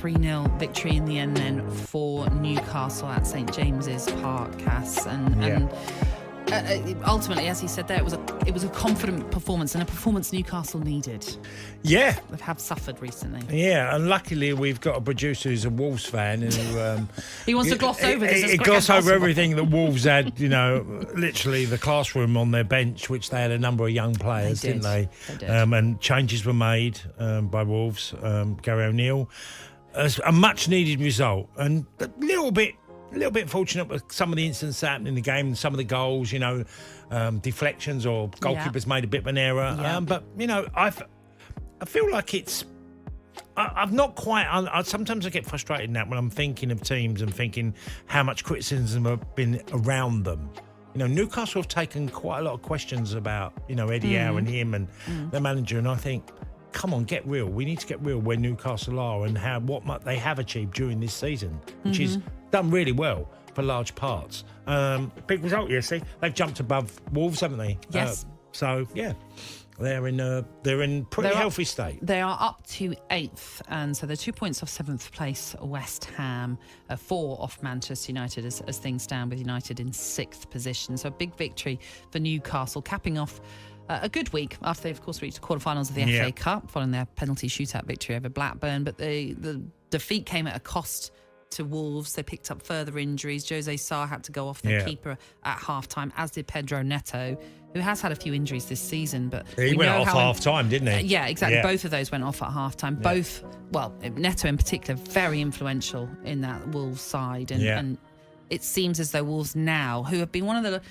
3-0 victory in the end then for Newcastle at St James's Park, Cass. And ultimately, as he said there, it was a confident performance and a performance Newcastle needed. Yeah. They have suffered recently. Yeah, and luckily we've got a producer who's a Wolves fan who... he wants to gloss over this. He gloss over everything that Wolves had, literally the classroom on their bench, which they had a number of young players, didn't they? They did. And changes were made by Wolves, Gary O'Neill. A much-needed result, and a little bit fortunate with some of the incidents that happened in the game, some of the goals, deflections or goalkeepers made a bit of an error. Yeah. But I feel like it's. I've not quite. Sometimes I get frustrated in that when I'm thinking of teams and thinking how much criticism have been around them. Newcastle have taken quite a lot of questions about Eddie Howe and him and the manager, and I think, come on, get real. We need to get real where Newcastle are and what they have achieved during this season, which is done really well for large parts. Big result, see, they've jumped above Wolves, haven't they? Yes. They're in pretty healthy state. They are up to 8th, and so they're 2 points off 7th place West Ham, 4 off Manchester United as things stand, with United in 6th position. So a big victory for Newcastle, capping off a good week after they, of course, reached the quarterfinals of the FA Cup following their penalty shootout victory over Blackburn. But the defeat came at a cost to Wolves. They picked up further injuries. Jose Sarr had to go off their keeper at half-time, as did Pedro Neto, who has had a few injuries this season. But he went off half-time, didn't he? Yeah, exactly. Both of those went off at half-time. Both, Neto in particular, very influential in that Wolves side. And it seems as though Wolves now, who have been one of the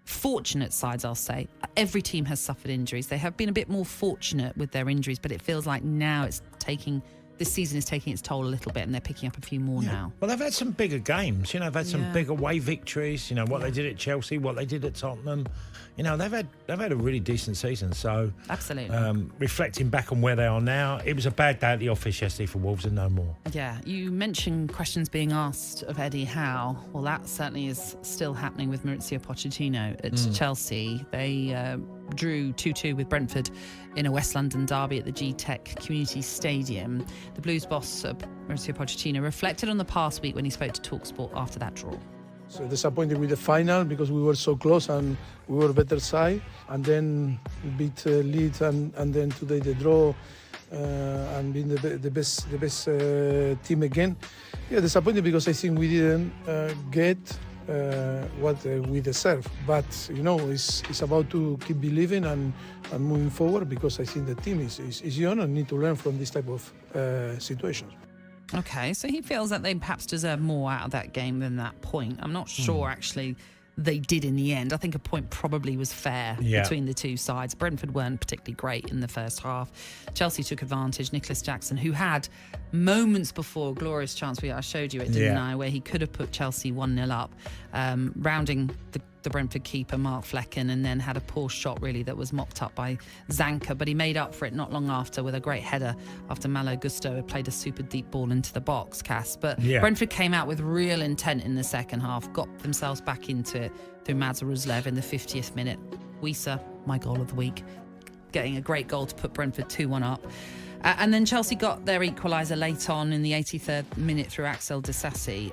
fortunate sides, I'll say, every team has suffered injuries. They have been a bit more fortunate with their injuries, but it feels like now this season is taking its toll a little bit, and they're picking up a few more now. Well, they've had some bigger games. They've had some big away victories. What they did at Chelsea, what they did at Tottenham. They've had a really decent season. So absolutely. Reflecting back on where they are now, it was a bad day at the office yesterday for Wolves and no more. Yeah, you mentioned questions being asked of Eddie Howe. Well, that certainly is still happening with Mauricio Pochettino at Chelsea. They drew 2-2 with Brentford in a West London derby at the G-Tech Community Stadium. The Blues boss, Mauricio Pochettino, reflected on the past week when he spoke to TalkSport after that draw. So disappointed with the final because we were so close and we were a better side, and then we beat Leeds and then today the draw and being the best team again. Yeah, disappointed because I think we didn't get what we deserve. But it's about to keep believing and moving forward, because I think the team is young and need to learn from this type of situations. Okay, so he feels that they perhaps deserve more out of that game than that point. I'm not sure, actually, they did in the end. I think a point probably was fair between the two sides. Brentford weren't particularly great in the first half. Chelsea took advantage. Nicholas Jackson, who had moments before, a glorious chance, I showed you it, didn't I, where he could have put Chelsea 1-0 up, rounding the Brentford keeper, Mark Flecken, and then had a poor shot, really, that was mopped up by Zanka. But he made up for it not long after with a great header after Malo Gusto had played a super deep ball into the box, Cass. But Brentford came out with real intent in the second half, got themselves back into it through Mads Ruslev in the 50th minute. Wissa, my goal of the week, getting a great goal to put Brentford 2-1 up. And then Chelsea got their equaliser late on in the 83rd minute through Axel Disasi.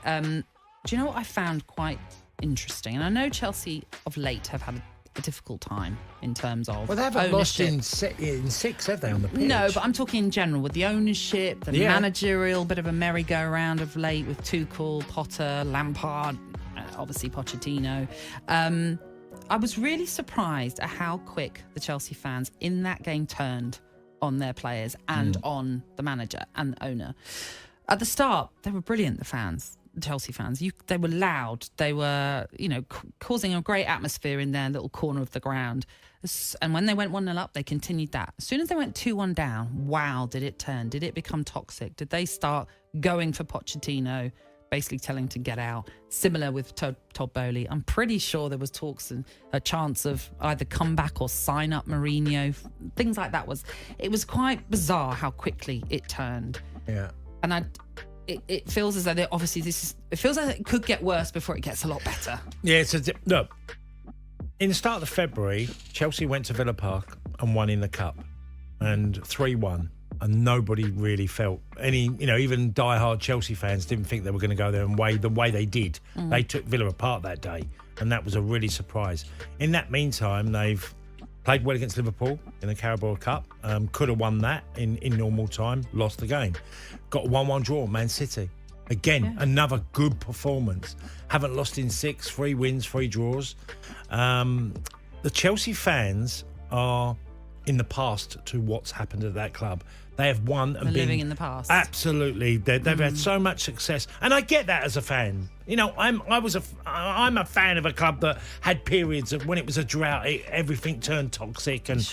Do you know what I found quite interesting? And I know Chelsea of late have had a difficult time in terms of they haven't lost in 6, have they, on the pitch? No, but I'm talking in general with the ownership, the managerial bit of a merry-go-round of late with Tuchel, Potter, Lampard, obviously Pochettino. I was really surprised at how quick the Chelsea fans in that game turned on their players and on the manager and the owner. At the start, they were brilliant, the fans. Chelsea fans, they were loud, they were causing a great atmosphere in their little corner of the ground, and when they went 1-0 up, they continued that. As soon as they went 2-1 down, wow, did it turn? Did it become toxic? Did they start going for Pochettino, basically telling him to get out? Similar with Todd Bowley. I'm pretty sure there was talks and a chance of either come back or sign up Mourinho, things like that. It was quite bizarre how quickly it turned. And it feels as though it feels like it could get worse before it gets a lot better. Yeah, look, in the start of February, Chelsea went to Villa Park and won in the Cup, and 3-1. and nobody really felt any, even die-hard Chelsea fans didn't think they were going to go there and the way they did. They took Villa apart that day, and that was a really surprise. In that meantime, they've played well against Liverpool in the Carabao Cup. Could have won that in normal time, lost the game. Got a 1-1 draw, ManCity. Again, another good performance. Haven't lost in 6, 3 wins, 3 draws. The Chelsea fans are in the past to what's happened at that club. They have won and been living in the past. Absolutely, they've had so much success, and I get that as a fan. I'm a fan of a club that had periods of when it was a drought, everything turned toxic, and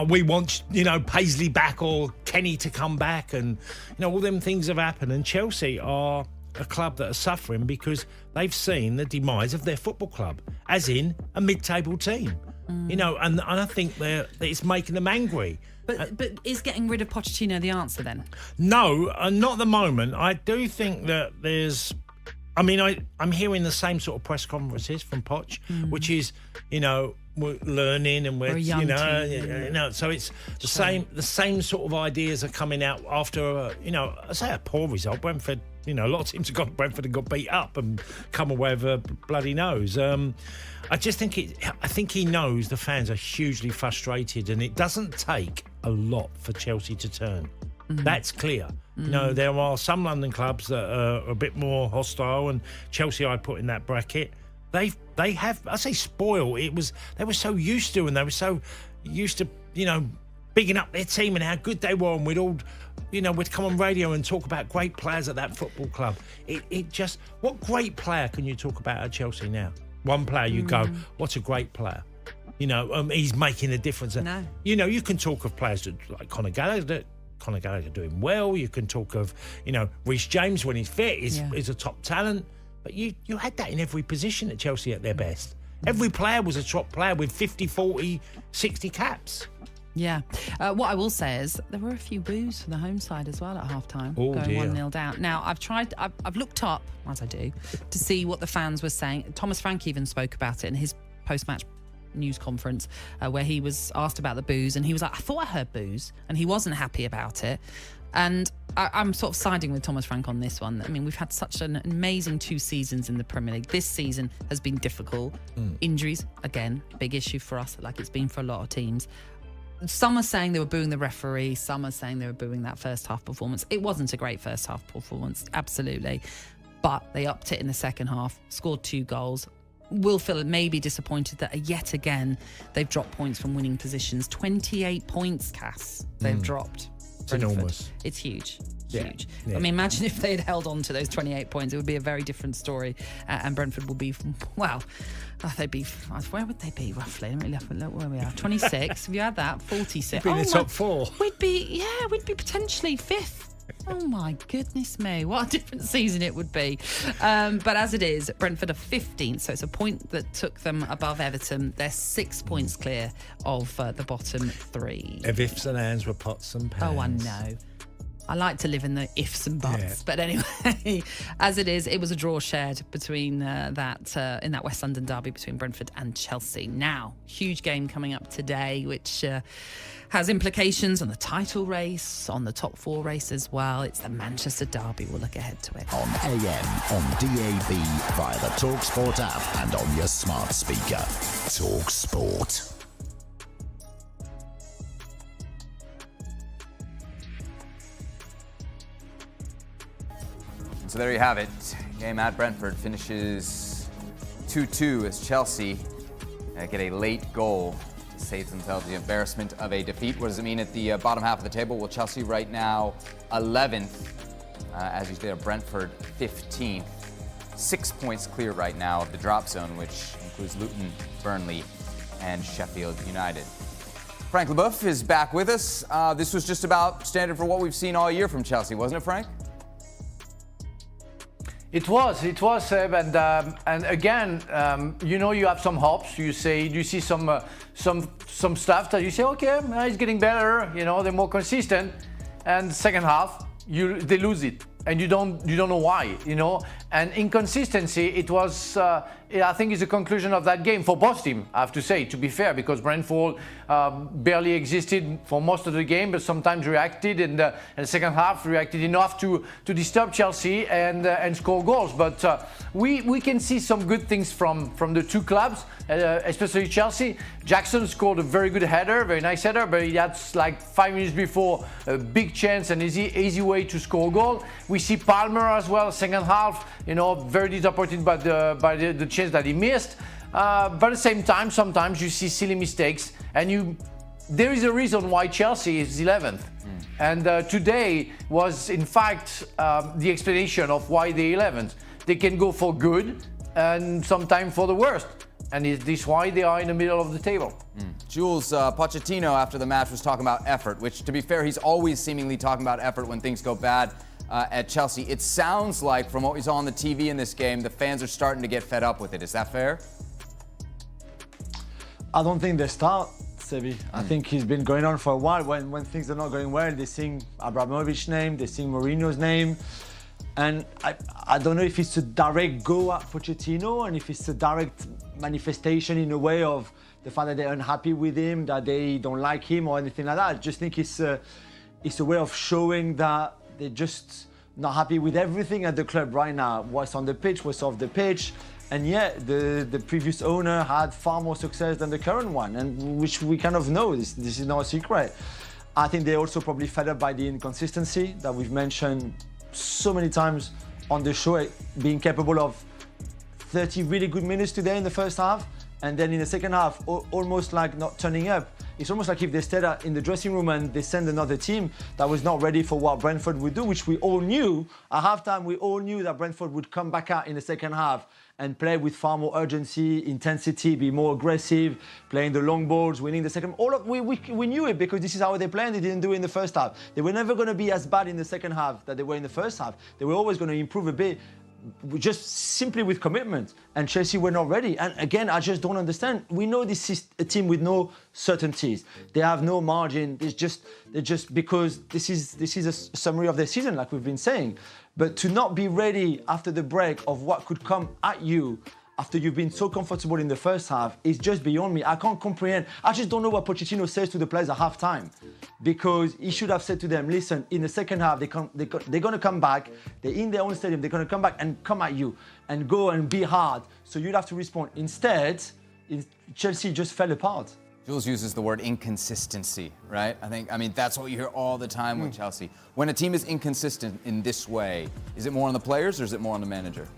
we want Paisley back or Kenny to come back, and all them things have happened. And Chelsea are a club that are suffering because they've seen the demise of their football club, as in a mid-table team. And I think it's making them angry. But is getting rid of Pochettino the answer then? No, not at the moment. I do think that there's... I'm hearing the same sort of press conferences from Poch, which is, we're learning and we're young team. So it's the same sort of ideas are coming out after, a poor result. Brentford, a lot of teams have gone to Brentford and got beat up and come away with a bloody nose. I think he knows the fans are hugely frustrated, and it doesn't take a lot for Chelsea to turn. That's clear. There are some London clubs that are a bit more hostile, and Chelsea I put in that bracket. They have, I say spoil. They were so used to, and they were so used to, bigging up their team and how good they were, and we'd come on radio and talk about great players at that football club. What great player can you talk about at Chelsea now? One player you go, what a great player. He's making a difference. No. You can talk of players like Conor Gallagher doing well. You can talk of, Reece James when he's fit is a top talent. But you had that in every position at Chelsea at their best. Every player was a top player with 50, 40, 60 caps. Yeah. What I will say is there were a few boos for the home side as well at half-time, going 1-0 down. Now, I've looked up, as I do, to see what the fans were saying. Thomas Frank even spoke about it in his post-match news conference where he was asked about the boos, and he was like, I thought I heard boos, and he wasn't happy about it. And I'm sort of siding with Thomas Frank on this one. We've had such an amazing 2 seasons in the Premier League. This season has been difficult. Injuries, again, big issue for us, like it's been for a lot of teams. Some are saying they were booing the referee. Some are saying they were booing that first half performance. It wasn't a great first half performance, absolutely. But they upped it in the second half, scored 2 goals. Will feel maybe disappointed that yet again they've dropped points from winning positions. 28 points, Cass, they've dropped. It's Brentford. enormous. It's huge. Huge. Yeah. Imagine if they'd held on to those 28 points. It would be a very different story. And Brentford will be, they'd be, where would they be roughly? Let me look where we are. 26. Have you had that? 46. We'd be in the top 4. We'd be potentially 5th. Oh my goodness me, what a different season it would be. But as it is, Brentford are 15th, so it's a point that took them above Everton. They're 6 points clear of the bottom 3. If ifs and ands were pots and pans. Oh, I know. I like to live in the ifs and buts. But anyway, as it is, it was a draw shared between in that West London derby between Brentford and Chelsea. Now, huge game coming up today, which has implications on the title race, on the top 4 race as well. It's the Manchester derby. We'll look ahead to it. On AM, on DAB, via the TalkSport app and on your smart speaker. TalkSport. So there you have it. Game at Brentford finishes 2-2 as Chelsea get a late goal to save themselves the embarrassment of a defeat. What does it mean at the bottom half of the table? Well, Chelsea right now 11th, as you say, Brentford 15th. 6 points clear right now of the drop zone, which includes Luton, Burnley, and Sheffield United. Frank Leboeuf is back with us. This was just about standard for what we've seen all year from Chelsea, wasn't it, Frank? It was, Seb, and again, you have some hopes. You see some stuff that you say, okay, it's getting better. They're more consistent, and second half, they lose it, and you don't know why. And inconsistency, it was I think it's a conclusion of that game for both teams, I have to say, to be fair, because Brentford barely existed for most of the game, but sometimes reacted in the second half, reacted enough to disturb Chelsea and score goals. But we can see some good things from the two clubs, especially Chelsea. Jackson scored a very good header, very nice header, but he had like 5 minutes before a big chance and easy way to score a goal. We see Palmer as well, second half, very disappointed by the chance that he missed. But at the same time, sometimes you see silly mistakes, and there is a reason why Chelsea is 11th. And today was, in fact, the explanation of why they're 11th. They can go for good and sometimes for the worst. And is this why they are in the middle of the table? Jules, Pochettino after the match was talking about effort, which, to be fair, he's always seemingly talking about effort when things go bad at Chelsea. It sounds like, from what we saw on the TV in this game, the fans are starting to get fed up with it. Is that fair? I don't think they start, Sebi. I think he's been going on for a while. When things are not going well, they sing Abramovich's name, they sing Mourinho's name. And I don't know if it's a direct go at Pochettino and if it's a direct manifestation in a way of the fact that they're unhappy with him, that they don't like him or anything like that. I just think it's a way of showing that they're just not happy with everything at the club right now. What's on the pitch, what's off the pitch. And yet the previous owner had far more success than the current one, and which we kind of know. This is not a secret. I think they're also probably fed up by the inconsistency that we've mentioned so many times on the show, being capable of 30 really good minutes today in the first half, and then in the second half, almost like not turning up. It's almost like if they stayed in the dressing room and they send another team that was not ready for what Brentford would do, which we all knew. At halftime, we all knew that Brentford would come back out in the second half and play with far more urgency, intensity, be more aggressive, playing the long balls, winning the second. We knew it because this is how they play, and they didn't do it in the first half. They were never going to be as bad in the second half that they were in the first half. They were always going to improve a bit, just simply with commitment. And Chelsea were not ready. And again, I just don't understand. We know this is a team with no certainties. They have no margin. They're just because this is a summary of their season, like we've been saying. But to not be ready after the break of what could come at you after you've been so comfortable in the first half is just beyond me. I can't comprehend. I just don't know what Pochettino says to the players at halftime, because he should have said to them, listen, in the second half, they're going to come back. They're in their own stadium. They're going to come back and come at you and go and be hard. So you'd have to respond. Instead, Chelsea just fell apart. Jules uses the word inconsistency, right? I mean, that's what you hear all the time with Chelsea. When a team is inconsistent in this way, is it more on the players or is it more on the manager?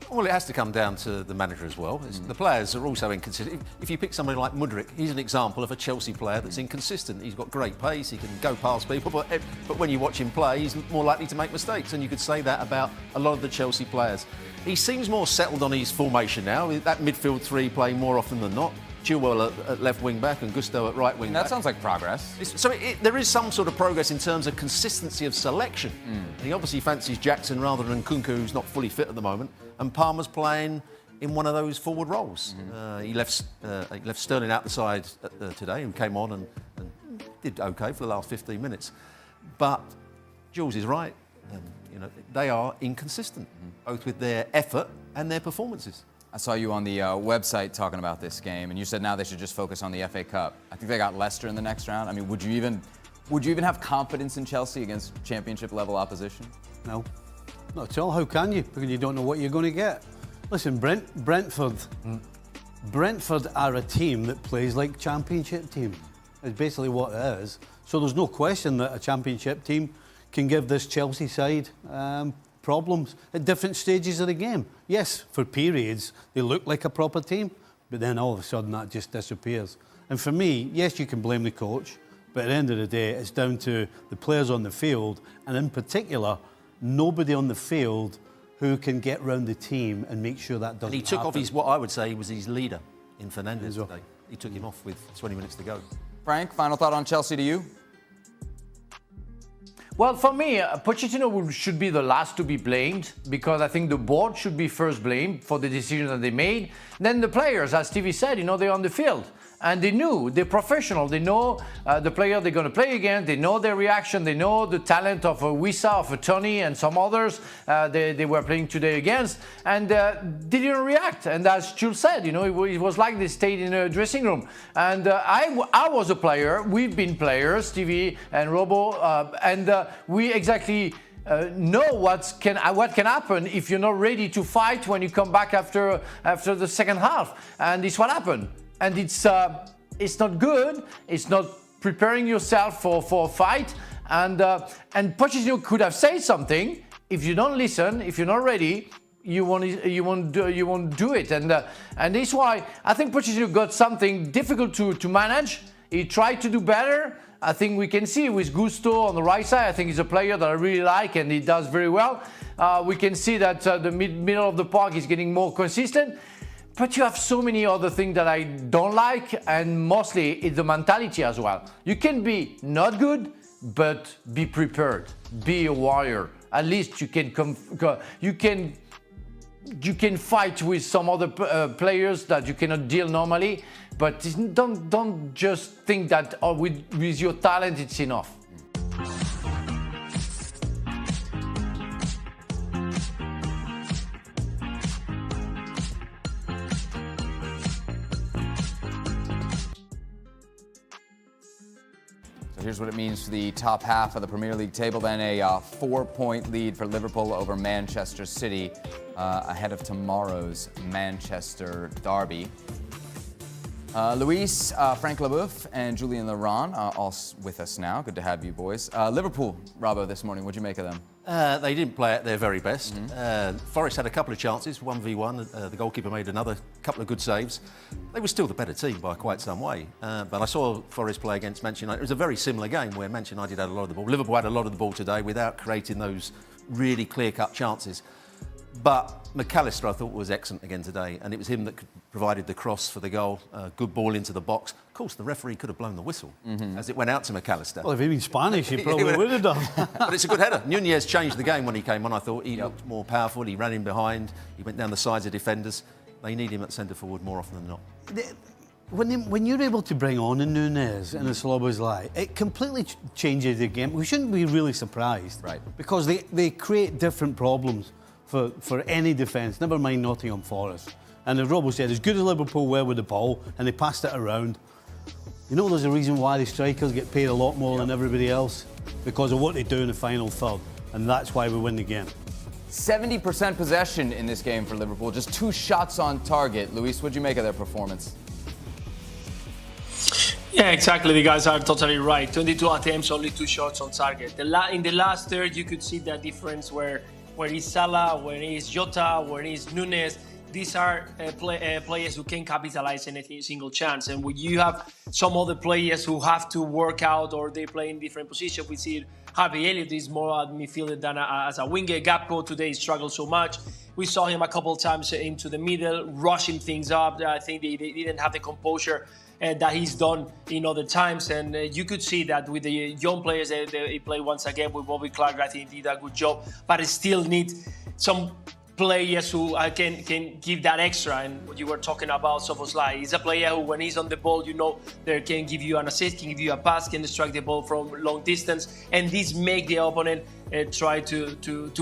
Well, it has to come down to the manager as well. The players are also inconsistent. If you pick somebody like Mudryk, he's an example of a Chelsea player that's inconsistent. He's got great pace, he can go past people, but when you watch him play, he's more likely to make mistakes, and you could say that about a lot of the Chelsea players. He seems more settled on his formation now, that midfield three playing more often than not. Chilwell at left wing back and Gusto at right wing back. That sounds like progress. There is some sort of progress in terms of consistency of selection. He obviously fancies Jackson rather than Nkunku, who's not fully fit at the moment, and Palmer's playing in one of those forward roles. He left Sterling out the side today and came on and did okay for the last 15 minutes. But Jules is right. They are inconsistent, both with their effort and their performances. I saw you on the website talking about this game, and you said now they should just focus on the FA Cup. I think they got Leicester in the next round. I mean, would you even have confidence in Chelsea against championship level opposition? No, not at all. How can you? Because you don't know what you're going to get. Listen, Brentford are a team that plays like championship team. It's basically what it is. So there's no question that a championship team can give this Chelsea side problems at different stages of the game. Yes, for periods, they look like a proper team, but then all of a sudden that just disappears. And for me, yes, you can blame the coach, but at the end of the day, it's down to the players on the field, and in particular, nobody on the field who can get round the team and make sure that doesn't happen. And he took off what I would say was his leader in Fernandes today. He took him off with 20 minutes to go. Frank, final thought on Chelsea to you? Well, for me, Pochettino should be the last to be blamed, because I think the board should be first blamed for the decisions that they made. Then the players, as Stevie said, they're on the field. And they knew, they're professional, they know the player they're going to play against, they know their reaction, they know the talent of a Wissa, of a Tony and some others they were playing today against, and they didn't react. And as Jules said, it was like they stayed in a dressing room. And I was a player, we've been players, Stevie and Robo, and we exactly know what can happen if you're not ready to fight when you come back after the second half. And it's what happened. And it's not good. It's not preparing yourself for a fight. And Pochettino could have said something. If you don't listen, if you're not ready, you won't do it. And that's why I think Pochettino got something difficult to manage. He tried to do better. I think we can see with Gusto on the right side. I think he's a player that I really like, and he does very well. We can see that the middle of the park is getting more consistent. But you have so many other things that I don't like, and mostly it's the mentality as well. You can be not good, but be prepared. Be a warrior. At least you can fight with some other players that you cannot deal normally. But don't just think that with your talent it's enough. Here's what it means for the top half of the Premier League table. Then a 4-point lead for Liverpool over Manchester City ahead of tomorrow's Manchester derby. Luis, Frank Leboeuf, and Julien Laurent are all with us now. Good to have you, boys. Liverpool, Robbo, this morning, what'd you make of them? They didn't play at their very best. Forest had a couple of chances, 1v1. The goalkeeper made another couple of good saves. They were still the better team by quite some way. But I saw Forest play against Manchester United. It was a very similar game where Manchester United had a lot of the ball. Liverpool had a lot of the ball today without creating those really clear-cut chances. But McAllister, I thought, was excellent again today, and it was him that provided the cross for the goal. Good ball into the box. Of course, the referee could have blown the whistle as it went out to McAllister. Well, if he'd been Spanish, he probably would have done. But it's a good header. Nunez changed the game when he came on. I thought he looked more powerful. He ran in behind. He went down the sides of defenders. They need him at centre forward more often than not. When you're able to bring on a Nunez and a Szoboszlai, it completely changes the game. We shouldn't be really surprised, right? Because they create different problems for any defence, never mind Nottingham Forest. And as Robbo said, as good as Liverpool were with the ball, and they passed it around, there's a reason why the strikers get paid a lot more than everybody else, because of what they do in the final third, and that's why we win the game. 70% possession in this game for Liverpool, just 2 shots on target. Luis, what'd you make of their performance? Yeah, exactly. The guys are totally right. 22 attempts, only 2 shots on target. In the last third, you could see the difference where is Salah, where is Jota, where is Nunez. These are players who can capitalize on a single chance. And when you have some other players who have to work out or they play in different positions, we see Harvey Elliott is more a midfielder than as a winger. Gakpo today struggled so much. We saw him a couple of times into the middle, rushing things up. I think they didn't have the composure that he's done in other times, and you could see that with the young players they play once again with Bobby Clark. I think he did a good job, but it still needs some players who can give that extra. And what you were talking about, Szoboszlai, he's a player who, when he's on the ball, they can give you an assist, can give you a pass, can strike the ball from long distance, and this make the opponent try to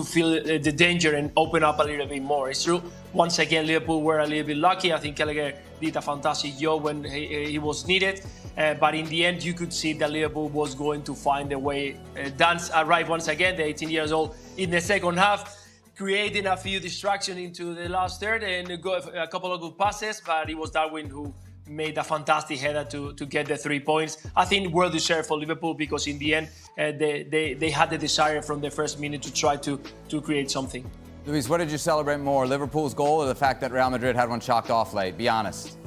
feel the danger and open up a little bit more. It's true, once again, Liverpool were a little bit lucky. I think Gallagher did a fantastic job when he was needed, but in the end, you could see that Liverpool was going to find a way. Dance arrived once again, the 18 years old, in the second half, creating a few distractions into the last third and a couple of good passes, but it was Darwin who made a fantastic header to get the 3 points. I think well deserved for Liverpool, because in the end they had the desire from the first minute to try to create something. Luis, what did you celebrate more, Liverpool's goal or the fact that Real Madrid had one chalked off late? Be honest.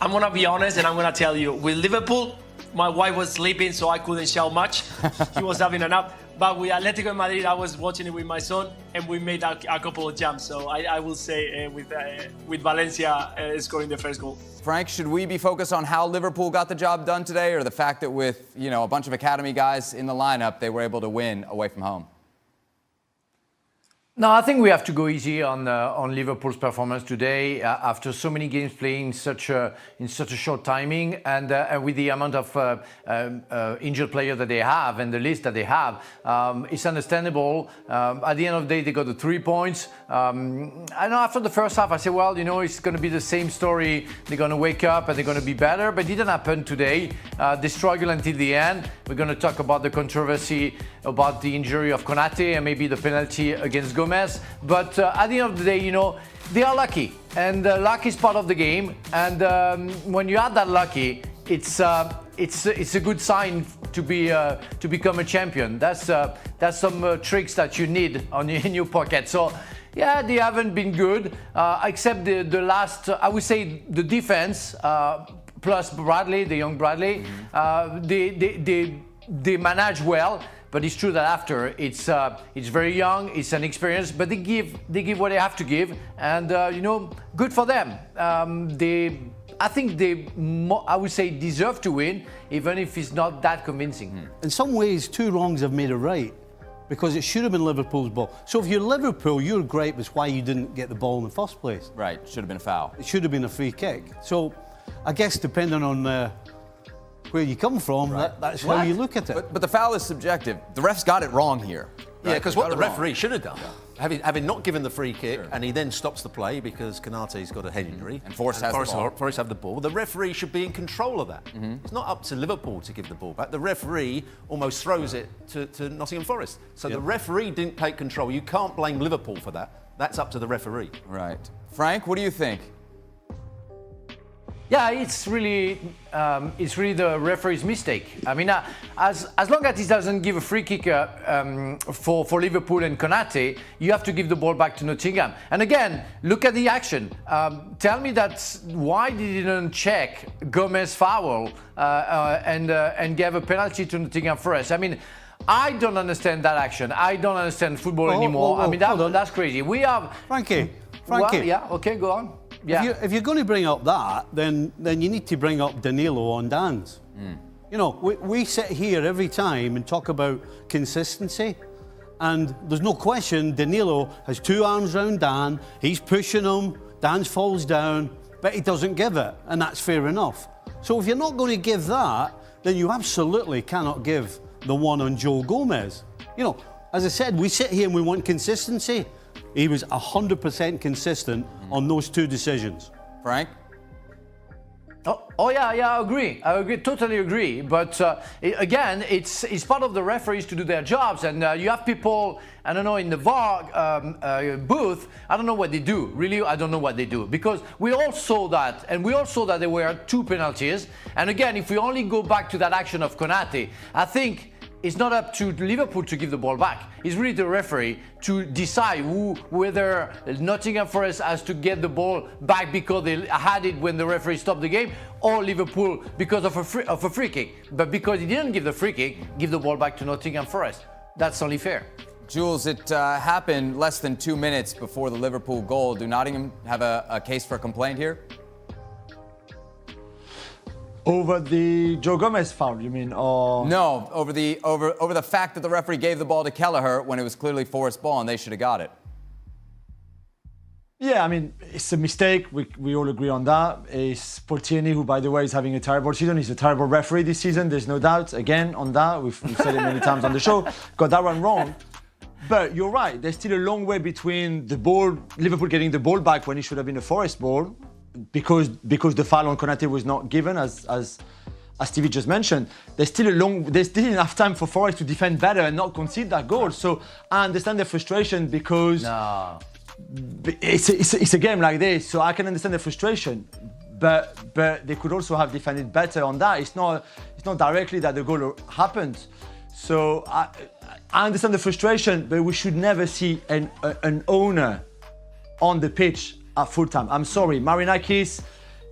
I'm going to be honest, and I'm going to tell you, with Liverpool, my wife was sleeping, so I couldn't shout much. She was having a nap. But with Atletico Madrid, I was watching it with my son, and we made a couple of jumps. So I will say with Valencia scoring the first goal. Frank, should we be focused on how Liverpool got the job done today, or the fact that with a bunch of academy guys in the lineup, they were able to win away from home? No, I think we have to go easy on Liverpool's performance today after so many games playing in such a short timing and with the amount of injured players that they have and the list that they have. It's understandable. At the end of the day, they got the 3 points. I know after the first half, I said, well, it's going to be the same story. They're going to wake up and they're going to be better, but it didn't happen today. They struggled until the end. We're going to talk about the controversy about the injury of Konate and maybe the penalty against Gomez. But at the end of the day, they are lucky, and luck is part of the game. And when you add that lucky, it's a good sign to become a champion. That's some tricks that you need in your pocket. So yeah, they haven't been good, except the last. I would say the defense plus Bradley, the young Bradley. They manage well. But it's true that after it's very young, it's an experience, but they give what they have to give, and good for them. I think I would say deserve to win, even if it's not that convincing. In some ways, two wrongs have made a right, because it should have been Liverpool's ball. So if you're Liverpool, your gripe was why you didn't get the ball in the first place. Right, should have been a foul. It should have been a free kick. So I guess depending on where you come from, that's how you look at it. But the foul is subjective. The ref's got it wrong here. Yeah, because what the referee should have done, having not given the free kick, and he then stops the play because Konate's got a head injury, and Forrest have the ball. The referee should be in control of that. It's not up to Liverpool to give the ball back. The referee almost throws it to Nottingham Forest. So the referee didn't take control. You can't blame Liverpool for that. That's up to the referee. Right. Frank, what do you think? Yeah, it's really the referee's mistake. I mean, as long as he doesn't give a free kick for Liverpool and Konate, you have to give the ball back to Nottingham. And again, look at the action. Tell me why they didn't check Gomez foul and gave a penalty to Nottingham Forest. I mean, I don't understand that action. I don't understand football anymore. I mean, that's crazy. We have Frankie. Well, yeah. Okay, go on. Yeah. If you're going to bring up that, then you need to bring up Danilo on Dan's. We sit here every time and talk about consistency, and there's no question Danilo has two arms round Dan, he's pushing him, Dan falls down, but he doesn't give it, and that's fair enough. So if you're not going to give that, then you absolutely cannot give the one on Joe Gomez. As I said, we sit here and we want consistency. He was 100% consistent on those two decisions. Frank? Oh yeah, I agree. Totally agree. But again, it's part of the referees to do their jobs, and you have people, I don't know, in the VAR booth. I don't know what they do. Really, I don't know what they do, because we all saw that, and we all saw that there were two penalties. And again, if we only go back to that action of Konate, I think it's not up to Liverpool to give the ball back. It's really the referee to decide whether Nottingham Forest has to get the ball back because they had it when the referee stopped the game, or Liverpool because of a free kick. But because he didn't give the free kick, give the ball back to Nottingham Forest. That's only fair. Jules, it happened less than 2 minutes before the Liverpool goal. Do Nottingham have a case for complaint here? Over the Joe Gomez foul, you mean? Or no, over the fact that the referee gave the ball to Kelleher when it was clearly Forrest's ball and they should have got it. Yeah, I mean, it's a mistake. We all agree on that. It's Portieni, who, by the way, is having a terrible season. He's a terrible referee this season. There's no doubt. Again, on that, we've said it many times on the show. Got that one wrong. But you're right. There's still a long way between the ball, Liverpool getting the ball back when it should have been a Forest ball, because the foul on Konate was not given, as Stevie just mentioned. There's still enough time for Forest to defend better and not concede that goal. So I understand the frustration, because it's a game like this. So I can understand the frustration, but they could also have defended better on that. It's not directly that the goal happened. So I understand the frustration, but we should never see an owner on the pitch at full time. I'm sorry, Marinakis,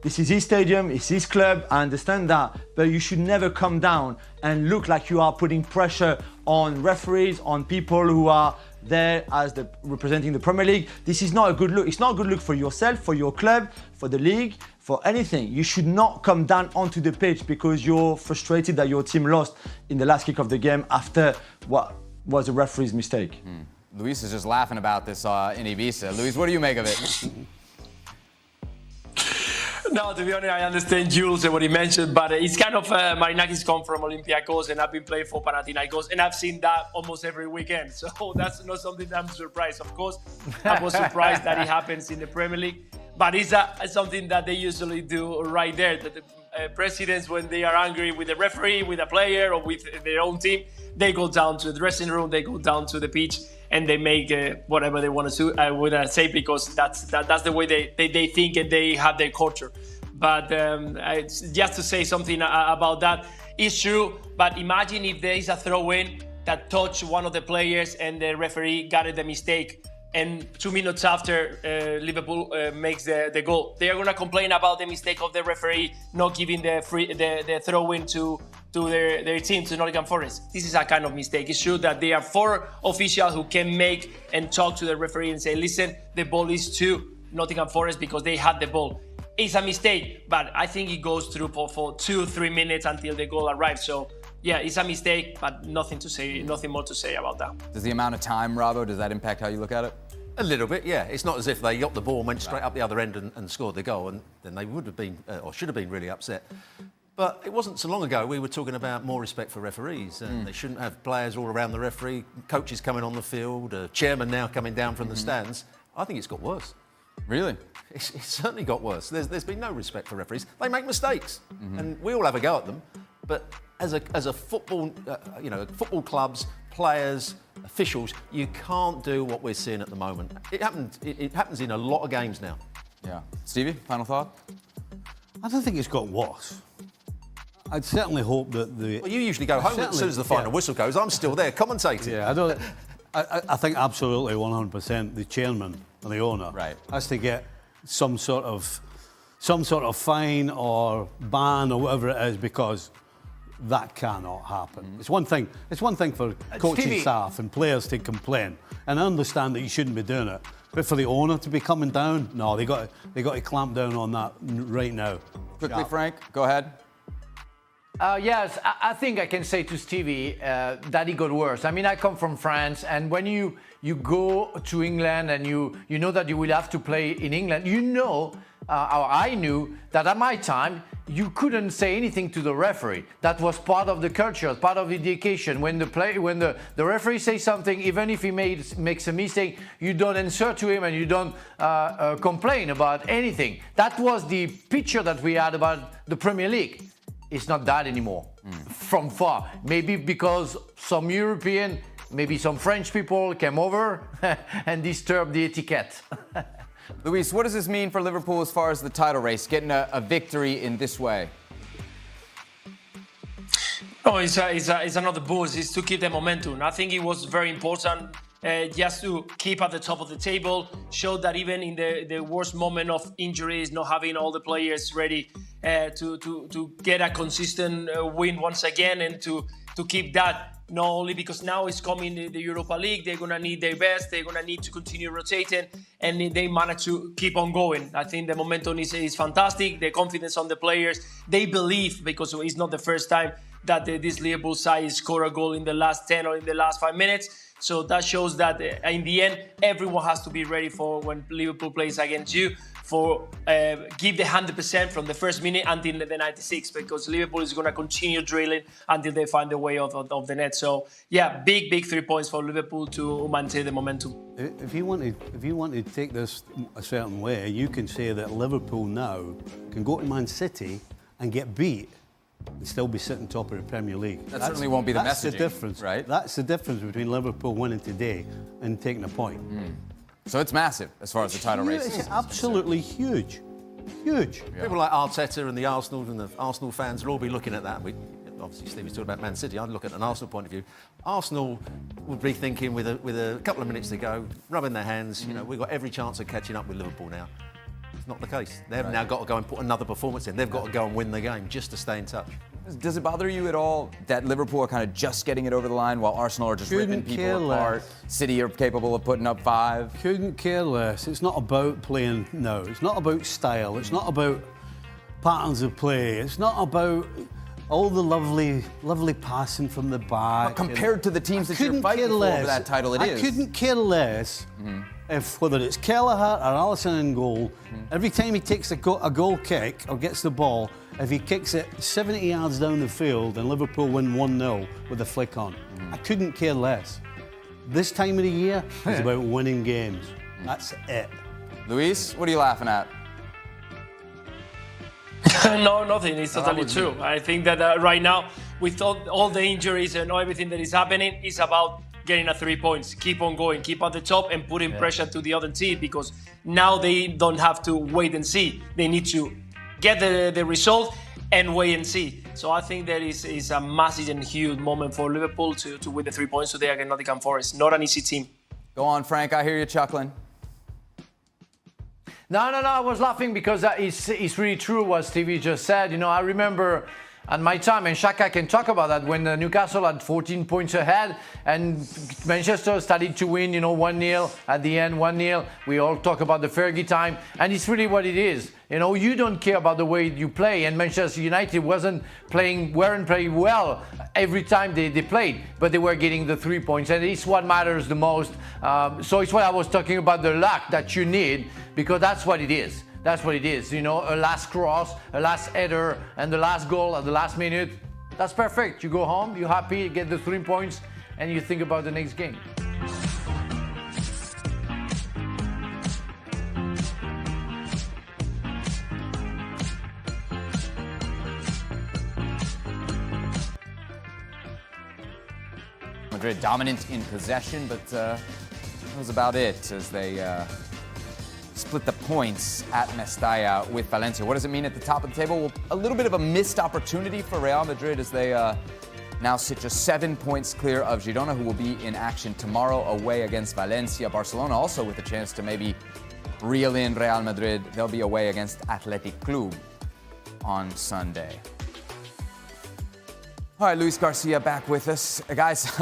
this is his stadium, it's his club, I understand that, but you should never come down and look like you are putting pressure on referees, on people who are there as representing the Premier League. This is not a good look. It's not a good look for yourself, for your club, for the league, for anything. You should not come down onto the pitch because you're frustrated that your team lost in the last kick of the game after what was a referee's mistake. Luis is just laughing about this in Ibiza. Luis, what do you make of it? No, to be honest, I understand Jules and what he mentioned, but it's kind of Marinakis come from Olympiacos and I've been playing for Panathinaikos and I've seen that almost every weekend. So that's not something that I'm surprised. Of course, I was surprised that it happens in the Premier League, but it's something that they usually do right there. That the presidents, when they are angry with the referee, with a player, or with their own team, they go down to the dressing room, they go down to the pitch, and they make whatever they want to do. I would say because that's the way they think and they have their culture. But just to say something about that, it's true. But imagine if there is a throw-in that touched one of the players and the referee got the mistake, and 2 minutes after Liverpool makes the goal, they are gonna complain about the mistake of the referee not giving the throw-in to their team, to Nottingham Forest. This is a kind of mistake. It's true that there are 4 officials who can make and talk to the referee and say, listen, the ball is to Nottingham Forest because they had the ball. It's a mistake, but I think it goes through for 2-3 minutes until the goal arrives. So yeah, it's a mistake, but nothing more to say about that. Does the amount of time, Robbo, does that impact how you look at it? A little bit, yeah. It's not as if they got the ball and went straight up the other end and scored the goal, and then they would have been, or should have been, really upset. But it wasn't so long ago we were talking about more respect for referees, and they shouldn't have players all around the referee, coaches coming on the field, a chairman now coming down from the stands. I think it's got worse. Really? It's certainly got worse. There's been no respect for referees. They make mistakes, and we all have a go at them. But as a football, football clubs, players, officials, you can't do what we're seeing at the moment. It happens in a lot of games now. Yeah. Stevie, final thought? I don't think it's got worse. I'd certainly hope that the... Well, you usually go home as soon as the final whistle goes. I'm still there commentating. Yeah, I think absolutely 100% the chairman and the owner has to get some sort of fine or ban or whatever it is, because that cannot happen. It's one thing for coaching staff and players to complain, and I understand that you shouldn't be doing it. But for the owner to be coming down, no, they got to clamp down on that right now. Quickly, Frank, go ahead. Yes, I think I can say to Stevie that it got worse. I mean, I come from France, and when you go to England and you know that you will have to play in England, or I knew that at my time, you couldn't say anything to the referee. That was part of the culture, part of the education. When the referee says something, even if he makes a mistake, you don't answer to him and you don't complain about anything. That was the picture that we had about the Premier League. It's not that anymore, from far. Maybe because some European, maybe some French people came over and disturbed the etiquette. Luis, what does this mean for Liverpool as far as the title race, getting a victory in this way? Oh, it's another boost. It's to keep the momentum. I think it was very important just to keep at the top of the table, show that even in the worst moment of injuries, not having all the players ready to get a consistent win once again, and to keep that. Not only because now it's coming the Europa League, they're going to need their best, they're going to need to continue rotating, and they manage to keep on going. I think the momentum is fantastic, the confidence on the players. They believe, because it's not the first time that this Liverpool side scored a goal in the last 10 or in the last 5 minutes. So that shows that in the end, everyone has to be ready for when Liverpool plays against you, for give the 100% from the first minute until the 96, because Liverpool is going to continue drilling until they find the way of the net. So yeah, big 3 points for Liverpool to maintain the momentum. If you want to take this a certain way, you can say that Liverpool now can go to ManCity and get beat and still be sitting top of the Premier League. That certainly won't be the messaging. That's the difference, right? That's the difference between Liverpool winning today and taking a point. So it's massive as far as the title race is. It's absolutely huge. Huge. Yeah. People like Arteta and the Arsenal fans will all be looking at that. Obviously, Stevie's talking about Man City. I'd look at an Arsenal point of view. Arsenal would be thinking with a couple of minutes to go, rubbing their hands. We've got every chance of catching up with Liverpool now. It's not the case. They've now got to go and put another performance in. They've got to go and win the game just to stay in touch. Does it bother you at all that Liverpool are kind of just getting it over the line while Arsenal are just ripping people apart? City are capable of putting up 5. Couldn't care less. It's not about playing now. It's not about style. It's not about patterns of play. It's not about all the lovely passing from the back. But compared to the teams that you're fighting for that title, it is. I couldn't care less if whether it's Kelleher or Alisson in goal, every time he takes a goal kick or gets the ball, if he kicks it 70 yards down the field and Liverpool win 1-0 with a flick on, I couldn't care less. This time of the year is about winning games. That's it. Luis, what are you laughing at? No, nothing. It's totally true. I think that right now, with all the injuries and everything that is happening, it's about getting 3 points. Keep on going, keep at the top and putting pressure to the other team, because now they don't have to wait and see. They need to get the result and wait and see. So I think that is a massive and huge moment for Liverpool to win the 3 points today against Nottingham Forest. Not an easy team. Go on, Frank. I hear you chuckling. No, I was laughing because it's really true what Stevie just said. You know, I remember at my time, and Shaka can talk about that, when Newcastle had 14 points ahead and Manchester started to win, 1-0 at the end, 1-0. We all talk about the Fergie time, and it's really what it is. You don't care about the way you play, and Manchester United weren't playing well every time they played, but they were getting the 3 points, and it's what matters the most. So it's what I was talking about, the luck that you need, because that's what it is. That's what it is, a last cross, a last header, and the last goal at the last minute. That's perfect. You go home, you're happy, you get the 3 points, and you think about the next game. Madrid dominant in possession, but that was about it as they split the points at Mestalla with Valencia. What does it mean at the top of the table? Well, a little bit of a missed opportunity for Real Madrid as they now sit just 7 points clear of Girona, who will be in action tomorrow away against Valencia. Barcelona also with a chance to maybe reel in Real Madrid. They'll be away against Athletic Club on Sunday. All right, Luis Garcia back with us. Guys,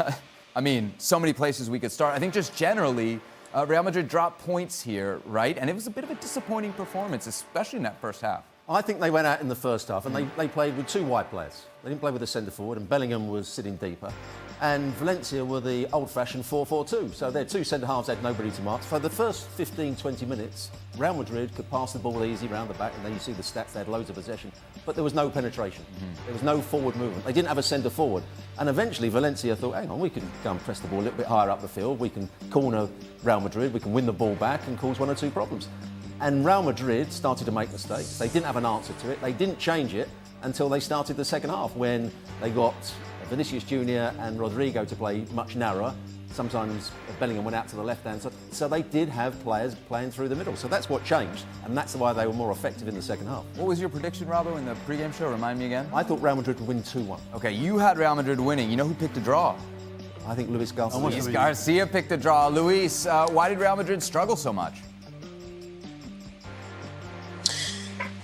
I mean, so many places we could start. I think just generally, Real Madrid dropped points here, right? And it was a bit of a disappointing performance, especially in that first half. I think they went out in the first half and they played with 2 wide players. They didn't play with a centre forward, and Bellingham was sitting deeper. And Valencia were the old-fashioned 4-4-2. So their 2 centre-halves had nobody to mark. For the first 15, 20 minutes, Real Madrid could pass the ball easy round the back, and then you see the stats, they had loads of possession. But there was no penetration. There was no forward movement. They didn't have a centre forward. And eventually Valencia thought, hang on, we can go and press the ball a little bit higher up the field. We can corner Real Madrid. We can win the ball back and cause 1 or 2 problems. And Real Madrid started to make mistakes. They didn't have an answer to it. They didn't change it until they started the second half, when they got Vinicius Junior and Rodrigo to play much narrower. Sometimes Bellingham went out to the left-hand side. So they did have players playing through the middle. So that's what changed, and that's why they were more effective in the second half. What was your prediction, Robbo, in the pregame show? Remind me again. I thought Real Madrid would win 2-1. Okay, you had Real Madrid winning. You know who picked a draw? I think Luis Garcia. Luis Garcia picked a draw. Luis, why did Real Madrid struggle so much?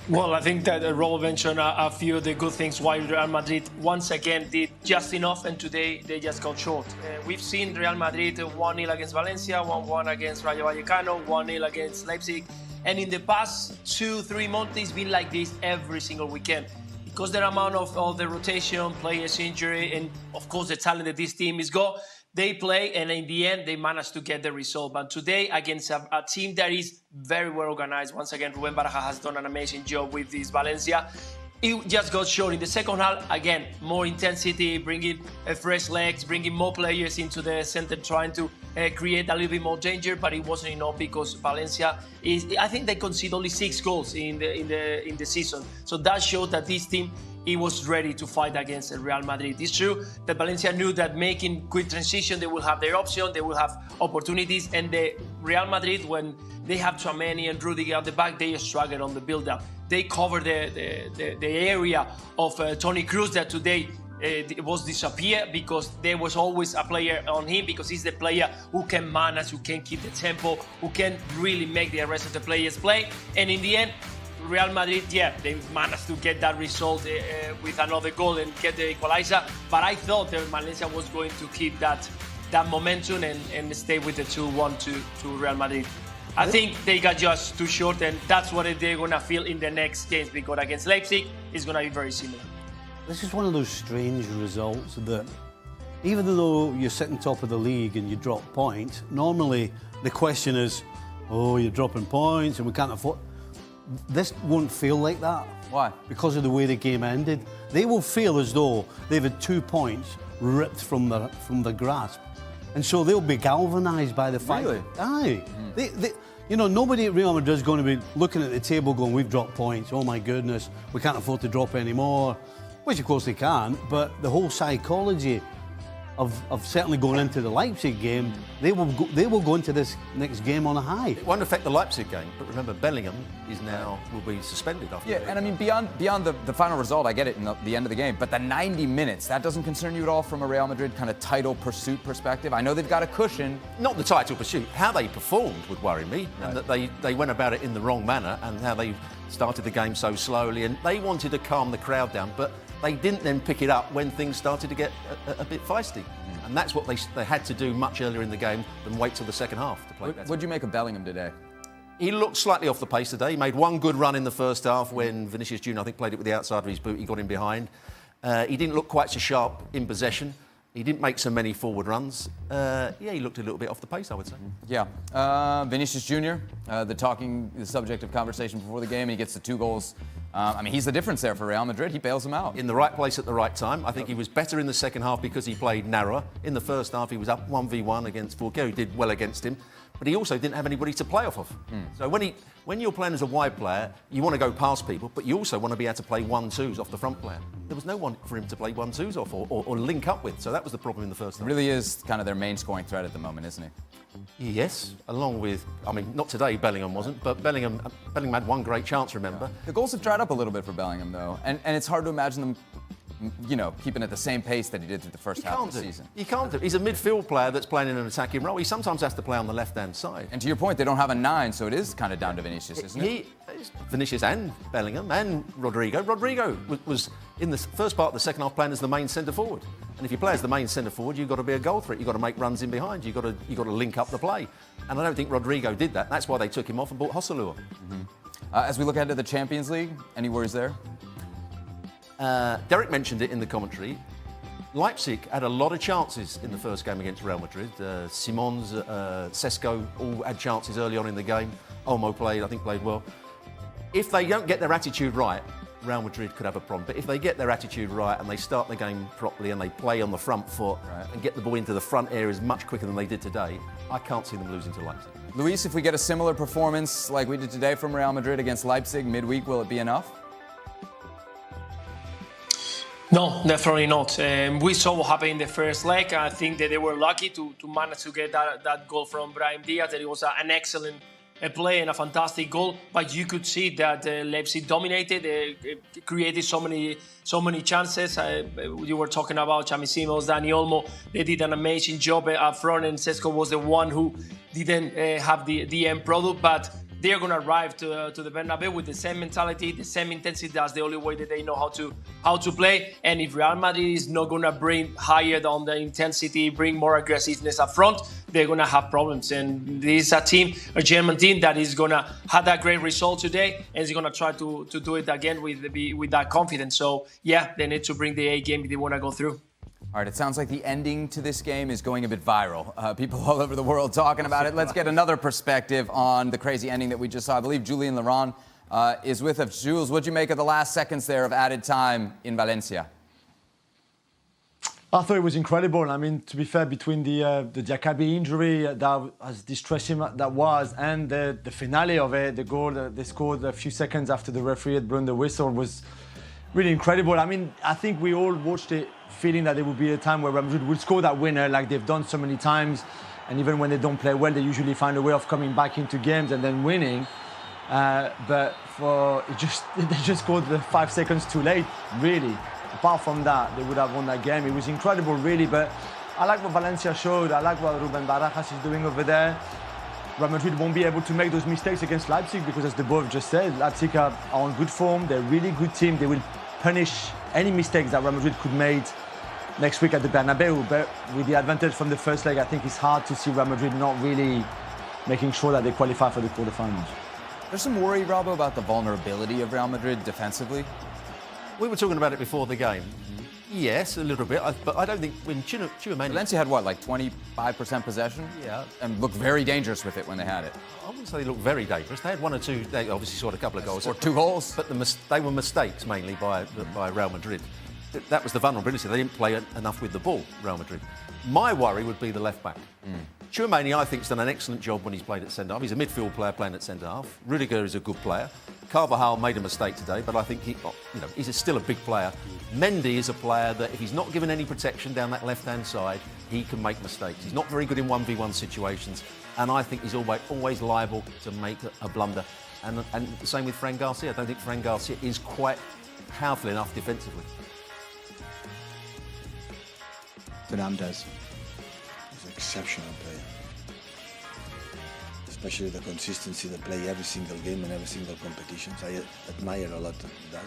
Well, I think that Robo mentioned a few of the good things why Real Madrid once again did just enough, and today they just got short. We've seen Real Madrid 1-0 against Valencia, 1-1 against Rayo Vallecano, 1-0 against Leipzig, and in the past 2-3 months it's been like this every single weekend. Because the amount of the rotation, players injury, and of course the talent that this team is got, they play, and in the end, they managed to get the result. But today, against a team that is very well organized, once again, Rubén Baraja has done an amazing job with this Valencia. It just got short in the second half. Again, more intensity, bringing fresh legs, bringing more players into the center, trying to create a little bit more danger, but it wasn't enough because Valencia I think they conceded only 6 goals in the season. So that shows that this team, he was ready to fight against Real Madrid. It's true that Valencia knew that making quick transition, they will have their option, they will have opportunities, and the Real Madrid, when they have Tchouaméni and Rudiger at the back, they struggle on the build-up. They cover the area of Toni Kroos that today it was disappear, because there was always a player on him, because he's the player who can manage, who can keep the tempo, who can really make the rest of the players play. And in the end, Real Madrid, they managed to get that result with another goal and get the equalizer. But I thought that Valencia was going to keep that momentum and stay with the 2-1 to Real Madrid. I think they got just too short, and that's what they're going to feel in the next games, because against Leipzig, it's going to be very similar. this is one of those strange results that, even though you're sitting top of the league and you drop points, normally the question is, oh, you're dropping points and we can't afford. This won't feel like that. Why? Because of the way the game ended. They will feel as though they've had 2 points ripped from the grasp. And so they'll be galvanised by the fight. Really? Aye. They, you know, nobody at Real Madrid is going to be looking at the table going, we've dropped points, oh my goodness, we can't afford to drop any more. Which of course they can't, but the whole psychology of certainly going into the Leipzig game, they will go into this next game on a high. It won't affect the Leipzig game, but remember Bellingham will be suspended after. Yeah, and I mean beyond the final result, I get it in the end of the game, but the 90 minutes, that doesn't concern you at all from a Real Madrid kind of title pursuit perspective? I know they've got a cushion. Not the title pursuit. How they performed would worry me, and that they went about it in the wrong manner, and how they started the game so slowly, and they wanted to calm the crowd down, but they didn't then pick it up when things started to get a bit feisty. And that's what they had to do much earlier in the game than wait till the second half to play better. What'd you make of Bellingham today? He looked slightly off the pace today. He made one good run in the first half when Vinicius Junior, I think, played it with the outside of his boot. He got in behind. He didn't look quite so sharp in possession. He didn't make so many forward runs. He looked a little bit off the pace, I would say. Yeah. Vinicius Junior, the subject of conversation before the game, he gets the 2 goals. I mean, he's the difference there for Real Madrid. He bails them out. In the right place at the right time. I think he was better in the second half because he played narrower. In the first half, he was up 1v1 against Fulham. He did well against him. But he also didn't have anybody to play off of. So when you're playing as a wide player, you want to go past people, but you also want to be able to play 1-2s off the front player. There was no one for him to play 1-2s off or link up with. So that was the problem in the first half. He really is kind of their main scoring threat at the moment, isn't he? Yes, along with, I mean, not today, Bellingham wasn't, but Bellingham had one great chance, remember? The goals have dried up a little bit for Bellingham, though, and it's hard to imagine them, you know, keeping at the same pace that he did through the first half of the season. He can't do. He's a midfield player that's playing in an attacking role. He sometimes has to play on the left-hand side. And to your point, they don't have a 9, so it is kind of down to Vinicius, isn't it? Vinicius and Bellingham and Rodrigo. Rodrigo was in the first part of the second half playing as the main centre forward. And if you play as the main centre forward, you've got to be a goal threat. You've got to make runs in behind. You've got to link up the play. And I don't think Rodrigo did that. That's why they took him off and bought Joselu. As we look ahead to the Champions League, any worries there? Derek mentioned it in the commentary. Leipzig had a lot of chances in the first game against Real Madrid. Simons, Sesko all had chances early on in the game. Olmo played well. If they don't get their attitude right, Real Madrid could have a problem. But if they get their attitude right and they start the game properly and they play on the front foot and get the ball into the front areas much quicker than they did today, I can't see them losing to Leipzig. Luis, if we get a similar performance like we did today from Real Madrid against Leipzig midweek, will it be enough? No, definitely not. We saw what happened in the first leg. I think that they were lucky to manage to get that goal from Brahim Diaz. That it was an excellent play and a fantastic goal. But you could see that Leipzig dominated, created so many chances. You were talking about Xavi Simons, Dani Olmo. They did an amazing job up front, and Sesko was the one who didn't have the end product. But they're going to arrive to the Bernabeu with the same mentality, the same intensity. That's the only way that they know how to play. And if Real Madrid is not going to bring higher on the intensity, bring more aggressiveness up front, they're going to have problems. And this is a German team that is going to have that great result today and is going to try to do it again with that confidence. So, yeah, they need to bring the A game if they want to go through. All right, it sounds like the ending to this game is going a bit viral. People all over the world talking about it. Let's get another perspective on the crazy ending that we just saw. I believe Julian Laurent is with us. Jules, what'd you make of the last seconds there of added time in Valencia? I thought it was incredible. I mean, to be fair, between the Diakabi injury, that as distressing that was, and the finale of it, the goal that they scored a few seconds after the referee had blown the whistle was really incredible. I mean, I think we all watched it feeling that there would be a time where Real Madrid would score that winner like they've done so many times. And even when they don't play well, they usually find a way of coming back into games and then winning. But they just scored the 5 seconds too late, really. Apart from that, they would have won that game. It was incredible, really. But I like what Valencia showed. I like what Ruben Barajas is doing over there. Real Madrid won't be able to make those mistakes against Leipzig because, as the both just said, Leipzig are on good form. They're a really good team. They will punish any mistakes that Real Madrid could make next week at the Bernabeu. But with the advantage from the first leg, I think it's hard to see Real Madrid not really making sure that they qualify for the quarterfinals. There's some worry, Robbo, about the vulnerability of Real Madrid defensively. We were talking about it before the game. Yes, a little bit, but I don't think when Tchouaméni... Valencia had what, like 25% possession? Yeah. And looked very dangerous with it when they had it. I wouldn't say they looked very dangerous. They had one or two. They obviously scored a couple of goals. Or 2 goals. But they were mistakes mainly by Real Madrid. That was the vulnerability. They didn't play enough with the ball, Real Madrid. My worry would be the left back. Tchouaméni, I think, has done an excellent job when he's played at centre half. He's a midfield player playing at centre half. Rudiger is a good player. Carvajal made a mistake today, but I think he's still a big player. Mendy is a player that if he's not given any protection down that left-hand side, he can make mistakes. He's not very good in 1v1 situations, and I think he's always liable to make a blunder. And the same with Fran Garcia. I don't think Fran Garcia is quite powerful enough defensively. Fernandes is an exceptional player. Especially the consistency they play every single game and every single competition. I admire a lot of that.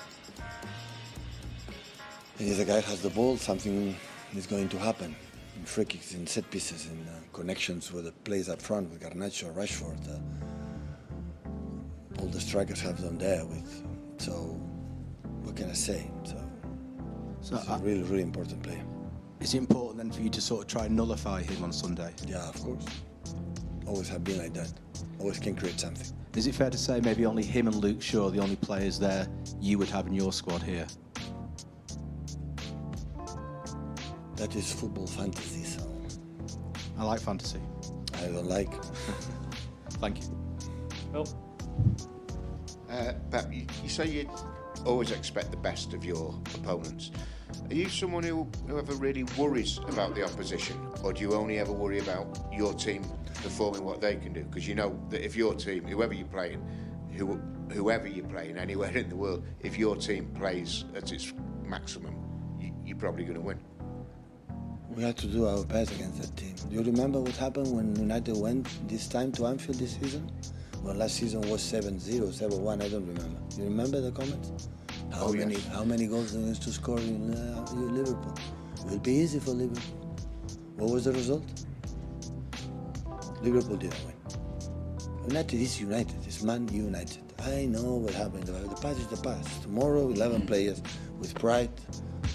And if the guy has the ball, something is going to happen. In free kicks, in set pieces, in connections with the players up front, with Garnacho, Rashford. All the strikers have them there. So, what can I say? So he's a really, really important player. Is it important then for you to sort of try and nullify him on Sunday? Yeah, of course. Always have been like that. Always can create something. Is it fair to say maybe only him and Luke Shaw are the only players there you would have in your squad here? That is football fantasy, so... I like fantasy. I don't like. Thank you. Well, Pep, you say you always expect the best of your opponents. Are you someone who ever really worries about the opposition, or do you only ever worry about your team performing what they can do? Because you know that if your team, whoever you're playing anywhere in the world, if your team plays at its maximum, you're probably going to win. We had to do our best against that team. Do you remember what happened when United went this time to Anfield this season? Well, last season was 7-0, 7-1, I don't remember. You remember the comments? How many goals they used to score in Liverpool? It will be easy for Liverpool. What was the result? Liverpool didn't win. United is United. It's Man United. I know what happened. The past is the past. Tomorrow, 11 players with pride,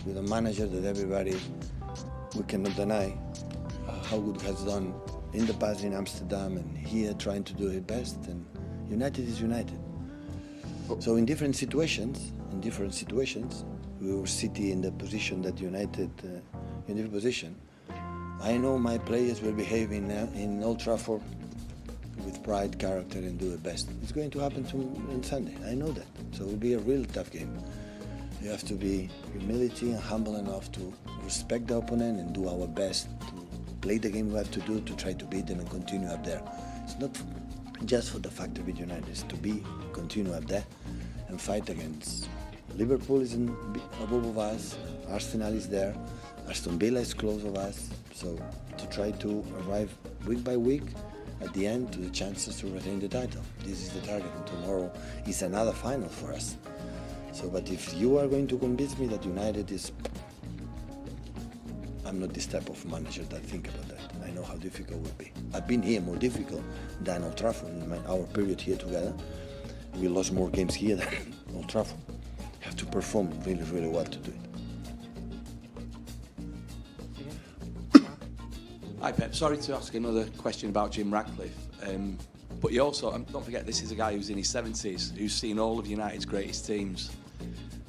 with a manager that everybody, we cannot deny how good has done in the past in Amsterdam and here trying to do his best. And United is United. So in different situations, we were City in the position that United in different position. I know my players will behave in Old Trafford with pride, character, and do the best. It's going to happen on Sunday. I know that. So it will be a real tough game. You have to be humility and humble enough to respect the opponent and do our best to play the game we have to do to try to beat them and continue up there. It's not just for the fact to beat United. It's to continue up there and fight against. Liverpool is above us. Arsenal is there. Aston Villa is close of us. So to try to arrive week by week at the end to the chances to retain the title. This is the target, and tomorrow is another final for us. So, but if you are going to convince me that United is... I'm not this type of manager that think about that. I know how difficult it will be. I've been here more difficult than Old Trafford in our period here together. We lost more games here than Old Trafford. You have to perform really, really well to do it. Hi Pep, sorry to ask another question about Jim Ratcliffe, but you also, don't forget, this is a guy who's in his 70s, who's seen all of United's greatest teams.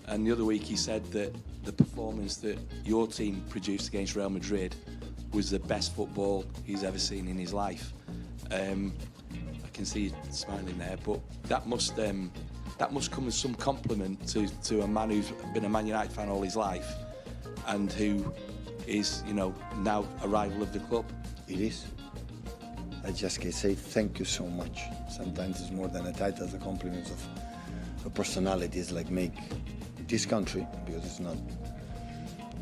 And the other week he said that the performance that your team produced against Real Madrid was the best football he's ever seen in his life. I can see you smiling there, but that must come as some compliment to a man who's been a Man United fan all his life and who is, now a rival of the club. It is. I just can say thank you so much. Sometimes it's more than a title, the compliments of a personality is like make this country, because it's not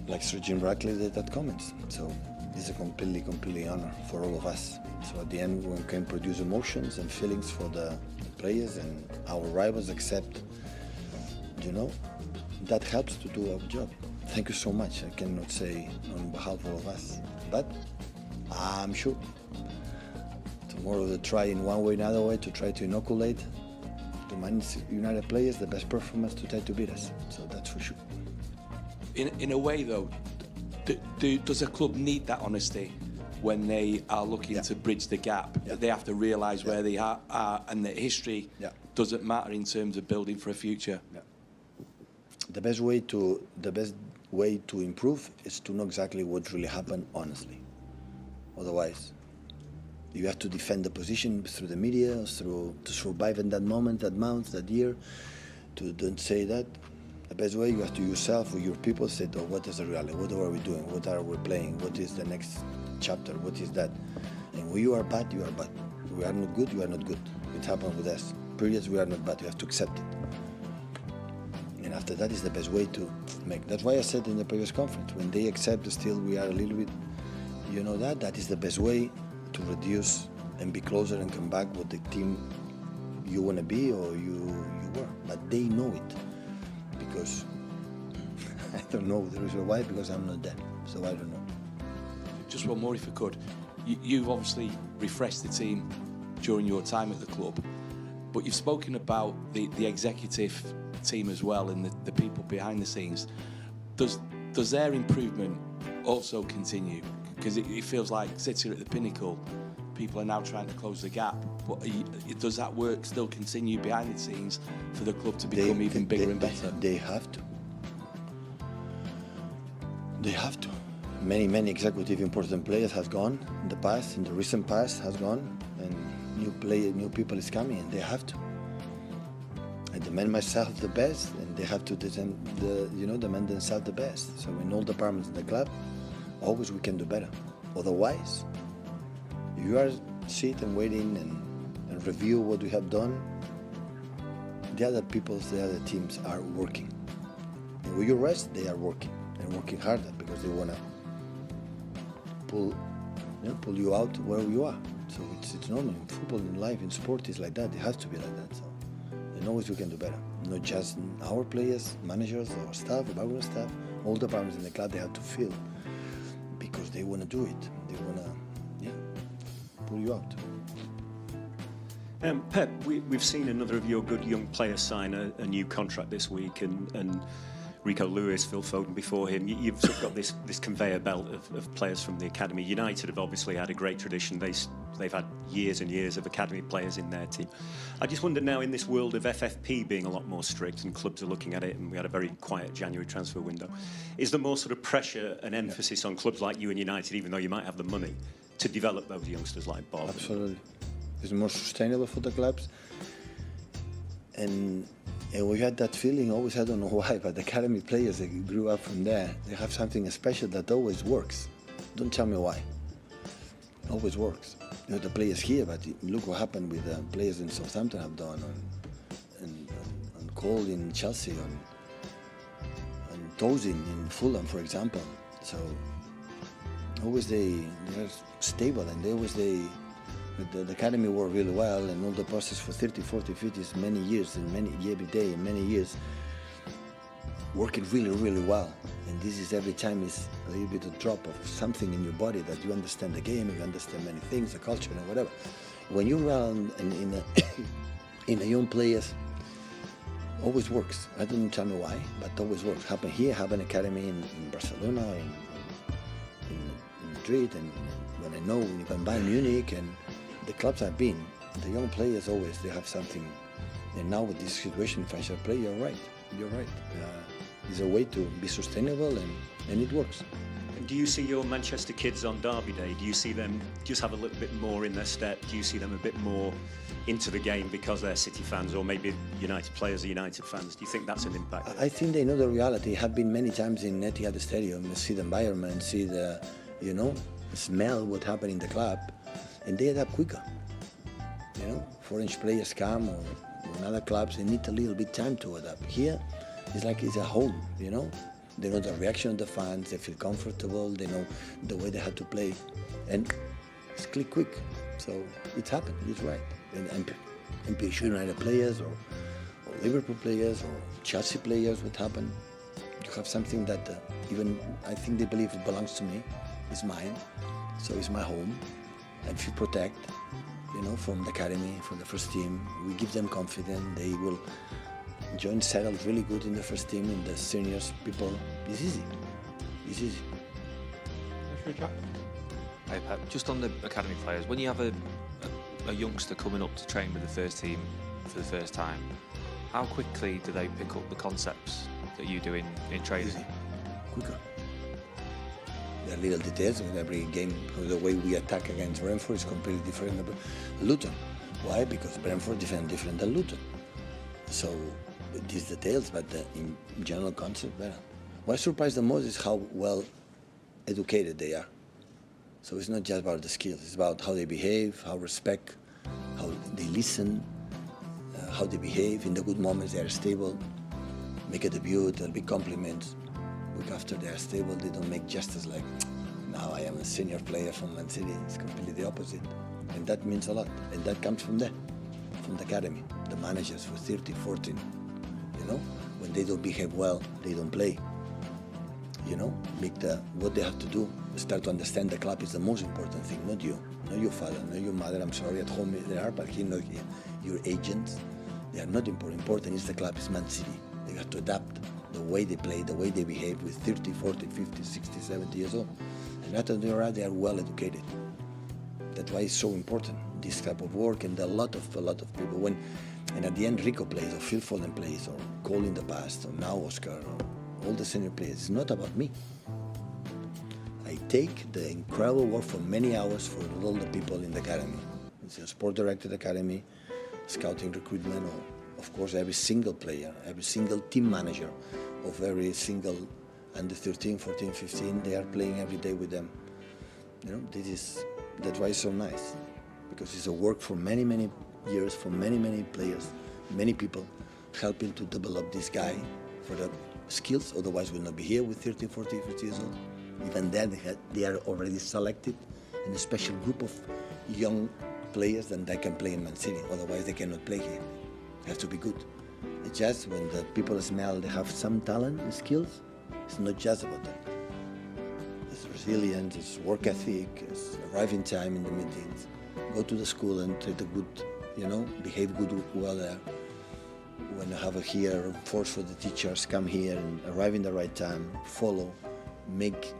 like Sir Jim Ratcliffe that comments. So it's a completely honor for all of us. So at the end, we can produce emotions and feelings for the players and our rivals, except, that helps to do our job. Thank you so much. I cannot say on behalf of all of us, but I'm sure tomorrow they'll try in one way or another way to try to inoculate the Man United players the best performance to try to beat us. So that's for sure. in a way, though, does a club need that honesty when they are looking to bridge the gap? They have to realise where they are, and that history doesn't matter in terms of building for a future. The best way to improve is to know exactly what really happened honestly. Otherwise, you have to defend the position through the media, to survive in that moment, that month, that year. To don't say that. The best way, you have to yourself with your people say, oh, what is the reality? What are we doing? What are we playing? What is the next chapter? What is that? And when you are bad, you are bad. We are not good, you are not good. It happened with us. Periods, we are not bad. You have to accept it. And after that is the best way to make. That's why I said in the previous conference, when they accept still we are a little bit, that is the best way to reduce and be closer and come back with the team you want to be or you were. But they know it. Because I don't know the reason why, because I'm not there, so I don't know. Just one more, if I could. You've obviously refreshed the team during your time at the club, but you've spoken about the executive team as well and the people behind the scenes. Does their improvement also continue? Because it feels like City are at the pinnacle. People are now trying to close the gap, but does that work still continue behind the scenes for the club to become even bigger and better? They have to. They have to. Many executive important players have gone in the past, in the recent past has gone, and new people is coming, and they have to. I demand myself the best, and they have to demand themselves the best. So in all departments in the club, always we can do better. Otherwise, you are sit and waiting and review what we have done. The other teams are working. And when you rest, they are working and working harder because they want to pull you out where you are. So it's normal. In football, in life, in sport, it's like that. It has to be like that. So, and always we can do better. Not just our players, managers, or staff, background staff, all the departments in the club, they have to feel because they want to do it. They want to pull you out. Pep, we've seen another of your good young players sign a new contract this week, and Rico Lewis, Phil Foden before him. You've sort of got this conveyor belt of players from the academy. United have obviously had a great tradition. They've had years and years of academy players in their team. I just wonder now, in this world of FFP being a lot more strict and clubs are looking at it, and we had a very quiet January transfer window, is there more sort of pressure and emphasis on clubs like you and United, even though you might have the money, to develop those youngsters like Bob? Absolutely. It's more sustainable for the clubs. And we had that feeling always, I don't know why, but the academy players that grew up from there, they have something special that always works. Don't tell me why. It always works. The players here, but look what happened with the players in Southampton have done, and Cole in Chelsea, and Tozin in Fulham, for example. So always they're stable, and the academy work really well, and all the process for 30, 40, 50, many years, and every day, and many years, working really, really well. And this is every time is a little bit of drop of something in your body that you understand the game, you understand many things, the culture, and whatever. When you're around in a young players, always works. I don't tell me why, but always works. Happen here, happen academy in Barcelona, in Madrid, and when I know when you can buy Munich and the clubs I've been, the young players always they have something. And now with this situation, if I shall play, you're right. It's a way to be sustainable, and it works. And do you see your Manchester kids on Derby Day? Do you see them just have a little bit more in their step? Do you see them a bit more into the game because they're City fans, or maybe United players are United fans? Do you think that's an impact? I think they know the reality. Have been many times in Etihad Stadium, see the environment, see the, smell what happened in the club, and they adapt quicker. Foreign players come or in other clubs, they need a little bit time to adapt. Here, it's like it's a home, They know the reaction of the fans, they feel comfortable, they know the way they have to play, and it's click quick. So it happened, it's right. And MPH United players or Liverpool players or Chelsea players, what happened? You have something that even I think they believe it belongs to me, it's mine, so it's my home. And if you protect, from the academy, from the first team, we give them confidence, they will John settled really good in the first team, in the seniors people. It's easy. It's easy. Hey Pep, just on the academy players, when you have a youngster coming up to train with the first team for the first time, how quickly do they pick up the concepts that you do in training? Easy. Quicker. There are little details in every game. The way we attack against Brentford is completely different than Luton. Why? Because Brentford is different than Luton. So these details, but in general concept, better. What surprised the most is how well educated they are. So it's not just about the skills, it's about how they behave, how respect, how they listen, how they behave. In the good moments they are stable, make a debut, they'll be compliments. Week after they are stable, they don't make gestures like, now I am a senior player from ManCity. It's completely the opposite. And that means a lot. And that comes from there, from the academy. The managers for 13, 14, you know, when they don't behave well, they don't play. You know, what they have to do, start to understand the club is the most important thing, not you, not your father, not your mother. I'm sorry, at home they are, but here, not here. Your agents, they are not important. Important is the club, is ManCity. They have to adapt the way they play, the way they behave with 30, 40, 50, 60, 70 years old. And after they are well educated. That's why it's so important, this type of work, and a lot of people. And at the end, Rico plays, or Phil Foden plays, or Cole in the past, or now Oscar, or all the senior players. It's not about me. I take the incredible work for many hours for all the people in the academy. It's a sport directed academy, scouting, recruitment, or of course every single player, every single team manager of every single under 13, 14, 15, they are playing every day with them. You know, that's why it's so nice, because it's a work for many, many years, for many, many players, many people, helping to develop this guy for the skills, otherwise we'll not be here with 30, 40, 50 years old. Even then, they are already selected in a special group of young players that they can play in ManCity, otherwise they cannot play here. They have to be good. It's just when the people smell they have some talent and skills, it's not just about that. It's resilience, it's work ethic, it's arriving time in the meetings, go to the school and treat a good, behave good well there. When you have a here, force for the teachers, come here and arrive in the right time, follow, make,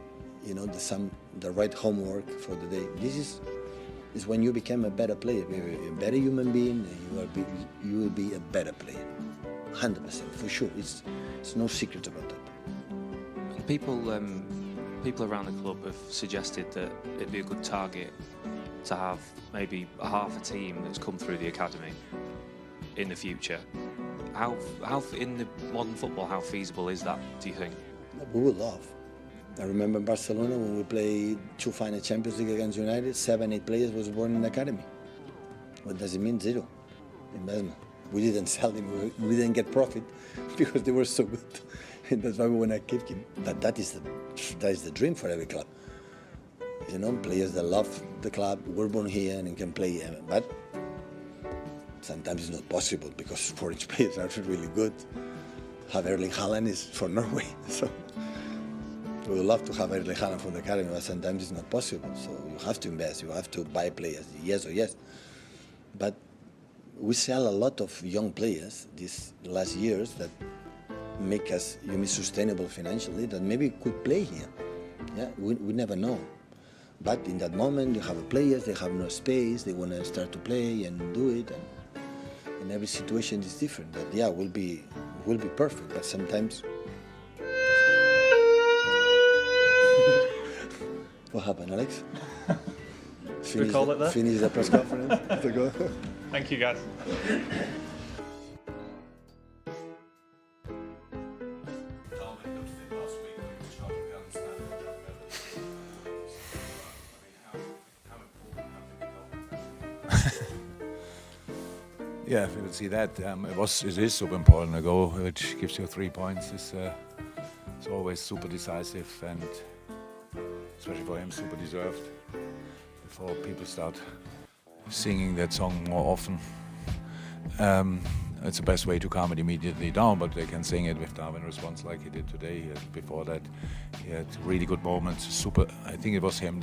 the right homework for the day. This is when you become a better player, a better human being, you will be a better player, 100% for sure. It's no secret about that. People around the club have suggested that it'd be a good target to have maybe half a team that's come through the academy in the future. How in the modern football, how feasible is that, do you think? We would love. I remember in Barcelona when we played 2 final Champions League against United, 7, 8 players was born in the academy. What does it mean? Zero investment. We didn't sell them, we didn't get profit because they were so good. And that's why we want to keep him. But that is the dream for every club. Players that love the club, were born here and can play. But sometimes it's not possible because foreign players are really good. Have Erling Haaland is for Norway, so we would love to have Erling Haaland from the academy, but sometimes it's not possible. So you have to invest, you have to buy players, yes or yes. But we sell a lot of young players these last years that make us sustainable financially, that maybe could play here. Yeah, we never know. But in that moment, you have players, they have no space, they want to start to play and do it. And every situation is different. But yeah, will be perfect. But sometimes. What happened, Alex? We call it there. Finish the press conference. To go. Thank you, guys. Yeah, if you would see that, it is super important. A goal which gives you 3 points is always super decisive, and especially for him, super deserved. Before people start singing that song more often, it's the best way to calm it immediately down. But they can sing it with Darwin response like he did today. Before that, he had really good moments. Super. I think it was him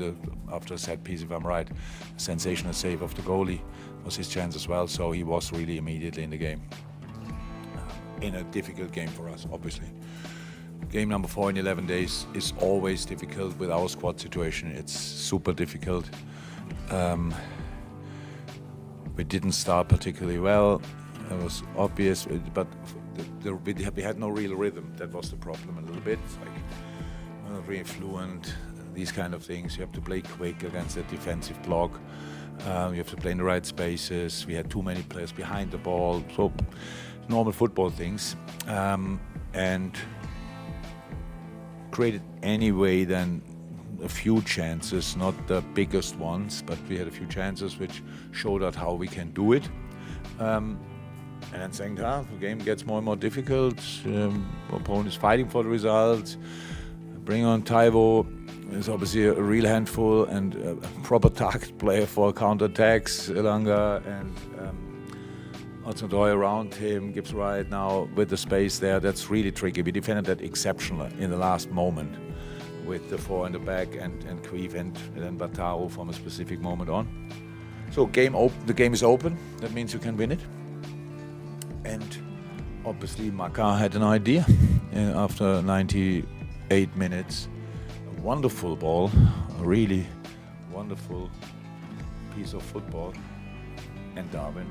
after a set piece, if I'm right, a sensational save of the goalie was his chance as well. So he was really immediately in the game. in a difficult game for us, obviously. Game number 4 in 11 days is always difficult with our squad situation. It's super difficult. We didn't start particularly well. It was obvious, but we had no real rhythm. That was the problem a little bit. It's like not really fluent, these kind of things. You have to play quick against a defensive block. You have to play in the right spaces. We had too many players behind the ball. So normal football things. And created anyway then a few chances, not the biggest ones, but we had a few chances which showed us how we can do it. And then second half, the game gets more and more difficult. Opponent is fighting for the result. Bring on Taiwo is obviously a real handful and a proper target player for counter-attacks. Elanga and Hudson-Odoi around him, Gibbs right now with the space there. That's really tricky. We defended that exceptionally in the last moment with the 4 in the back and Queef and then Bataro from a specific moment on. So the game is open. That means you can win it. And obviously Maka had an idea after 98 minutes. A wonderful ball, a really wonderful piece of football. And Darwin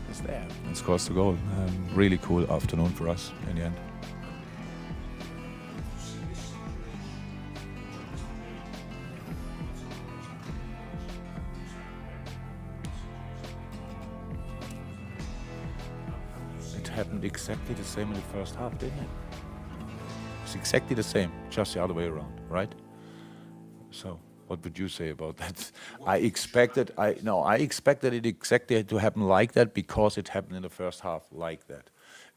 is there and scores the goal. Really cool afternoon for us in the end. Happened exactly the same in the first half, didn't it? It's exactly the same, just the other way around, right? So, what would you say about that? I expected it exactly to happen like that because it happened in the first half like that.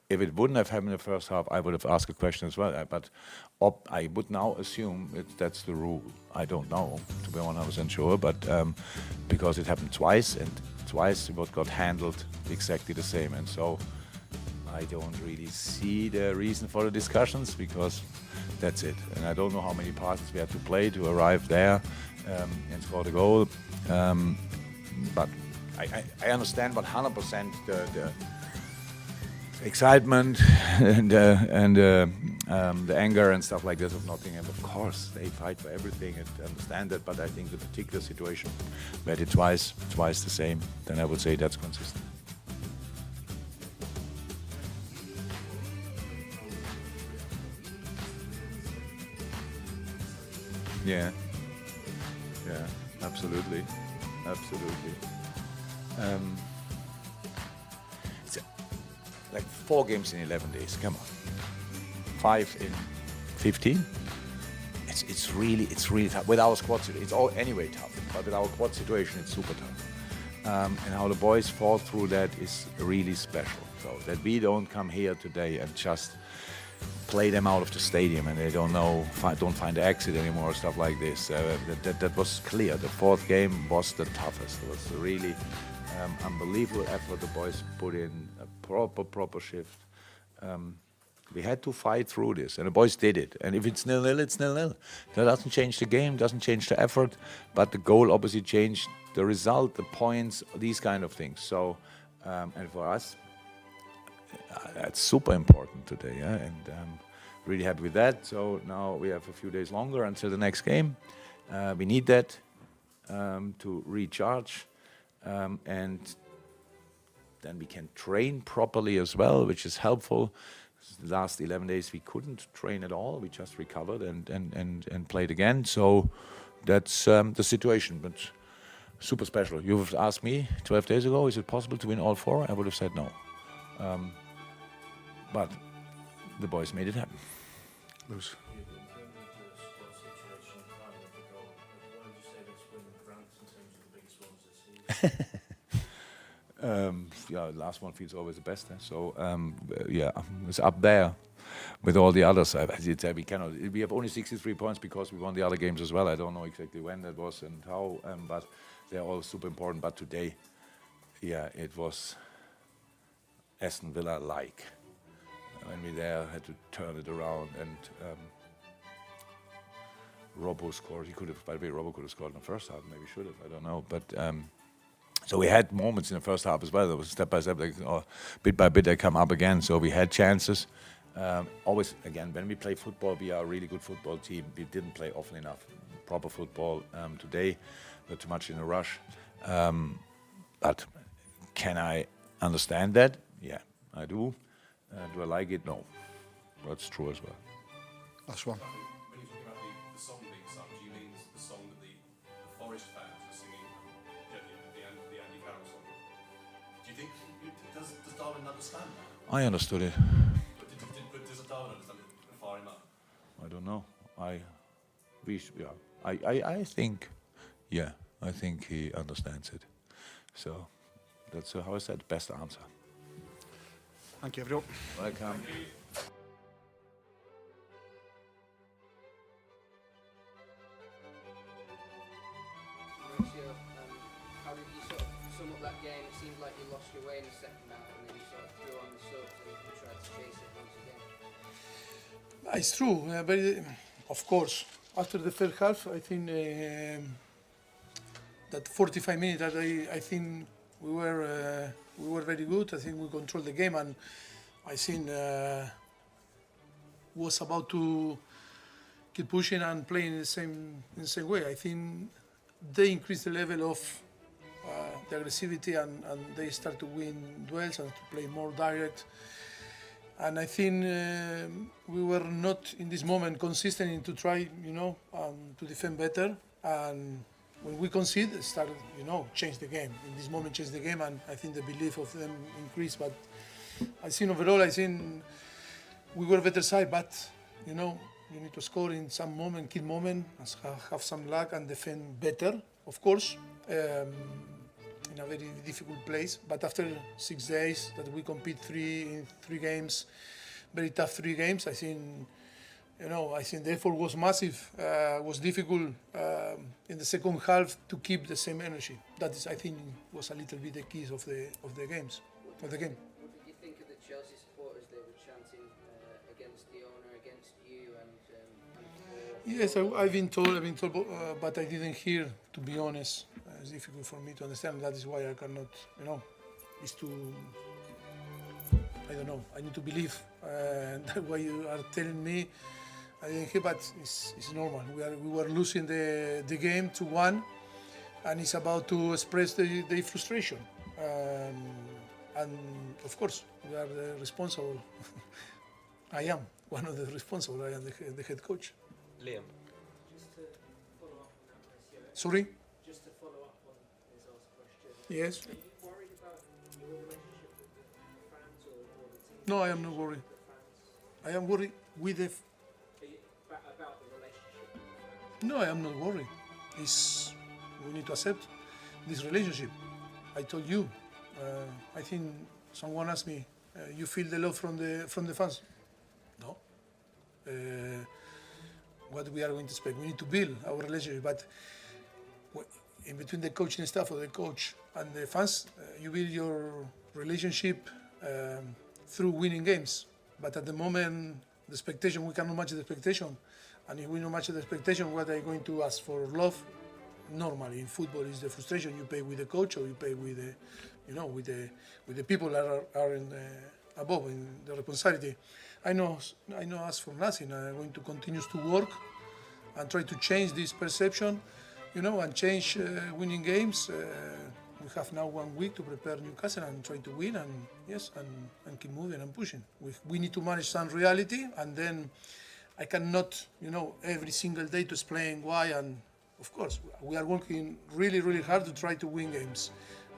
If it wouldn't have happened in the first half, I would have asked a question as well. But I would now assume that's the rule. I don't know, to be 100% sure, but because it happened twice, and twice it got handled exactly the same, and so. I don't really see the reason for the discussions because that's it. And I don't know how many passes we had to play to arrive there and score the goal. But I understand 100% the excitement and the anger and stuff like this of Nottingham. Of course, they fight for everything and understand that. But I think the particular situation, we had it twice the same, then I would say that's consistent. Yeah, absolutely. It's like 4 games in 11 days. Come on, 5 in 15. It's really tough. With our squad, it's all anyway tough. But with our squad situation, it's super tough. And how the boys fought through that is really special. So that we don't come here today and just play them out of the stadium and they don't find the exit anymore, stuff like this. That was clear. The 4th game was the toughest. It was a really unbelievable effort the boys put in, a proper shift. We had to fight through this, and the boys did it. And if it's 0-0, it's 0-0. That doesn't change the game, doesn't change the effort, but the goal obviously changed the result, the points, these kind of things. So, and for us, that's super important today, yeah? And really happy with that. So now we have a few days longer until the next game. We need that to recharge, and then we can train properly as well, which is helpful. The last 11 days we couldn't train at all. We just recovered and played again. So that's the situation, but super special. You've asked me 12 days ago, is it possible to win all 4? I would have said no. But the boys made it happen. Lose. Yeah, the last one feels always the best. So yeah, it's up there with all the others. We cannot. We have only 63 points because we won the other games as well. I don't know exactly when that was and how, but they're all super important. But today, yeah, it was Aston Villa-like. When we there had to turn it around, and Robbo scored. He could have, by the way, Robbo could have scored in the first half. Maybe should have. I don't know. But So we had moments in the first half as well. There was step by step, or bit by bit, they come up again. So we had chances. Always, again, when we play football, we are a really good football team. We didn't play often enough proper football today. We're too much in a rush. But can I understand that? Yeah, I do. Do I like it? No. That's true as well. Last one. When you talk about the song being sung, do you mean the song that the Forest fans were singing at the Andy Carroll song? Do you think, does Darwin understand that? I understood it. But does Darwin understand it far enough? I don't know. I think, yeah, I think he understands it. So that's how I said, best answer. Thank you, everyone. Welcome. How did you sort of sum up that game? It seemed like you lost your way in the second half and then you sort of threw on the subs and tried to chase it once again. It's true, but of course, after the first half, I think that 45 minutes, I think we were very good. I think we controlled the game, and I think was about to keep pushing and playing in the same way. I think they increased the level of the aggressivity and they start to win duels and to play more direct. And I think we were not in this moment consistent in to try, to defend better. And when we concede, start, change the game. In this moment, change the game, and I think the belief of them increased. But I think overall, we were better side. But you need to score in some moment, key moment, have some luck and defend better, of course. In a very difficult place, but after 6 days that we compete in three games, very tough 3 games, I think the effort was massive, was difficult in the second half to keep the same energy. That is, I think, was a little bit the keys of the game. What did you think of the Chelsea supporters? They were chanting against the owner, against you, and yes, I've been told, but I didn't hear, to be honest. It's difficult for me to understand. That is why I cannot, it's too, I don't know. I need to believe that what you are telling me. I didn't hear, but it's normal. We were losing the game 2-1, and it's about to express the frustration. And of course, we are the responsible. I am one of the responsible. I am the head coach. Liam. Just to follow up on that, Sorry? Just to follow up on his last question. Yes. Are you worried about your relationship with the fans or the team? No, I am not worried. I am worried with the... About the relationship with the fans? No, I am not worried. We need to accept this relationship. I told you. I think someone asked me, you feel the love from the fans? No. What we are going to expect? We need to build our relationship, but in between the coaching staff or the coach and the fans, you build your relationship through winning games. But at the moment, the expectation, we cannot match the expectation. And if we don't match the expectation, what are you going to ask for? Love? Normally in football is the frustration you pay with the coach or you pay with the, with the people that are in above in the responsibility. I know us for nothing. I'm going to continue to work and try to change this perception, and change winning games. We have now 1 week to prepare Newcastle and try to win, and keep moving and pushing. We need to manage some reality, and then I cannot, every single day to explain why. And of course, we are working really, really hard to try to win games,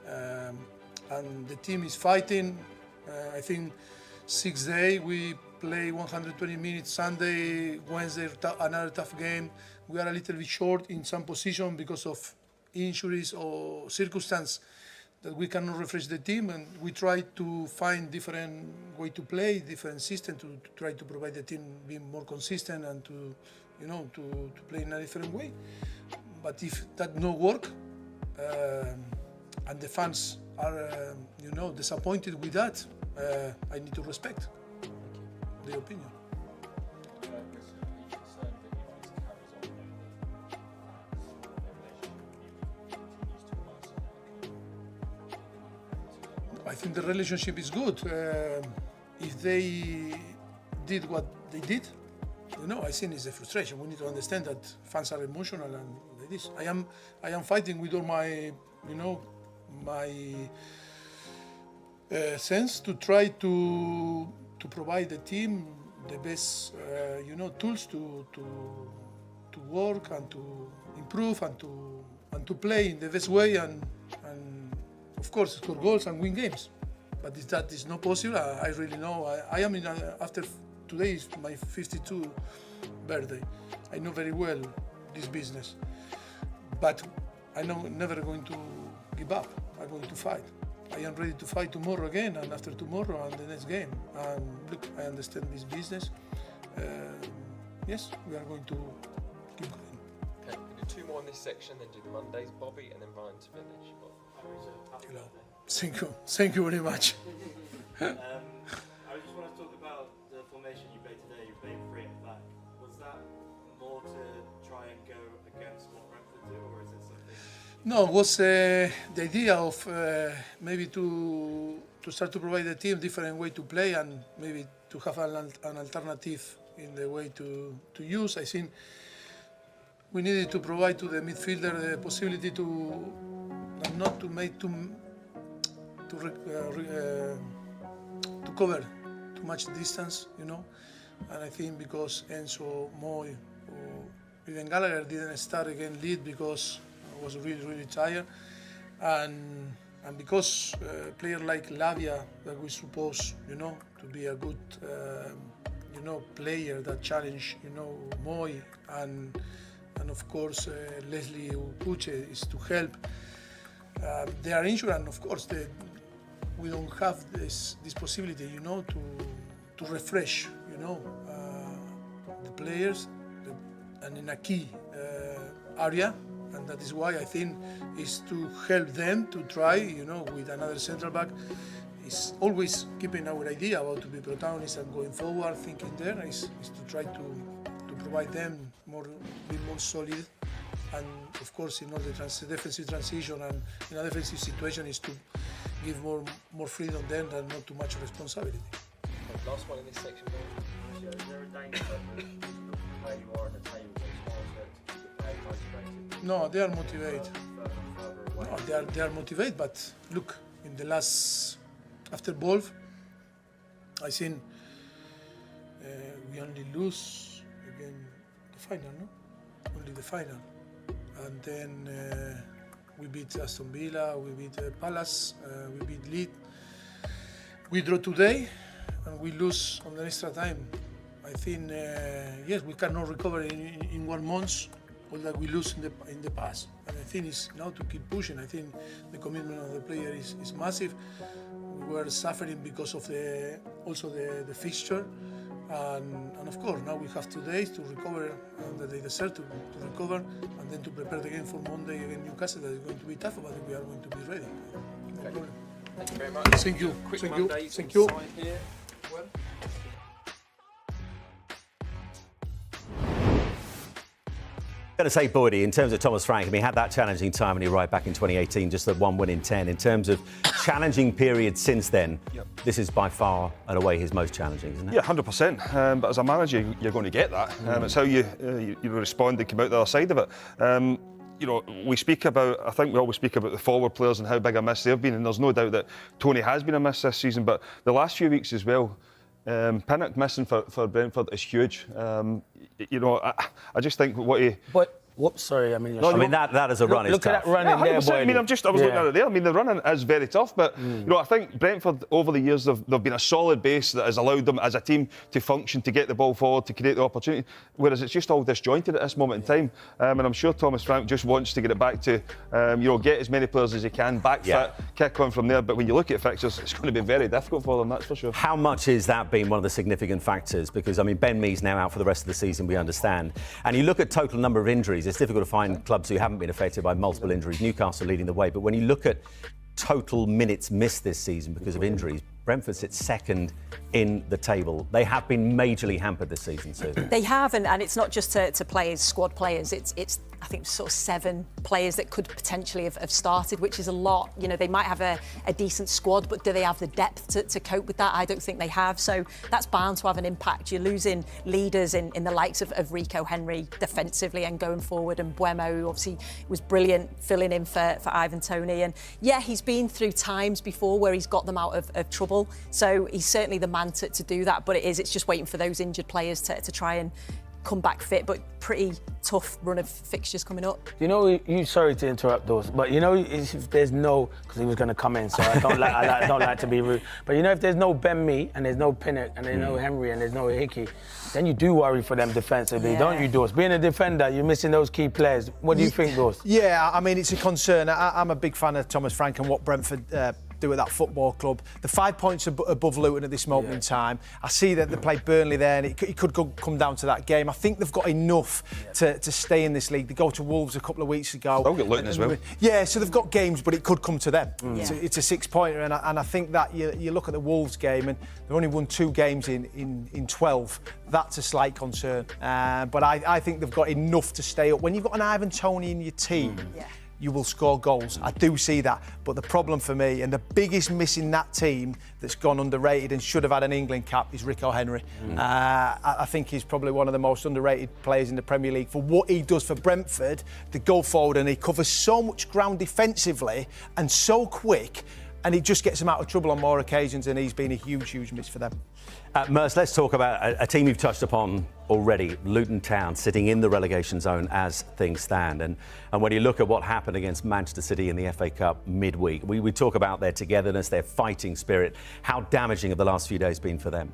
and the team is fighting. I think 6 days we play 120 minutes. Sunday, Wednesday, another tough game. We are a little bit short in some position because of injuries or circumstance that we cannot refresh the team, and we try to find different way to play, different system to try to provide the team being more consistent and to play in a different way. But if that no work, and the fans are disappointed with that, I need to respect their opinion. I think the relationship is good. If they did what they did, I think it's a frustration. We need to understand that fans are emotional and like this. I am fighting with all my, my sense to try to provide the team the best, tools to work and to improve and to play in the best way and of course score goals and win games. But if that is not possible, I really know. I am after today is my 52 birthday. I know very well this business, but I know never going to give up. I'm going to fight. I am ready to fight tomorrow again and after tomorrow and the next game. And look, I understand this business. Yes, we are going to keep going. Okay, we'll do 2 more in this section, then do the Mondays, Bobby, and then Ryan to finish. Thank you very much. I just want to talk about the formation you played today. You played 3 at the back. Was that more to try and go against what Brentford do, or is it something? No, it was the idea of maybe to start to provide the team different way to play and maybe to have an alternative in the way to use. I think we needed to provide to the midfielder the possibility to not to make to cover too much distance, And I think because Enzo, Moy, or even Gallagher didn't start again lead because I was really tired, and because a player like Lavia that we suppose, to be a good, player that challenge, Moy and of course Leslie Upuche is to help. They are injured, and of course we don't have this possibility, to refresh, the players and in a key area, and that is why I think is to help them to try, with another central back. Is always keeping our idea about to be protagonists and going forward, thinking there is to try to provide them be more solid, and of course in all the defensive transition and in a defensive situation is to give more freedom then and not too much responsibility. Okay, last one in this section. Is there a danger where you are in the table to keep the players motivated? No, they are motivated. No, they are motivated, but look, in the last after Wolf, I think we only lose again the final, no? Only the final. And then we beat Aston Villa, we beat Palace, we beat Leeds. We draw today and we lose on the extra time. I think, yes, we cannot recover in 1 month all that we lose in the past. And I think it's now to keep pushing. I think the commitment of the player is massive. We were suffering because of also the fixture. And of course, now we have 2 days to recover, that they deserve to recover, and then to prepare the game for Monday against Newcastle. That is going to be tough, but we are going to be ready. No problem. Thank you very much. Thank you. Quick Thank Monday, you. Thank you. sign here. Well. I'm going to say, Boydie, in terms of Thomas Frank, he had that challenging time when he arrived back in 2018, just the 1 win in 10. In terms of challenging periods since then, this is by far and away his most challenging, isn't it? Yeah, 100%. But as a manager, you're going to get that. It's how you respond and come out the other side of it. We speak about, I think we always speak about the forward players and how big a miss they've been, and there's no doubt that Tony has been a miss this season, but the last few weeks as well, Pinnock missing for Brentford is huge. I just think what he... But, whoops, sorry, that as a run is look tough. At that run in there, I was looking at it there. The running is very tough, but I think Brentford over the years they've been a solid base that has allowed them as a team to function, to get the ball forward, to create the opportunity. Whereas it's just all disjointed at this moment in time, and I'm sure Thomas Frank just wants to get it back to get as many players as he can back fit, kick on from there. But when you look at fixtures, it's going to be very difficult for them. That's for sure. How much is that been one of the significant factors? Because Ben Mee's now out for the rest of the season, we understand. And you look at total number of injuries. It's difficult to find clubs who haven't been affected by multiple injuries. Newcastle leading the way, but when you look at total minutes missed this season because of injuries, Brentford sits second in the table. They have been majorly hampered this season, Susan. They have, and it's not just to players, squad players. It's I think sort of 7 players that could potentially have started, which is a lot. You know, they might have a decent squad, but do they have the depth to cope with that? I don't think they have. So that's bound to have an impact. You're losing leaders in the likes of Rico Henry defensively and going forward, and Buemo, who obviously was brilliant filling in for Ivan Toney. And yeah, he's been through times before where he's got them out of trouble. So he's certainly the man to do that. But it's just waiting for those injured players to try and come back fit, but pretty tough run of fixtures coming up. You know, sorry to interrupt those, but you know, if there's no, because he was going to come in, so I don't like to be rude, but you know, if there's no Ben Mee and there's no Pinnock and there's no Henry and there's no Hickey, then you do worry for them defensively, don't you, Dawes? Being a defender, you're missing those key players. What do you think, Dawes? Yeah, I mean, it's a concern. I'm a big fan of Thomas Frank and what Brentford do at that football club. The 5 points above Luton at this moment in time. I see that they played Burnley there, and it could come down to that game. I think they've got enough to stay in this league. They go to Wolves a couple of weeks ago. They'll get Luton as well. Yeah, so they've got games, but it could come to them. It's a 6-pointer, and I think that you look at the Wolves game, and they've only won 2 games in 12. That's a slight concern. But I think they've got enough to stay up. When you've got an Ivan Toney in your team, you will score goals. I do see that. But the problem for me, and the biggest miss in that team that's gone underrated and should have had an England cap, is Rico Henry. I think he's probably one of the most underrated players in the Premier League for what he does for Brentford, the go forward, and he covers so much ground defensively and so quick, and he just gets them out of trouble on more occasions, and he's been a huge, huge miss for them. Merce, let's talk about a team you've touched upon already, Luton Town, sitting in the relegation zone as things stand. And when you look at what happened against Manchester City in the FA Cup midweek, we talk about their togetherness, their fighting spirit. How damaging have the last few days been for them?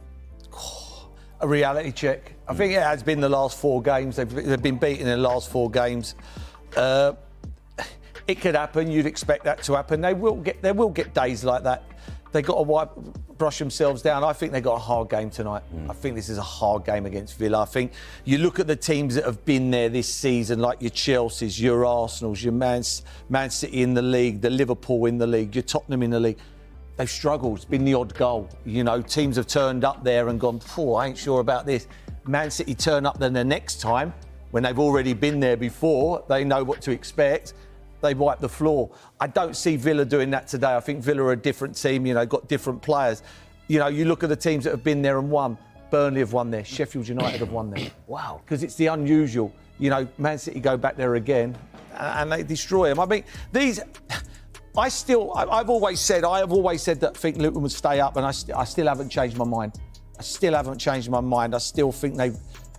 A reality check. I think it has been the last 4 games. They've been beaten in the last 4 games. It could happen. You'd expect that to happen. They will get days like that. They got to brush themselves down. I think they got a hard game tonight. I think this is a hard game against Villa. I think you look at the teams that have been there this season, like your Chelseas, your Arsenals, your Man City in the league, the Liverpool in the league, your Tottenham in the league. They've struggled. It's been the odd goal. You know, teams have turned up there and gone, I ain't sure about this. Man City turn up then the next time, when they've already been there before, they know what to expect. They wipe the floor. I don't see Villa doing that today. I think Villa are a different team, you know, got different players. You know, you look at the teams that have been there and won. Burnley have won there. Sheffield United have won there. Wow. Because it's the unusual. You know, Man City go back there again and they destroy them. I mean, I've always said that I think Luton would stay up, and I still haven't changed my mind. I still still think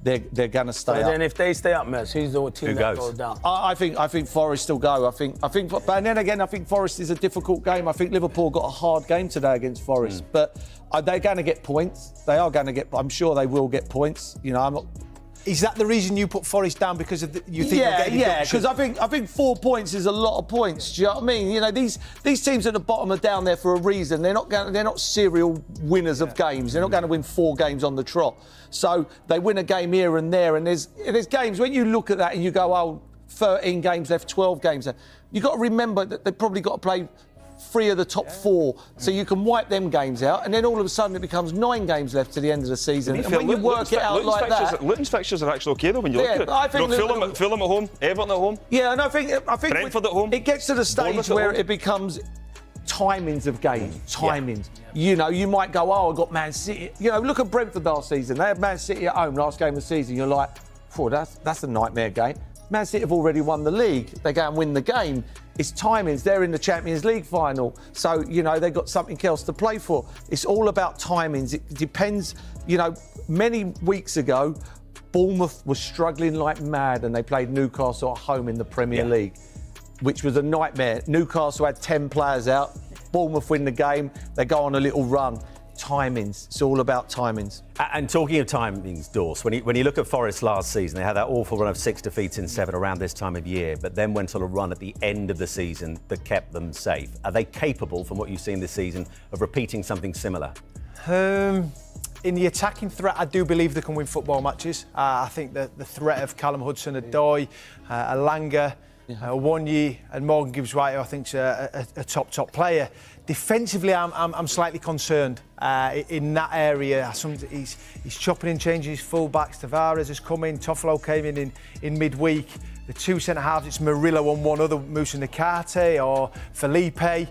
they're going to stay up. Then if they stay up, Merce, who's the team that goes down? I think Forest will go. But then again, I think Forest is a difficult game. I think Liverpool got a hard game today against Forest. But they're going to get points. They are going to get. I'm sure they will get points. You know, I'm not. Is that the reason you put Forest down, because of you think they'll get Yeah, because I think 4 points is a lot of points. Do you know what I mean? You know, these teams at the bottom are down there for a reason. They're not serial winners of games. They're not going to win 4 games on the trot. So they win a game here and there. And there's games when you look at that and you go, 13 games left, 12 games left. You've got to remember that they've probably got to play 3 of the top 4, so you can wipe them games out, and then all of a sudden it becomes 9 games left to the end of the season. And when you work it out like that, Luton's fixtures are actually okay though when you look at it. I think Fulham at home, Everton at home. Yeah, and I think Brentford at home. It gets to the stage where it becomes timings of games. You know, you might go, I got Man City. You know, look at Brentford last season. They had Man City at home last game of the season. You're like, that's a nightmare game. Man City have already won the league. They go and win the game. It's timings. They're in the Champions League final. So, you know, they've got something else to play for. It's all about timings. It depends. You know, many weeks ago, Bournemouth was struggling like mad and they played Newcastle at home in the Premier League, which was a nightmare. Newcastle had 10 players out. Bournemouth win the game. They go on a little run. Timings. It's all about timings. And talking of timings, Dawes, when you look at Forest last season, they had that awful run of 6 defeats in 7 around this time of year, but then went on a run at the end of the season that kept them safe. Are they capable, from what you've seen this season, of repeating something similar? In the attacking threat, I do believe they can win football matches. I think that the threat of Callum Hudson-Odoi, Alanga, 1 year, and Morgan Gibbs-White, I think, is a top player. Defensively, I'm slightly concerned in that area. He's chopping and changing his full-backs. Tavares has come in, Toffolo came in midweek. The two centre-halves, it's Murillo and one other, Moussa Nakate or Felipe.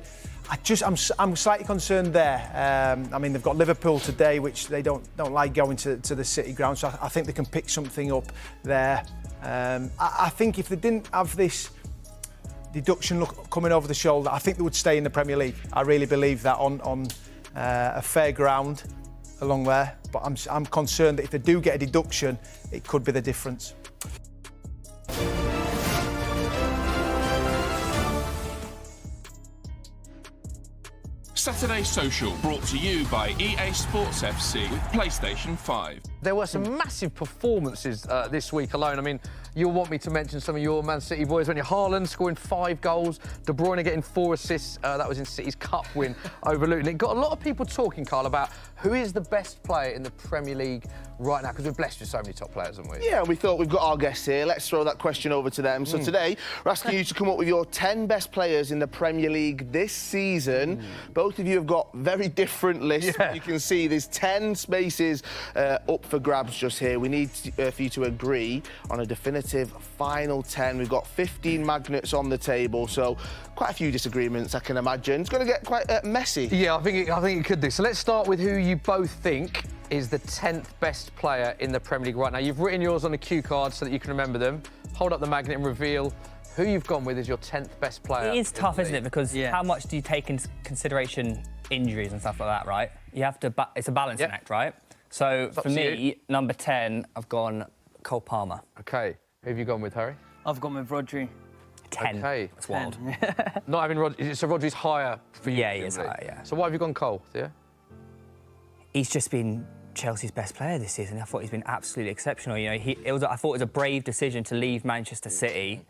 I'm slightly concerned there. I mean, they've got Liverpool today, which they don't like going to the City ground, so I think they can pick something up there. I think if they didn't have this deduction coming over the shoulder, I think they would stay in the Premier League. I really believe that on a fair ground along there. But I'm concerned that if they do get a deduction, it could be the difference. Saturday Social, brought to you by EA Sports FC with PlayStation 5. There were some massive performances this week alone. I mean, you'll want me to mention some of your Man City boys. When you're Haaland scoring 5 goals, De Bruyne getting 4 assists. That was in City's cup win over Luton. It got a lot of people talking, Carl, about who is the best player in the Premier League right now, because we're blessed with so many top players, haven't we? Yeah, we thought we've got our guests here. Let's throw that question over to them. So today, we're asking you to come up with your 10 best players in the Premier League this season. Both of you have got very different lists. You can see there's 10 spaces up for grabs just here. We need for you to agree on a definitive final 10. We've got 15 magnets on the table, so quite a few disagreements, I can imagine. It's going to get quite messy. Yeah, I think it could do. So let's start with who you both think is the 10th best player in the Premier League right now. You've written yours on a cue card so that you can remember them. Hold up the magnet and reveal who you've gone with as your 10th best player. It is tough, isn't it? Because how much do you take into consideration injuries and stuff like that, right? You have to, it's a balancing act, right? So for me, number 10, I've gone Cole Palmer. Okay. Who have you gone with, Harry? I've gone with Rodri. 10. Okay. That's wild. Not having Rodri, so Rodri's higher for you. Yeah, he is higher, yeah. So why have you gone Cole, Theo? He's just been Chelsea's best player this season. I thought he's been absolutely exceptional. You know, I thought it was a brave decision to leave Manchester City,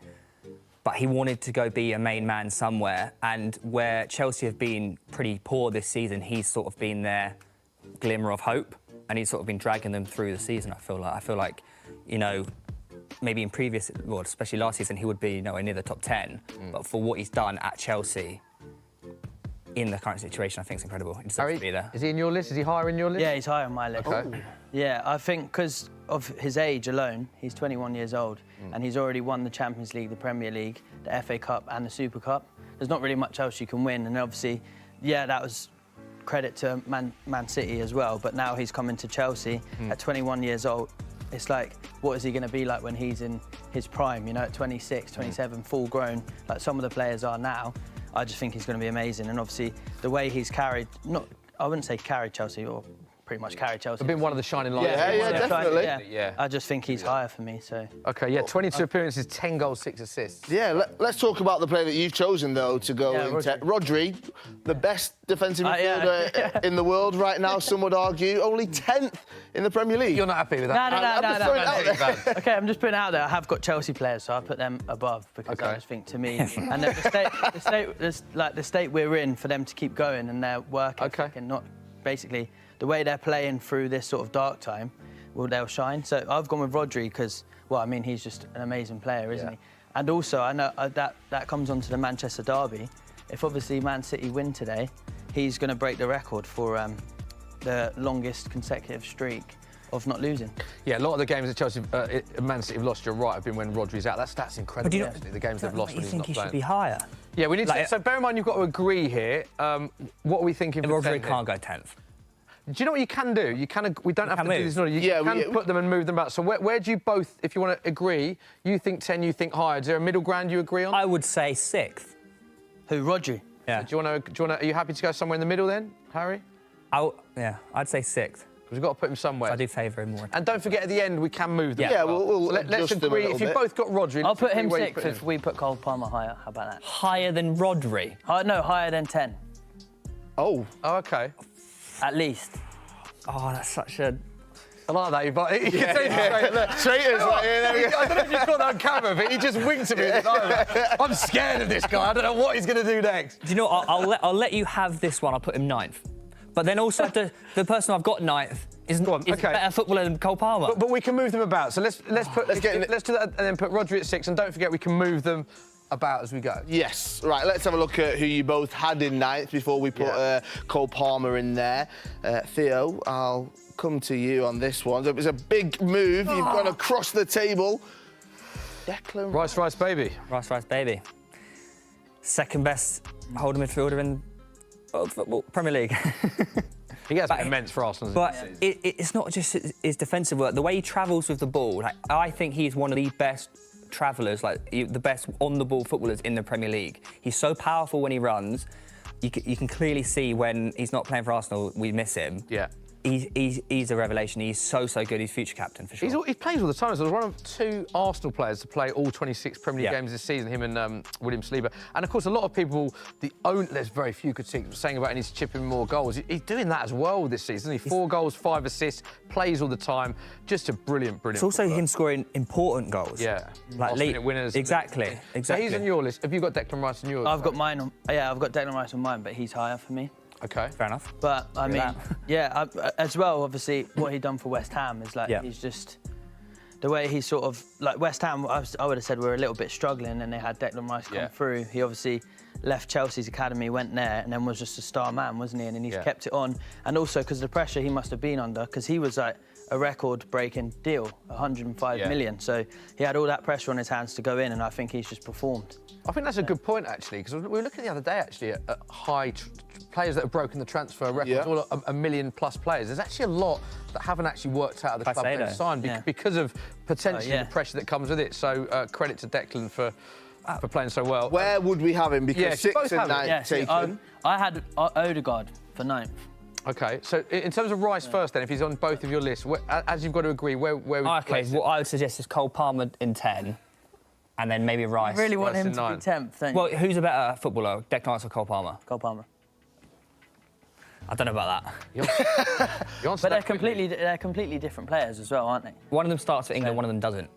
but he wanted to go be a main man somewhere. And where Chelsea have been pretty poor this season, he's sort of been their glimmer of hope, and he's sort of been dragging them through the season. I feel like, you know, maybe in previous, well, especially last season, he would be nowhere near the top 10. But for what he's done at Chelsea, in the current situation, I think it's incredible. He deserves to be there. Is he in your list? Is he higher in your list? Yeah, he's higher on my list. Okay. Yeah, I think because of his age alone, he's 21 years old, and he's already won the Champions League, the Premier League, the FA Cup and the Super Cup. There's not really much else you can win, and obviously, yeah, that was credit to Man City as well, but now he's coming to Chelsea at 21 years old. It's like, what is he going to be like when he's in his prime, you know, at 26, 27, full grown, like some of the players are now. I just think he's going to be amazing, and obviously the way he's carried, I wouldn't say carried Chelsea, or pretty much carried Chelsea. I've been one of the shining lights. Yeah, definitely. Yeah. I just think he's higher for me, so. Okay, yeah, 22 appearances, 10 goals, 6 assists. Yeah, let's talk about the player that you've chosen, though, to go into. Rodri, the best defensive midfielder in the world right now, some would argue, only 10th in the Premier League. You're not happy with that? No. Okay, I'm just putting it out there. I have got Chelsea players, so I put them above, because I just think, to me, and the state we're in, for them to keep going and their work ethic and not, basically, the way they're playing through this sort of dark time, well, they'll shine. So I've gone with Rodri because, well, I mean, he's just an amazing player, isn't he? And also, I know that comes onto the Manchester derby. If obviously Man City win today, he's going to break the record for the longest consecutive streak of not losing. Yeah, a lot of the games that Chelsea, Man City have lost, you're right, have been when Rodri's out. That's incredible. But do you actually, the games they've lost when he's not playing. You think he should be higher? Yeah, we need to. So bear in mind, you've got to agree here. What are we thinking? Rodri can't go 10th. Do you know what you can do? We don't have to do this in order. You can put them and move them back. So where do you both, if you want to agree, you think 10, you think higher? Is there a middle ground you agree on? I would say 6th. Who, Rodri? Yeah. So do you want to? Are you happy to go somewhere in the middle then, Harry? Yeah, I'd say 6th. Because we've got to put him somewhere. I do favour him more. And don't forget, at the end, we can move them. Yeah, let's agree. If you've both got Rodri, I'll put him 6th if we put Cole Palmer higher. How about that? Higher than Rodri? No, higher than 10. Oh, okay. At least. Oh, that's such a... I like that. You can say traitors. I don't know if you caught that on camera, but he just winked at me. I'm scared of this guy. I don't know what he's going to do next. Do you know what? I'll let you have this one. I'll put him 9th. But then also the person I've got 9th is a better footballer than Cole Palmer. But we can move them about. So let's do that and then put Rodri at 6. And don't forget, we can move them about as we go? Yes. Right, let's have a look at who you both had in ninth before we put Cole Palmer in there. Theo, I'll come to you on this one. It was a big move. You've gone across the table. Declan Rice, baby. Rice, baby. Second best holding midfielder in world football, Premier League. He gets immense for Arsenal. But it's not just his defensive work. The way he travels with the ball, like, I think he's one of the best travellers, like the best on-the-ball footballers in the Premier League. He's so powerful when he runs. You can clearly see when he's not playing for Arsenal, we miss him. Yeah. He's a revelation. He's so good. He's future captain for sure. He plays all the time. So there's one of 2 Arsenal players to play all 26 Premier League games this season, him and William Saliba. And of course, a lot of people, there's very few critics saying about he's chipping more goals. He's doing that as well this season. He's 4 goals, 5 assists, plays all the time. Just a brilliant. It's also him scoring important goals. Yeah, like last-minute winners. Exactly. So he's on your list. Have you got Declan Rice on yours? I've got mine on. Yeah, I've got Declan Rice on mine, but he's higher for me. Okay, fair enough. But I mean, as well, obviously, what he done for West Ham is like he's just the way he sort of like West Ham. I would have said we're a little bit struggling, and they had Declan Rice come through. He obviously left Chelsea's academy, went there, and then was just a star man, wasn't he? And then he's kept it on, and also because of the pressure he must have been under, because he was like a record-breaking deal, 105 million. So he had all that pressure on his hands to go in, and I think he's just performed. I think that's a good point, actually, because we were looking the other day, actually, at high players that have broken the transfer records, all a million-plus players. There's actually a lot that haven't actually worked out of the club they've signed because of potentially the pressure that comes with it. So credit to Declan for playing so well. Where would we have him? Because 6 and 9 taken. I had Odegaard for 9th. OK, so in terms of Rice first, then, if he's on both of your lists, as you've got to agree, where would you place what I would suggest is Cole Palmer in 10. And then maybe Rice. You really want him to be 10th, don't you? Well, who's a better footballer, Declan Rice or Cole Palmer? Cole Palmer. I don't know about that. But they're completely different players as well, aren't they? One of them starts for England, one of them doesn't.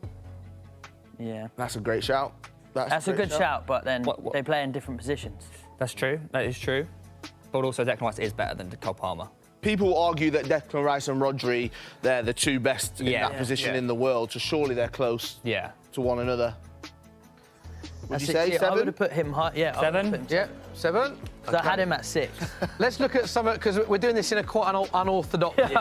Yeah. That's a great shout. That's a good shout, but then they play in different positions. That's true. That is true. But also, Declan Rice is better than Cole Palmer. People argue that Declan Rice and Rodri, they're the 2 best in that position in the world, so surely they're close to one another. Would you say 7? I would have put him high. Yeah, 7? Yeah, 7. Because I had him at 6. Let's look at some, because we're doing this in a quite unorthodox way.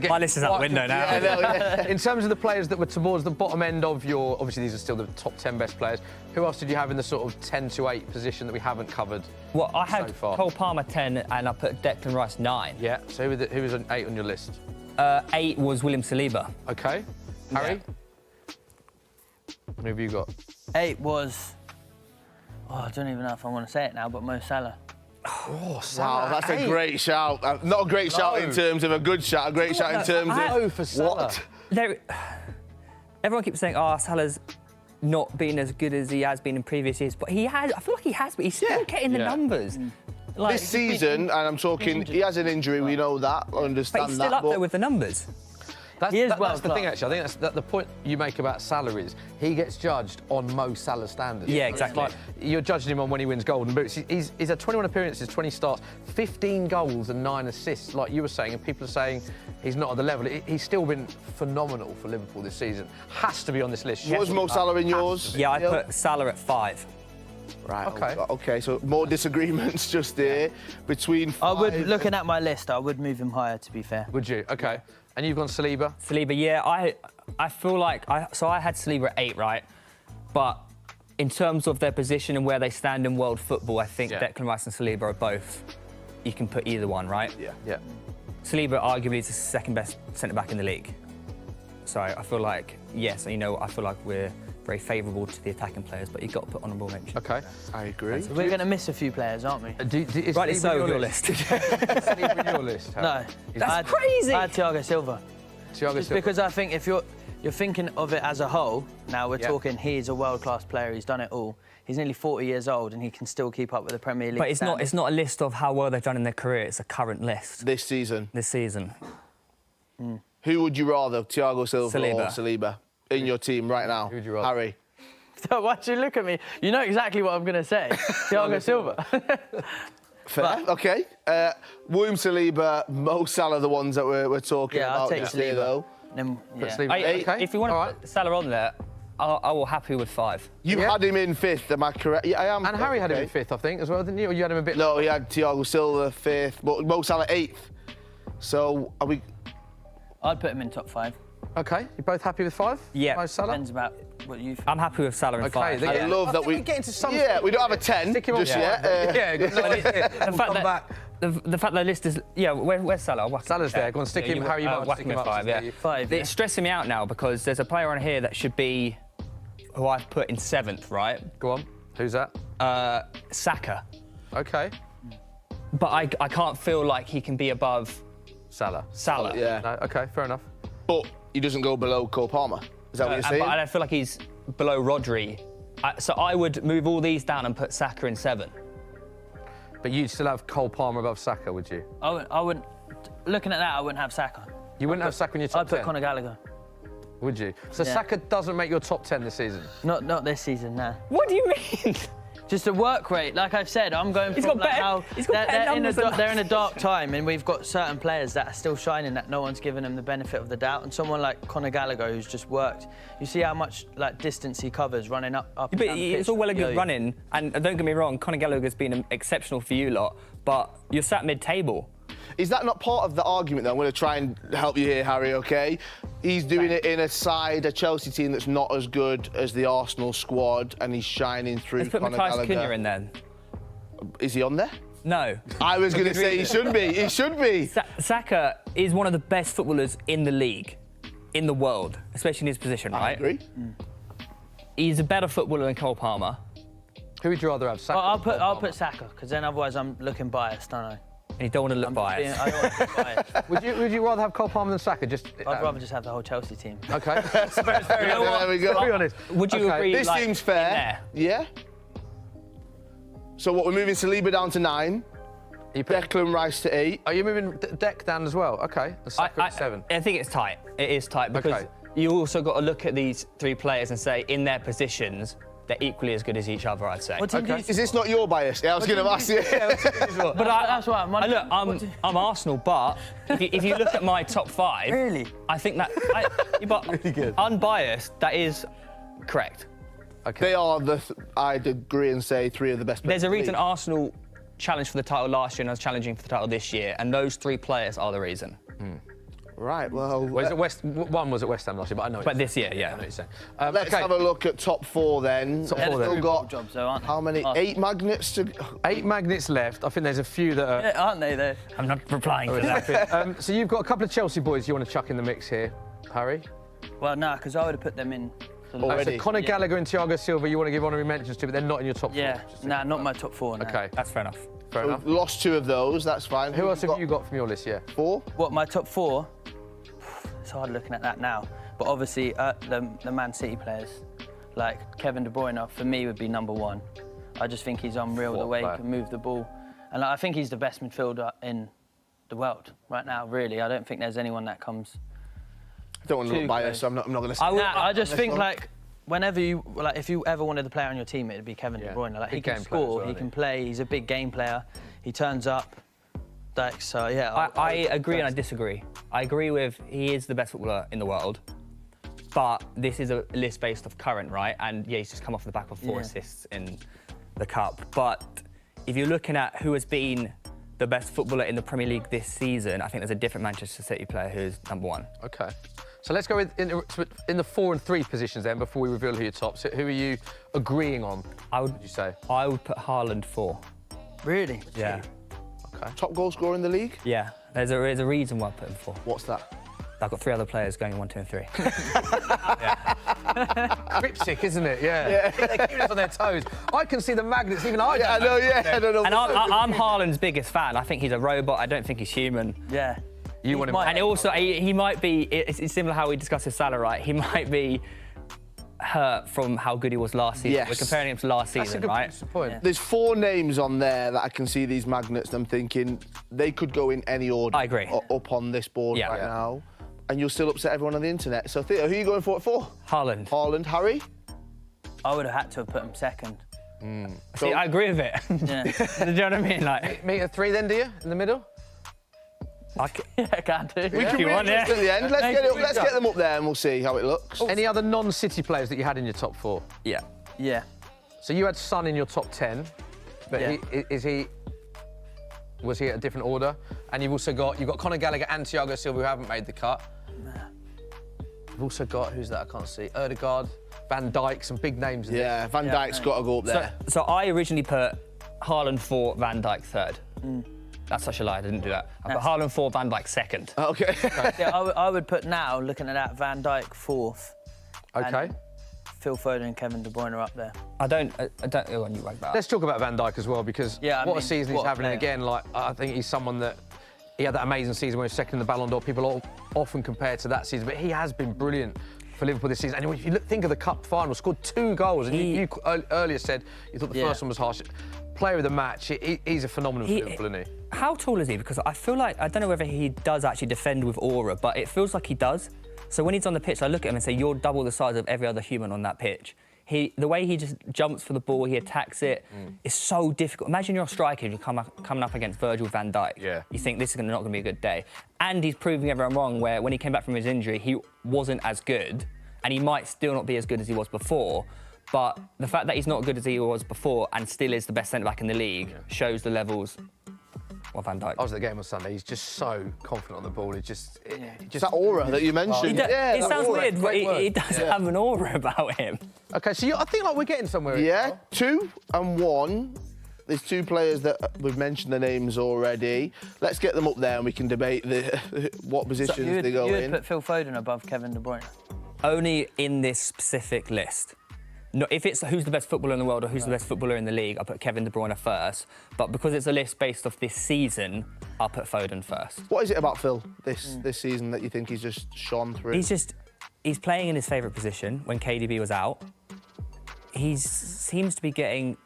My list is out the window now. In terms of the players that were towards the bottom end of your, obviously these are still the top 10 best players. Who else did you have in the sort of 10 to 8 position that we haven't covered? Well, I had so far? Cole Palmer 10 and I put Declan Rice 9. Yeah. So who was an 8 on your list? 8 was William Saliba. Okay. Harry. Who have you got? 8 was. Oh, I don't even know if I want to say it now, but Mo Salah. Oh, Salah. Wow, that's a great shout. Not a great shout in terms of a good shout, a great shout in terms of for Salah. What? Everyone keeps saying, Salah's not been as good as he has been in previous years, but he has. I feel like he has, but he's still getting the numbers. Like, this season, and I'm talking, he has an injury, we know that, I understand but he's still up there with the numbers. That's the thing, actually. I think the point you make about Salah is he gets judged on Mo Salah standards. Yeah, exactly. Like, you're judging him on when he wins Golden Boots. He's had 21 appearances, 20 starts, 15 goals and 9 assists, like you were saying, and people are saying he's not at the level. He's still been phenomenal for Liverpool this season. Has to be on this list. Was Mo Salah in yours? Yeah, I put Salah at 5. Right. Okay. So more disagreements just there between. 5 looking at my list, I would move him higher. To be fair. Would you? Okay. And you've gone Saliba? Saliba, yeah. I feel like I had Saliba at 8, right? But in terms of their position and where they stand in world football, I think Declan Rice and Saliba are both. You can put either one, right? Yeah. Saliba arguably is the second best centre back in the league. So I feel like yes, I feel like we're very favourable to the attacking players, but you've got to put honourable mention. Okay, I agree. So we're going to miss a few players, aren't we? Rightly so, with your list. Saliba in your list? No, that's crazy. I had Thiago Silva. Just because I think if you're thinking of it as a whole, now we're talking he's a world-class player, he's done it all. He's nearly 40 years old and he can still keep up with the Premier League. But it's not a list of how well they've done in their career, it's a current list. This season? This season. Who would you rather, Thiago Silva or Saliba, in your team right now? Who would you rather? Harry. Why'd you look at me? You know exactly what I'm going to say. Thiago Silva. Fair. Okay. William Saliba, Mo Salah, the ones that we're talking about. I'll take Saliba. though. Then, Saliba. If you want to put Salah on there, I will happy with 5. You had him in 5th, am I correct? Yeah, I am. And Harry had him in 5th, I think, as well, didn't you? Or you had him a bit... No, he had Thiago Silva 5th, but Mo Salah 8th. So, are we... I'd put him in top 5. OK, you're both happy with 5? Yeah. Mo Salah? Depends about what you think. I'm happy with Salah in 5. I love that we get into some... Yeah, we don't have a 10 just yet. The fact that the list is... Yeah, where's Salah? Salah's there. Go on, stick him. Harry, you might whack stick him him at up. 5, yeah. 5, yeah. It's stressing me out now because there's a player on here that should be... who I've put in 7th, right? Go on. Who's that? Saka. OK. But I can't feel like he can be above... Salah. Yeah. No, OK, fair enough. But he doesn't go below Cole Palmer. Is that what you're saying? But I feel like he's below Rodri. So I would move all these down and put Saka in 7. But you'd still have Cole Palmer above Saka, would you? I wouldn't. Looking at that, I wouldn't have Saka. You wouldn't have Saka in your top 10? I'd put Conor Gallagher. Would you? So Yeah. Saka doesn't make your top 10 this season? Not this season, nah. What do you mean? Just the work rate. Like I've said, I'm going He's from got like better- how he's got better numbers than they're in a us. dark time, and we've got certain players that are still shining that no one's given them the benefit of the doubt. And someone like Conor Gallagher, who's just worked, you see how much like distance he covers running up. And But down the it's pitch. all well and good Yeah. running, and don't get me wrong, Conor Gallagher's been exceptional for you lot, but you're sat mid-table. Is that not part of the argument, though? I'm going to try and help you here, Harry, OK? He's doing it in a Chelsea team that's not as good as the Arsenal squad, and he's shining through. Let's put Conor Matthias Gallagher. Cunha in then. Is he on there? No. I was going to say he should be. He should be. Saka is one of the best footballers in the league, in the world, especially in his position, right? I agree. He's a better footballer than Cole Palmer. Who would you rather have, Saka? Well, I'll put Saka, because then otherwise I'm looking biased, don't I? And you don't want to look biased. I don't want to look biased. Would you rather have Cole Palmer than Saka? I'd rather just have the whole Chelsea team. OK. There we go. Very honest. Would you Okay. agree? This like, seems in fair. there? Yeah. So what, we're moving Saliba down to 9. Declan Rice to 8. Are you moving Deck down as well? OK. And Saka at 7. I think it's tight. It is tight because Okay. you also got to look at these 3 players and say, in their positions, they're equally as good as each other, I'd say. What team do you Is this not your bias? Yeah, I was going to ask you. But that's right. look, I'm Arsenal, but if you look at my top 5, Really? I think that, but Really good. unbiased, that is correct. They are I'd agree and say 3 of the best players. There's a in the reason league. Arsenal challenged for the title last year and I was challenging for the title this year, and those 3 players are the reason. Right, well... One was at West Ham last year, but I know. But this year, yeah. I know what you're saying. Let's have a look at top 4 then. Top 4 then. Still got jobs, though, aren't they? how many? 8 magnets to... 8 magnets left. I think there's a few that are... Yeah, aren't they, though? I'm not replying to that. So you've got a couple of Chelsea boys you want to chuck in the mix here, Harry? Well, no, because I would have put them in. Already. So Conor Gallagher and Thiago Silva you want to give honorary mentions to, but they're not in your top 4. Yeah, nah, not my top 4. No. OK, That's fair enough. fair We've enough. lost 2 of those, that's fine. Who else have you got from your list, yeah? 4? What, my top 4? It's hard looking at that now. But obviously, the Man City players, like Kevin De Bruyne, for me, would be number 1. I just think he's unreal the way he can move the ball. And like, I think he's the best midfielder in the world right now, really. I don't think there's anyone that comes... I don't want to look Too biased, close. so I'm not going to say I just think, like, whenever you... Like, if you ever wanted to play on your team, it'd be Kevin De Bruyne. Like, he Big can game player as score, well, he isn't can he? play, he's a big game player. He turns up. Like, so, yeah. I agree and I disagree. I agree with he is the best footballer in the world, but this is a list based off current, right? And yeah, he's just come off the back of 4 assists in the Cup. But if you're looking at who has been the best footballer in the Premier League this season, I think there's a different Manchester City player who's number 1. OK. So let's go in the 4 and 3 positions then before we reveal who your top. So who are you agreeing on, would you say? I would put Haaland 4. Really? Yeah. OK. Top goal scorer in the league? Yeah. There's a reason why I put him 4. What's that? I've got 3 other players going 1, 2 and 3. Cryptic, isn't it? Yeah. They're keeping us on their toes. I can see the magnets, even I don't I know, yeah. I don't know. And I'm Haaland's biggest fan. I think he's a robot. I don't think he's human. Yeah. You want him... And also, he might be, it's similar how we discussed with Salah, right? He might be hurt from how good he was last season. Yes. We're comparing him to last That's season, a good right? point. Yeah. There's 4 names on there that I can see these magnets, and I'm thinking they could go in any order. I agree. Up on this board Yeah. right now. And you'll still upset everyone on the internet. So, Theo, who are you going for it for? Haaland. Haaland. Harry? I would have had to have put him 2nd. See, I agree with it. Yeah. Do you know what I mean? Like, Me at 3 then, do you? In the middle? I can do. We can read at the end. Let's get them up there and we'll see how it looks. Any other non-City players that you had in your top 4? Yeah. Yeah. So you had Son in your top 10, but was he at a different order? And you've also got Conor Gallagher and Thiago Silva who haven't made the cut. You've also got, who's that? I can't see. Odegaard, Van Dijk, some big names. Yeah, Van Dijk's got to go up there. So I originally put Haaland 4, Van Dijk 3rd. That's such a lie, I didn't do that. I put Haaland 4, Van Dijk 2nd. Okay. Yeah, I would put now, looking at that, Van Dijk 4th. Okay. Phil Foden and Kevin De Bruyne are up there. I don't want you right back. Let's talk about Van Dijk as well, because what a season he's having. And again, I think he's someone that, he had that amazing season where he was second in the Ballon d'Or. People often compare to that season, but he has been brilliant for Liverpool this season. And if you think of the Cup final, scored 2 goals. And you earlier said you thought the first one was harsh. Player of the match, he's a phenomenal for Liverpool, isn't he? How tall is he? Because I feel like, I don't know whether he does actually defend with aura, but it feels like he does. So when he's on the pitch, I look at him and say, you're double the size of every other human on that pitch. The way he just jumps for the ball, he attacks it, is so difficult. Imagine you're a striker and you're coming up against Virgil van Dijk. Yeah. You think this is not going to be a good day. And he's proving everyone wrong, where when he came back from his injury, he wasn't as good, and he might still not be as good as he was before. But the fact that he's not as good as he was before and still is the best centre-back in the league shows the levels of Van Dijk. I was at the game on Sunday. He's just so confident on the ball. It's that aura that you mentioned. It sounds weird, but he does have an aura about him. OK, so I think like we're getting somewhere. Yeah, 2 and 1. There's 2 players that we've mentioned the names already. Let's get them up there and we can debate what positions they go in. You would put Phil Foden above Kevin De Bruyne? Only in this specific list. No, if it's who's the best footballer in the world or who's the best footballer in the league, I'll put Kevin De Bruyne first. But because it's a list based off this season, I'll put Foden first. What is it about Phil this season that you think he's just shone through? He's playing in his favourite position when KDB was out. He seems to be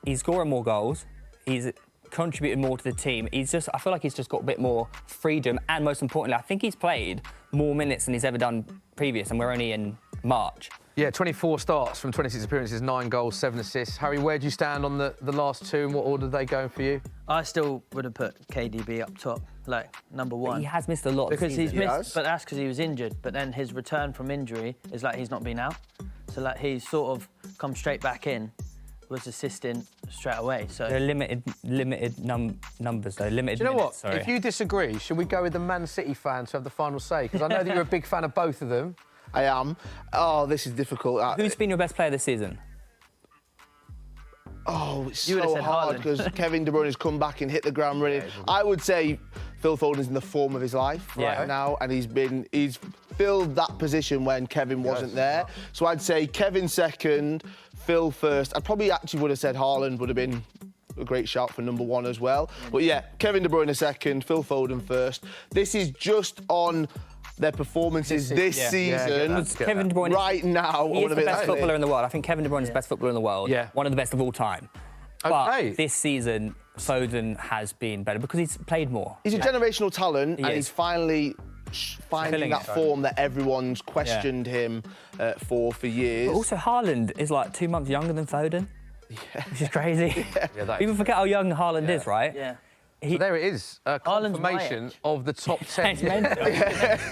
he's scoring more goals. He's contributed more to the team. I feel like he's just got a bit more freedom, and most importantly, I think he's played more minutes than he's ever done previous, and we're only in March. Yeah, 24 starts from 26 appearances, 9 goals, 7 assists. Harry, where do you stand on the last 2, and what order are they going for you? I still would have put KDB up top, like number 1. But he has missed a lot because he's missed, but that's because he was injured. But then his return from injury is like he's not been out, so like he's sort of come straight back in, was assisting straight away. So they're limited numbers though. Limited. Do you know minutes, what? Sorry. If you disagree, should we go with the ManCity fan to have the final say? Because I know that you're a big fan of both of them. I am. Oh, this is difficult. Who's been your best player this season? Oh, it's so hard because Kevin De Bruyne has come back and hit the ground running. I would say Phil Foden's in the form of his life right now, and he's filled that position when Kevin wasn't there. So I'd say Kevin second, Phil first. I probably actually would have said Haaland would have been a great shout for number 1 as well. But yeah, Kevin De Bruyne second, Phil Foden first. This is just on their performances this season. Kevin De Bruyne right now. He is the best footballer in the world. I think Kevin De Bruyne is the best footballer in the world. Yeah. One of the best of all time. But this season, Foden has been better because he's played more. He's a generational talent, and he's finally finding that form that everyone's questioned him for years. But also, Haaland is like 2 months younger than Foden, which is crazy. People forget how young Haaland is, right? Yeah. So there it is, a confirmation of the top 10.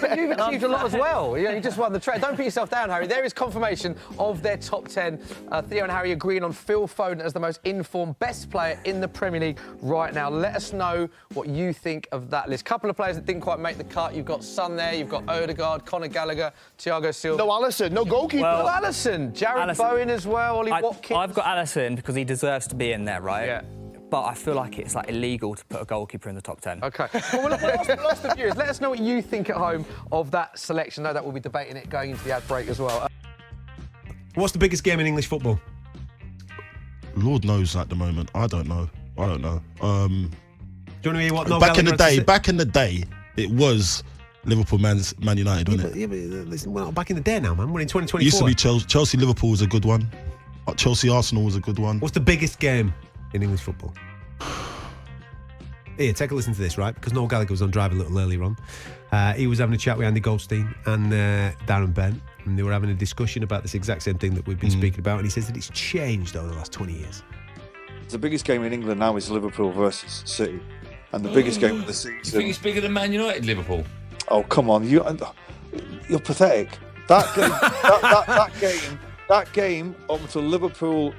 But you've achieved a lot as well. You just won the trade. Don't put yourself down, Harry. There is confirmation of their top 10. Theo and Harry agreeing on Phil Foden as the most informed, best player in the Premier League right now. Let us know what you think of that list. Couple of players that didn't quite make the cut. You've got Son there, you've got Odegaard, Conor Gallagher, Thiago Silva. No Alisson, no goalkeeper. Well, no Alisson, Jared Bowen as well, Ollie Watkins. I've got Alisson because he deserves to be in there, right? Yeah. But I feel like it's like illegal to put a goalkeeper in the top 10. OK. Well, we'll ask the viewers. Let us know what you think at home of that selection. No, that we'll be debating it going into the ad break as well. What's the biggest game in English football? Lord knows at the moment. I don't know. Do you want to hear what Noel back in Gallagher the day, it was Liverpool, Man United, wasn't it? Yeah, but listen, we're not back in the day now, man. We're in 2024. It used to be Chelsea, Liverpool was a good one. Chelsea, Arsenal was a good one. What's the biggest game in English football? Here, take a listen to this, right? Because Noel Gallagher was on Drive a little earlier on. He was having a chat with Andy Goldstein and Darren Bent, and they were having a discussion about this exact same thing that we've been speaking about, and he says that it's changed over the last 20 years. The biggest game in England now is Liverpool versus City. and the biggest game of the season. You think it's bigger than Man United, Liverpool? Oh, come on, you're pathetic. That game, that game up until Liverpool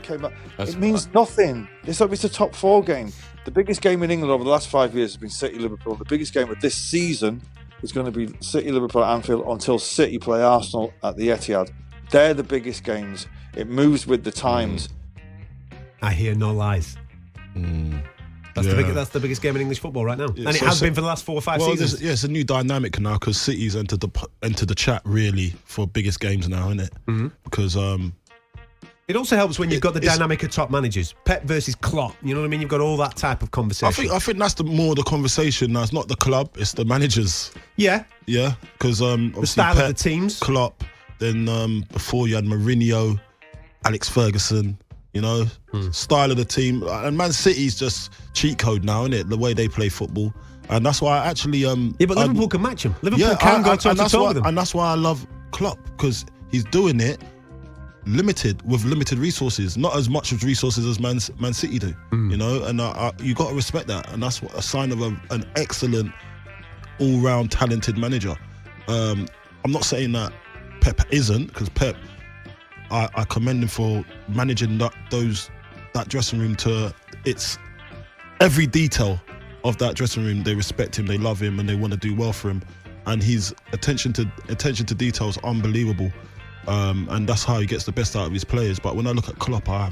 came back, it means nothing. It's a top 4 game. The biggest game in England over the last 5 years has been City-Liverpool. The biggest game of this season is going to be City-Liverpool at Anfield until City play Arsenal at the Etihad. They're the biggest games. It moves with the times. I hear no lies. That's the biggest game in English football right now, and it has been for the last 4 or 5 seasons. It's a new dynamic now because City's entered the chat really for biggest games now, isn't it? Mm-hmm. Because it also helps when you've got the dynamic of top managers, Pep versus Klopp. You know what I mean? You've got all that type of conversation. I think that's more the conversation now. It's not the club; it's the managers. Yeah, because the style Pep, of the teams, Klopp. Then before you had Mourinho, Alex Ferguson. You know, style of the team, and Man City's just cheat code now, isn't it? The way they play football, and that's why I actually but Liverpool can match them. Liverpool can go toe to toe with them, and that's why I love Klopp, because he's doing it with limited resources, not as much of resources as Man City do. You know, and you got to respect that, and that's a sign of an excellent, all-round talented manager. I'm not saying that Pep isn't, because Pep. I commend him for managing that dressing room to its every detail of that dressing room. They respect him, they love him, and they want to do well for him. And his attention to detail is unbelievable. And that's how he gets the best out of his players. But when I look at Klopp, I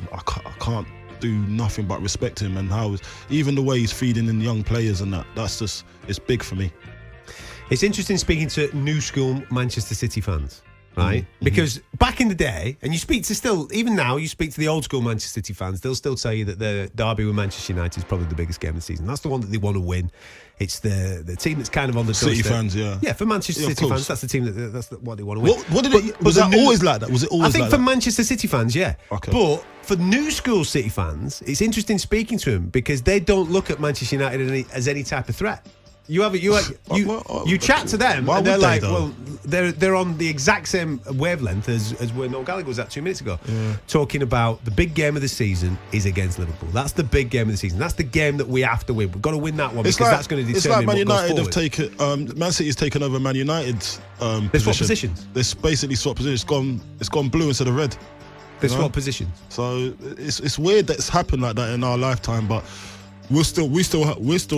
can't do nothing but respect him, and even the way he's feeding in young players and it's big for me. It's interesting speaking to new school Manchester City fans. Right? Because back in the day, and you speak to even now, you speak to the old school Manchester City fans, they'll still tell you that the derby with Manchester United is probably the biggest game of the season. That's the one that they want to win. It's the team that's kind of on the City doorstep. fans, yeah. Yeah, for Manchester City fans, that's the team that's what they want to win. Was that always like that? Was it always like that? I think for Manchester City fans, yeah. Okay. But for new school City fans, it's interesting speaking to them because they don't look at Manchester United as any type of threat. You chat to them and they're like, well, they're on the exact same wavelength as where Noel Gallagher was at 2 minutes ago, talking about the big game of the season is against Liverpool. That's the big game of the season. That's the game that we have to win. We've got to win that one because that's going to determine Man what United goes have Man City's taken over Man United's They swap positions. They basically swap positions. It's gone blue instead of red. They swap positions. So it's weird that it's happened like that in our lifetime, but. We're still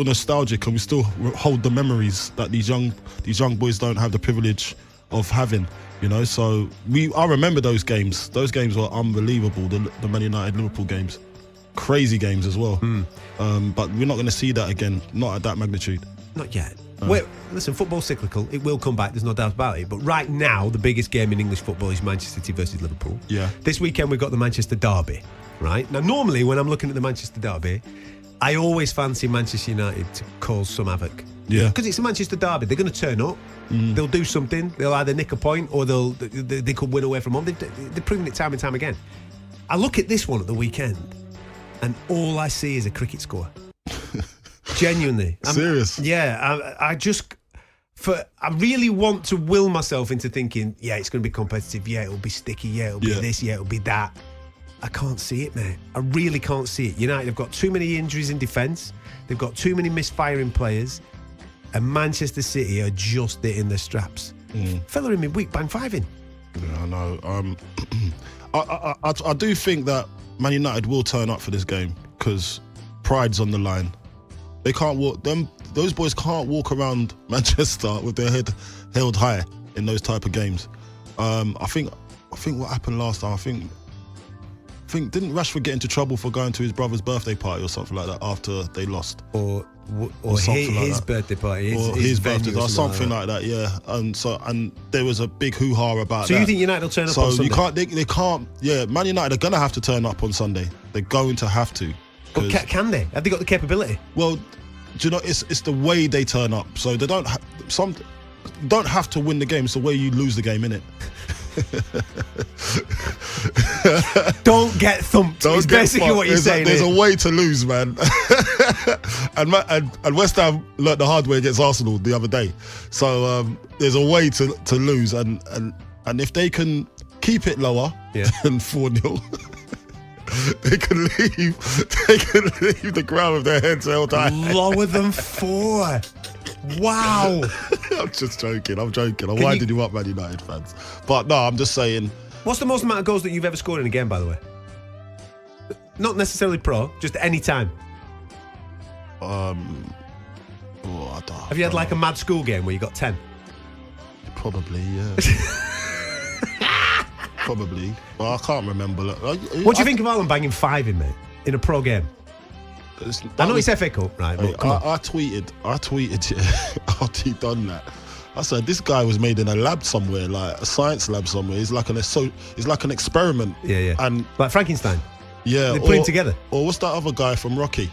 nostalgic, and we still hold the memories that these young boys don't have the privilege of having. You know, so I remember those games. Those games were unbelievable. The Man United Liverpool games, crazy games as well. But we're not going to see that again. Not at that magnitude. Not yet. Listen, football's cyclical. It will come back. There's no doubt about it. But right now, the biggest game in English football is Manchester City versus Liverpool. Yeah. This weekend we've got the Manchester Derby. Right now, normally when I'm looking at the Manchester Derby, I always fancy Manchester United to cause some havoc. Yeah. Because it's a Manchester derby. They're going to turn up. They'll do something. They'll either nick a point or they could win away from home. They've proven it time and time again. I look at this one at the weekend and all I see is a cricket score. Genuinely. Serious? Yeah. I really want to will myself into thinking, yeah, it's going to be competitive. Yeah, it'll be sticky. Yeah, it'll be this. Yeah, it'll be that. I can't see it, mate. I really can't see it. United have got too many injuries in defence. They've got too many misfiring players. And Manchester City are just hitting the straps. Fella in midweek, bang 5 in. Yeah, I know. I do think that Man United will turn up for this game because pride's on the line. They can't walk. Those boys can't walk around Manchester with their head held high in those type of games. I think what happened last time. I think didn't Rashford get into trouble for going to his brother's birthday party or something like that after they lost? Or his birthday party, his birthday, or something like that. Yeah, and there was a big hoo-ha about that. So you think United will turn up on Sunday? So they can't. Yeah, Man United are gonna have to turn up on Sunday. They're going to have to. But can they? Have they got the capability? Well, do you know, it's the way they turn up. So they don't have to win the game. It's the way you lose the game, innit? Don't get thumped. It's basically what you're saying. There's a way to lose, man. and West Ham learnt the hard way against Arsenal the other day. So there's a way to lose, and if they can keep it lower than 4-0, they can leave the ground with their heads held high. Lower than 4. Wow. I'm just joking. I'm winding you up, Man United fans. But no, I'm just saying. What's the most amount of goals that you've ever scored in a game, by the way? Not necessarily pro, just any time. Have you had like a mad school game where you got 10? Probably, yeah. Probably. Well, I can't remember. What do you think of Haaland banging 5 in, mate? In a pro game? I know it's FA Cup, right? But come on. I tweeted after he done that. I said this guy was made in a lab somewhere, like a science lab somewhere. He's like an experiment. Yeah. And like Frankenstein. Yeah. They put him together. Or what's that other guy from Rocky?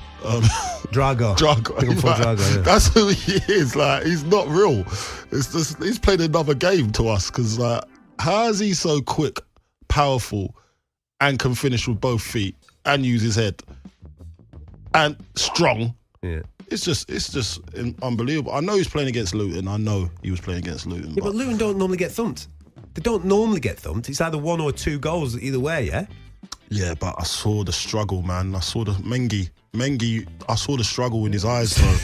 Drago. Drago. That's who he is. Like, he's not real. It's just he's played another game to us because, like, how is he so quick, powerful, and can finish with both feet and use his head and strong? Yeah. It's just unbelievable. I know he's playing against Luton. I know he was playing against Luton. Yeah, but Luton don't normally get thumped. They don't normally get thumped. It's either 1 or 2 goals either way, yeah? Yeah, but I saw the struggle, man. I saw the Mengi, I saw the struggle in his eyes, bro.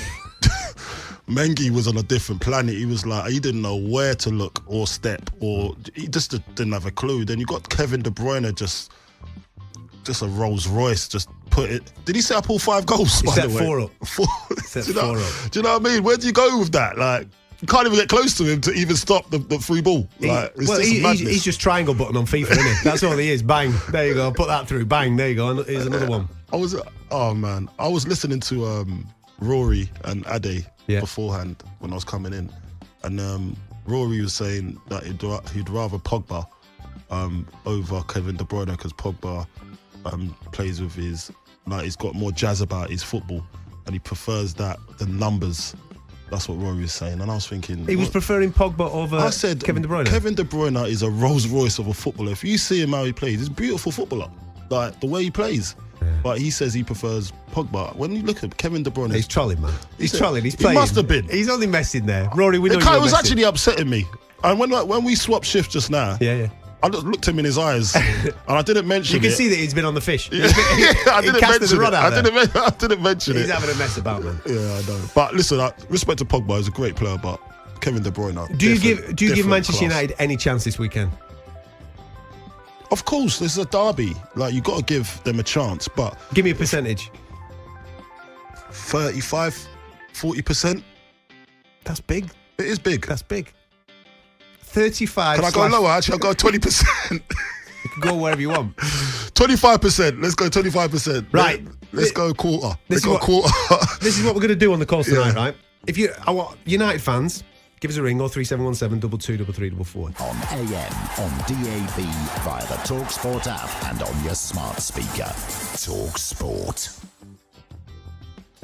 Mengi was on a different planet. He was like, he didn't know where to look or step, or he just didn't have a clue. Then you got Kevin De Bruyne, just a Rolls Royce, just put it. Did he set up all 5 goals? He set 4 up. Do you know what I mean? Where do you go with that? Like, you can't even get close to him to even stop the free ball. Like, he's just triangle button on FIFA, isn't he? That's all he is. Bang. There you go. Put that through. Bang. There you go. Here's another one. I was listening to Rory and Ade beforehand when I was coming in, and Rory was saying that he'd rather Pogba over Kevin De Bruyne because Pogba plays with he's got more jazz about his football, and he prefers that than numbers. That's what Rory was saying, and I was thinking he was preferring Pogba over Kevin De Bruyne. Kevin De Bruyne is a Rolls Royce of a footballer. If you see him how he plays, he's a beautiful footballer, like the way he plays. But he says he prefers Pogba. When you look at Kevin De Bruyne, he's trolling, man. He's trolling. He's playing. He must have been. He's only messing there, Rory. We know it was actually upsetting me, and when we swapped shifts just now, I just looked him in his eyes, and I didn't mention it. You can see that he's been on the fish. I didn't mention it. I didn't mention He's having a mess about, man. Yeah, I know. But listen, respect to Pogba, he's a great player, but Kevin De Bruyne. Do you give Manchester United any chance this weekend? Of course, this is a derby. Like, you got to give them a chance, but give me a percentage. 35, 40%. That's big. It is big. That's big. 35. Can I go lower? Actually, I'll go 20%. You can go wherever you want. 25%. Let's go 25%. Right. Let's go quarter. This is what we're going to do on the calls tonight, right? If I want United fans, give us a ring, 03717 223344. On AM, on DAB, via the TalkSport app and on your smart speaker. TalkSport.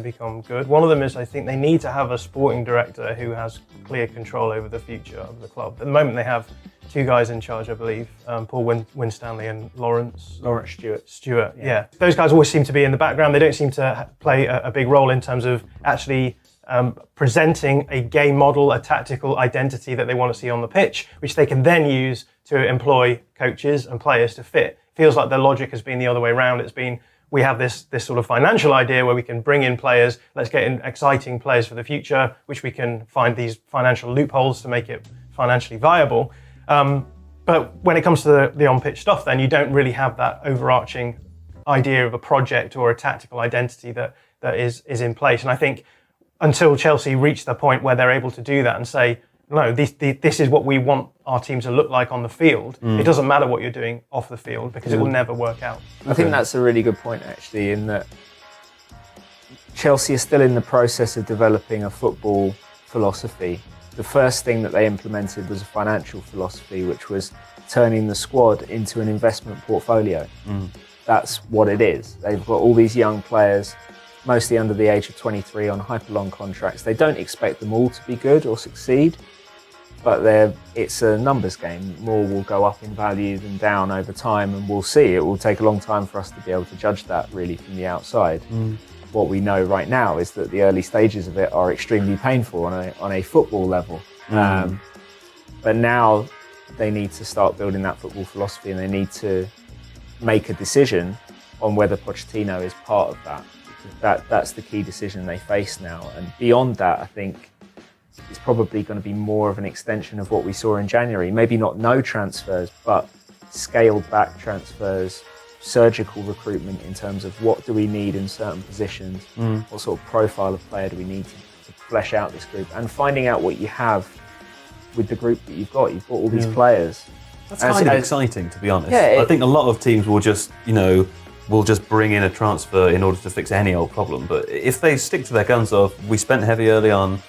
Become good. One of them is I think they need to have a sporting director who has clear control over the future of the club. At the moment they have 2 guys in charge, I believe, Paul Winstanley and Lawrence Stewart. Yeah. Those guys always seem to be in the background. They don't seem to play a big role in terms of actually presenting a game model, a tactical identity that they want to see on the pitch, which they can then use to employ coaches and players to fit. Feels like their logic has been the other way around. It's been, we have this sort of financial idea where we can bring in players, let's get in exciting players for the future, which we can find these financial loopholes to make it financially viable. But when it comes to the on-pitch stuff, then you don't really have that overarching idea of a project or a tactical identity that is in place. And I think until Chelsea reach the point where they're able to do that and say, no, this is what we want our team to look like on the field. It doesn't matter what you're doing off the field because it will never work out. I think that's a really good point, actually, in that Chelsea is still in the process of developing a football philosophy. The first thing that they implemented was a financial philosophy, which was turning the squad into an investment portfolio. That's what it is. They've got all these young players, mostly under the age of 23, on hyper-long contracts. They don't expect them all to be good or succeed, but it's a numbers game. More will go up in value than down over time, and we'll see. It will take a long time for us to be able to judge that really from the outside. What we know right now is that the early stages of it are extremely painful on a football level. But now they need to start building that football philosophy, and they need to make a decision on whether Pochettino is part of that. Because that's the key decision they face now. And beyond that, I think it's probably going to be more of an extension of what we saw in January. Maybe not no transfers, but scaled back transfers, surgical recruitment in terms of what do we need in certain positions, what sort of profile of player do we need to flesh out this group, and finding out what you have with the group that you've got. You've got all these players. That's kind of exciting, to be honest. Yeah, I think a lot of teams will just, will just bring in a transfer in order to fix any old problem. But if they stick to their guns of, we spent heavy early on,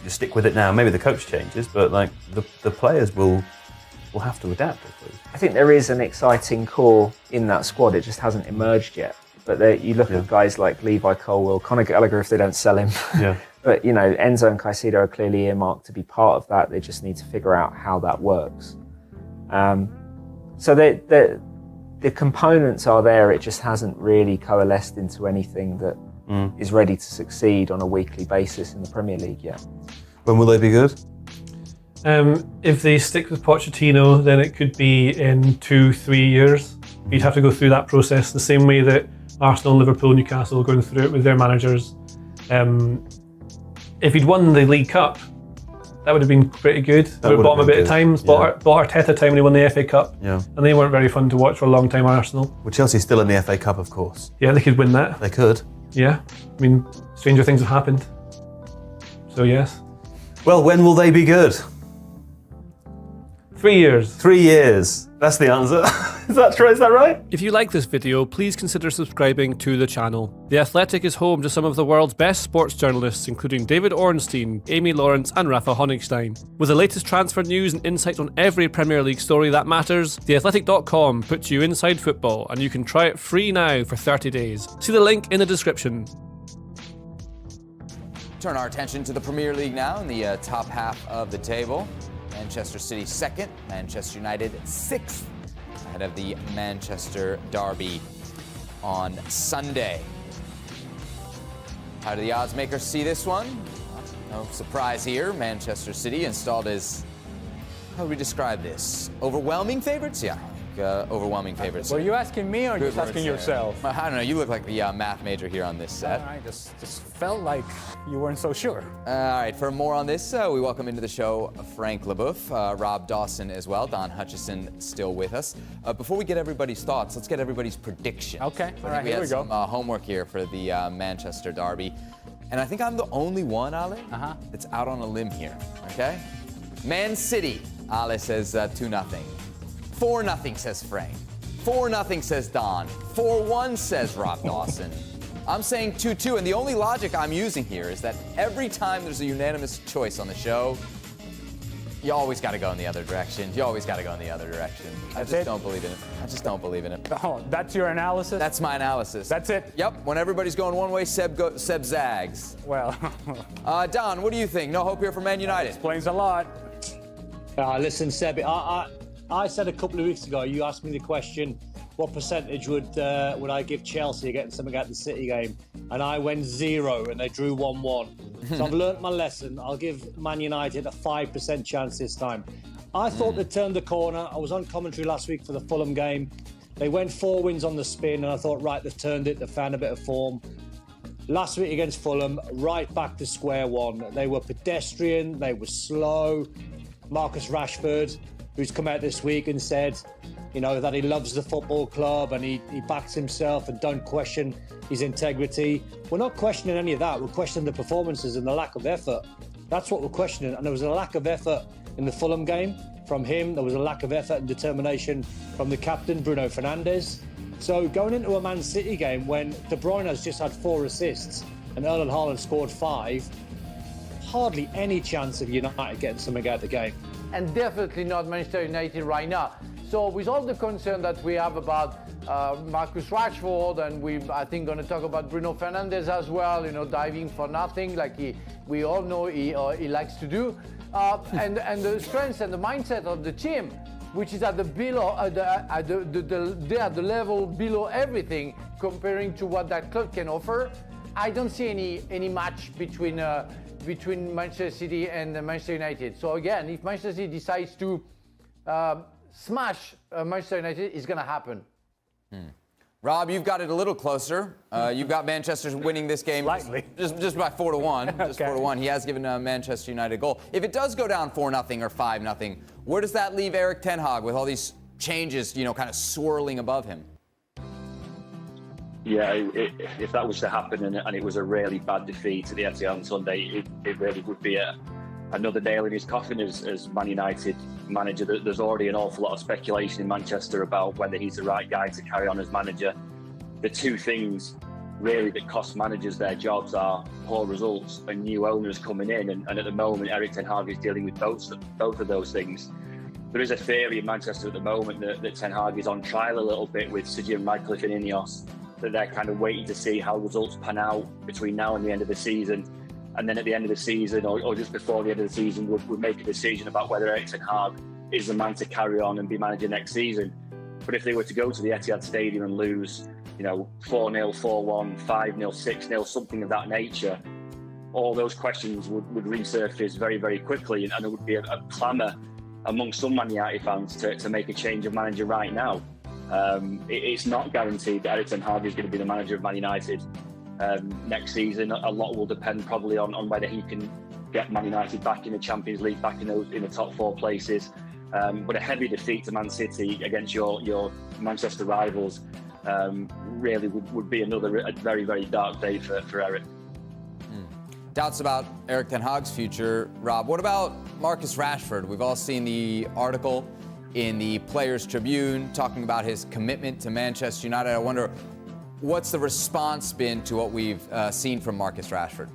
just stick with it now. Maybe the coach changes, but like the players will have to adapt, I suppose. I think there is an exciting core in that squad. It just hasn't emerged yet. But you look at guys like Levi Colwill, Conor Gallagher if they don't sell him. Yeah. But Enzo and Caicedo are clearly earmarked to be part of that. They just need to figure out how that works. So the components are there. It just hasn't really coalesced into anything that is ready to succeed on a weekly basis in the Premier League yet. When will they be good? If they stick with Pochettino, then it could be in 2-3 years. You'd have to go through that process the same way that Arsenal, Liverpool, Newcastle are going through it with their managers. If he'd won the League Cup, that would have been pretty good. That would have bought him a bit of time. Bought Arteta time when he won the FA Cup. Yeah. And they weren't very fun to watch for a long time, Arsenal. Well, Chelsea's still in the FA Cup, of course. Yeah, they could win that. They could. Yeah. I mean, stranger things have happened. So, yes. Well, when will they be good? 3 years. 3 years. That's the answer. Is that true? Is that right? If you like this video, please consider subscribing to the channel. The Athletic is home to some of the world's best sports journalists, including David Ornstein, Amy Lawrence and Rafa Honigstein. With the latest transfer news and insights on every Premier League story that matters, theathletic.com puts you inside football, and you can try it free now for 30 days. See the link in the description. Turn our attention to the Premier League now in the top half of the table. Manchester City second, Manchester United sixth, ahead of the Manchester derby on Sunday. How do the odds makers see this one? No surprise here. Manchester City installed as, how would we describe this? Overwhelming favorites? Yeah. Overwhelming favorites. Were you asking me or just asking yourself? I don't know. You look like the math major here on this set. All right, just felt like you weren't so sure. All right, for more on this, we welcome into the show Frank LeBoeuf, Rob Dawson as well, Don Hutchison still with us. Before we get everybody's thoughts, let's get everybody's prediction. Okay, all right, we here had we go. Some homework here for the Manchester derby. And I think I'm the only one, Ale, that's out on a limb here, okay? Man City, Ale says 2-0. 4-0 says Frank. 4-0 says Don. 4-1 says Rob Dawson. I'm saying 2-2, and the only logic I'm using here is that every time there's a unanimous choice on the show, you always got to go in the other direction. You always got to go in the other direction. I just don't believe in it. I just don't believe in it. Oh, that's your analysis? That's my analysis. That's it? Yep. When everybody's going one way, Seb zags. Well. Don, what do you think? No hope here for Man United. Explains a lot. Listen, Seb, I said a couple of weeks ago, you asked me the question, what percentage would I give Chelsea getting something out of the City game? And I went 0 and they drew 1-1. So I've learnt my lesson. I'll give Man United a 5% chance this time. I thought they'd turned the corner. I was on commentary last week for the Fulham game. They went 4 wins on the spin and I thought, right, they've turned it. They've found a bit of form. Last week against Fulham, right back to square one. They were pedestrian. They were slow. Marcus Rashford, who's come out this week and said, that he loves the football club and he backs himself and don't question his integrity. We're not questioning any of that. We're questioning the performances and the lack of effort. That's what we're questioning. And there was a lack of effort in the Fulham game from him. There was a lack of effort and determination from the captain, Bruno Fernandes. So going into a Man City game when De Bruyne has just had 4 assists and Erling Haaland scored 5, hardly any chance of United getting something out of the game. And definitely not Manchester United right now. So with all the concern that we have about Marcus Rashford, and I think going to talk about Bruno Fernandes as well, diving for nothing like we all know he likes to do, and the strengths and the mindset of the team, which is at the level below everything comparing to what that club can offer. I don't see any match between Manchester City and Manchester United. So again, if Manchester City decides to smash Manchester United, it's going to happen. Rob, you've got it a little closer. You've got Manchester winning this game slightly, just by 4-1. Just Okay. 4-1. He has given Manchester United a goal. If it does go down 4-0 or 5-0, where does that leave Erik ten Hag with all these changes, kind of swirling above him? Yeah, if that was to happen and it was a really bad defeat at the Etihad on Sunday, it really would be another nail in his coffin as Man United manager. There's already an awful lot of speculation in Manchester about whether he's the right guy to carry on as manager. The two things really that cost managers their jobs are poor results and new owners coming in. And at the moment, Erik ten Hag is dealing with both of those things. There is a theory in Manchester at the moment that ten Hag is on trial a little bit with Sir Jim Radcliffe and Ineos, that they're kind of waiting to see how results pan out between now and the end of the season. And then at the end of the season, or just before the end of the season, would make a decision about whether Erik ten Hag is the man to carry on and be manager next season. But if they were to go to the Etihad Stadium and lose, 4-0, 4-1, 5-0, 6-0, something of that nature, all those questions would resurface very, very quickly, and there would be a clamour among some Man United fans to make a change of manager right now. It's not guaranteed that Erik ten Hag is going to be the manager of Man United next season. A lot will depend probably on whether he can get Man United back in the Champions League, back in the top 4 places. But a heavy defeat to Man City against your Manchester rivals really would be a very, very dark day for Erik. Doubts about Erik ten Hag's future. Rob, what about Marcus Rashford? We've all seen the article in the Players' Tribune talking about his commitment to Manchester United. I wonder, what's the response been to what we've seen from Marcus Rashford,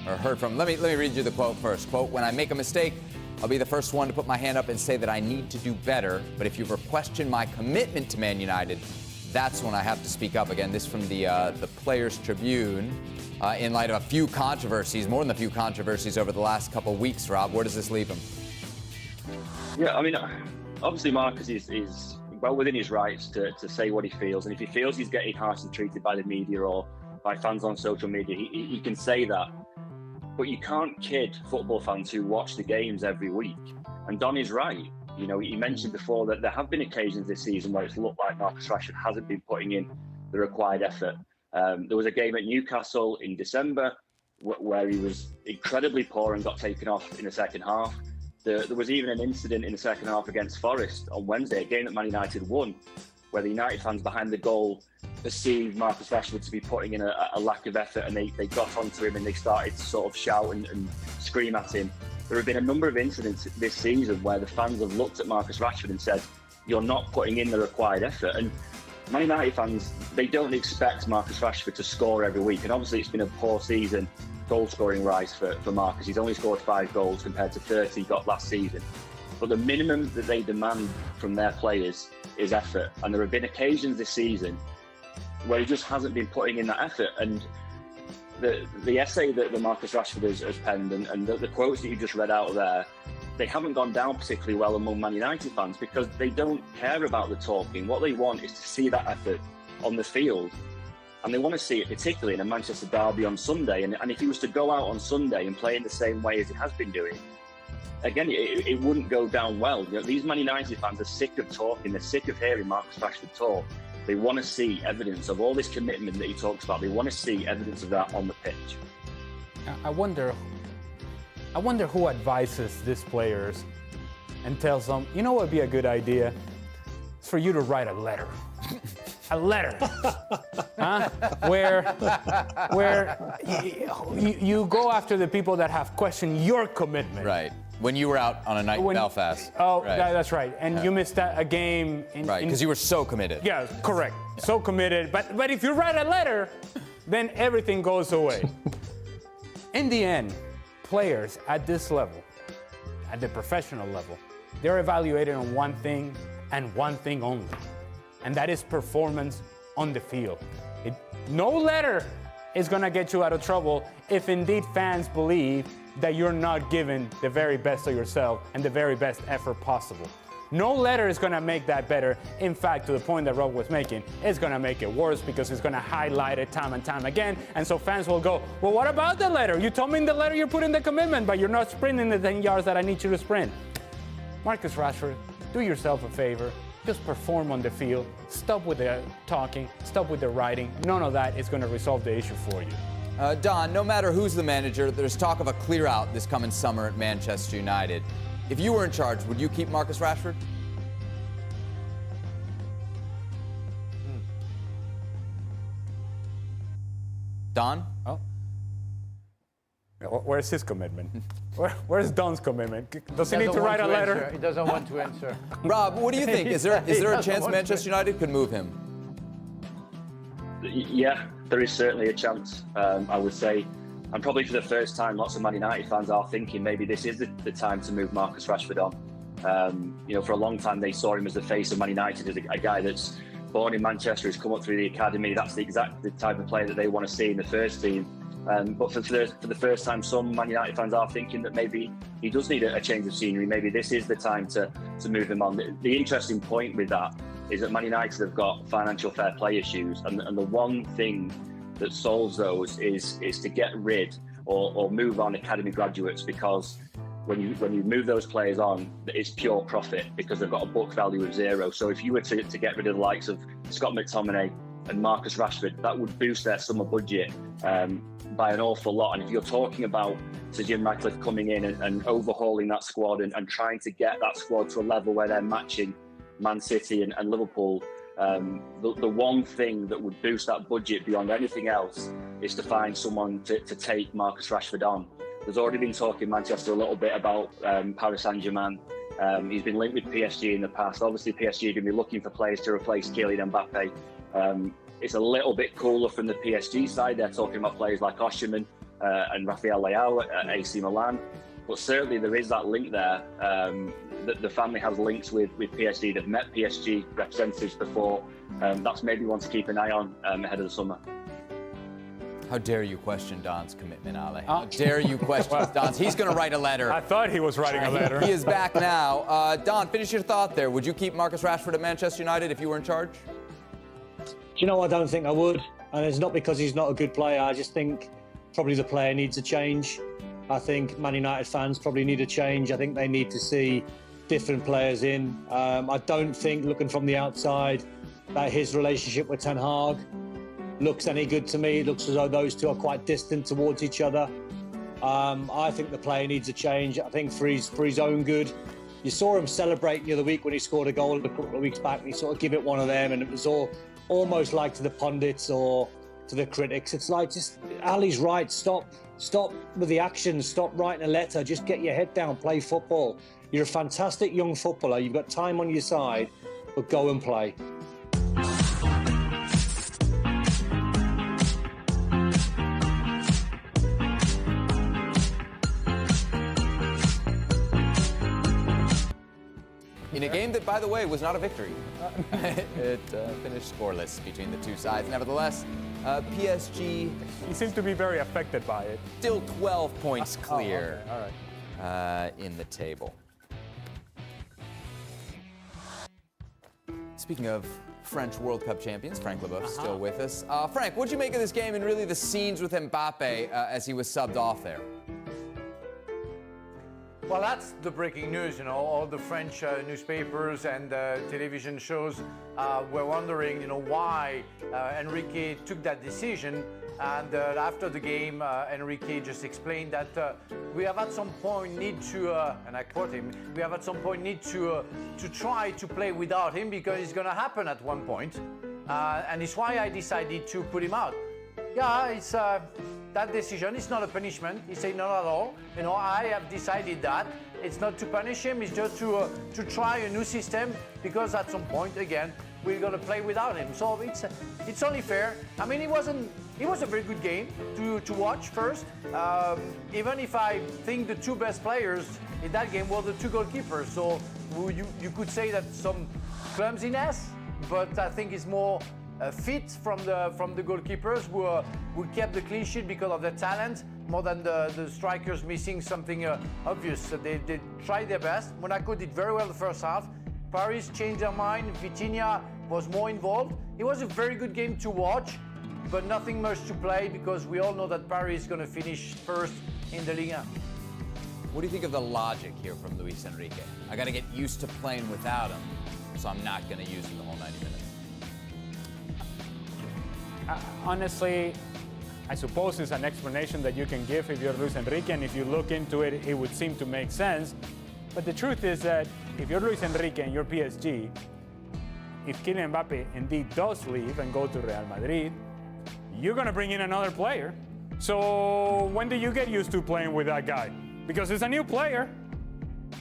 or heard from? Let me read you the quote first. Quote, "When I make a mistake, I'll be the first one to put my hand up and say that I need to do better. But if you ever question my commitment to Man United, that's when I have to speak up." Again, this from the Players' Tribune. In light of a few controversies, more than a few controversies over the last couple of weeks, Rob, where does this leave him? Yeah, I mean, obviously Marcus is well within his rights to say what he feels, and if he feels he's getting harshly treated by the media or by fans on social media, he can say that. But you can't kid football fans who watch the games every week. And Don is right. He mentioned before that there have been occasions this season where it's looked like Marcus Rashford hasn't been putting in the required effort. There was a game at Newcastle in December where he was incredibly poor and got taken off in the second half. There was even an incident in the second half against Forest on Wednesday, a game that Man United won, where the United fans behind the goal perceived Marcus Rashford to be putting in a lack of effort, and they got onto him and they started to sort of shout and scream at him. There have been a number of incidents this season where the fans have looked at Marcus Rashford and said, "You're not putting in the required effort." And Man United fans, they don't expect Marcus Rashford to score every week. And obviously it's been a poor season, goal-scoring rise for Marcus. He's only scored 5 goals compared to 30 he got last season. But the minimum that they demand from their players is effort. And there have been occasions this season where he just hasn't been putting in that effort. And the essay that Marcus Rashford has penned and the quotes that you just read out of there, they haven't gone down particularly well among Man United fans because they don't care about the talking. What they want is to see that effort on the field. And they want to see it particularly in a Manchester derby on Sunday. And if he was to go out on Sunday and play in the same way as he has been doing, again, it wouldn't go down well. These Man United fans are sick of talking. They're sick of hearing Marcus Rashford talk. They want to see evidence of all this commitment that he talks about. They want to see evidence of that on the pitch. I wonder who advises these players and tells them, what would be a good idea? It's for you to write a letter. A letter. Huh? Where you go after the people that have questioned your commitment. Right. When you were out on a night in Belfast. Oh, right. That's right. And you missed a game. Right, because you were so committed. Yeah, correct. Yeah. So committed. But if you write a letter, then everything goes away. In the end, players at this level, at the professional level, they're evaluated on one thing and one thing only, and that is performance on the field. No letter is going to get you out of trouble if indeed fans believe that you're not giving the very best of yourself and the very best effort possible. No letter is going to make that better. In fact, to the point that Rob was making, it's going to make it worse because it's going to highlight it time and time again. And so fans will go, well, what about the letter? You told me in the letter you're putting the commitment, but you're not sprinting the 10 yards that I need you to sprint. Marcus Rashford, do yourself a favor. Just perform on the field. Stop with the talking. Stop with the writing. None of that is going to resolve the issue for you. Don, no matter who's the manager, there's talk of a clear out this coming summer at Manchester United. If you were in charge, would you keep Marcus Rashford? Don? Oh. Where's his commitment? Where's Don's commitment? Does he need to write a letter? He doesn't want to answer. Rob, what do you think? Is there a chance Manchester United could move him? Yeah, there is certainly a chance, I would say. And probably for the first time, lots of Man United fans are thinking maybe this is the time to move Marcus Rashford on. You know, for a long time, they saw him as the face of Man United, as a guy that's born in Manchester, has come up through the academy. That's the type of player that they want to see in the first team. But for the first time, some Man United fans are thinking that maybe he does need a change of scenery. Maybe this is the time to move him on. The interesting point with that is that Man United have got financial fair play issues, and the one thing that solves those is to get rid or move on academy graduates, because when you move those players on, it's pure profit because they've got a book value of 0. So if you were to get rid of the likes of Scott McTominay and Marcus Rashford, that would boost their summer budget by an awful lot. And if you're talking about Sir Jim Ratcliffe coming in and overhauling that squad and trying to get that squad to a level where they're matching ManCity and Liverpool, the one thing that would boost that budget beyond anything else is to find someone to take Marcus Rashford on. There's already been talk in Manchester a little bit about Paris Saint-Germain. He's been linked with PSG in the past. Obviously, PSG are going to be looking for players to replace Kylian Mbappe. It's a little bit cooler from the PSG side. They're talking about players like Osimhen and Rafael Leao at AC Milan. But certainly there is that link there. The family has links with PSG. They've met PSG representatives before. That's maybe one to keep an eye on ahead of the summer. How dare you question Don's commitment, Ale? How dare you question Don's? He's going to write a letter. I thought he was writing a letter. He is back now. Don, finish your thought there. Would you keep Marcus Rashford at Manchester United if you were in charge? Do you know, I don't think I would. And it's not because he's not a good player. I just think probably the player needs a change. I think Man United fans probably need a change. I think they need to see different players in. I don't think, looking from the outside, that his relationship with Ten Hag looks any good to me. It looks as though those two are quite distant towards each other. I think the player needs a change. I think for his own good. You saw him celebrating the other week when he scored a goal a couple of weeks back, and he sort of give it one of them, and it was almost like to the pundits or to the critics. It's like, just, Ali's right, stop with the action, stop writing a letter, just get your head down, play football. You're a fantastic young footballer, you've got time on your side, but go and play. In a game that, by the way, was not a victory. It finished scoreless between the two sides. Nevertheless, PSG... He seems to be very affected by it. Still 12 points clear okay. All right. in the table. Speaking of French World Cup champions, Frank Leboeuf still with us. Frank, what'd you make of this game and really the scenes with Mbappe as he was subbed off there? Well, that's the breaking news, all the French newspapers and television shows were wondering, why Enrique took that decision. And after the game, Enrique just explained that we have at some point need to, and I quote him, we have at some point need to try to play without him because it's going to happen at one point. And it's why I decided to put him out. Yeah, it's that decision. It's not a punishment. He said not at all. I have decided that it's not to punish him. It's just to try a new system because at some point again we're gonna play without him. So it's only fair. I mean, it was a very good game to watch first. Even if I think the two best players in that game were the two goalkeepers. So you could say that some clumsiness, but I think it's more fit from the goalkeepers who kept the clean sheet because of their talent more than the strikers missing something obvious. So they tried their best. Monaco did very well the first half. Paris changed their mind. Vitinha was more involved. It was a very good game to watch, but nothing much to play because we all know that Paris is going to finish first in the Ligue 1. What do you think of the logic here from Luis Enrique? I got to get used to playing without him. so I'm not going to use him the whole 90 minutes. Honestly, I suppose it's an explanation that you can give if you're Luis Enrique, and if you look into it, it would seem to make sense. But the truth is that if you're Luis Enrique and you're PSG, if Kylian Mbappe indeed does leave and go to Real Madrid, you're going to bring in another player. So when do you get used to playing with that guy? Because it's a new player.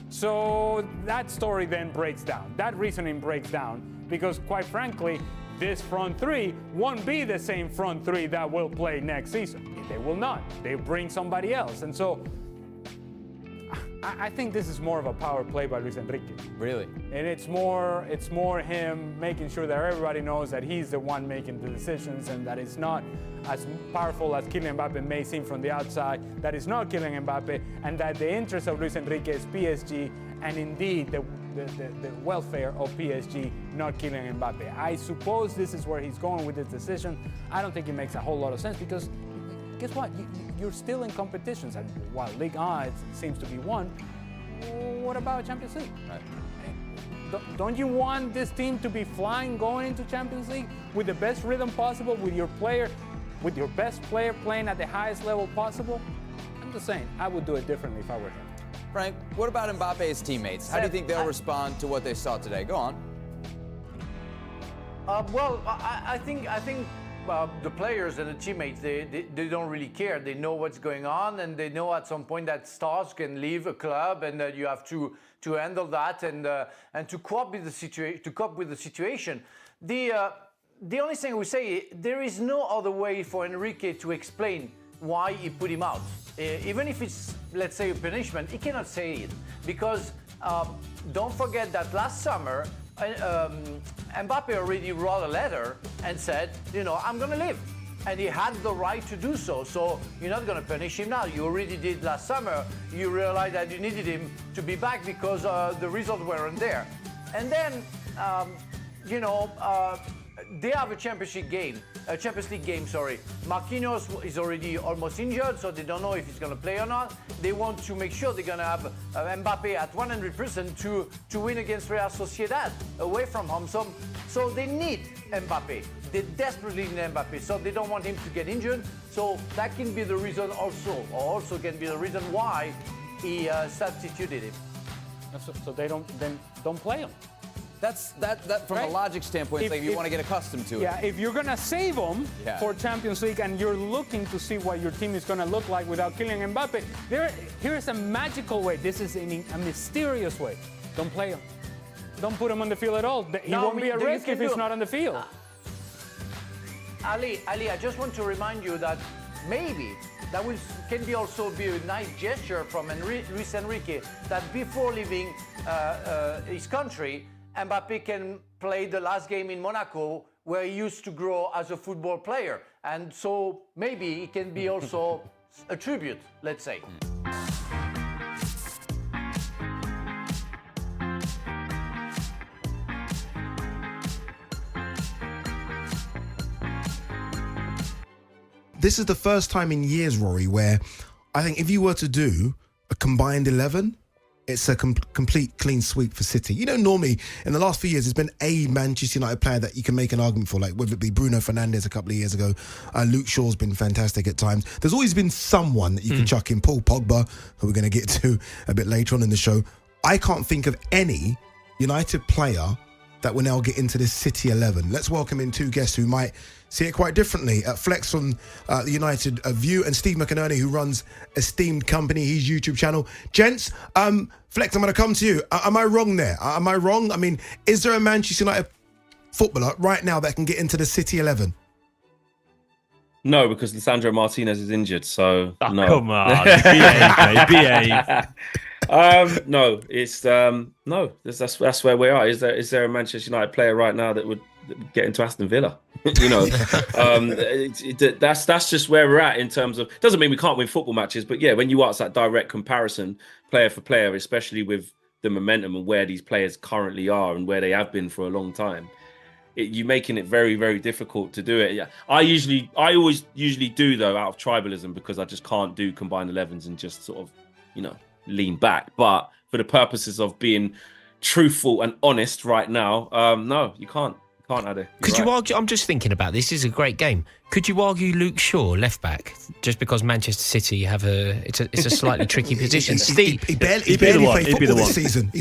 So that story then breaks down. That reasoning breaks down because, quite frankly, this front three won't be the same front three that will play next season. They will not. They bring somebody else. And so I think this is more of a power play by Luis Enrique. Really? And it's more him making sure that everybody knows that he's the one making the decisions and that it's not as powerful as Kylian Mbappe may seem from the outside, that it's not Kylian Mbappe, and that the interest of Luis Enrique is PSG and indeed the welfare of PSG, not Kylian Mbappe. I suppose this is where he's going with this decision. I don't think it makes a whole lot of sense because guess what? You're still in competitions, and while Ligue 1 seems to be won, what about Champions League? Right. Don't you want this team to be flying going into Champions League with the best rhythm possible, with your best player playing at the highest level possible? I'm just saying, I would do it differently if I were him. Frank, what about Mbappe's teammates? How do you think they'll respond to what they saw today? Go on. Well, I think the players and the teammates, they don't really care. They know what's going on, and they know at some point that stars can leave a club, and that you have to handle that and to cope with the situation. The only thing we say, there is no other way for Enrique to explain why he put him out. Even if it's, let's say, a punishment, he cannot say it because don't forget that last summer. Mbappe already wrote a letter and said, I'm going to leave. And he had the right to do so. So you're not going to punish him now. You already did last summer. You realized that you needed him to be back because the results weren't there. And then, they have a Champions League game. Marquinhos is already almost injured, so they don't know if he's going to play or not. They want to make sure they're going to have Mbappe at 100% to win against Real Sociedad away from home. So they need Mbappe. They desperately need Mbappe, so they don't want him to get injured. So that can be the reason also can be the reason why he substituted him. So they don't play him. That's from a logic standpoint, it's like you want to get accustomed to it. Yeah, if you're going to save them for Champions League and you're looking to see what your team is going to look like without Kylian Mbappe, here's a magical way. This is a mysterious way. Don't play him. Don't put him on the field at all. He won't be a risk if he's not on the field. Ali, I just want to remind you that maybe that can be also be a nice gesture from Luis Enrique that before leaving his country, Mbappe can play the last game in Monaco where he used to grow as a football player. And so maybe it can be also a tribute, let's say. This is the first time in years, Rory, where I think if you were to do a combined 11, it's a complete clean sweep for City. Normally in the last few years, there's been a Manchester United player that you can make an argument for, like whether it be Bruno Fernandes a couple of years ago. Luke Shaw's been fantastic at times. There's always been someone that you can chuck in. Paul Pogba, who we're going to get to a bit later on in the show. I can't think of any United player that will now get into this City 11. Let's welcome in two guests who might see it quite differently. Flex from the United View and Steve McInerney, who runs Esteemed Company, his YouTube channel. Gents, Flex, I'm going to come to you. Am I wrong there? Am I wrong? I mean, is there a Manchester United footballer right now that can get into the City 11? No, because Lisandro Martinez is injured, so no. Come on, behave. No, it's no. That's where we are. Is there a Manchester United player right now that would get into Aston Villa? That's just where we're at in terms of. Doesn't mean we can't win football matches, but yeah, when you ask that direct comparison, player for player, especially with the momentum and where these players currently are and where they have been for a long time, you're making it very, very difficult to do it. Yeah, I always do though out of tribalism because I just can't do combined 11s and just sort of lean back. But for the purposes of being truthful and honest right now, no, you can't. You can't, Ade. Could you argue? I'm just thinking about this. This is a great game. Could you argue Luke Shaw left back just because Manchester City have it's a slightly tricky position? Steve, he barely played football this season.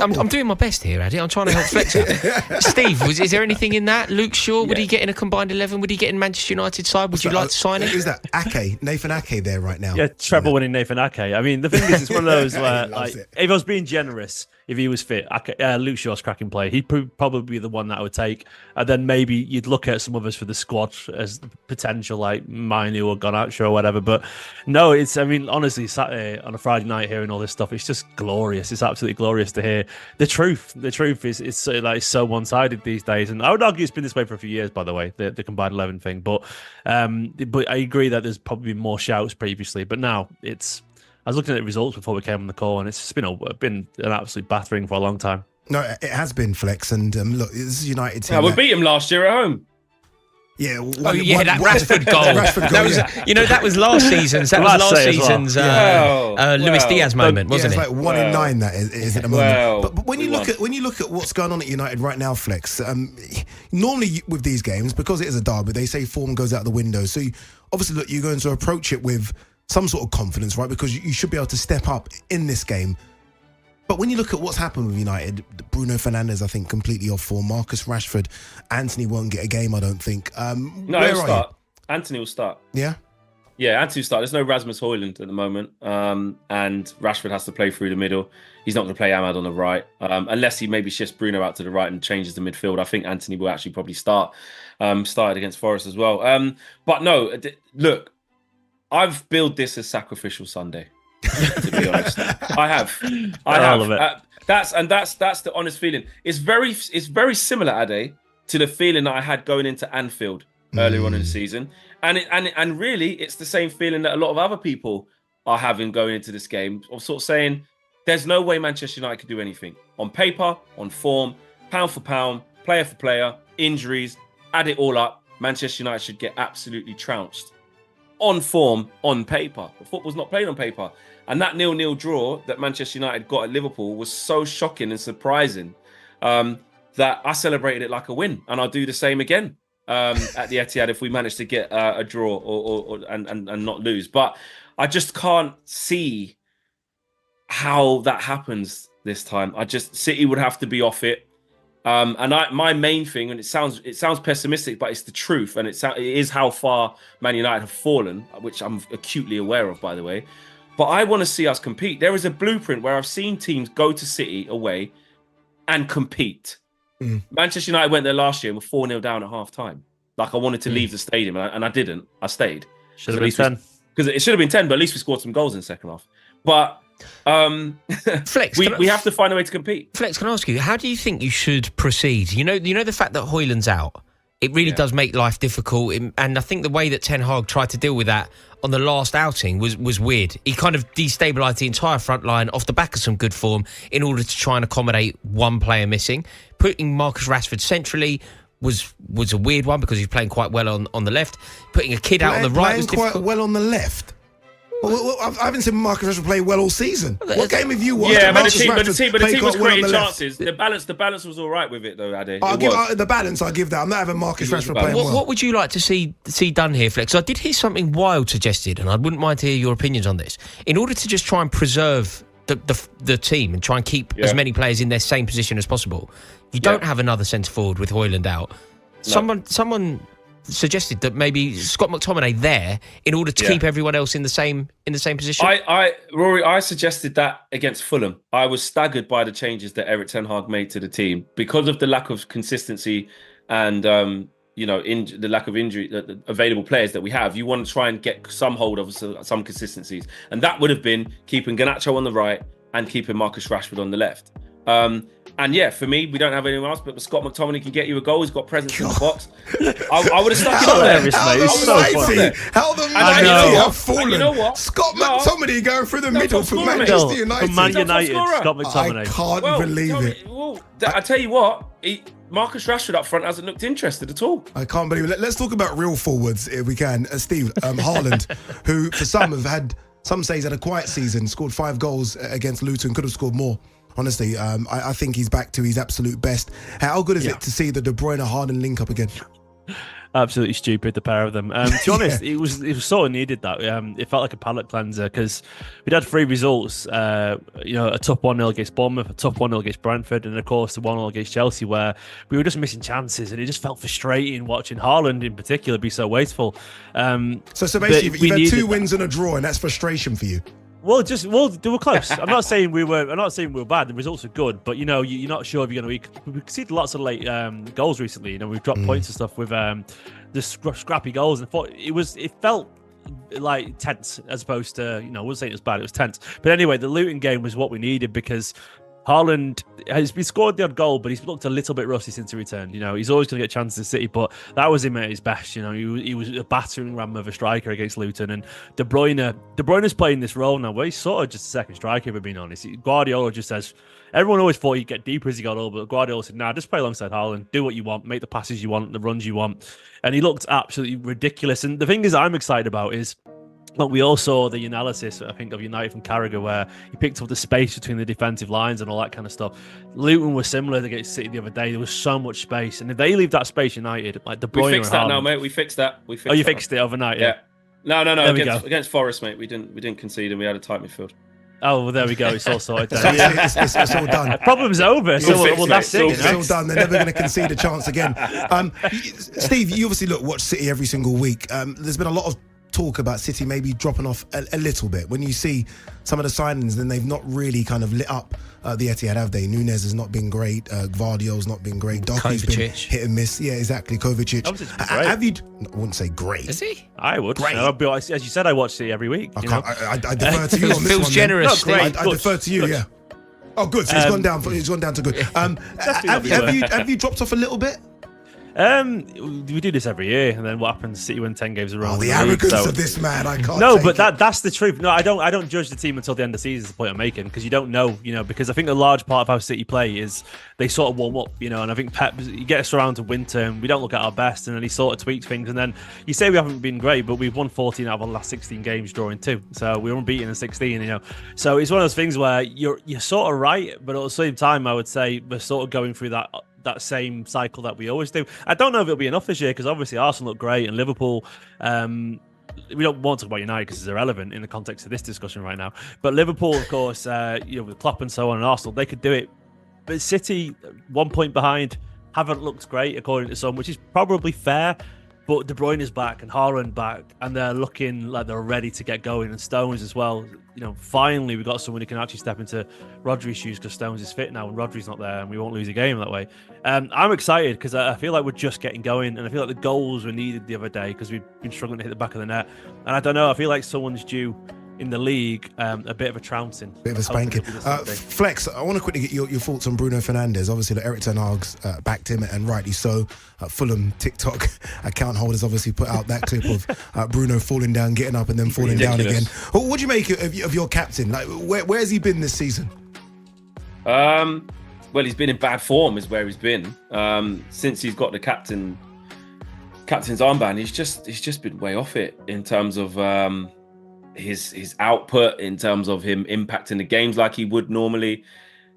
I'm doing my best here, Addy. I'm trying to help Flex out. Steve, is there anything in that? Luke Shaw, would he get in a combined 11? Would he get in Manchester United side? Would you like to sign him? Who's that? Ake, Nathan Ake there right now. Yeah, treble winning Nathan Ake. I mean, the thing is, it's one of those where, like, if I was being generous, if he was fit, Luke Shaw's cracking play. He'd probably be the one that I would take. And then maybe you'd look at some others for the squad as potential, like Mainu or Garnacho or whatever. But no, I mean, honestly, Saturday on a Friday night hearing all this stuff, it's just glorious. It's absolutely glorious to hear the truth. The truth is so one-sided these days. And I would argue it's been this way for a few years, by the way, the combined 11 thing. But I agree that there's probably been more shouts previously. But now I was looking at the results before we came on the call, and it's just been an absolute battering for a long time. No, it has been, Flex. And look, this is United team. Yeah, we beat him last year at home. Yeah, that Rashford goal. That was last season's. That was last season's Luis Diaz moment, wasn't it? It's like 1 in 9. That is at the moment. But when you look at what's going on at United right now, Flex. Normally with these games, because it is a derby, they say form goes out the window. So obviously, look, you're going to approach it with some sort of confidence, right? Because you should be able to step up in this game. But when you look at what's happened with United, Bruno Fernandes, I think, completely off form. Marcus Rashford, Anthony won't get a game, I don't think. No, he'll start. Anthony will start. Yeah? Yeah, Anthony will start. There's no Rasmus Højlund at the moment. And Rashford has to play through the middle. He's not going to play Ahmad on the right. Unless he maybe shifts Bruno out to the right and changes the midfield. I think Anthony will actually probably start. Started against Forest as well. But no, look, I've billed this as Sacrificial Sunday. To be honest, I have. That's the honest feeling. It's very similar, Ade, to the feeling that I had going into Anfield earlier on in the season, and really, it's the same feeling that a lot of other people are having going into this game, of sort of saying, "There's no way Manchester United could do anything on paper, on form, pound for pound, player for player, injuries. Add it all up, Manchester United should get absolutely trounced." On form, on paper. But football's not played on paper. And that 0-0 draw that Manchester United got at Liverpool was so shocking and surprising that I celebrated it like a win. And I'll do the same again at the Etihad if we manage to get a draw and not lose. But I just can't see how that happens this time. City would have to be off it. My main thing, and it sounds pessimistic, but it's the truth, and it is how far Man United have fallen, which I'm acutely aware of, by the way. But I want to see us compete. There is a blueprint where I've seen teams go to City away and compete. Manchester United went there last year and were 4-0 down at half time. Like, I wanted to leave the stadium, and I didn't. I stayed. Should have been 10. Because it should have been 10, but at least we scored some goals in the second half. But Flex, we have to find a way to compete. Flex, can I ask you, how do you think you should proceed? You know the fact that Højlund's out, it really does make life difficult. And I think the way that Ten Hag tried to deal with that on the last outing was weird. He kind of destabilised the entire front line off the back of some good form in order to try and accommodate one player missing. Putting Marcus Rashford centrally was a weird one because he's playing quite well on the left. Putting a kid out on the right was difficult. Quite well on the left. Well, I haven't seen Marcus Rashford play well all season. What game have you watched? Yeah, but the team was creating chances. The balance was all right with it, though, Ade. The balance, I'll give that. I'm not having Marcus Rashford playing well. What would you like to see done here, Flex? I did hear something wild suggested, and I wouldn't mind to hear your opinions on this. In order to just try and preserve the team and try and keep as many players in their same position as possible, you don't have another centre forward with Højlund out. No. Someone suggested that maybe Scott McTominay there in order to keep everyone else in the same position. Rory, I suggested that against Fulham. I was staggered by the changes that Erik Ten Hag made to the team because of the lack of consistency and the lack of injury, the available players that we have. You want to try and get some hold of some consistencies, and that would have been keeping Garnacho on the right and keeping Marcus Rashford on the left. And for me, we don't have anyone else, but Scott McTominay can get you a goal. He's got presence in the box. I would have stuck it on there. How the mighty have fallen. You know what? Scott McTominay going through the middle for Manchester United. For Man United, Scott McTominay. I can't believe it. I tell you what, Marcus Rashford up front hasn't looked interested at all. I can't believe it. Let's talk about real forwards if we can. Steve, Haaland, who for some say he's had a quiet season, scored 5 goals against Luton, could have scored more. Honestly, I think he's back to his absolute best. How good is it to see the De Bruyne Haaland link up again? Absolutely stupid, the pair of them. To be honest, it was sort of needed that. It felt like a palate cleanser because we'd had 3 results. A tough 1-0 against Bournemouth, a tough 1-0 against Brentford, and of course the 1-0 against Chelsea, where we were just missing chances, and it just felt frustrating watching Haaland in particular be so wasteful. So basically, you've had 2 wins and a draw, and that's frustration for you. Well, they were close. I'm not saying we were bad. The results are good, but you're not sure if you're going to. We conceded lots of late goals recently. We've dropped points and stuff with the scrappy goals, and it felt like tense as opposed to I wouldn't say it was bad. It was tense. But anyway, the Luton game was what we needed because Haaland has been scored the odd goal, but he's looked a little bit rusty since he returned. He's always going to get chances at City, but that was him at his best. He was a battering ram of a striker against Luton, and De Bruyne's playing this role now where he's sort of just a second striker, if we're being honest. Guardiola just says, everyone always thought he'd get deeper as he got older, but Guardiola said, nah, just play alongside Haaland, do what you want, make the passes you want, the runs you want. And he looked absolutely ridiculous. And the thing is I'm excited about is, look, we all saw the analysis, I think, of United from Carragher, where he picked up the space between the defensive lines and all that kind of stuff. Luton was similar against City the other day. There was so much space, and if they leave that space, United, like De Bruyne, we fixed that now, mate. We fixed that. You fixed it overnight, yeah. No. Against Forest, mate, we didn't concede, and we had a tight midfield. Oh, well, there we go. It's all sorted. It's all done. Problem's over. So that's it. It's all done. They're never going to concede a chance again. Steve, you obviously watch City every single week. There's been a lot of talk about City maybe dropping off a little bit. When you see some of the signings, then they've not really kind of lit up the Etihad, have they? Nunez has not been great. Gvardiol's not been great. Doherty's been hit and miss. Yeah, exactly. Kovacic. Have you? I wouldn't say great. Is he? I would. Great. As you said, I watch City every week. I defer to you on this one. Feels generous. I defer to you. Yeah. Oh, good. So he's gone down. He's gone down to good. Have you dropped off a little bit? We do this every year, and then what happens? City win 10 games in a row. Oh, the arrogance of this man! I can't. No, but that's the truth. No, I don't judge the team until the end of the season. Is the point I'm making, because you don't know, because I think a large part of how City play is they sort of warm up, and I think Pep, he gets around to winter, and we don't look at our best, and then he sort of tweaks things, and then you say we haven't been great, but we've won 14 out of our last 16 games, drawing 2, so we were unbeaten in 16, So it's one of those things where you're sort of right, but at the same time, I would say we're sort of going through that same cycle that we always do. I don't know if it'll be enough this year, because obviously Arsenal look great, and Liverpool, we don't want to talk about United because it's irrelevant in the context of this discussion right now, but Liverpool, of course, with Klopp and so on, and Arsenal, they could do it, but City, 1 point behind, haven't looked great according to some, which is probably fair. But De Bruyne is back and Haaland back, and they're looking like they're ready to get going. And Stones as well. Finally we've got someone who can actually step into Rodri's shoes, because Stones is fit now and Rodri's not there, and we won't lose a game that way. I'm excited because I feel like we're just getting going, and I feel like the goals were needed the other day because we've been struggling to hit the back of the net. And I don't know, I feel like someone's due in the league a bit of a trouncing. Bit of a spanking. Flex, I want to quickly get your thoughts on Bruno Fernandes. Obviously, Erik ten Hag's backed him, and rightly so. Fulham TikTok account holders obviously put out that clip of Bruno falling down, getting up, and then falling down again. What do you make of your captain? Like, where has he been this season? Well, he's been in bad form, is where he's been. Since he's got the captain's armband, he's just been way off it in terms of his output, in terms of him impacting the games like he would normally,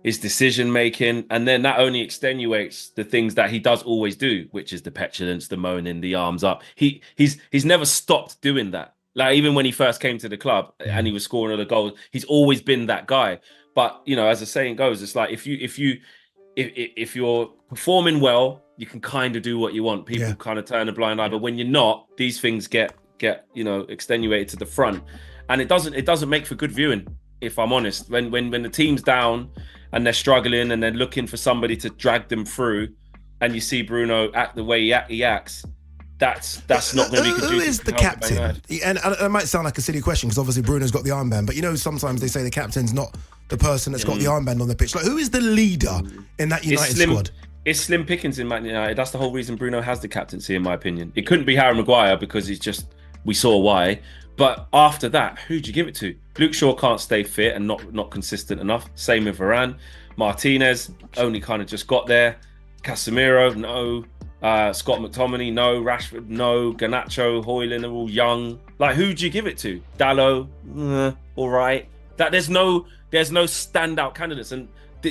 his decision making, and then that only extenuates the things that he does always do, which is the petulance, the moaning, the arms up. He's never stopped doing that. Like, even when he first came to the club and he was scoring all the goals, he's always been that guy. But as the saying goes, it's like if you're performing well, you can kind of do what you want. People kind of turn a blind eye, but when you're not, these things get extenuated to the front, and it doesn't make for good viewing, if I'm honest. When the team's down and they're struggling and they're looking for somebody to drag them through, and you see Bruno act the way he acts, that's not going to be good. Who is the captain? And it might sound like a silly question, because obviously Bruno's got the armband, but sometimes they say the captain's not the person that's got the armband on the pitch. Like, who is the leader in that United squad? It's slim pickings in Man United. That's the whole reason Bruno has the captaincy, in my opinion. It couldn't be Harry Maguire, because we saw why. But after that, who'd you give it to? Luke Shaw can't stay fit and not consistent enough. Same with Varane. Martinez only kind of just got there. Casemiro, no. Scott McTominay, no. Rashford, no. Garnacho, Højlund are all young. Like, who'd you give it to? Dalot, all right. There's no standout candidates. And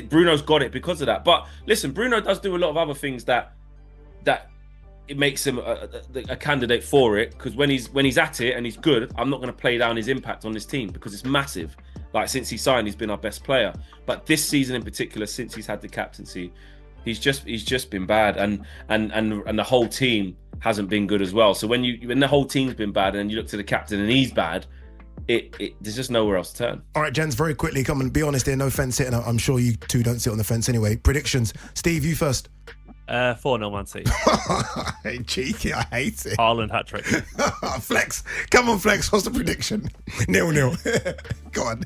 Bruno's got it because of that. But listen, Bruno does do a lot of other things that it makes him a candidate for it, because when he's at it and he's good, I'm not going to play down his impact on this team because it's massive. Like, since he signed, he's been our best player. But this season in particular, since he's had the captaincy, he's just been bad, and the whole team hasn't been good as well. So when the whole team's been bad and you look to the captain and he's bad, there's just nowhere else to turn. All right, gents, very quickly, come and be honest here. No fence sitting. I'm sure you two don't sit on the fence anyway. Predictions. Steve, you first. 4-0 Man City. Hey, cheeky, I hate it. Haaland hat-trick. Flex. Come on, Flex. What's the prediction? 0-0. Go on.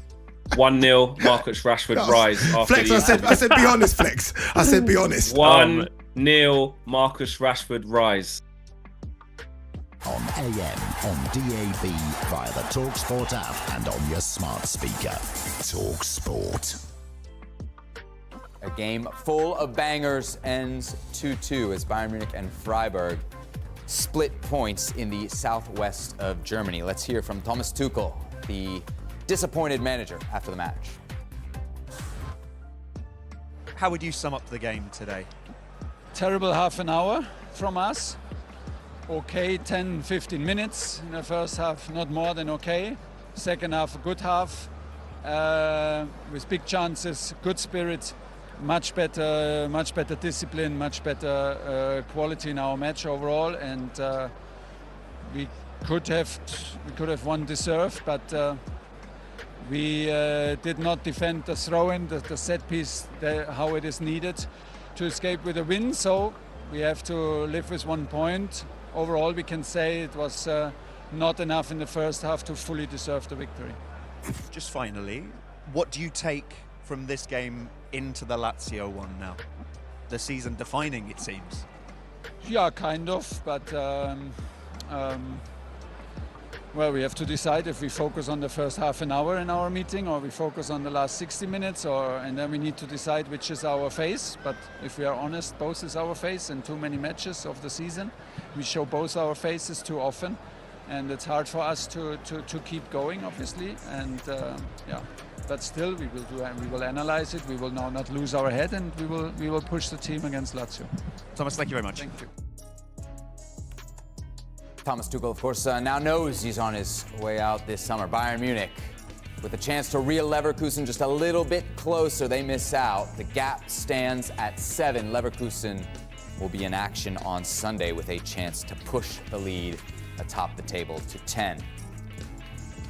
1-0, Marcus Rashford rise. Flex, I said be honest, Flex. I said be honest. 1-0, Marcus Rashford rise. On AM, on DAB, via the TalkSport app and on your smart speaker. TalkSport. A game full of bangers ends 2-2 as Bayern Munich and Freiburg split points in the southwest of Germany. Let's hear from Thomas Tuchel, the disappointed manager, after the match. How would you sum up the game today? Terrible half an hour from us. Okay, 10-15 minutes in the first half, not more than okay. Second half, a good half with big chances, good spirit, much better discipline, much better quality in our match overall, and we could have won deserved, but we did not defend the throw-in, the set piece, how it is needed to escape with a win. So we have to live with 1 point. Overall, we can say it was not enough in the first half to fully deserve the victory. Just finally, what do you take from this game into the Lazio one now? The season defining, it seems. Yeah, kind of, but well, we have to decide if we focus on the first half an hour in our meeting or we focus on the last 60 minutes, and then we need to decide which is our phase. But if we are honest, both is our phase in too many matches of the season. We show both our faces too often, and it's hard for us to keep going, obviously. And yeah, but still we will analyze it. We will now not lose our head, and we will push the team against Lazio. Thomas, thank you very much. Thank you. Thomas Tuchel, of course, now knows he's on his way out this summer. Bayern Munich, with a chance to reel Leverkusen just a little bit closer, they miss out. The gap stands at 7. Leverkusen will be in action on Sunday with a chance to push the lead atop the table to 10.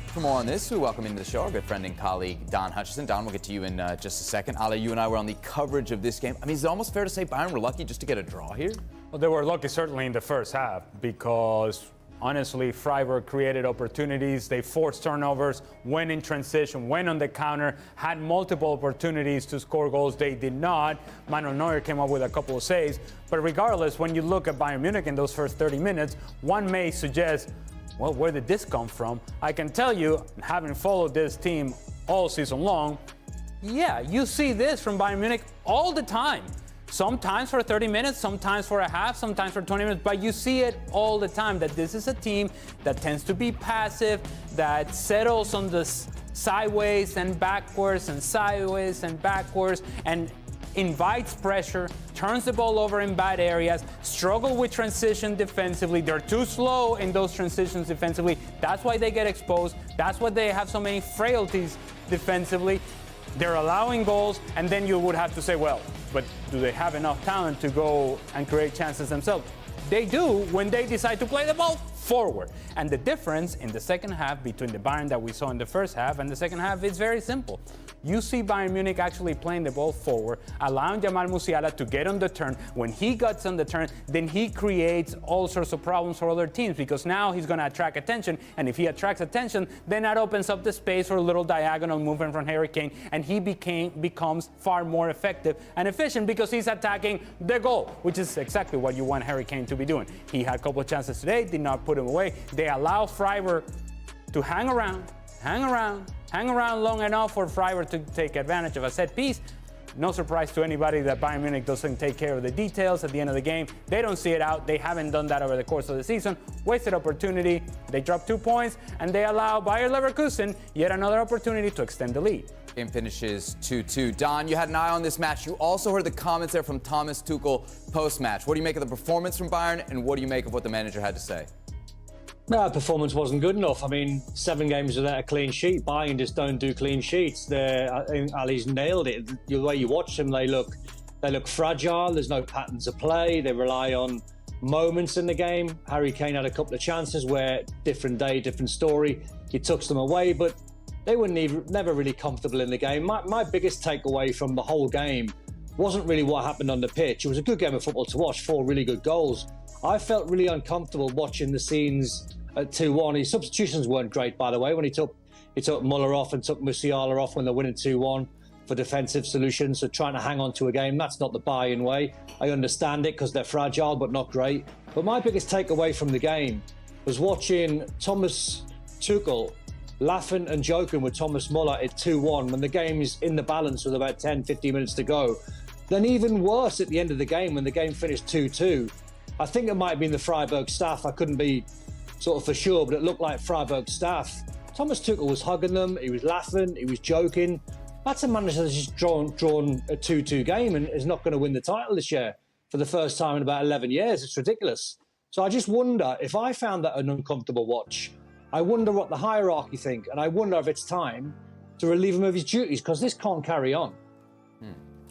For more on this, we welcome into the show our good friend and colleague, Don Hutchison. Don, we'll get to you in just a second. Ale, you and I were on the coverage of this game. I mean, is it almost fair to say Bayern were lucky just to get a draw here? Well, they were lucky certainly in the first half because, honestly, Freiburg created opportunities. They forced turnovers, went in transition, went on the counter, had multiple opportunities to score goals. They did not. Manuel Neuer came up with a couple of saves. But regardless, when you look at Bayern Munich in those first 30 minutes, one may suggest, well, where did this come from? I can tell you, having followed this team all season long, yeah, you see this from Bayern Munich all the time. Sometimes for 30 minutes, sometimes for a half, sometimes for 20 minutes, but you see it all the time that this is a team that tends to be passive, that settles on the sideways and backwards and sideways and backwards and invites pressure, turns the ball over in bad areas, struggle with transition defensively. They're too slow in those transitions defensively. That's why they get exposed. That's why they have so many frailties defensively. They're allowing goals, and then you would have to say, well, but do they have enough talent to go and create chances themselves? They do when they decide to play the ball forward. And the difference in the second half between the Bayern that we saw in the first half and the second half is very simple. You see Bayern Munich actually playing the ball forward, allowing Jamal Musiala to get on the turn. When he gets on the turn, then he creates all sorts of problems for other teams because now he's going to attract attention. And if he attracts attention, then that opens up the space for a little diagonal movement from Harry Kane. And he becomes far more effective and efficient because he's attacking the goal, which is exactly what you want Harry Kane to be doing. He had a couple of chances today, did not put him away. They allow Freiburg to hang around long enough for Freiburg to take advantage of a set piece. No surprise to anybody that Bayern Munich doesn't take care of the details at the end of the game. They don't see it out. They haven't done that over the course of the season. Wasted opportunity. They drop 2 points, and they allow Bayer Leverkusen yet another opportunity to extend the lead. Game finishes 2-2. Don, you had an eye on this match. You also heard the comments there from Thomas Tuchel post-match. What do you make of the performance from Bayern, and what do you make of what the manager had to say? No, performance wasn't good enough. I mean, 7 games without a clean sheet. Bayern just don't do clean sheets. I think Ali's nailed it. The way you watch them, they look fragile. There's no patterns of play. They rely on moments in the game. Harry Kane had a couple of chances where different day, different story. He took them away, but they were never really comfortable in the game. My biggest takeaway from the whole game wasn't really what happened on the pitch. It was a good game of football to watch, 4 really good goals. I felt really uncomfortable watching the scenes at 2-1. His substitutions weren't great, by the way, when he took Muller off and took Musiala off when they're winning 2-1 for defensive solutions. So trying to hang on to a game, that's not the Bayern way. I understand it because they're fragile, but not great. But my biggest takeaway from the game was watching Thomas Tuchel laughing and joking with Thomas Muller at 2-1 when the game is in the balance with about 10-15 minutes to go. Then even worse at the end of the game when the game finished 2-2. I think it might have been the Freiburg staff. I couldn't be sort of for sure, but it looked like Freiburg staff. Thomas Tuchel was hugging them. He was laughing. He was joking. That's a manager that's just drawn a 2-2 game and is not going to win the title this year for the first time in about 11 years. It's ridiculous. So I just wonder, if I found that an uncomfortable watch, I wonder what the hierarchy think, and I wonder if it's time to relieve him of his duties, because this can't carry on.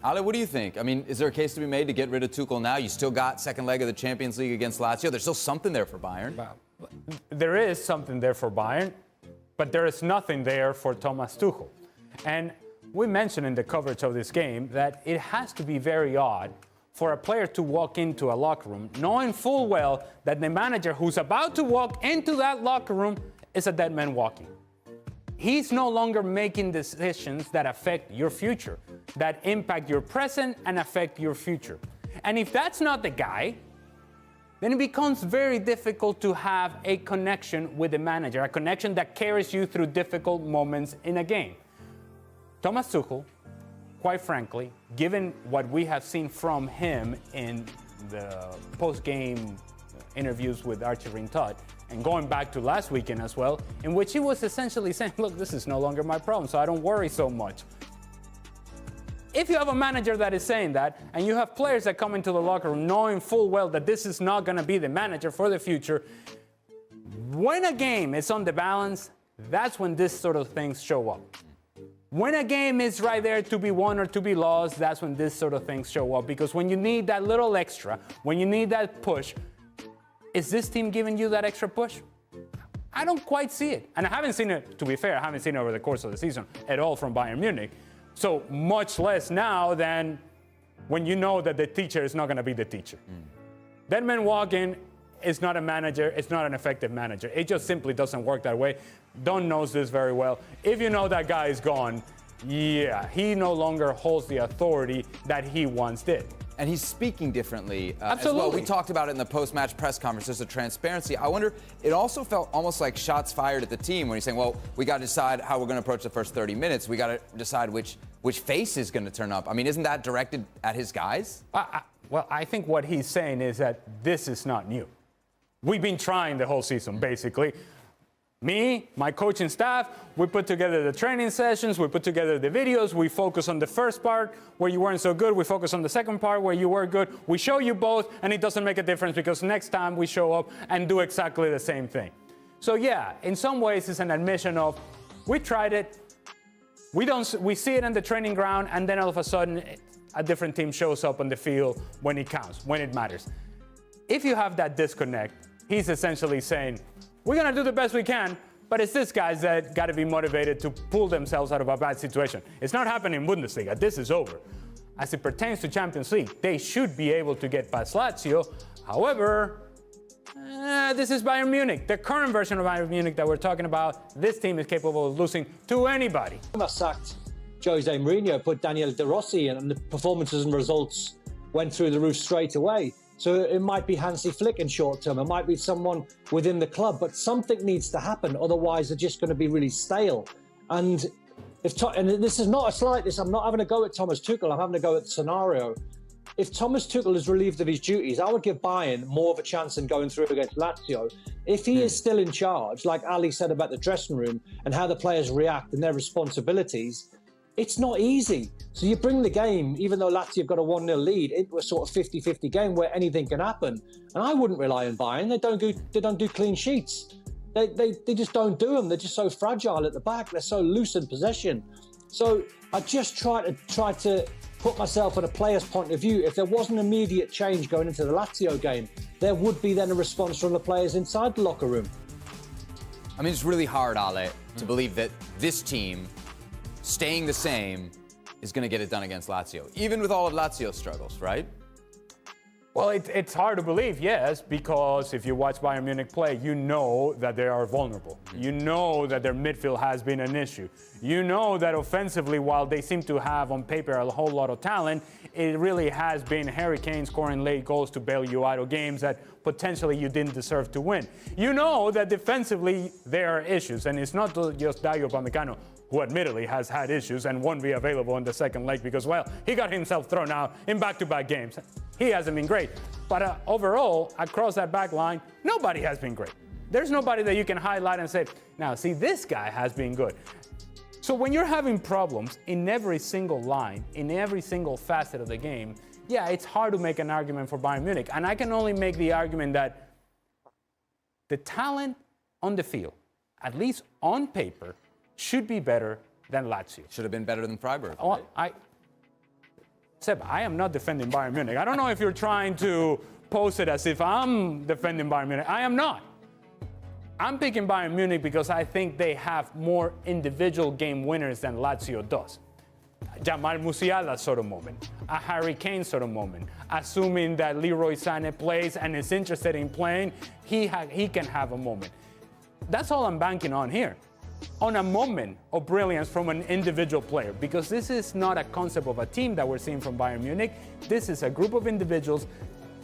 Ale, what do you think? I mean, is there a case to be made to get rid of Tuchel now? You still got second leg of the Champions League against Lazio. There's still something there for Bayern. There is something there for Bayern, but there is nothing there for Thomas Tuchel. And we mentioned in the coverage of this game that it has to be very odd for a player to walk into a locker room knowing full well that the manager who's about to walk into that locker room is a dead man walking. He's no longer making decisions that affect your future, that impact your present and affect your future. And if that's not the guy, then it becomes very difficult to have a connection with the manager, a connection that carries you through difficult moments in a game. Thomas Tuchel, quite frankly, given what we have seen from him in the post-game interviews with Archie Rintot, and going back to last weekend as well, in which he was essentially saying, look, this is no longer my problem, so I don't worry so much. If you have a manager that is saying that, and you have players that come into the locker room knowing full well that this is not going to be the manager for the future, when a game is on the balance, that's when this sort of things show up. When a game is right there to be won or to be lost, that's when this sort of things show up. Because when you need that little extra, when you need that push, is this team giving you that extra push? I don't quite see it. And I haven't seen it, to be fair, I haven't seen it over the course of the season at all from Bayern Munich. So much less now than when you know that the teacher is not going to be the teacher. Dead man walking is not a manager, it's not an effective manager. It just simply doesn't work that way. Don knows this very well. If you know that guy is gone, yeah, he no longer holds the authority that he once did. And he's speaking differently Absolutely. as well. We talked about it in the post-match press conference. There's a transparency. I wonder, it also felt almost like shots fired at the team when he's saying, well, we got to decide how we're going to approach the first 30 minutes. We got to decide which face is going to turn up. I mean, isn't that directed at his guys? Well, I think what he's saying is that this is not new. We've been trying the whole season, basically. Me, my coaching staff, we put together the training sessions, we put together the videos, we focus on the first part where you weren't so good, we focus on the second part where you were good. We show you both, and it doesn't make a difference because next time we show up and do exactly the same thing. So yeah, in some ways it's an admission of, we tried it, we see it on the training ground, and then all of a sudden a different team shows up on the field when it counts, when it matters. If you have that disconnect, he's essentially saying, we're going to do the best we can, but it's these guys that got to be motivated to pull themselves out of a bad situation. It's not happening in Bundesliga. This is over. As it pertains to Champions League, they should be able to get past Lazio. However, this is Bayern Munich. The current version of Bayern Munich that we're talking about, this team is capable of losing to anybody. I sacked Jose Mourinho, put Daniel De Rossi in, and the performances and results went through the roof straight away. So it might be Hansi Flick in short term. It might be someone within the club, but something needs to happen. Otherwise, they're just going to be really stale. And and this is not a slight. I'm not having a go at Thomas Tuchel. I'm having a go at the scenario. If Thomas Tuchel is relieved of his duties, I would give Bayern more of a chance than going through against Lazio. If he is still in charge, like Ali said about the dressing room and how the players react and their responsibilities, It's not easy. So you bring the game, even though Lazio have got a 1-0 lead, into a sort of 50-50 game where anything can happen. And I wouldn't rely on Bayern. They don't do clean sheets. They just don't do them. They're just so fragile at the back. They're so loose in possession. So I just try to put myself in a player's point of view. If there was an immediate change going into the Lazio game, there would be then a response from the players inside the locker room. I mean, it's really hard, Ale, to believe that this team, staying the same, is going to get it done against Lazio, even with all of Lazio's struggles, right? Well, it's hard to believe, yes, because if you watch Bayern Munich play, you know that they are vulnerable. You know that their midfield has been an issue. You know that offensively, while they seem to have on paper a whole lot of talent, it really has been Harry Kane scoring late goals to bail you out of games that potentially you didn't deserve to win. You know that defensively there are issues, and it's not just Dario Upamecano, who admittedly has had issues and won't be available in the second leg because, well, he got himself thrown out in back-to-back games. He hasn't been great. But overall, across that back line, nobody has been great. There's nobody that you can highlight and say, now, see, this guy has been good. So when you're having problems in every single line, in every single facet of the game, yeah, it's hard to make an argument for Bayern Munich. And I can only make the argument that the talent on the field, at least on paper, should be better than Lazio. Should have been better than Freiburg. Oh, Seb, I am not defending Bayern Munich. I don't know if you're trying to pose it as if I'm defending Bayern Munich. I am not. I'm picking Bayern Munich because I think they have more individual game winners than Lazio does. Jamal Musiala sort of moment, a Harry Kane sort of moment. Assuming that Leroy Sané plays and is interested in playing, he can have a moment. That's all I'm banking on here. On a moment of brilliance from an individual player, because this is not a concept of a team that we're seeing from Bayern Munich. This is a group of individuals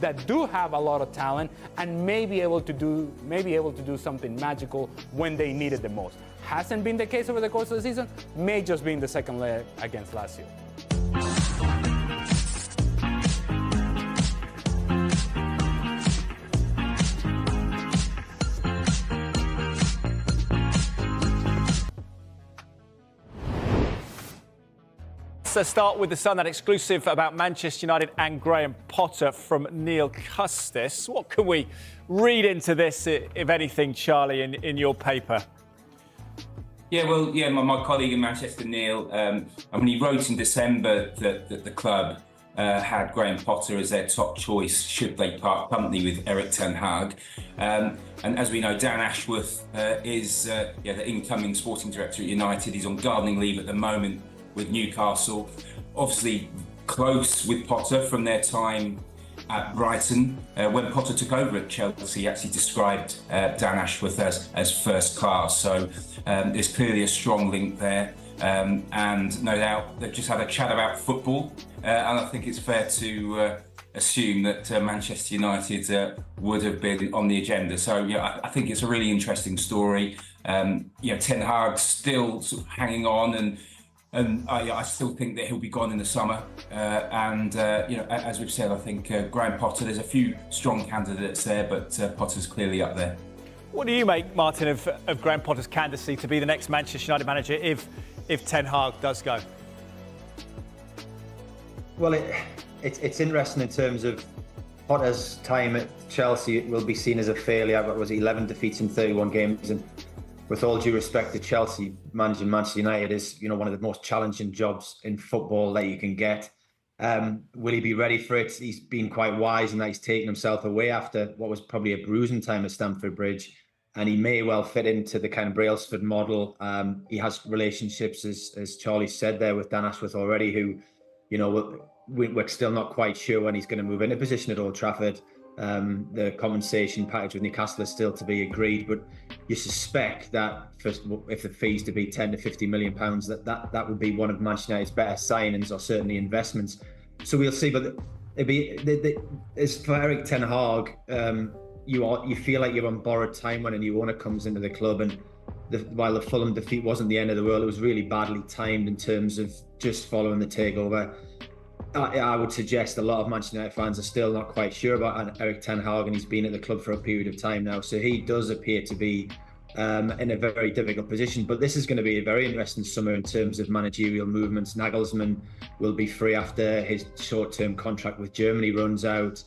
that do have a lot of talent and may be able to do something magical when they need it the most. Hasn't been the case over the course of the season, may just be in the second leg against Lazio. Let's start with the Sun, that exclusive about Manchester United and Graham Potter from Neil Custis. What can we read into this, if anything, Charlie, in your paper? Yeah, well, my colleague in Manchester, Neil, he wrote in December that the club had Graham Potter as their top choice should they part company with Erik ten Hag. And as we know, Dan Ashworth is the incoming sporting director at United. He's on gardening leave at the moment with Newcastle. Obviously close with Potter from their time at Brighton. When Potter took over at Chelsea, he actually described Dan Ashworth as first class. So there's clearly a strong link there. And no doubt they've just had a chat about football. And I think it's fair to assume that Manchester United would have been on the agenda. So I think it's a really interesting story. Ten Hag's still sort of hanging on, and I still think that he'll be gone in the summer. As we've said, I think Graham Potter, there's a few strong candidates there, but Potter's clearly up there. What do you make, Martin, of Graham Potter's candidacy to be the next Manchester United manager if Ten Hag does go? Well, it's interesting in terms of Potter's time at Chelsea. It will be seen as a failure. What was it, 11 defeats in 31 games? And with all due respect to Chelsea, managing Manchester United is, one of the most challenging jobs in football that you can get. Will he be ready for it? He's been quite wise in that he's taken himself away after what was probably a bruising time at Stamford Bridge. And he may well fit into the kind of Brailsford model. He has relationships, as Charlie said there, with Dan Ashworth already, who, we're still not quite sure when he's going to move into position at Old Trafford. The compensation package with Newcastle is still to be agreed, but you suspect that if the fees to be 10 to 50 million pounds, that would be one of Manchester United's better signings, or certainly investments. So we'll see. But as for Erik ten Hag, you feel like you're on borrowed time when a new owner comes into the club, and while the Fulham defeat wasn't the end of the world, it was really badly timed in terms of just following the takeover. I would suggest a lot of Manchester United fans are still not quite sure about Erik ten Hag, and he's been at the club for a period of time now. So he does appear to be in a very difficult position. But this is going to be a very interesting summer in terms of managerial movements. Nagelsmann will be free after his short-term contract with Germany runs out.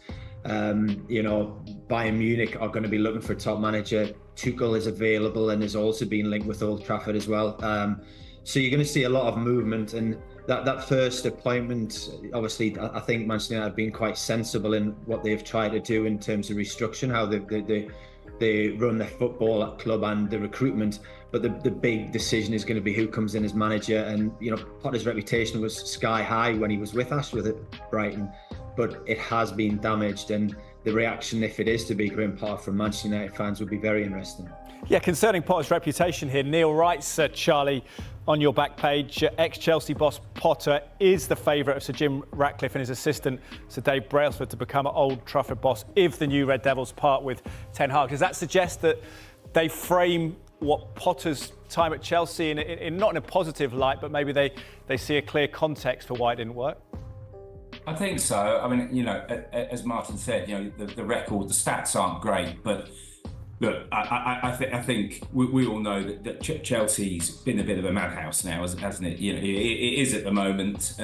Bayern Munich are going to be looking for a top manager. Tuchel is available and has also been linked with Old Trafford as well. So you're going to see a lot of movement, and that first appointment, obviously, I think Manchester United have been quite sensible in what they've tried to do in terms of restructuring, how they run their football at club and the recruitment. But the big decision is going to be who comes in as manager. And Potter's reputation was sky high when he was with Ashworth at Brighton, but it has been damaged, and the reaction, if it is to be Graham Potter from Manchester United fans, would be very interesting. Yeah, concerning Potter's reputation here, Neil writes, Charlie, on your back page, ex-Chelsea boss Potter is the favourite of Sir Jim Ratcliffe and his assistant Sir Dave Brailsford to become an Old Trafford boss if the new Red Devils part with Ten Hag. Does that suggest that they frame what Potter's time at Chelsea in not in a positive light, but maybe they see a clear context for why it didn't work? I think so. I mean, as Martin said, the record, the stats aren't great, but look, I think we all know that Chelsea's been a bit of a madhouse now, hasn't it? It is at the moment.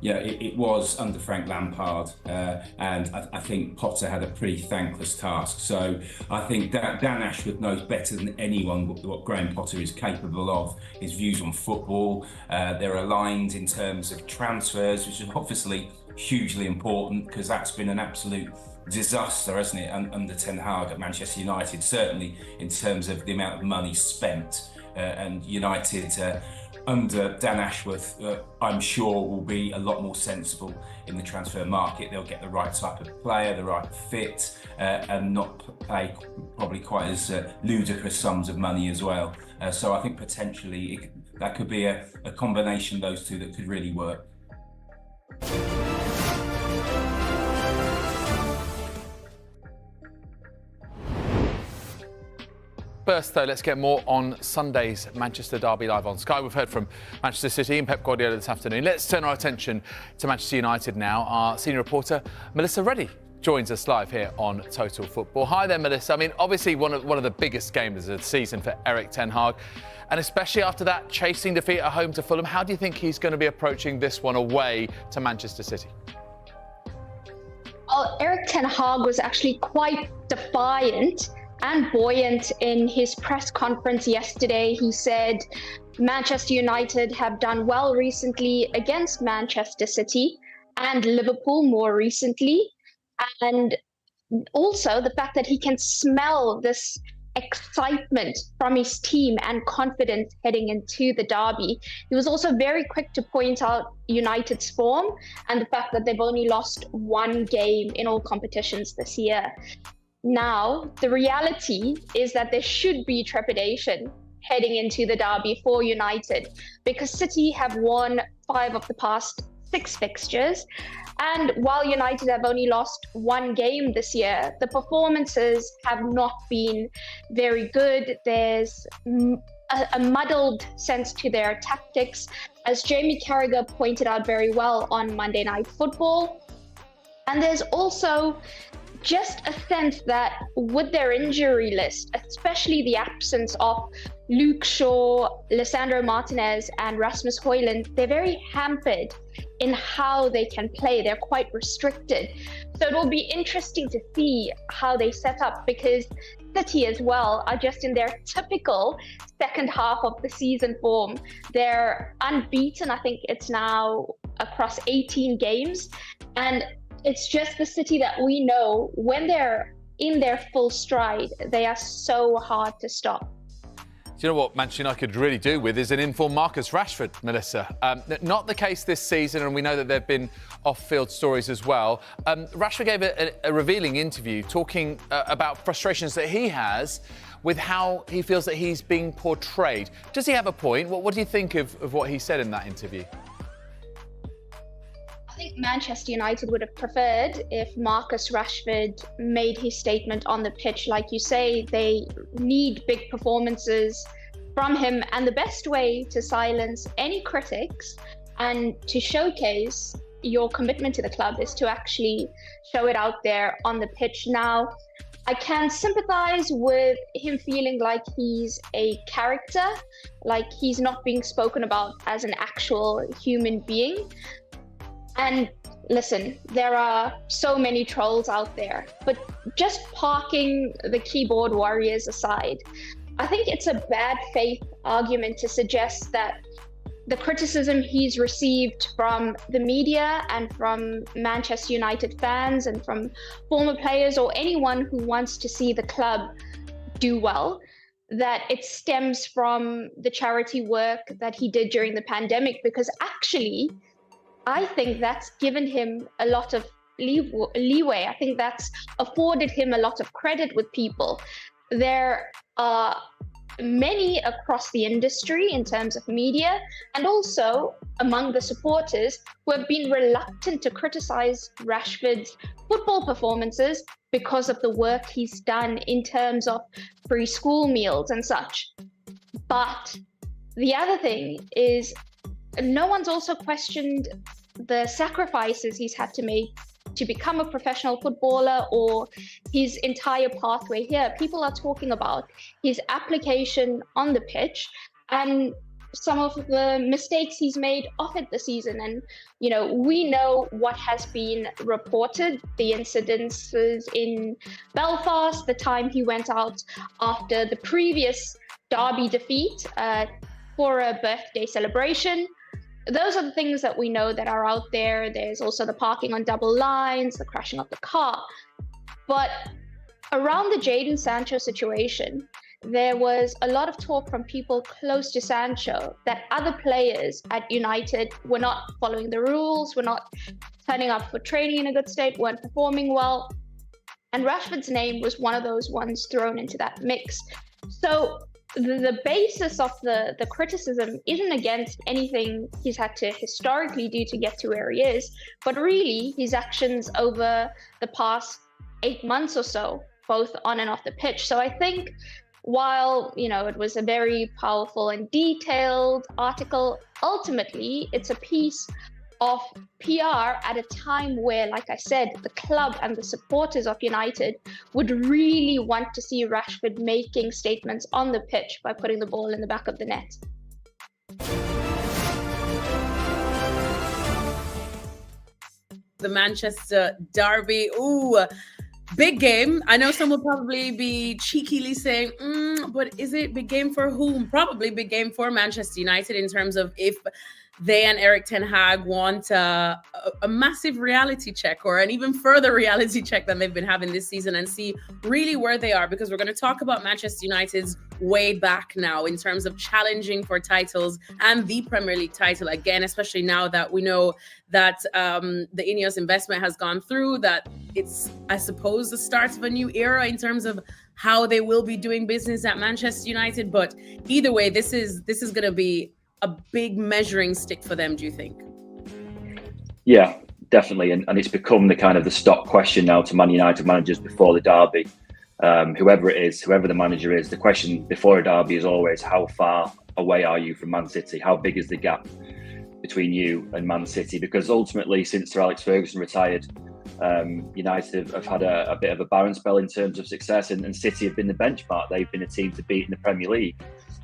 It was under Frank Lampard, and I think Potter had a pretty thankless task. So I think Dan Ashworth knows better than anyone what Graham Potter is capable of. His views on football, they're aligned in terms of transfers, which is obviously hugely important because that's been an absolute disaster, hasn't it, under Ten Hag at Manchester United, certainly in terms of the amount of money spent. And United, under Dan Ashworth, I'm sure will be a lot more sensible in the transfer market. They'll get the right type of player, the right fit, and not pay probably quite as ludicrous sums of money as well. So I think potentially that could be a combination of those two that could really work. First, though, let's get more on Sunday's Manchester derby live on Sky. We've heard from Manchester City and Pep Guardiola this afternoon. Let's turn our attention to Manchester United now. Our senior reporter, Melissa Reddy, joins us live here on Total Football. Hi there, Melissa. I mean, obviously one of the biggest games of the season for Erik ten Hag, and especially after that chasing defeat at home to Fulham. How do you think he's going to be approaching this one away to Manchester City? Well, Erik ten Hag was actually quite defiant and buoyant in his press conference yesterday. He said Manchester United have done well recently against Manchester City and Liverpool more recently. And also the fact that he can smell this excitement from his team and confidence heading into the derby. He was also very quick to point out United's form and the fact that they've only lost one game in all competitions this year. Now, the reality is that there should be trepidation heading into the derby for United because City have won 5 of the past 6 fixtures. And while United have only lost one game this year, the performances have not been very good. There's a muddled sense to their tactics, as Jamie Carragher pointed out very well on Monday Night Football. And there's also just a sense that with their injury list, especially the absence of Luke Shaw, Lisandro Martinez and Rasmus Højlund, they're very hampered in how they can play. They're quite restricted. So it will be interesting to see how they set up, because City as well are just in their typical second half of the season form. They're unbeaten, I think it's now across 18 games. And it's just the City that we know when they're in their full stride, they are so hard to stop. Do you know what Manchester United could really do with is an informed Marcus Rashford, Melissa? Not the case this season, and we know that there have been off-field stories as well. Rashford gave a revealing interview talking about frustrations that he has with how he feels that he's being portrayed. Does he have a point? What do you think of what he said in that interview? I think Manchester United would have preferred if Marcus Rashford made his statement on the pitch. Like you say, they need big performances from him, and the best way to silence any critics and to showcase your commitment to the club is to actually show it out there on the pitch. Now, I can sympathize with him feeling like he's a character, like he's not being spoken about as an actual human being. And listen, there are so many trolls out there, but just parking the keyboard warriors aside, I think it's a bad faith argument to suggest that the criticism he's received from the media and from Manchester United fans and from former players or anyone who wants to see the club do well, that it stems from the charity work that he did during the pandemic, because actually, I think that's given him a lot of leeway. I think that's afforded him a lot of credit with people. There are many across the industry in terms of media and also among the supporters who have been reluctant to criticize Rashford's football performances because of the work he's done in terms of free school meals and such. But the other thing is, no one's also questioned the sacrifices he's had to make to become a professional footballer or his entire pathway here. People are talking about his application on the pitch and some of the mistakes he's made off it this season. And, you know, we know what has been reported, the incidences in Belfast, the time he went out after the previous derby defeat for a birthday celebration. Those are the things that we know that are out there. There's also the parking on double lines, the crashing of the car. But around the Jadon Sancho situation, there was a lot of talk from people close to Sancho that other players at United were not following the rules, were not turning up for training in a good state, weren't performing well. And Rashford's name was one of those ones thrown into that mix. So the basis of the criticism isn't against anything he's had to historically do to get to where he is, but really his actions over the past 8 months or so, both on and off the pitch. So I think while, you know, it was a very powerful and detailed article, ultimately it's a piece of PR at a time where, like I said, the club and the supporters of United would really want to see Rashford making statements on the pitch by putting the ball in the back of the net. The Manchester derby. Ooh, big game. I know some will probably be cheekily saying, but is it big game for whom? Probably big game for Manchester United in terms of if they and Erik ten Hag want a massive reality check or an even further reality check than they've been having this season and see really where they are, because we're going to talk about Manchester United's way back now in terms of challenging for titles and the Premier League title again, especially now that we know that the Ineos investment has gone through, that it's, I suppose, the start of a new era in terms of how they will be doing business at Manchester United. But either way, this is going to be a big measuring stick for them, do you think? Yeah, definitely. And it's become the kind of the stock question now to Man United managers before the derby. Whoever it is, whoever the manager is, the question before a derby is always, how far away are you from Man City? How big is the gap between you and Man City? Because ultimately, since Sir Alex Ferguson retired, United have had a bit of a barren spell in terms of success, and City have been the benchmark. They've been a team to beat in the Premier League.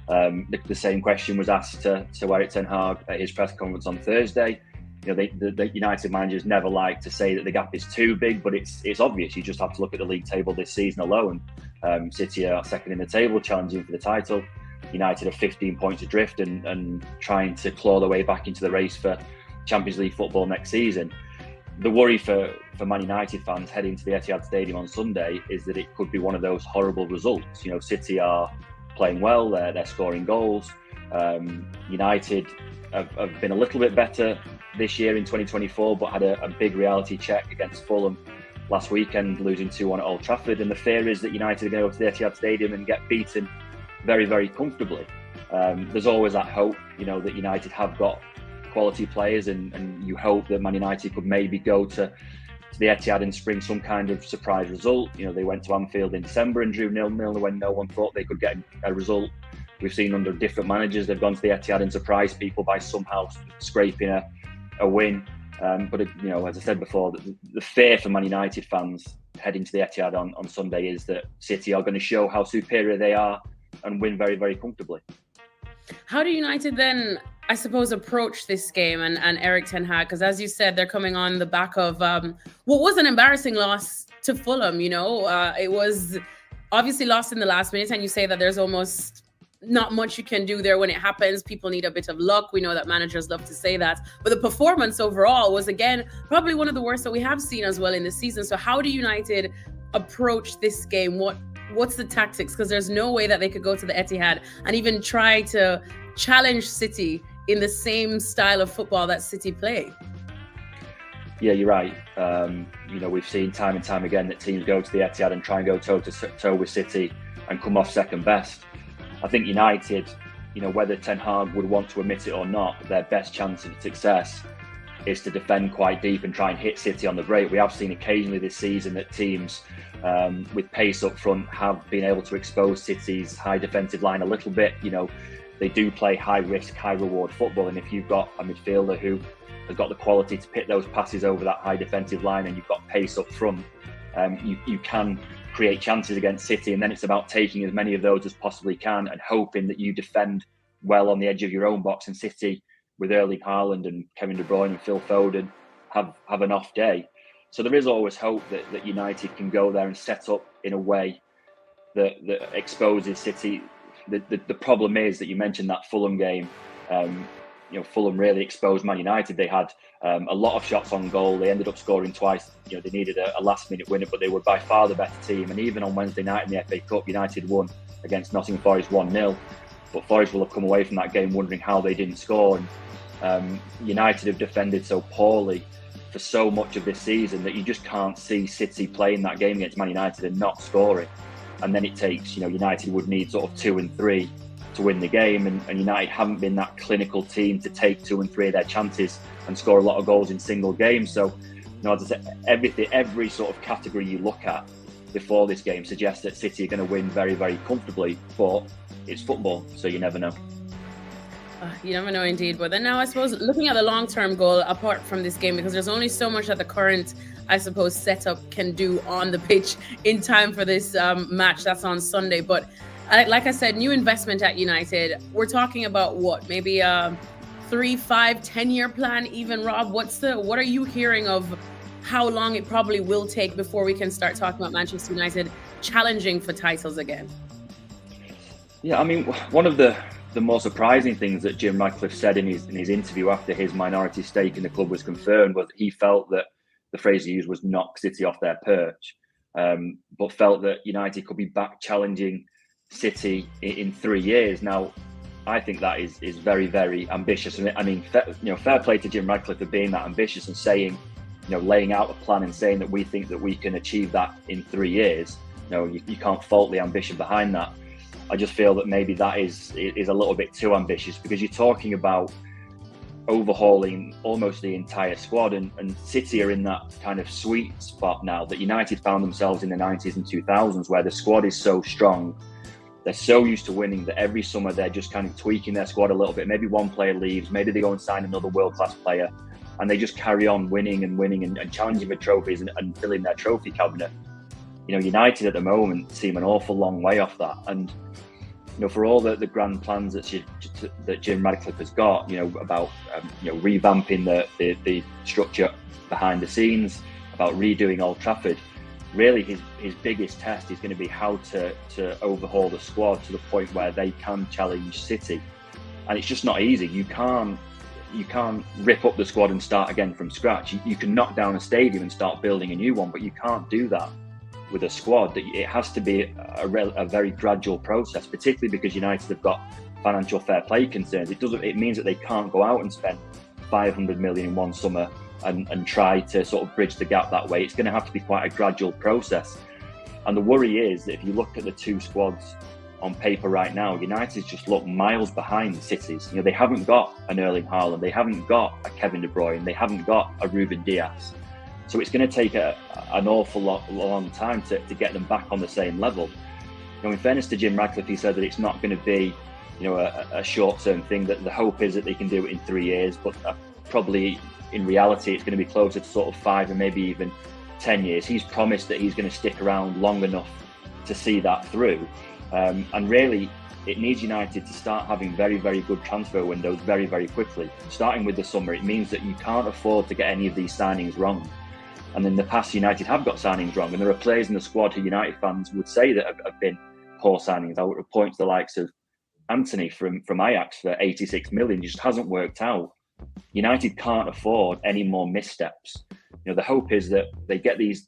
The same question was asked to Erik ten Hag at his press conference on Thursday. You know, the United managers never like to say that the gap is too big, but it's obvious. You just have to look at the league table this season alone. City are second in the table, challenging for the title. United are 15 points adrift and trying to claw their way back into the race for Champions League football next season. The worry for Man United fans heading to the Etihad Stadium on Sunday is that it could be one of those horrible results. You know, City are playing well, they're scoring goals. United have been a little bit better this year in 2024, but had a big reality check against Fulham last weekend, losing 2-1 at Old Trafford. And the fear is that United are going to go to the Etihad Stadium and get beaten very, very comfortably. There's always that hope, you know, that United have got quality players, and you hope that Man United could maybe go to the Etihad and spring some kind of surprise result. You know, they went to Anfield in December and drew 0-0 when no one thought they could get a result. We've seen under different managers, they've gone to the Etihad and surprised people by somehow scraping a win. But you know, as I said before, the fear for Man United fans heading to the Etihad on Sunday is that City are going to show how superior they are and win very, very comfortably. How do United then, I suppose, approach this game and Erik ten Hag? Because as you said, they're coming on the back of what was an embarrassing loss to Fulham. It was obviously lost in the last minute, and you say that there's almost not much you can do there when it happens. People need a bit of luck. We know that managers love to say that. But the performance overall was, again, probably one of the worst that we have seen as well in the season. So how do United approach this game? What's the tactics? Because there's no way that they could go to the Etihad and even try to challenge City in the same style of football that City play. Yeah, you're right. We've seen time and time again that teams go to the Etihad and try and go toe-to-toe with City and come off second best. I think United, whether Ten Hag would want to admit it or not, their best chance of success is to defend quite deep and try and hit City on the break. We have seen occasionally this season that teams with pace up front have been able to expose City's high defensive line a little bit. They do play high risk, high reward football, and if you've got a midfielder who has got the quality to pick those passes over that high defensive line and you've got pace up front, you can create chances against City, and then it's about taking as many of those as possibly can and hoping that you defend well on the edge of your own box. And City, with Erling Haaland and Kevin De Bruyne and Phil Foden, have an off day. So there is always hope that United can go there and set up in a way that exposes City. The problem is that you mentioned that Fulham game. Fulham really exposed Man United. They had a lot of shots on goal. They ended up scoring twice. They needed a last-minute winner, but they were by far the better team. And even on Wednesday night in the FA Cup, United won against Nottingham Forest 1-0. But Forest will have come away from that game wondering how they didn't score. And United have defended so poorly for so much of this season that you just can't see City playing that game against Man United and not scoring. And then it takes, United would need sort of 2 and 3 to win the game, and United haven't been that clinical team to take 2 and 3 of their chances and score a lot of goals in single games. So, as I said, every sort of category you look at before this game suggests that City are going to win very, very comfortably, but it's football, so you never know. You never know indeed. But then now I suppose looking at the long-term goal apart from this game, because there's only so much that the current, I suppose, setup can do on the pitch in time for this match that's on Sunday. But like I said, new investment at United. We're talking about what? Maybe a 3, 5, 10-year plan even, Rob? What are you hearing of how long it probably will take before we can start talking about Manchester United challenging for titles again? Yeah, I mean, one of the more surprising things that Jim Ratcliffe said in his interview after his minority stake in the club was confirmed was that he felt that the phrase he used was knock City off their perch, but felt that United could be back challenging City in 3 years. Now, I think that is very, very ambitious. I mean, fair play to Jim Ratcliffe for being that ambitious and saying, laying out a plan and saying that we think that we can achieve that in 3 years. You can't fault the ambition behind that. I just feel that maybe that is a little bit too ambitious, because you're talking about overhauling almost the entire squad, and City are in that kind of sweet spot now that United found themselves in the 90s and 2000s, where the squad is so strong. They're so used to winning that every summer they're just kind of tweaking their squad a little bit. Maybe one player leaves, maybe they go and sign another world-class player, and they just carry on winning and challenging for trophies and filling their trophy cabinet. United at the moment seem an awful long way off that. And, for all the grand plans that Jim Ratcliffe has got, about revamping the structure behind the scenes, about redoing Old Trafford, really his biggest test is going to be how to overhaul the squad to the point where they can challenge City. And it's just not easy. You can't rip up the squad and start again from scratch. You can knock down a stadium and start building a new one, but you can't do that with a squad. It has to be a very gradual process, particularly because United have got financial fair play concerns. It means that they can't go out and spend 500 million in one summer and try to sort of bridge the gap that way. It's going to have to be quite a gradual process. And the worry is that if you look at the two squads on paper right now, United just look miles behind the Cities. They haven't got an Erling Haaland, they haven't got a Kevin De Bruyne, they haven't got a Ruben Dias. So it's going to take an awful long time to get them back on the same level. In fairness to Jim Ratcliffe, he said that it's not going to be, a short-term thing. That the hope is that they can do it in 3 years, but probably in reality it's going to be closer to sort of 5 and maybe even 10 years. He's promised that he's going to stick around long enough to see that through. And really, it needs United to start having very, very good transfer windows very, very quickly. Starting with the summer, it means that you can't afford to get any of these signings wrong. And in the past, United have got signings wrong, and there are players in the squad who United fans would say that have been poor signings. I would point to the likes of Anthony from Ajax for 86 million. It just hasn't worked out. United can't afford any more missteps. The hope is that they get these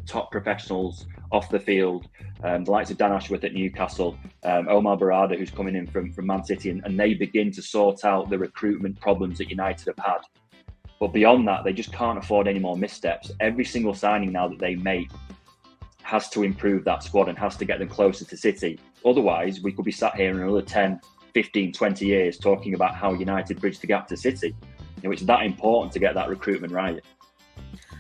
top professionals off the field, the likes of Dan Ashworth at Newcastle, Omar Barada, who's coming in from ManCity, and they begin to sort out the recruitment problems that United have had. But beyond that, they just can't afford any more missteps. Every single signing now that they make has to improve that squad and has to get them closer to City. Otherwise, we could be sat here in another 10, 15, 20 years talking about how United bridge the gap to City. It's that important to get that recruitment right.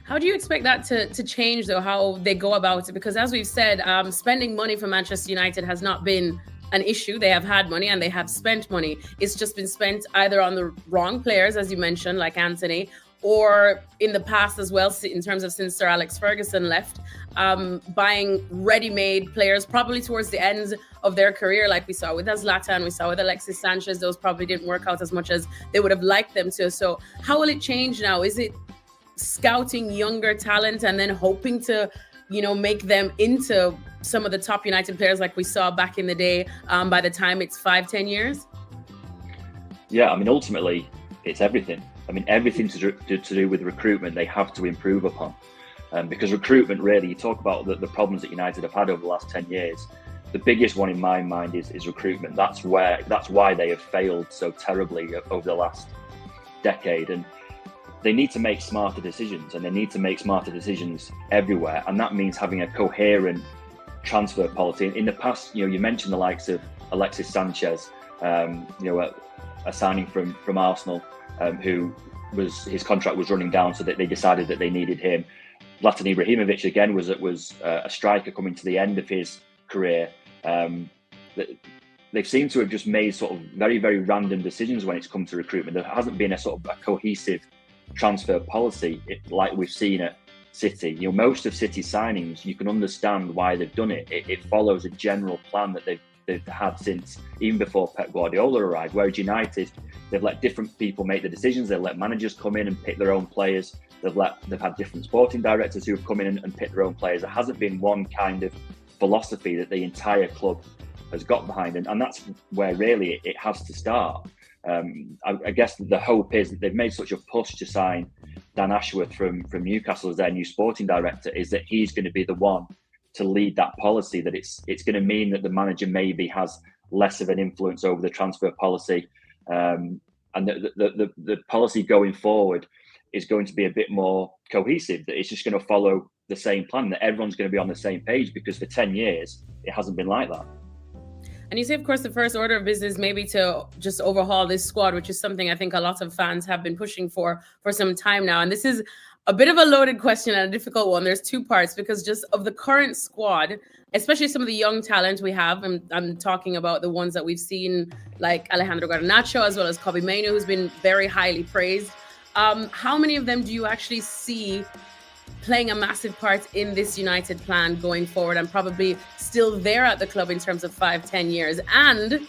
How do you expect that to change, though, how they go about it? Because as we've said, spending money for Manchester United has not been an issue. They have had money and they have spent money. It's just been spent either on the wrong players, as you mentioned, like Anthony, or in the past as well, in terms of since Sir Alex Ferguson left, buying ready-made players probably towards the end of their career, like we saw with Zlatan, we saw with Alexis Sanchez. Those probably didn't work out as much as they would have liked them to. So how will it change now? Is it scouting younger talent and then hoping to make them into some of the top United players like we saw back in the day by the time it's 5-10 years? Yeah, ultimately, it's everything. Everything to do with recruitment, they have to improve upon. Because recruitment, really, you talk about the problems that United have had over the last 10 years. The biggest one in my mind is recruitment. That's why they have failed so terribly over the last decade. And they need to make smarter decisions, and they need to make smarter decisions everywhere. And that means having a coherent transfer policy. In the past, you mentioned the likes of Alexis Sanchez, a signing from Arsenal, who his contract was running down, so that they decided that they needed him. Zlatan Ibrahimovic again was a striker coming to the end of his career. They've seemed to have just made sort of very, very random decisions when it's come to recruitment. There hasn't been a sort of a cohesive transfer policy like we've seen at City. Most of City's signings, you can understand why they've done it. It follows a general plan that they've had since even before Pep Guardiola arrived. Whereas United, they've let different people make the decisions. They've let managers come in and pick their own players. They've had different sporting directors who have come in and picked their own players. There hasn't been one kind of philosophy that the entire club has got behind, and that's where really it has to start. I guess the hope is that they've made such a push to sign Dan Ashworth from Newcastle as their new sporting director, is that he's going to be the one to lead that policy, that it's going to mean that the manager maybe has less of an influence over the transfer policy, and the policy going forward is going to be a bit more cohesive, that it's just going to follow the same plan, that everyone's going to be on the same page, because for 10 years it hasn't been like that. And you say, of course, the first order of business maybe to just overhaul this squad, which is something I think a lot of fans have been pushing for some time now. And this is a bit of a loaded question and a difficult one. There's two parts, because just of the current squad, especially some of the young talent we have, and I'm talking about the ones that we've seen, like Alejandro Garnacho, as well as Kobbie Mainoo, who's been very highly praised. How many of them do you actually see playing a massive part in this United plan going forward, and probably still there at the club in terms of 5-10 years? And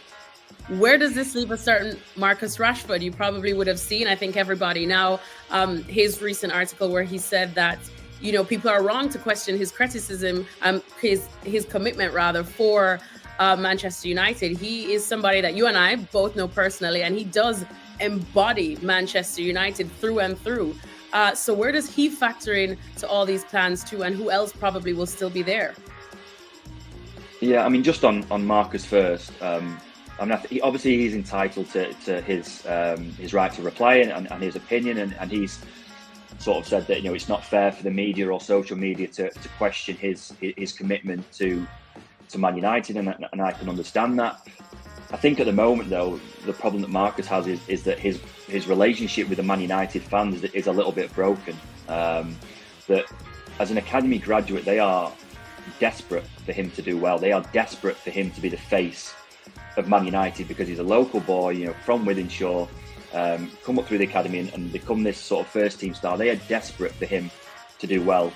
where does this leave a certain Marcus Rashford? You probably would have seen, I think everybody now, his recent article where he said that, people are wrong to question his criticism, his commitment rather, for Manchester United. He is somebody that you and I both know personally, and he does embody Manchester United through and through. So where does he factor in to all these plans too, and who else probably will still be there? Yeah, just on Marcus first. Obviously he's entitled to his right to reply and his opinion, and he's sort of said that it's not fair for the media or social media to question his commitment to Man United, and I can understand that. I think at the moment, though, the problem that Marcus has is that his relationship with the Man United fans is a little bit broken. That as an academy graduate, they are desperate for him to do well. They are desperate for him to be the face of Man United, because he's a local boy, from Wythenshawe, come up through the academy and become this sort of first team star. They are desperate for him to do well.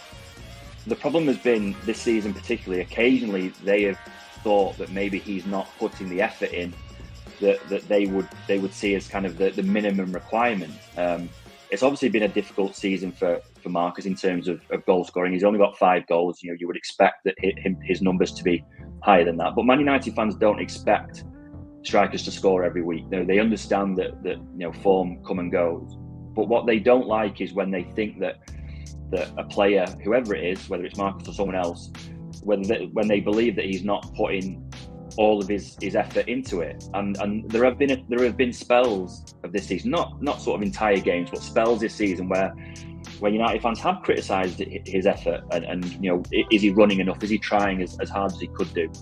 the problem has been this season particularly, occasionally they have thought that maybe he's not putting the effort in that they would see as kind of the minimum requirement. It's obviously been a difficult season for Marcus in terms of goal scoring. He's only got 5 goals. You know, you would expect that his numbers to be higher than that. But Man United fans don't expect strikers to score every week. They understand that you know, form come and goes. But what they don't like is when they think that a player, whoever it is, whether it's Marcus or someone else, when they believe that he's not putting all of his effort into it. And there have been spells of this season, not sort of entire games, but spells this season where United fans have criticised his effort and you know, is he running enough? Is he trying as hard as he could do?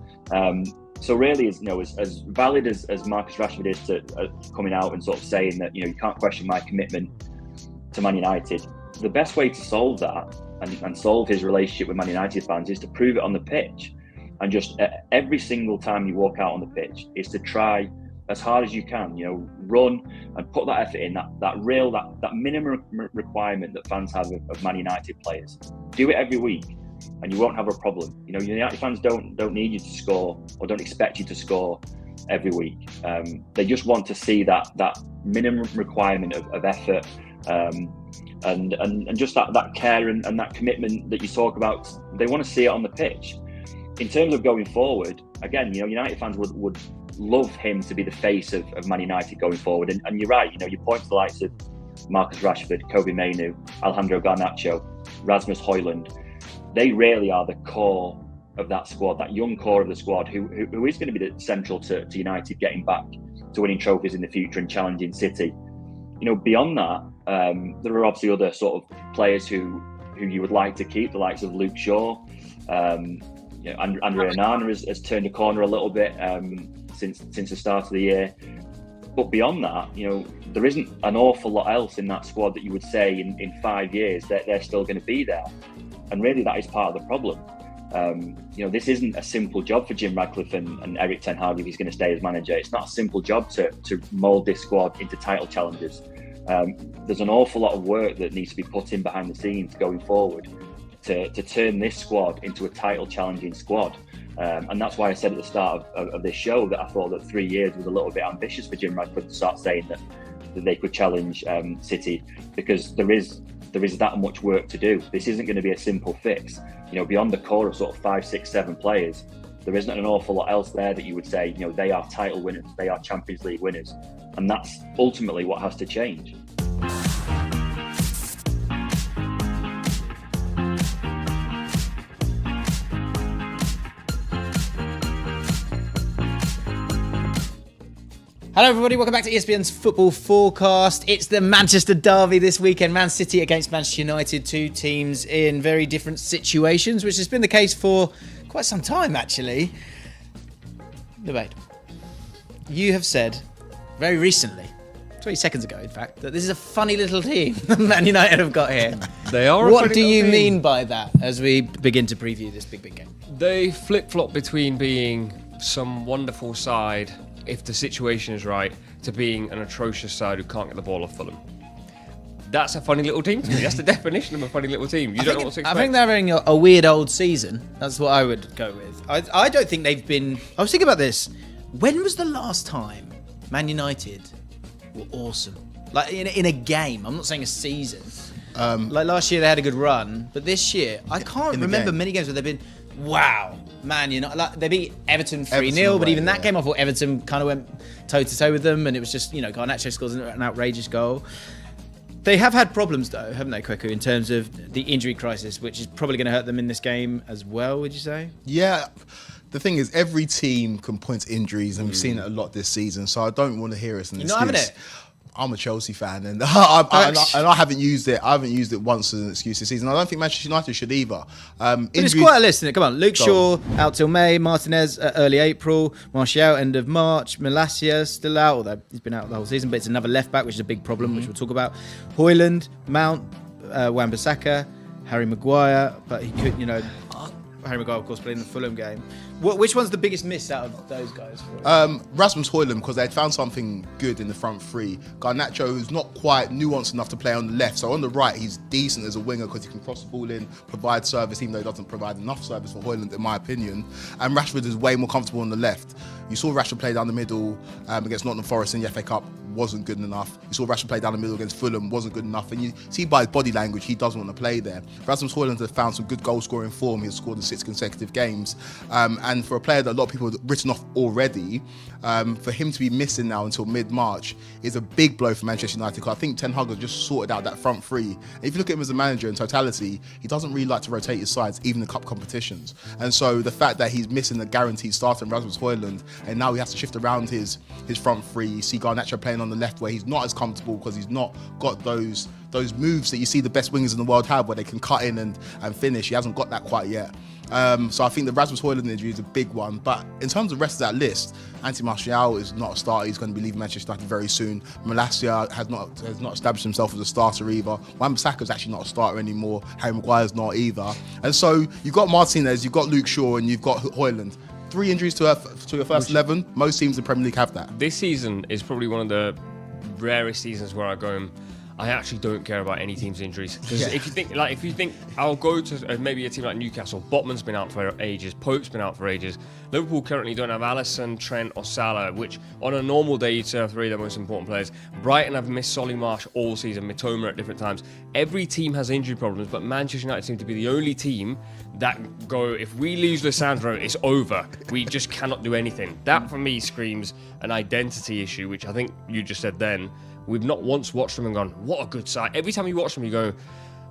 So really, as valid as Marcus Rashford is to coming out and sort of saying that, you know, you can't question my commitment to Man United, the best way to solve that and solve his relationship with Man United fans is to prove it on the pitch. And just every single time you walk out on the pitch is to try as hard as you can, you know, run and put that effort in, that minimum requirement that fans have of Man United players. Do it every week and you won't have a problem. You know, United fans don't need you to score or don't expect you to score every week. They just want to see that minimum requirement of effort and just that care and that commitment that you talk about. They want to see it on the pitch. In terms of going forward, again, you know, United fans would love him to be the face of Man United going forward. And you're right, you know, you point to the likes of Marcus Rashford, Kobe Mainoo, Alejandro Garnacho, Rasmus Højlund. They really are the core of that squad, that young core of the squad, who is going to be central to United getting back to winning trophies in the future and challenging City. You know, beyond that, there are obviously other sort of players who you would like to keep, the likes of Luke Shaw. You know, Andre Onana has turned a corner a little bit since the start of the year. But beyond that, you know, there isn't an awful lot else in that squad that you would say in 5 years that they're still going to be there. And really, that is part of the problem. You know, this isn't a simple job for Jim Ratcliffe and Erik ten Hag if he's going to stay as manager. It's not a simple job to mould this squad into title challengers. There's an awful lot of work that needs to be put in behind the scenes going forward to turn this squad into a title challenging squad. And that's why I said at the start of this show that I thought that 3 years was a little bit ambitious for Jim Ratcliffe to start saying that they could challenge City, because there is that much work to do. This isn't going to be a simple fix. You know, beyond the core of sort of 5, 6, 7 players, there isn't an awful lot else there that you would say, you know, they are title winners, they are Champions League winners. And that's ultimately what has to change. Hello everybody, welcome back to ESPN's Football Forecast. It's the Manchester derby this weekend, Man City against Manchester United, 2 teams in very different situations, which has been the case for quite some time actually. Debate. You have said very recently, 20 seconds ago in fact, that this is a funny little team Man United have got here. They are. What do you mean by that as we begin to preview this big game? They flip-flop between being some wonderful side, if the situation is right, to being an atrocious side who can't get the ball off Fulham. That's a funny little team to me. That's the definition of a funny little team. You don't know what to expect. I think they're having a weird old season. That's what I would go with. I don't think they've been... I was thinking about this. When was the last time Man United were awesome? Like in a game. I'm not saying a season. Like last year they had a good run, but this year I can't remember many games where they've been, wow, Man United. Like, they beat Everton 3-0, but even that game I thought Everton kind of went toe-to-toe with them, and it was just, you know, Garnacho scores an outrageous goal. They have had problems though, haven't they, Kweku, in terms of the injury crisis, which is probably going to hurt them in this game as well, would you say? Yeah. The thing is, every team can point to injuries, and we've seen it a lot this season, so I don't want to hear it as an excuse. You're not having it? I'm a Chelsea fan, and I haven't used it. I haven't used it once as an excuse this season. I don't think Manchester United should either. But it's quite a list, isn't it? Come on, Luke Shaw out till May, Martinez early April, Martial end of March, Malacia still out, although he's been out the whole season, but it's another left back, which is a big problem, which we'll talk about. Højlund, Mount, Wan-Bissaka, Harry Maguire, but he could, you know. Harry Maguire, of course, playing the Fulham game. Which one's the biggest miss out of those guys? For you? Rasmus Højlund, because they'd found something good in the front three. Garnacho, who's not quite nuanced enough to play on the left. So on the right, he's decent as a winger because he can cross the ball in, provide service, even though he doesn't provide enough service for Højlund, in my opinion. And Rashford is way more comfortable on the left. You saw Rashford play down the middle against Nottingham Forest in the FA Cup, wasn't good enough. You saw Rashford play down the middle against Fulham, wasn't good enough. And you see by his body language, he doesn't want to play there. Rasmus Højlund has found some good goal-scoring form. He's scored in 6 consecutive games. And for a player that a lot of people have written off already, for him to be missing now until mid-March is a big blow for Manchester United, because I think Ten Hag has just sorted out that front three. And if you look at him as a manager in totality, he doesn't really like to rotate his sides, even in cup competitions. And so the fact that he's missing the guaranteed starter in Rasmus Højlund, and now he has to shift around his front three. You see Garnacho playing on the left where he's not as comfortable because he's not got those moves that you see the best wingers in the world have, where they can cut in and finish. He hasn't got that quite yet. So I think the Rasmus Højlund injury is a big one. But in terms of the rest of that list, Anthony Martial is not a starter. He's going to be leaving Manchester United very soon. Malacia has not established himself as a starter either. Wan-Bissaka's actually not a starter anymore. Harry Maguire's not either. And so you've got Martinez, you've got Luke Shaw, and you've got Højlund. 3 injuries to your first 11. Most teams in the Premier League have that. This season is probably one of the rarest seasons where I go, I actually don't care about any team's injuries. Because if you think, I'll go to maybe a team like Newcastle. Botman's been out for ages. Pope's been out for ages. Liverpool currently don't have Alisson, Trent or Salah, which on a normal day you'd say are 3 of their most important players. Brighton have missed Solly March all season, Mitoma at different times. Every team has injury problems, but Manchester United seem to be the only team that go, if we lose Lissandro, it's over. We just cannot do anything. That for me screams an identity issue, which I think you just said then. We've not once watched them and gone, what a good side. Every time you watch them, you go,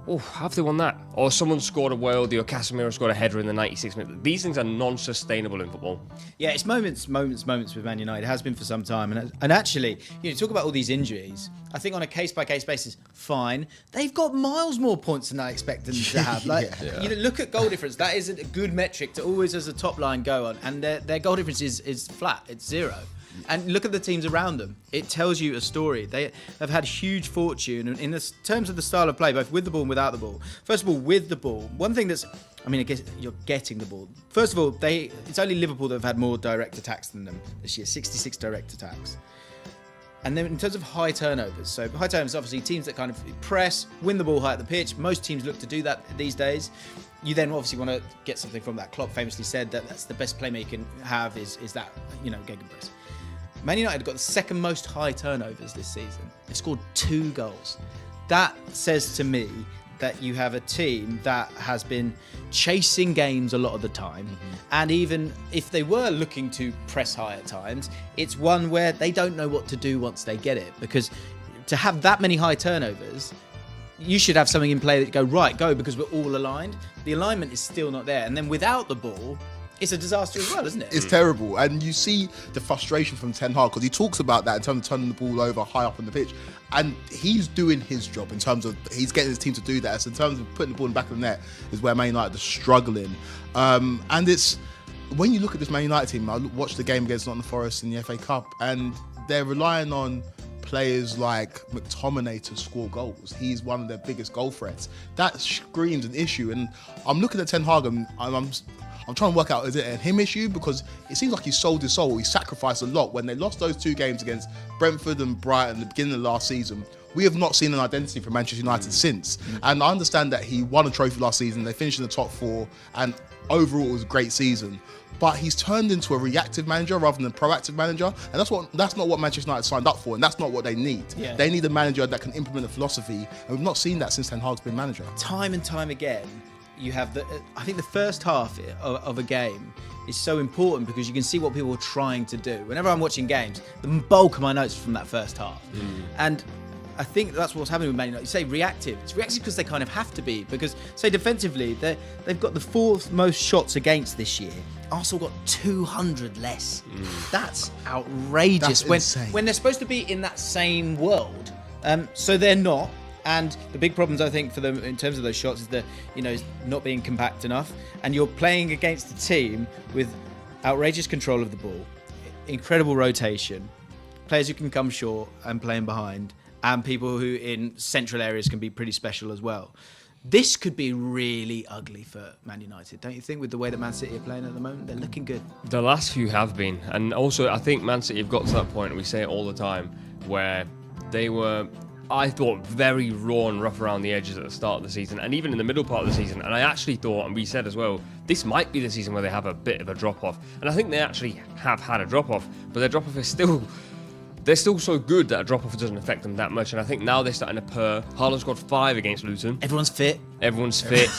oh, how have they won that? Or someone scored a worldie, or Casemiro scored a header in the 96th minute. These things are non-sustainable in football. Yeah, it's moments with Man United. It has been for some time. And actually, talk about all these injuries. I think on a case-by-case basis, fine. They've got miles more points than I expected them to have. Look at goal difference. That is a good metric to always, as a top line, go on. And their goal difference is flat. It's 0. And look at the teams around them. It tells you a story. They have had huge fortune in terms of the style of play, both with the ball and without the ball. First of all, with the ball, one thing I guess you're getting the ball. First of all, it's only Liverpool that have had more direct attacks than them this year, 66 direct attacks. And then in terms of high turnovers, so high turnovers, obviously teams that kind of press, win the ball high at the pitch. Most teams look to do that these days. You then obviously want to get something from that. Klopp famously said that that's the best playmaker you can have is that, gegenpress. Man United got the second most high turnovers this season. They've scored 2 goals. That says to me that you have a team that has been chasing games a lot of the time. And even if they were looking to press high at times, it's one where they don't know what to do once they get it. Because to have that many high turnovers, you should have something in play that go, right, go, because we're all aligned. The alignment is still not there. And then without the ball, it's a disaster as well, isn't it? It's terrible. And you see the frustration from Ten Hag, because he talks about that in terms of turning the ball over high up on the pitch. And he's doing his job in terms of, he's getting his team to do that. So in terms of putting the ball in the back of the net is where Man United are struggling. And it's, when you look at this Man United team, I watched the game against Nottingham Forest in the FA Cup, and they're relying on players like McTominay to score goals. He's one of their biggest goal threats. That screams an issue. And I'm looking at Ten Hag, and I'm trying to work out, is it a him issue? Because it seems like he sold his soul. He sacrificed a lot. When they lost those 2 games against Brentford and Brighton at the beginning of last season, we have not seen an identity from Manchester United since. And I understand that he won a trophy last season. They finished in the top 4, and overall it was a great season. But he's turned into a reactive manager rather than a proactive manager, and that's not what Manchester United signed up for, and that's not what they need. Yeah. They need a manager that can implement a philosophy, and we've not seen that since Ten Hag's been manager. Time and time again, you have I think the first half of a game is so important because you can see what people are trying to do. Whenever I'm watching games, the bulk of my notes are from that first half. And I think that's what's happening with Man United. You say reactive. It's reactive because they kind of have to be. Because, say, defensively, they've got the 4th most shots against this year. Arsenal got 200 less. That's outrageous. That's when they're supposed to be in that same world. So they're not. And the big problems, I think, for them in terms of those shots is not being compact enough. And you're playing against a team with outrageous control of the ball, incredible rotation, players who can come short and playing behind, and people who in central areas can be pretty special as well. This could be really ugly for Man United, don't you think, with the way that Man City are playing at the moment? They're looking good. The last few have been. And also, I think Man City have got to that point, and we say it all the time, where they were, I thought, very raw and rough around the edges at the start of the season, and even in the middle part of the season. And I actually thought, and we said as well, this might be the season where they have a bit of a drop-off. And I think they actually have had a drop-off, but their drop-off is still... They're still so good that a drop-off doesn't affect them that much. And I think now they're starting to purr. Haaland scored 5 against Luton. Everyone's fit. Everyone's fit.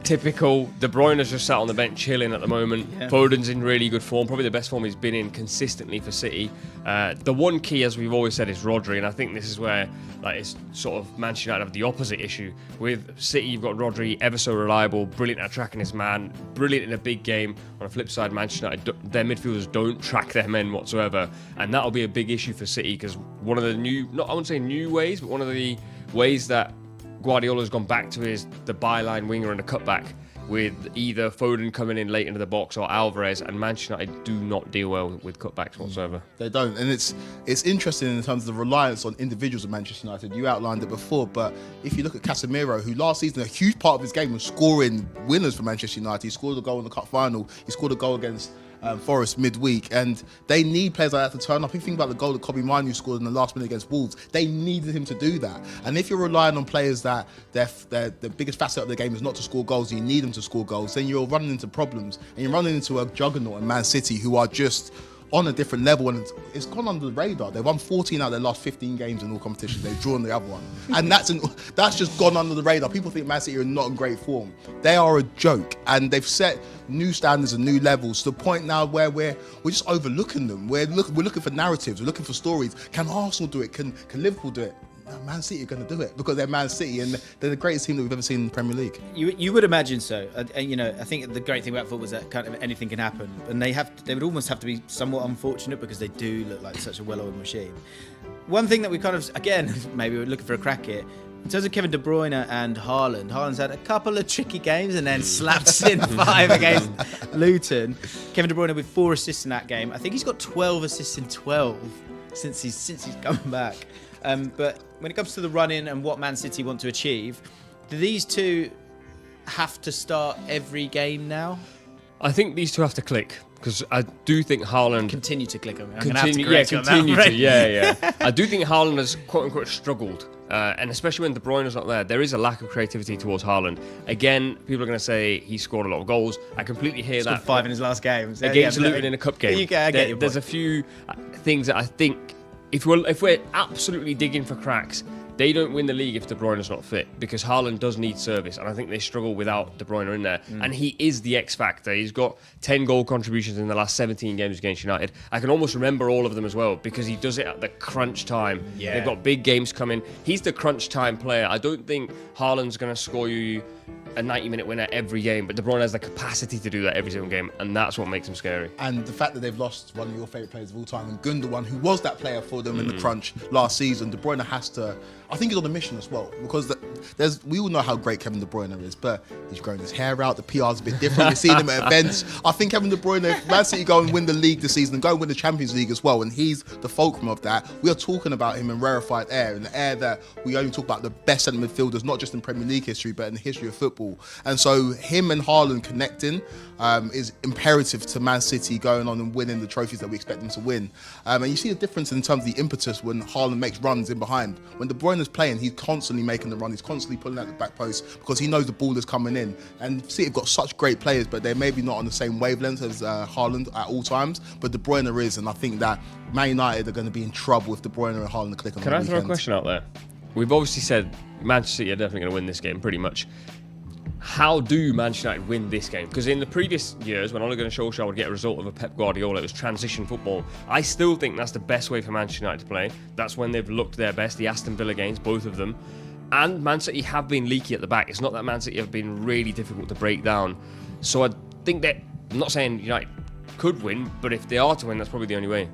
Typical. De Bruyne's just sat on the bench chilling at the moment. Yeah. Foden's in really good form. Probably the best form he's been in consistently for City. The one key, as we've always said, is Rodri. And I think this is where it's sort of Manchester United have the opposite issue. With City, you've got Rodri, ever so reliable, brilliant at tracking his man, brilliant in a big game. On the flip side, Manchester United, their midfielders don't track their men whatsoever. And that'll be a big issue for City, because one of the new, I wouldn't say new ways, but one of the ways that Guardiola's gone back to is the byline winger and a cutback, with either Foden coming in late into the box or Alvarez, and Manchester United do not deal well with cutbacks whatsoever. They don't, and it's interesting in terms of the reliance on individuals of Manchester United. You outlined it before, but if you look at Casemiro, who last season a huge part of his game was scoring winners for Manchester United. He scored a goal in the cup final. He scored a goal against Forest midweek, and they need players like that to turn up. If you think about the goal that Kobe Manu scored in the last minute against Wolves, they needed him to do that. And if you're relying on players that the biggest facet of the game is not to score goals, you need them to score goals, then you're running into problems, and you're running into a juggernaut in Man City, who are just on a different level, and it's gone under the radar. They've won 14 out of their last 15 games in all competitions. They've drawn the other one, and that's just gone under the radar. People think Man City are not in great form. They are a joke, and they've set new standards and new levels to the point now where we're just overlooking them. We're looking for narratives. We're looking for stories. Can Arsenal do it? Can Liverpool do it? No, Man City are going to do it because they're Man City, and they're the greatest team that we've ever seen in the Premier League. You would imagine so. And I think the great thing about football is that kind of anything can happen, and they would almost have to be somewhat unfortunate because they do look like such a well-oiled machine. One thing that we kind of, again, maybe we're looking for a crack here, in terms of Kevin De Bruyne and Haaland, Haaland's had a couple of tricky games and then slaps in 5 against Luton. Kevin De Bruyne with 4 assists in that game. I think he's got 12 assists in 12 since he's come back. But when it comes to the run-in and what Man City want to achieve, do these two have to start every game now? I think these two have to click, because I do think Haaland... Continue to click on me. Yeah. I do think Haaland has, quote-unquote, struggled. And especially when De Bruyne's not there, there is a lack of creativity towards Haaland. Again, people are going to say he scored a lot of goals. I completely hear that. Scored 5 in his last games. Against Luton in a cup game. There's a few things that I think... If we're absolutely digging for cracks, they don't win the league if De Bruyne's not fit, because Haaland does need service, and I think they struggle without De Bruyne in there. And he is the X factor. He's got 10 goal contributions in the last 17 games against United. I can almost remember all of them as well, because he does it at the crunch time. Yeah. They've got big games coming. He's the crunch time player. I don't think Haaland's going to score you a 90-minute winner every game, but De Bruyne has the capacity to do that every single game, and that's what makes him scary. And the fact that they've lost one of your favourite players of all time, and Gundogan, who was that player for them in the crunch last season, De Bruyne has to... I think he's on a mission as well, because we all know how great Kevin De Bruyne is, but he's growing his hair out, the PR's a bit different, we've seen him at events. I think Kevin De Bruyne, if Man City go and win the league this season and go and win the Champions League as well, and he's the fulcrum of that, we are talking about him in rarefied air, in the air that we only talk about the best centre midfielders, not just in Premier League history, but in the history of football. And so him and Haaland connecting is imperative to Man City going on and winning the trophies that we expect them to win. And you see the difference in terms of the impetus when Haaland makes runs in behind. When De Bruyne is playing, he's constantly making the run, he's constantly pulling out the back post because he knows the ball is coming in. And City have got such great players, but they're maybe not on the same wavelength as Haaland at all times. But De Bruyne is, and I think that Man United are going to be in trouble if De Bruyne and Haaland click on the weekend. Can I throw a question out there? We've obviously said Manchester City are definitely going to win this game, pretty much. How do Manchester United win this game? Because in the previous years, when Ole Gunnar Solskjaer would get a result of a Pep Guardiola, it was transition football. I still think that's the best way for Manchester United to play. That's when they've looked their best, the Aston Villa games, both of them. And Man City have been leaky at the back. It's not that Man City have been really difficult to break down. So I think that, I'm not saying United could win, but if they are to win, that's probably the only way.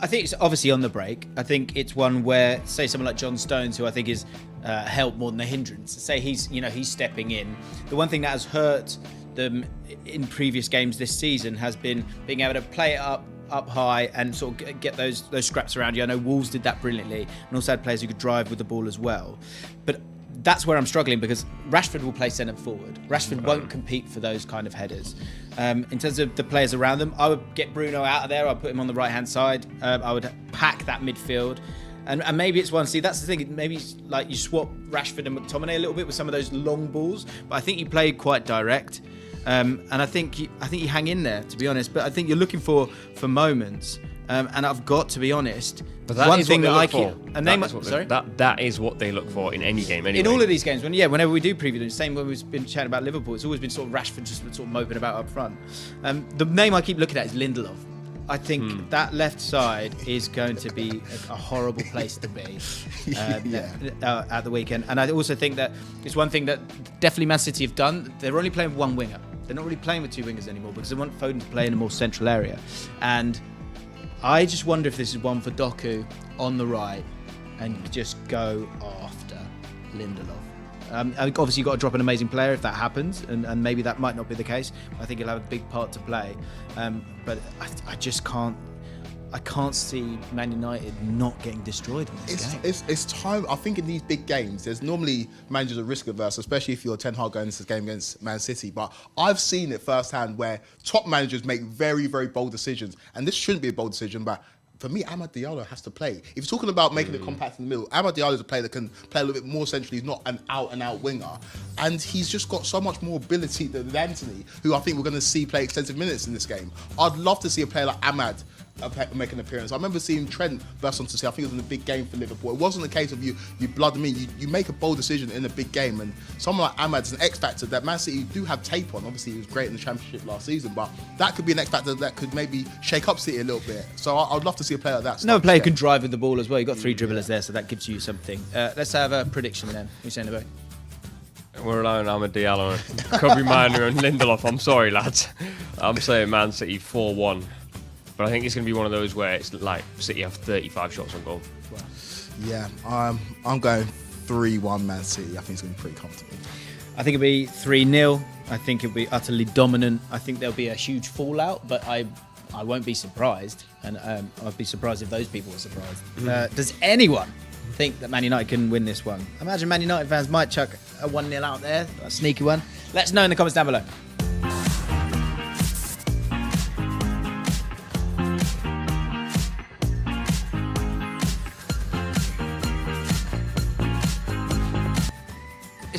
I think it's obviously on the break. I think it's one where, say, someone like John Stones, who I think is help more than a hindrance. Say he's stepping in. The one thing that has hurt them in previous games this season has been being able to play it up high and sort of get those scraps around you. I know Wolves did that brilliantly, and also had players who could drive with the ball as well. But that's where I'm struggling, because Rashford will play centre forward. Rashford won't compete for those kind of headers. In terms of the players around them, I would get Bruno out of there. I'd put him on the right-hand side. I would pack that midfield. And maybe it's one. See, that's the thing. Maybe it's like you swap Rashford and McTominay a little bit with some of those long balls. But I think you played quite direct. And I think you hang in there, to be honest. But I think you're looking for moments. And I've got to be honest. But that one is thing what that they I look keep. for. And that is what they look for in any game. Anyway. In all of these games, whenever we do preview them, same when we've been chatting about Liverpool, it's always been sort of Rashford just sort of moping about up front. The name I keep looking at is Lindelof. I think that left side is going to be a horrible place to be at the weekend. And I also think that it's one thing that definitely Man City have done. They're only playing with one winger. They're not really playing with two wingers anymore because they want Foden to play in a more central area. And I just wonder if this is one for Doku on the right and just go after Lindelof. Obviously, you've got to drop an amazing player if that happens, and maybe that might not be the case. I think he'll have a big part to play. But I just can't. I can't see Man United not getting destroyed in this game. It's time. I think in these big games, there's normally managers are risk averse, especially if you're Ten Hag going into this game against Man City. But I've seen it firsthand where top managers make very, very bold decisions, and this shouldn't be a bold decision, but for me, Amad Diallo has to play. If you're talking about making it compact in the middle, Amad Diallo is a player that can play a little bit more centrally. He's not an out-and-out winger. And he's just got so much more ability than Anthony, who I think we're going to see play extensive minutes in this game. I'd love to see a player like Amad make an appearance. I remember seeing Trent burst onto say, I think it was in a big game for Liverpool. It wasn't a case of you blood them in. You make a bold decision in a big game, and someone like Amad's an X factor that Man City do have tape on. Obviously, he was great in the Championship last season, but that could be an X factor that could maybe shake up City a little bit. So I'd love to see a player like that. Another player can drive with the ball as well. You've got three dribblers there, so that gives you something. Let's have a prediction then. What are you saying about? We're relying on Amad Diallo, Kobe Manu and Lindelof. I'm sorry, lads. I'm saying Man City 4-1. But I think it's going to be one of those where it's like City have 35 shots on goal. Yeah, I'm going 3-1 Man City. I think it's going to be pretty comfortable. I think it'll be 3-0. I think it'll be utterly dominant. I think there'll be a huge fallout, but I won't be surprised. And I'd be surprised if those people were surprised. Does anyone think that Man United can win this one? I imagine Man United fans might chuck a 1-0 out there, a sneaky one. Let us know in the comments down below.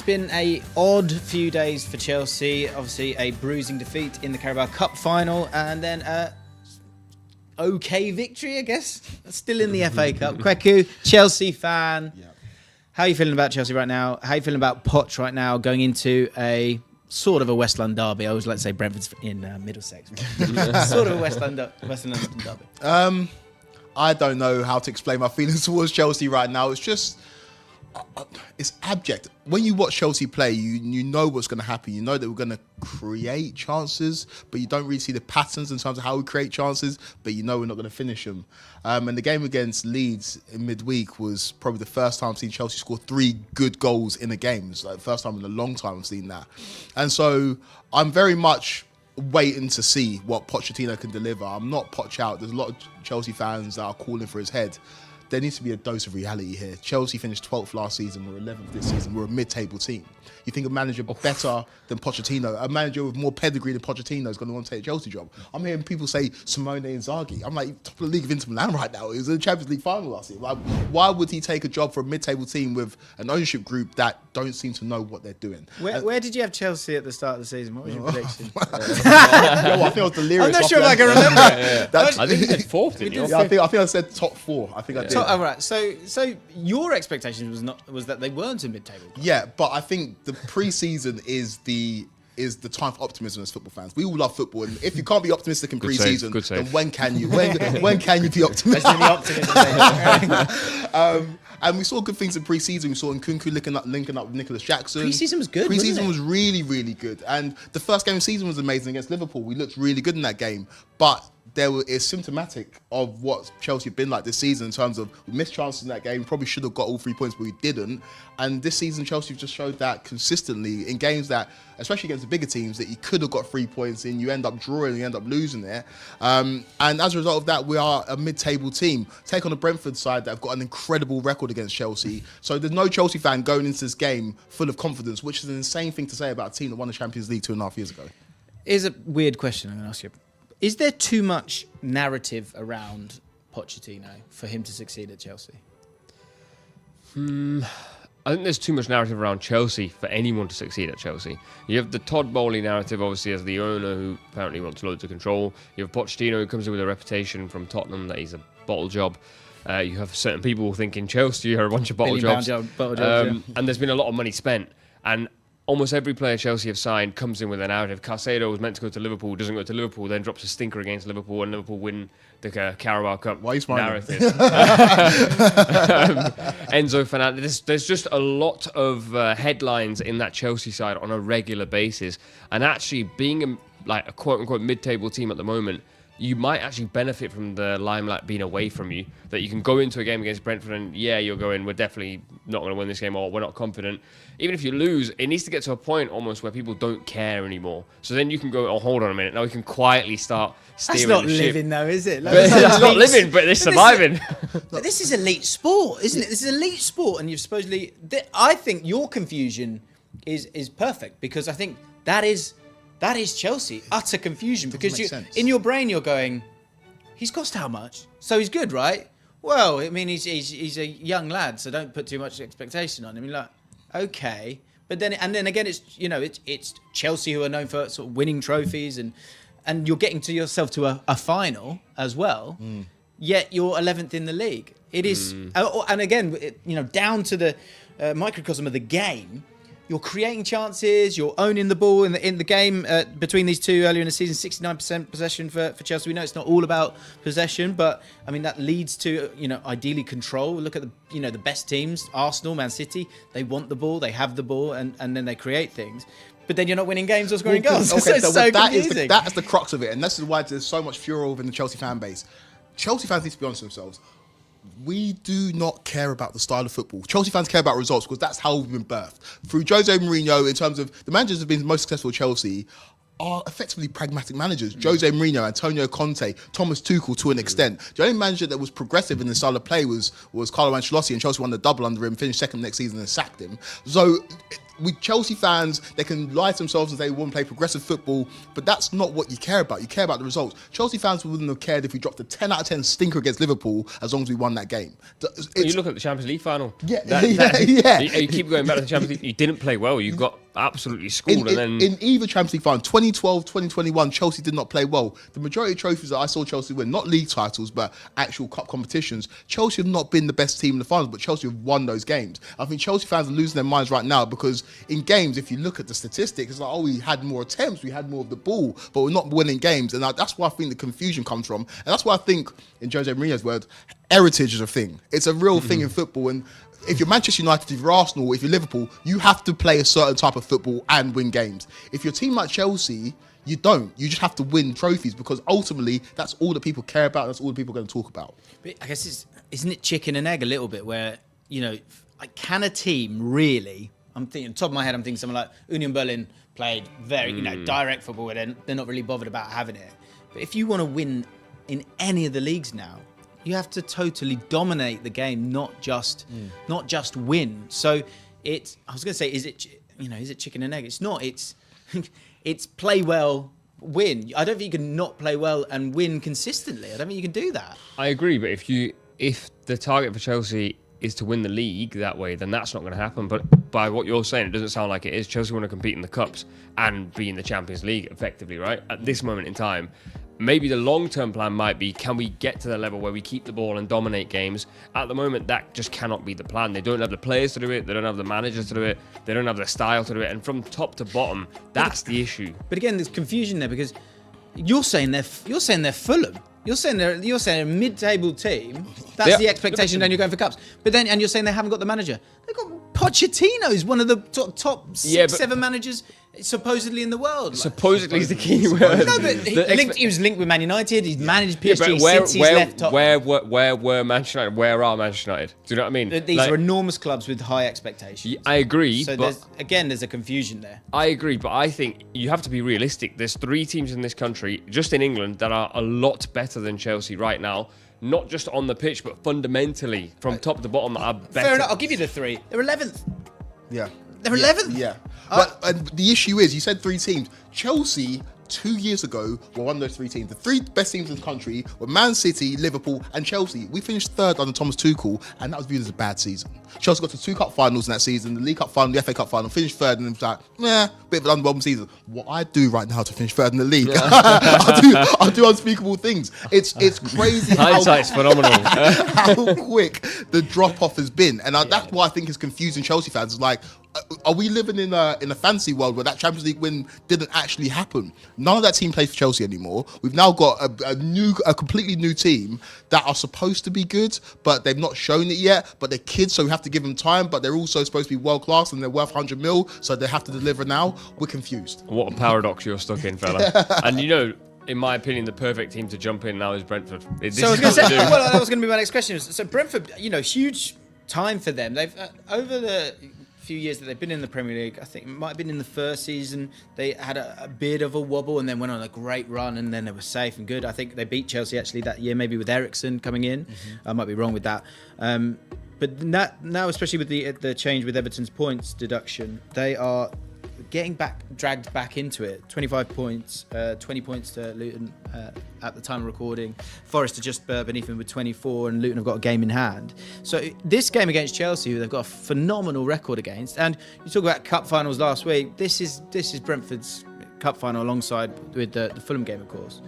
Been a odd few days for Chelsea. Obviously a bruising defeat in the Carabao Cup final, and then okay victory, I guess. Still in the FA Cup. Kweku, Chelsea fan. Yeah. How are you feeling about Chelsea right now? How are you feeling about Poch right now going into a sort of a West London derby? I always like to say Brentford's in Middlesex. Sort of a West London derby. I don't know how to explain my feelings towards Chelsea right now. It's just it's abject. When you watch Chelsea play, you know what's going to happen. You know that we're going to create chances, but you don't really see the patterns in terms of how we create chances, but you know we're not going to finish them. And the game against Leeds in midweek was probably the first time I've seen Chelsea score 3 good goals in a game. It's like the first time in a long time I've seen that. And so I'm very much waiting to see what Pochettino can deliver. I'm not Poch out. There's a lot of Chelsea fans that are calling for his head. There needs to be a dose of reality here. Chelsea finished 12th last season. We're 11th this season. We're a mid-table team. You think a manager better than Pochettino, a manager with more pedigree than Pochettino is going to want to take a Chelsea job? I'm hearing people say Simone Inzaghi. I'm like, top of the league of Inter Milan right now. He was in the Champions League final last year. Like, why would he take a job for a mid-table team with an ownership group that don't seem to know what they're doing? Where did you have Chelsea at the start of the season? What was your prediction? I think I was delirious. I'm not sure if I can remember. I think you said 4th, didn't you? Yeah, I think I said top 4. I think I did. All right. So your expectations was that they weren't a mid-table club. Yeah, but I think the pre-season is the time for optimism as football fans. We all love football, and if you can't be optimistic in pre-season, then when can you? When can you be optimistic? And we saw good things in pre-season. We saw Nkunku linking up with Nicholas Jackson. Pre-season was good. Pre-season was really, really good. And the first game of the season was amazing against Liverpool. We looked really good in that game, but it's symptomatic of what Chelsea have been like this season in terms of we missed chances in that game. Probably should have got all 3 points, but we didn't. And this season, Chelsea have just showed that consistently in games that, especially against the bigger teams, that you could have got 3 points in. You end up drawing, you end up losing there. And as a result of that, we are a mid-table team. Take on the Brentford side that have got an incredible record against Chelsea. So there's no Chelsea fan going into this game full of confidence, which is an insane thing to say about a team that won the Champions League 2.5 years ago. Here's a weird question I'm going to ask you. Is there too much narrative around Pochettino for him to succeed at Chelsea? I think there's too much narrative around Chelsea for anyone to succeed at Chelsea. You have the Todd Bowley narrative, obviously, as the owner who apparently wants loads of control. You have Pochettino, who comes in with a reputation from Tottenham that he's a bottle job. You have certain people thinking Chelsea are a bunch of bottle jobs. And there's been a lot of money spent. And almost every player Chelsea have signed comes in with a narrative. Caicedo was meant to go to Liverpool, doesn't go to Liverpool, then drops a stinker against Liverpool, and Liverpool win the Carabao Cup narrative. Enzo Fernandez. There's just a lot of headlines in that Chelsea side on a regular basis. And actually being a quote-unquote mid-table team at the moment, you might actually benefit from the limelight being away from you. That you can go into a game against Brentford and, you're going, we're definitely not going to win this game, or we're not confident. Even if you lose, it needs to get to a point almost where people don't care anymore. So then you can go, oh, hold on a minute. Now we can quietly start steering That's not the ship. living, though, is it? It's not living, but it's surviving. But this is elite sport, isn't it? This is elite sport, and you've supposedly... I think your confusion is perfect, because I think that is Chelsea. Utter confusion, because in your brain you're going, he's cost how much? So he's good, right? Well, I mean, he's a young lad, so don't put too much expectation on him. Like, okay, but then again, it's Chelsea who are known for sort of winning trophies, and you're getting to yourself to a final as well. Yet you're 11th in the league. It is, and again, down to the microcosm of the game. You're creating chances. You're owning the ball in the game between these two earlier in the season. 69% possession for Chelsea. We know it's not all about possession, but I mean that leads to ideally control. Look at the best teams: Arsenal, ManCity. They want the ball. They have the ball, and then they create things. But then you're not winning games or scoring goals. Okay, so that is the crux of it, and this is why there's so much furor within the Chelsea fan base. Chelsea fans need to be honest with themselves. We do not care about the style of football. Chelsea fans care about results because that's how we've been birthed. Through Jose Mourinho, in terms of the managers who have been most successful at Chelsea, are effectively pragmatic managers. Jose Mourinho, Antonio Conte, Thomas Tuchel to an extent. The only manager that was progressive in the style of play was Carlo Ancelotti, and Chelsea won the double under him, finished second next season and sacked him. So with Chelsea fans, they can lie to themselves and say they want to play progressive football, but that's not what you care about. You care about the results. Chelsea fans wouldn't have cared if we dropped a 10 out of 10 stinker against Liverpool as long as we won that game. You look at the Champions League final. Yeah. You keep going back to the Champions League. You didn't play well. You got absolutely schooled. In either Champions League final, 2012, 2021, Chelsea did not play well. The majority of trophies that I saw Chelsea win, not league titles, but actual cup competitions, Chelsea have not been the best team in the finals, but Chelsea have won those games. I think Chelsea fans are losing their minds right now because in games, if you look at the statistics, it's like, oh, we had more attempts, we had more of the ball, but we're not winning games. And that's where I think the confusion comes from. And that's why I think, in Jose Mourinho's words, heritage is a thing. It's a real thing in football. And if you're Manchester United, if you're Arsenal, if you're Liverpool, you have to play a certain type of football and win games. If you're a team like Chelsea, you don't. You just have to win trophies because ultimately that's all that people care about. That's all that people are going to talk about. But I guess isn't it chicken and egg a little bit where, can a team really... I'm thinking, top of my head, I'm thinking someone like Union Berlin played very, direct football, and they're not really bothered about having it. But if you want to win in any of the leagues now, you have to totally dominate the game, not just win. So I was going to say, is it chicken and egg? It's not. It's play well, win. I don't think you can not play well and win consistently. I don't think you can do that. I agree, but if the target for Chelsea is to win the league that way, then that's not going to happen. But by what you're saying, it doesn't sound like it is. Chelsea want to compete in the Cups and be in the Champions League effectively, right? At this moment in time, maybe the long-term plan might be, can we get to the level where we keep the ball and dominate games? At the moment, that just cannot be the plan. They don't have the players to do it. They don't have the managers to do it. They don't have the style to do it. And from top to bottom, that's the issue. But again, there's confusion there because you're saying they're Fulham. You're saying a mid-table team. That's the expectation, and you're going for cups. But then, and you're saying they haven't got the manager. They've got Pochettino's one of the top 7 managers supposedly in the world. Supposedly is the key word. No, but he was linked with Man United. He's managed PSG since he's left top. Where were Manchester United? Where are Manchester United? Do you know what I mean? These are enormous clubs with high expectations. I agree. So there's a confusion there. I agree, but I think you have to be realistic. There's 3 teams in this country, just in England, that are a lot better than Chelsea right now. Not just on the pitch, but fundamentally, from top to bottom, are better. Fair enough. I'll give you the 3. They're 11th. Yeah. They're 11th? Yeah. But the issue is, you said 3 teams. Chelsea, 2 years ago, were one of those 3 teams. The 3 best teams in the country were Man City, Liverpool, and Chelsea. We finished 3rd under Thomas Tuchel, and that was viewed as a bad season. Chelsea got to 2 cup finals in that season, the League Cup final, the FA Cup final, finished 3rd, and it was like, bit of an underwhelming season. What I do right now to finish 3rd in the league, I'll do unspeakable things. It's crazy. Hindsight's phenomenal. How quick the drop off has been, and that's why I think it's confusing Chelsea fans. It's like, are we living in a fantasy world where that Champions League win didn't actually happen? None of that team plays for Chelsea anymore. We've now got a completely new team that are supposed to be good, but they've not shown it yet. But they're kids, so we have to give them time. But they're also supposed to be world class, and they're worth 100 mil, so they have to deliver now. We're confused. What a paradox you're stuck in, fella. And in my opinion, the perfect team to jump in now is Brentford. So I was going to say, well, that was going to be my next question. So Brentford, huge time for them. They've over the few years that they've been in the Premier League, I think it might have been in the first season, they had a bit of a wobble and then went on a great run, and then they were safe and good. I think they beat Chelsea actually that year, maybe with Eriksen coming in. I might be wrong with that. But now, especially with the change with Everton's points deduction, they are getting dragged back into it. 25 points, 20 points to Luton at the time of recording. Forest are just beneath them with 24, and Luton have got a game in hand. So this game against Chelsea, who they've got a phenomenal record against, and you talk about cup finals last week. This is Brentford's cup final alongside with the Fulham game, of course.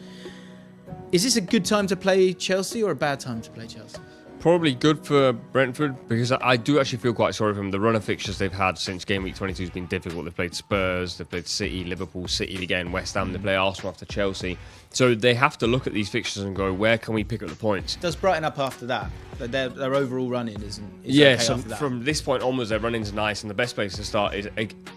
Is this a good time to play Chelsea or a bad time to play Chelsea? Probably good for Brentford, because I do actually feel quite sorry for them. The run of fixtures they've had since game week 22 has been difficult. They've played Spurs, they've played City, Liverpool, City again, West Ham, they play Arsenal after Chelsea. So they have to look at these fixtures and go, where can we pick up the points? Does Brighton up after that? Their overall run-in is yeah, okay so after that. From this point onwards, their run-in's nice, and the best place to start is,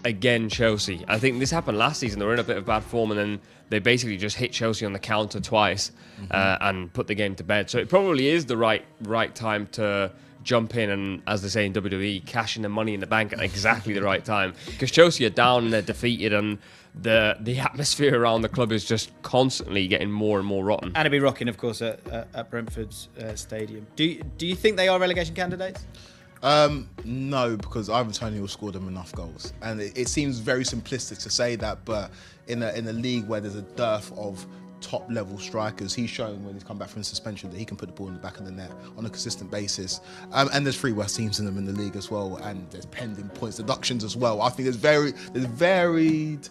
again, Chelsea. I think this happened last season. They were in a bit of bad form, and then they basically just hit Chelsea on the counter twice and put the game to bed. So it probably is the right time to jump in and, as they say in WWE, cash in the money in the bank at exactly the right time. Because Chelsea are down and they're defeated, and the atmosphere around the club is just constantly getting more and more rotten. And it'll be rocking, of course, at Brentford's stadium. Do you think they are relegation candidates? No, because Ivan Toney will score them enough goals, and it seems very simplistic to say that, but in a league where there's a dearth of top level strikers, he's shown when he's come back from suspension that he can put the ball in the back of the net on a consistent basis. And there's 3 worst teams in them in the league as well, and there's pending points deductions as well. I think there's varied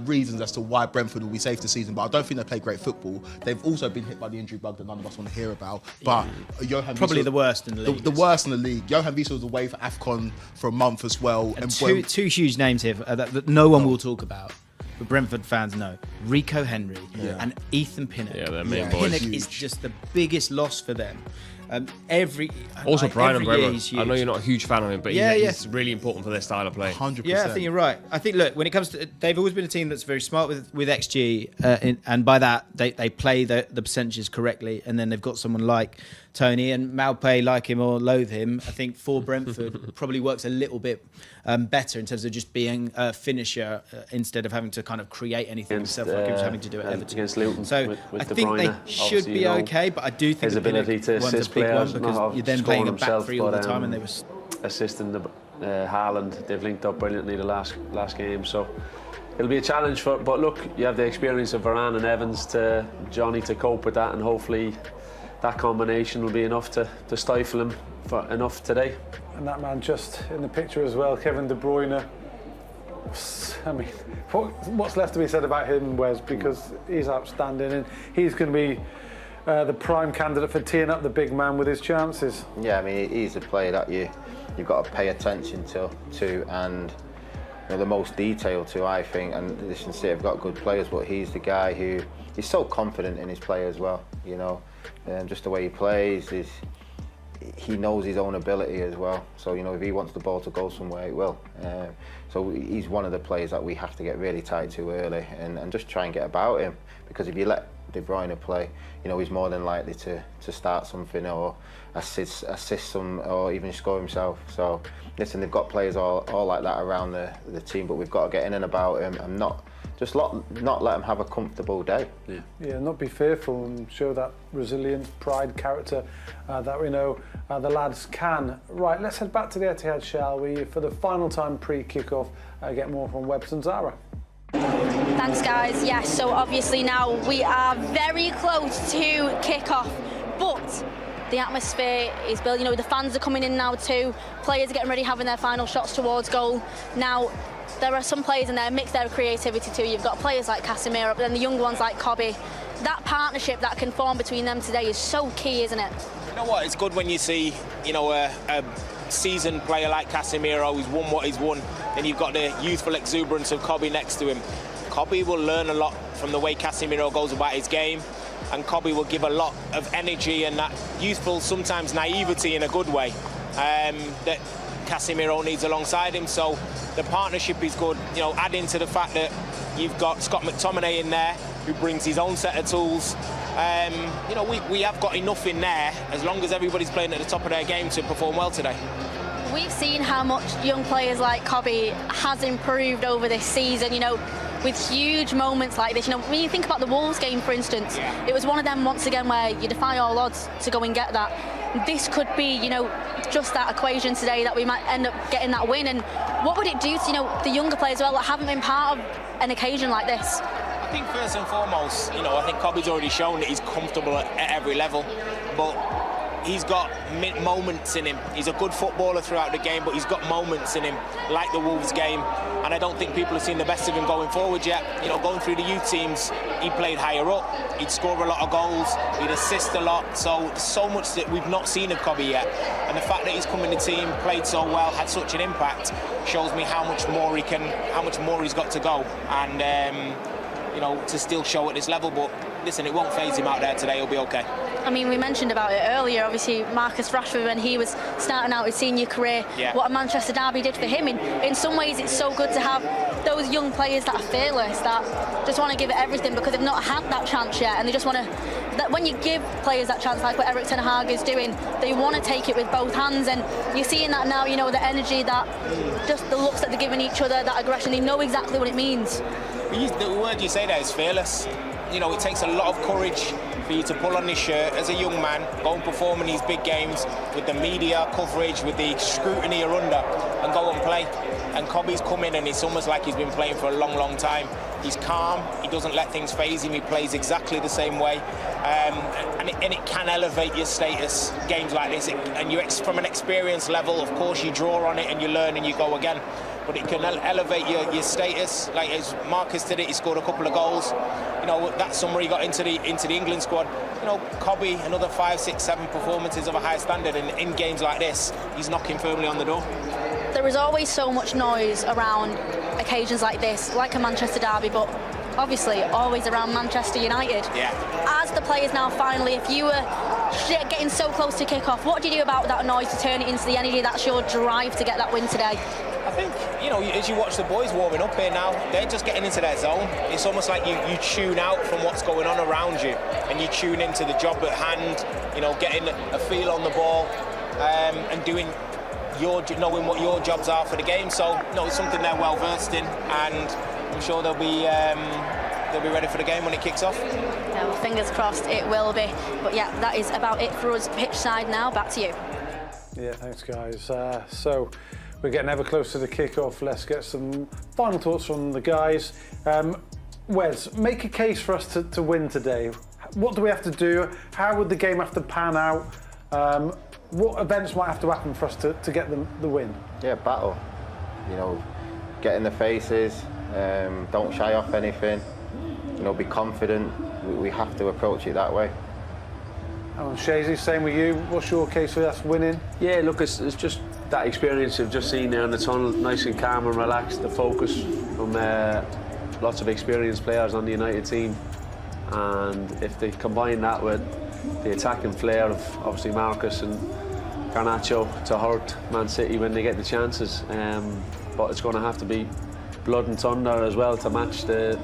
reasons as to why Brentford will be safe this season, but I don't think they play great football. They've also been hit by the injury bug that none of us want to hear about. But Johan probably Wiesel, the worst in the league. The worst in the league. Johan Wiesel was away for AFCON for a month as well. And two huge names here that no one will talk about, but Brentford fans know. Rico Henry and Ethan Pinnock. Yeah, they're main boys. Pinnock is just the biggest loss for them. Also, Brian Umbrella. I know you're not a huge fan of him, but he's really important for their style of play. 100%. Yeah, I think you're right. I think, look, when it comes to, they've always been a team that's very smart with XG, and by that they play the percentages correctly, and then they've got someone like Tony, and Maupay, like him or loathe him, I think for Brentford probably works a little bit better in terms of just being a finisher instead of having to kind of create anything himself like he was having to do at Everton. Against Luton, so with I De think Bruyne, they should be okay, but I do think his ability to assist players, because you're then playing a back three all the time, and they were assisting the Haaland. They've linked up brilliantly the last game, so it'll be a challenge for. But look, you have the experience of Varane and Evans Johnny to cope with that, and hopefully that combination will be enough to stifle him for enough today. And that man just in the picture as well, Kevin De Bruyne. I mean, what's left to be said about him, Wes? Because he's outstanding, and he's going to be the prime candidate for teeing up the big man with his chances. Yeah, I mean, he's a player that you've got to pay attention to and the most detail to, I think. And listen, City have got good players, but he's the guy who is so confident in his play as well. Just the way he plays, he knows his own ability as well. So, you know, if he wants the ball to go somewhere, it will. So he's one of the players that we have to get really tight to early and just try and get about him. Because if you let De Bruyne play, you know, he's more than likely to start something or assist some or even score himself. So, listen, they've got players all like that around the team, but we've got to get in and about him and not let him have a comfortable day. Yeah, not be fearful and show that resilience, pride, character that we know the lads can. Right, let's head back to the Etihad, shall we, for the final time pre-kick-off, get more from Webbs and Zara. Thanks, guys. Yes, so obviously now we are very close to kick-off, but the atmosphere is built. You know, the fans are coming in now too. Players are getting ready, having their final shots towards goal. Now, there are some players in there, mix their creativity too. You've got players like Casemiro, but then the young ones like Kobbie. That partnership that can form between them today is so key, isn't it? You know what? It's good when you see, you know, a seasoned player like Casemiro who's won what he's won, and you've got the youthful exuberance of Kobbie next to him. Kobbie will learn a lot from the way Casemiro goes about his game, and Kobbie will give a lot of energy and that youthful, sometimes naivety in a good way, that Casemiro needs alongside him. So the partnership is good. You know, adding to the fact that you've got Scott McTominay in there who brings his own set of tools. You know, we have got enough in there as long as everybody's playing at the top of their game to perform well today. We've seen how much young players like Kobbie has improved over this season, you know, with huge moments like this. You know, when you think about the Wolves game, for instance, it was one of them once again where you defy all odds to go and get that. This could be, you know, just that equation today that we might end up getting that win. And what would it do to, you know, the younger players as well that haven't been part of an occasion like this? I think first and foremost, you know, I think Kobbie's already shown that he's comfortable at every level, but he's got moments in him. He's a good footballer throughout the game, but he's got moments in him, like the Wolves game, and I don't think people have seen the best of him going forward yet. You know, going through the youth teams, he played higher up, he'd score a lot of goals, he'd assist a lot, so much that we've not seen of Kobbie yet. And the fact that he's come in the team, played so well, had such an impact, shows me how much more he's got to go, and you know, to still show at this level. But listen, it won't phase him out there today. He'll be okay. I mean, we mentioned about it earlier, obviously Marcus Rashford, when he was starting out his senior career, what a Manchester derby did for him. In some ways, it's so good to have those young players that are fearless, that just want to give it everything because they've not had that chance yet, and they just want to, that when you give players that chance, like what Erik Ten Hag is doing, they want to take it with both hands, and you're seeing that now, you know, the energy, that just the looks that they're giving each other, that aggression, they know exactly what it means. The word you say there is fearless. You know, it takes a lot of courage for you to pull on this shirt as a young man, go and perform in these big games with the media coverage, with the scrutiny you're under, and go and play. And Kobbie's come in and it's almost like he's been playing for a long, long time. He's calm, he doesn't let things faze him, he plays exactly the same way. And it can elevate your status, games like this. And you, from an experience level, of course, you draw on it and you learn and you go again. But it can elevate your status. Like as Marcus did it, he scored a couple of goals. You know, that summer he got into the England squad. You know, Kobbie, another 5, 6, 7 performances of a high standard, and in games like this, he's knocking firmly on the door. There is always so much noise around occasions like this, like a Manchester derby, but obviously always around Manchester United. As the players now finally, if you were getting so close to kick-off, what do you do about that noise to turn it into the energy that's your drive to get that win today? I think, you know, as you watch the boys warming up here now, they're just getting into their zone. It's almost like you tune out from what's going on around you and you tune into the job at hand, you know, getting a feel on the ball and doing knowing what your jobs are for the game. So, you know, it's something they're well versed in, and I'm sure they'll be ready for the game when it kicks off. Yeah, well, fingers crossed it will be. But yeah, that is about it for us pitch side now. Back to you. Yeah, thanks guys. So we're getting ever closer to the kick-off. Let's get some final thoughts from the guys. Wes, make a case for us to win today. What do we have to do? How would the game have to pan out? What events might have to happen for us to get the win? Yeah, battle. You know, get in the faces. Don't shy off anything. You know, be confident. We have to approach it that way. Shazy, same with you. What's your case for us winning? Yeah, look, it's just that experience of just seeing there in the tunnel, nice and calm and relaxed, the focus from lots of experienced players on the United team. And if they combine that with the attacking flair of obviously Marcus and Garnacho to hurt Man City when they get the chances. But it's going to have to be blood and thunder as well to match to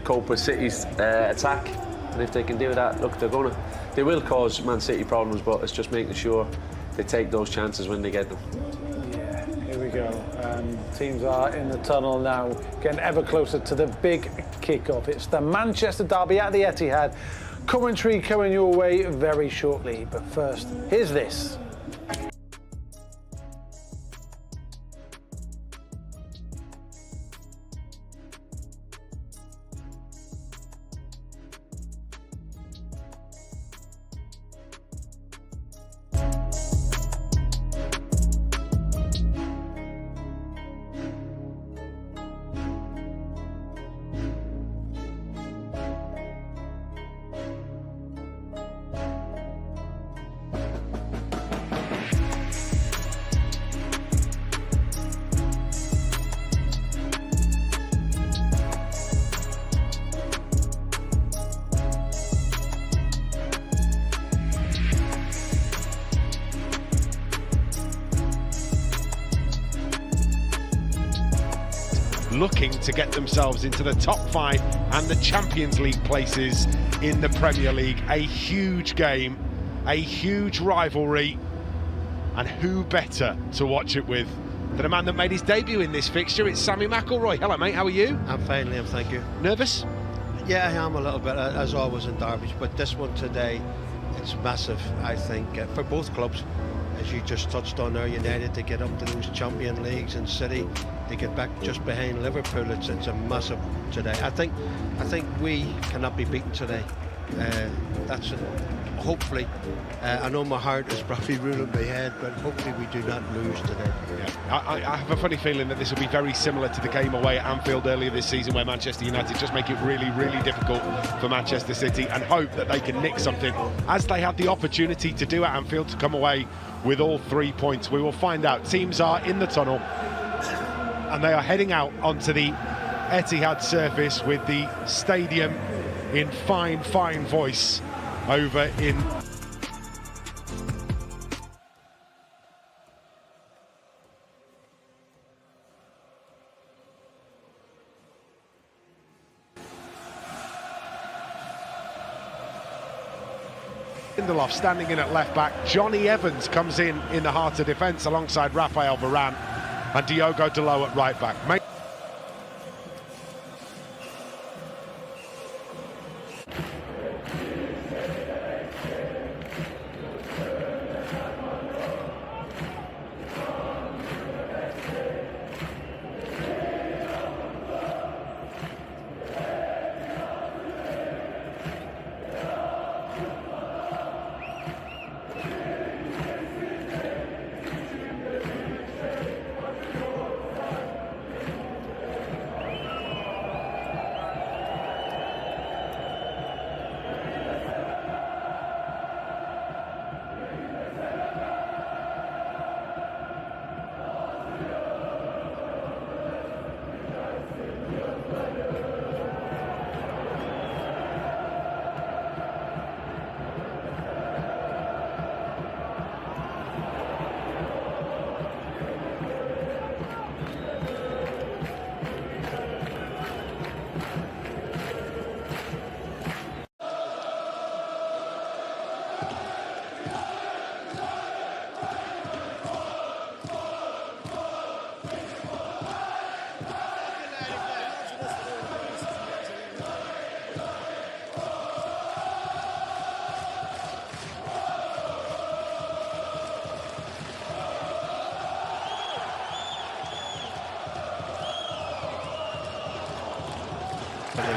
cope with City's attack. And if they can do that, look, they will cause Man City problems, but it's just making sure they take those chances when they get them. Yeah, here we go. Teams are in the tunnel now, getting ever closer to the big kick-off. It's the Manchester derby at the Etihad. Commentary coming your way very shortly, but first, here's this. Looking to get themselves into the top 5 and the Champions League places in the Premier League. A huge game, a huge rivalry, and who better to watch it with than a man that made his debut in this fixture? It's Sammy McIlroy. Hello mate, how are you? I'm fine, Liam, thank you. Nervous? Yeah, I am a little bit, as always in derbies, but this one today, it's massive, I think, for both clubs. As you just touched on there, United to get up to those Champion Leagues, and City to get back just behind Liverpool. It's a massive today. I think we cannot be beaten today. That's it. Hopefully, I know my heart is probably ruling my head, but hopefully we do not lose today. Yeah. I have a funny feeling that this will be very similar to the game away at Anfield earlier this season, where Manchester United just make it really, really difficult for Manchester City and hope that they can nick something, as they had the opportunity to do at Anfield, to come away with all 3 points. We will find out. Teams are in the tunnel and they are heading out onto the Etihad surface with the stadium in fine voice over in Lindelof standing in at left back. Johnny Evans comes in the heart of defence alongside Rafael Varane, and Diogo Dalot at right back.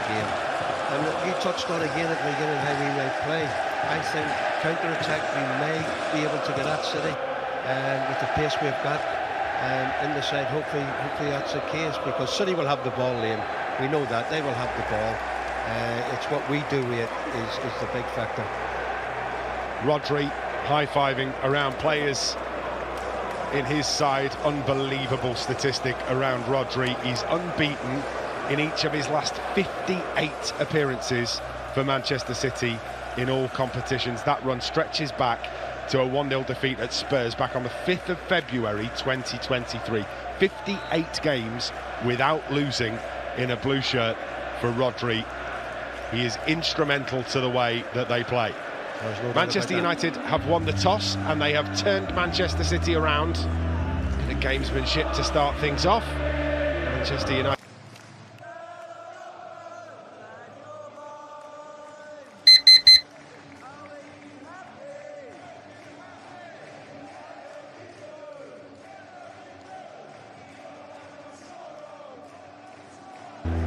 Game. And you touched on again at the beginning how we may play. I think counter-attack, we may be able to get at City with the pace we've got in the side. Hopefully that's the case, because City will have the ball, Liam. We know that they will have the ball. It's what we do with it is the big factor. Rodri high-fiving around players in his side. Unbelievable statistic around Rodri. He's unbeaten in each of his last 58 appearances for Manchester City in all competitions. That run stretches back to a 1-0 defeat at Spurs back on the 5th of February 2023. 58 games without losing in a blue shirt for Rodri. He is instrumental to the way that they play. Manchester United have won the toss and they have turned Manchester City around. The gamesmanship to start things off. Manchester United.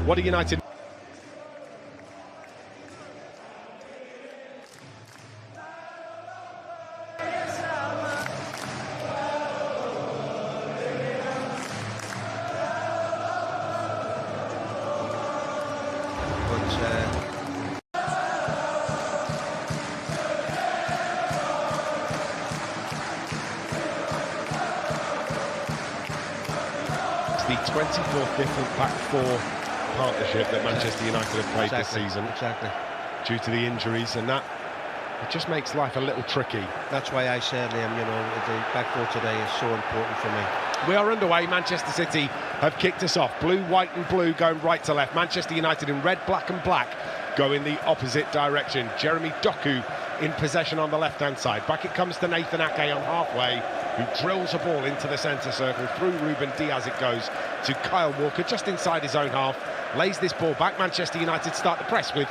What are United? It's the 24th different back four partnership that Manchester United have played this season. Exactly. Due to the injuries, and that it just makes life a little tricky. That's why I said, Liam, you know, the back four today is so important for me. We are underway. Manchester City have kicked us off. Blue, white and blue going right to left. Manchester United in red, black and black go in the opposite direction. Jeremy Doku in possession on the left-hand side. Back it comes to Nathan Ake on halfway, who drills a ball into the centre circle. Through Ruben Diaz it goes to Kyle Walker, just inside his own half. Lays this ball back. Manchester United start the press with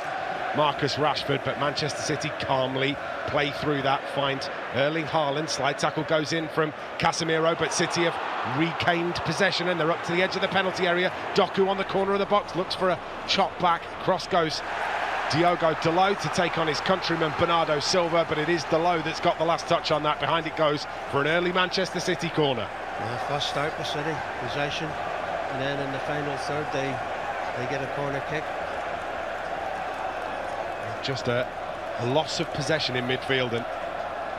Marcus Rashford, but Manchester City calmly play through that, find Erling Haaland. Slide tackle goes in from Casemiro, but City have regained possession and they're up to the edge of the penalty area. Doku on the corner of the box, looks for a chop back. Cross goes Diogo Dalot to take on his countryman Bernardo Silva, but it is Dalot that's got the last touch on that. Behind it goes for an early Manchester City corner. First start for City, possession, and then in the final third they get a corner kick. Just a loss of possession in midfield and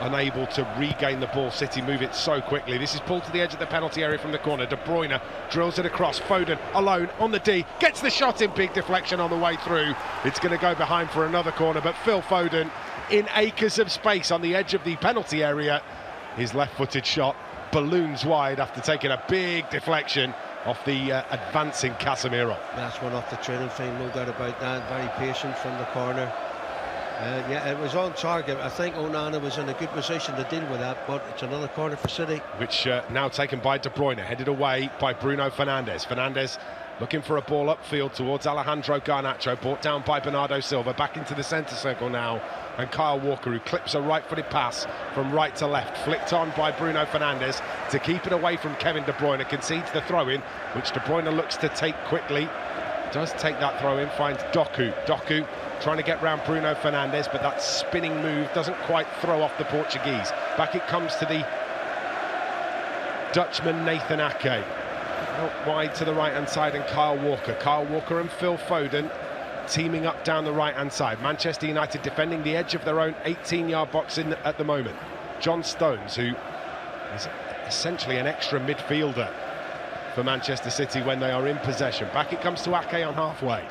unable to regain the ball. City move it so quickly. This is pulled to the edge of the penalty area from the corner. De Bruyne drills it across. Foden alone on the D, gets the shot in, big deflection on the way through. It's going to go behind for another corner, but Phil Foden in acres of space on the edge of the penalty area. His left-footed shot balloons wide after taking a big deflection off the advancing Casemiro. That's one off the training field, no doubt about that. Very patient from the corner. Yeah, it was on target. I think Onana was in a good position to deal with that, but it's another corner for City. Which now taken by De Bruyne, headed away by Bruno Fernandes. Fernandes looking for a ball upfield towards Alejandro Garnacho, brought down by Bernardo Silva, back into the centre circle now, and Kyle Walker, who clips a right-footed pass from right to left, flicked on by Bruno Fernandes to keep it away from Kevin De Bruyne, concedes the throw-in, which De Bruyne looks to take quickly. Does take that throw-in, finds Doku trying to get round Bruno Fernandes, but that spinning move doesn't quite throw off the Portuguese. Back it comes to the Dutchman Nathan Ake. Out wide to the right-hand side, and Kyle Walker and Phil Foden teaming up down the right-hand side. Manchester United defending the edge of their own 18-yard box at the moment. John Stones, who is essentially an extra midfielder for Manchester City when they are in possession. Back it comes to Ake on halfway.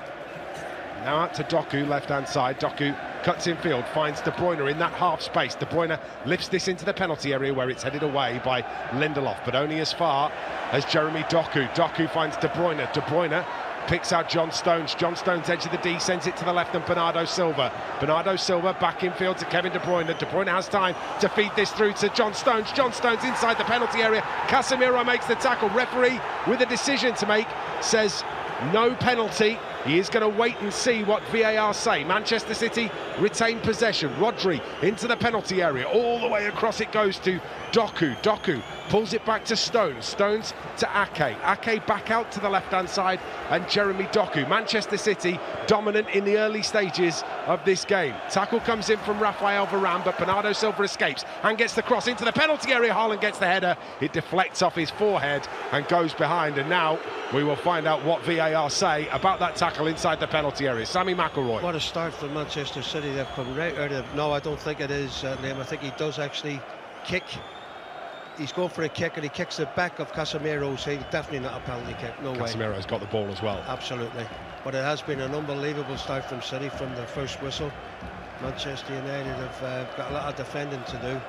Now out to Doku, left-hand side. Doku cuts in field, finds De Bruyne in that half space. De Bruyne lifts this into the penalty area where it's headed away by Lindelof, but only as far as Jeremy Doku. Doku finds De Bruyne. De Bruyne picks out John Stones. John Stones edge of the D, sends it to the left, and Bernardo Silva. Bernardo Silva back in field to Kevin De Bruyne. De Bruyne has time to feed this through to John Stones. John Stones inside the penalty area. Casemiro makes the tackle. Referee with a decision to make, says no penalty. He is going to wait and see what VAR say. Manchester City retain possession. Rodri into the penalty area. All the way across it goes to Doku. Doku pulls it back to Stones. Stones to Ake. Ake back out to the left-hand side, and Jeremy Doku. Manchester City dominant in the early stages of this game. Tackle comes in from Rafael Varane, but Bernardo Silva escapes and gets the cross into the penalty area. Haaland gets the header. It deflects off his forehead and goes behind, and now we will find out what VAR say about that tackle inside the penalty area. Sammy McIlroy. What a start for Manchester City. They've come right out of... No, I don't think it is, Liam. I think he does actually kick. He's going for a kick and he kicks the back of Casemiro, so definitely not a penalty kick. No way. Casemiro's got the ball as well. Absolutely. But it has been an unbelievable start from City from the first whistle. Manchester United have got a lot of defending to do.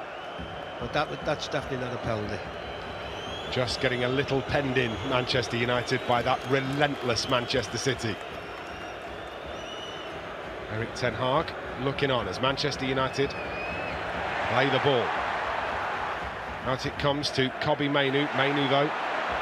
But that's definitely not a penalty. Just getting a little penned in, Manchester United, by that relentless Manchester City. Erik Ten Hag looking on as Manchester United play the ball. Out it comes to Kobbie Mainoo. Mainoo, though,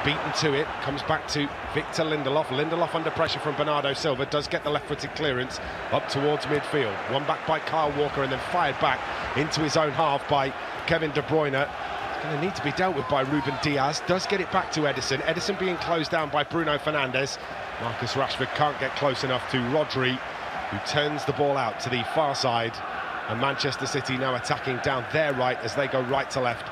beaten to it. Comes back to Victor Lindelof. Lindelof under pressure from Bernardo Silva. Does get the left-footed clearance up towards midfield. Won back by Kyle Walker and then fired back into his own half by Kevin De Bruyne. It's going to need to be dealt with by Ruben Diaz. Does get it back to Ederson. Ederson being closed down by Bruno Fernandes. Marcus Rashford can't get close enough to Rodri, who turns the ball out to the far side. And Manchester City now attacking down their right as they go right to left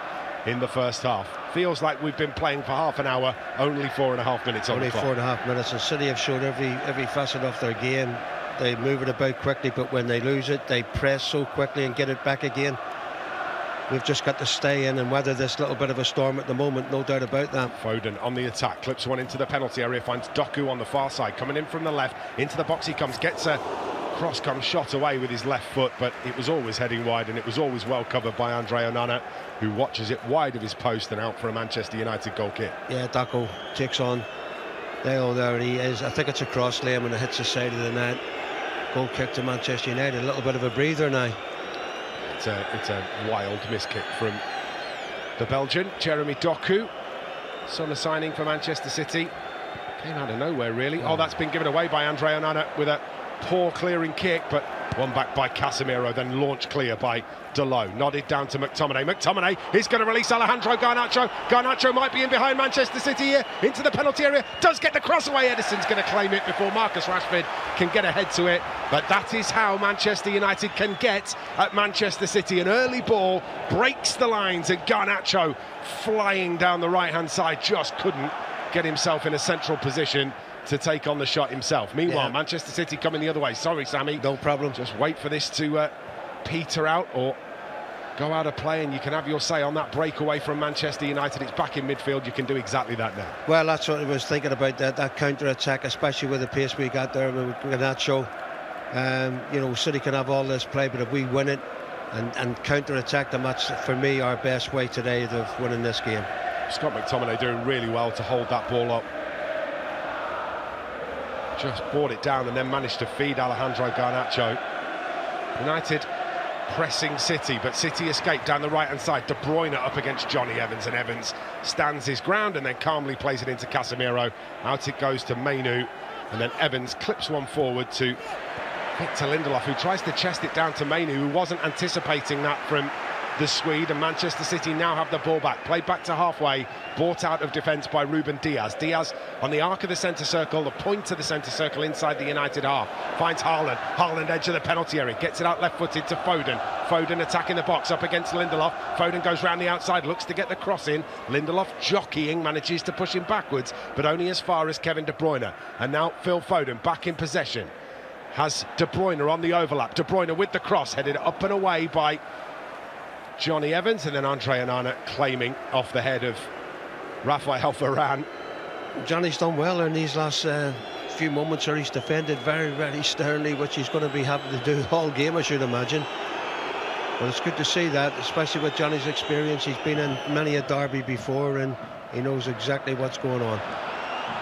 in the first half. Feels like we've been playing for half an hour, only 4.5 minutes on the clock. Only 4.5 minutes, and City have showed every facet of their game. They move it about quickly, but when they lose it, they press so quickly and get it back again. We've just got to stay in and weather this little bit of a storm at the moment, no doubt about that. Foden on the attack, clips one into the penalty area, finds Doku on the far side, coming in from the left, into the box he comes, gets a cross, comes shot away with his left foot, but it was always heading wide and it was always well covered by Andre Onana, who watches it wide of his post and out for a Manchester United goal kick. Yeah, Doku takes on. There he is. I think it's a cross lane and it hits the side of the net. Goal kick to Manchester United, a little bit of a breather now. It's a wild miss kick from the Belgian, Jeremy Doku. Summer signing for Manchester City. Came out of nowhere, really. Oh, that's been given away by Andre Onana with a poor clearing kick, but one back by Casemiro, then launched clear by Dalot. Nodded down to McTominay. McTominay is going to release Alejandro Garnacho. Garnacho might be in behind Manchester City here, into the penalty area. Does get the cross away. Ederson's going to claim it before Marcus Rashford can get ahead to it. But that is how Manchester United can get at Manchester City. An early ball breaks the lines, and Garnacho, flying down the right-hand side, just couldn't get himself in a central position to take on the shot himself. Meanwhile, Manchester City coming the other way. Sorry, Sammy. No problem. Just wait for this to peter out or go out of play, and you can have your say on that breakaway from Manchester United. It's back in midfield. You can do exactly that now. Well, that's what I was thinking about, that counter-attack, especially with the pace we got there with Garnacho. You know, City can have all this play, but if we win it and counter-attack them, that's, for me, our best way today of winning this game. Scott McTominay doing really well to hold that ball up. Just brought it down and then managed to feed Alejandro Garnacho. United pressing City, but City escaped down the right-hand side. De Bruyne up against Johnny Evans, and Evans stands his ground and then calmly plays it into Casemiro. Out it goes to Mainoo, and then Evans clips one forward to Victor Lindelof, who tries to chest it down to Mainoo, who wasn't anticipating that from the Swede. And Manchester City now have the ball back, played back to halfway, brought out of defence by Ruben Diaz. Diaz on the arc of the centre circle, the point of the centre circle inside the United half, finds Haaland. Haaland edge of the penalty area, gets it out left-footed to Foden. Foden attacking the box up against Lindelof. Foden goes round the outside, looks to get the cross in. Lindelof jockeying, manages to push him backwards, but only as far as Kevin De Bruyne. And now Phil Foden back in possession. Has De Bruyne on the overlap. De Bruyne with the cross, headed up and away by Johnny Evans, and then Andre Onana claiming off the head of Rafael Varane. Johnny's done well in these last few moments, or he's defended very, very sternly, which he's going to be having to do the whole game, I should imagine. But it's good to see that, especially with Johnny's experience. He's been in many a derby before, and he knows exactly what's going on.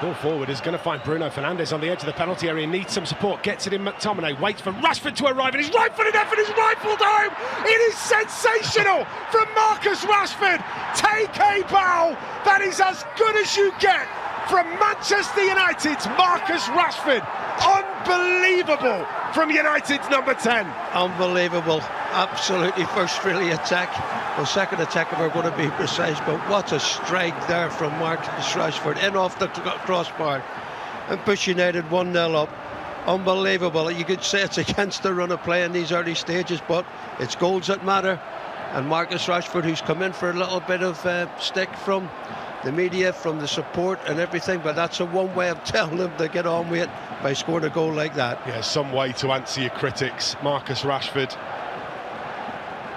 Ball forward is going to find Bruno Fernandes on the edge of the penalty area. Needs some support, gets it in McTominay, waits for Rashford to arrive, and he's right-footed effort is rifled home. It is sensational from Marcus Rashford. Take a bow. That is as good as you get from Manchester United's Marcus Rashford. Unbelievable from United's number 10. Unbelievable. Absolutely first really attack. Well, second attack if we're going to be precise, but what a strike there from Marcus Rashford in off the crossbar and push United 1-0 up. Unbelievable. You could say it's against the run of play in these early stages, but it's goals that matter. And Marcus Rashford, who's come in for a little bit of stick from the media, from the support and everything, but that's a one way of telling them to get on with it by scoring a goal like that. Yeah, some way to answer your critics. Marcus Rashford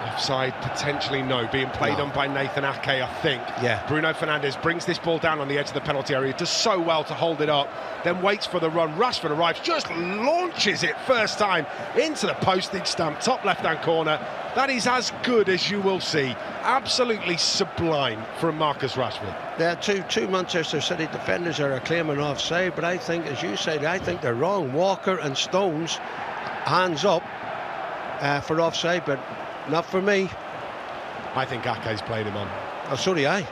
Offside, potentially no. Being played on by Nathan Ake, I think. Yeah. Bruno Fernandes brings this ball down on the edge of the penalty area, does so well to hold it up, then waits for the run. Rashford arrives, just launches it first time into the postage stamp, top left-hand corner. That is as good as you will see. Absolutely sublime from Marcus Rashford. Yeah, two Manchester City defenders are claiming offside, but I think, as you said, I think they're wrong. Walker and Stones, hands up for offside, but not for me. I think Ake's played him on. Oh, so do I.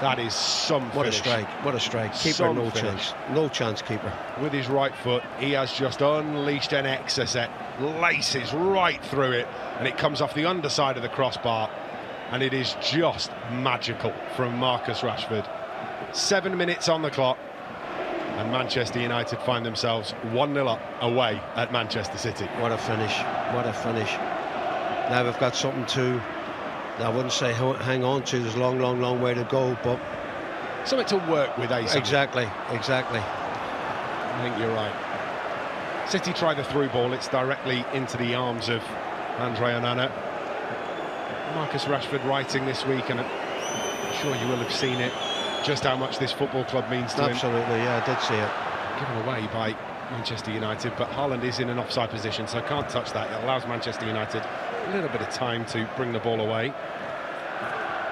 That is some What finish. a strike, what a strike. Keeper, Some no finish. chance. No chance, keeper. With his right foot, he has just unleashed an exocet, laces right through it, and it comes off the underside of the crossbar, and it is just magical from Marcus Rashford. 7 minutes on the clock, and Manchester United find themselves 1-0 up away at Manchester City. What a finish, what a finish. Now we've got something to, I wouldn't say hang on to, there's a long way to go, but something to work with, eh? Exactly. I think you're right. City try the through ball, it's directly into the arms of Andre Onana. Marcus Rashford writing this week, and I'm sure you will have seen it, just how much this football club means to him. Absolutely, yeah, I did see it. Given away by Manchester United, but Haaland is in an offside position, so can't touch that. It allows Manchester United a little bit of time to bring the ball away.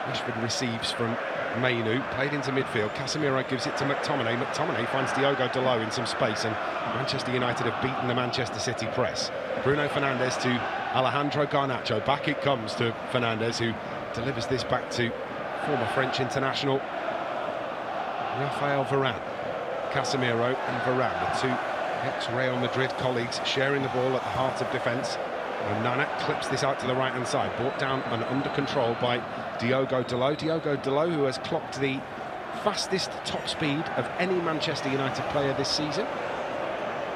Rashford receives from Mainu, played into midfield. Casemiro gives it to McTominay. McTominay finds Diogo Dalot in some space, and Manchester United have beaten the Manchester City press. Bruno Fernandes to Alejandro Garnacho. Back it comes to Fernandes, who delivers this back to former French international Raphael Varane. Casemiro and Varane, the two ex-Real Madrid colleagues, sharing the ball at the heart of defence. Onana clips this out to the right-hand side, brought down and under control by Diogo Dalot. Diogo Dalot, who has clocked the fastest top speed of any Manchester United player this season.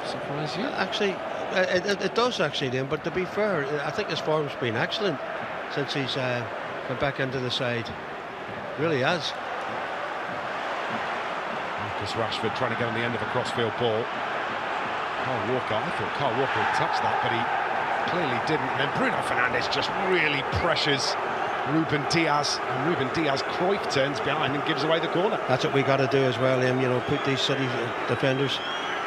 Surprise you? Actually, it does actually, Liam, but to be fair, I think his form's been excellent since he's come back into the side. Really has. Marcus Rashford trying to get on the end of a crossfield ball. Carl Walker, I thought Carl Walker had touched that, but he clearly didn't. And then Bruno Fernandes just really pressures Ruben Diaz, and Ruben Diaz Cruyff turns behind and gives away the corner. That's what we got to do as well, Liam, you know, put these City defenders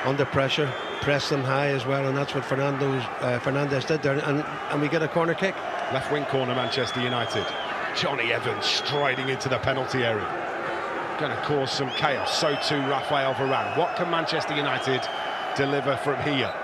under pressure, press them high as well, and that's what Fernandes did there, and we get a corner kick. Left wing corner, Manchester United. Johnny Evans striding into the penalty area. Going to cause some chaos, so too Raphael Varane. What can Manchester United deliver from here?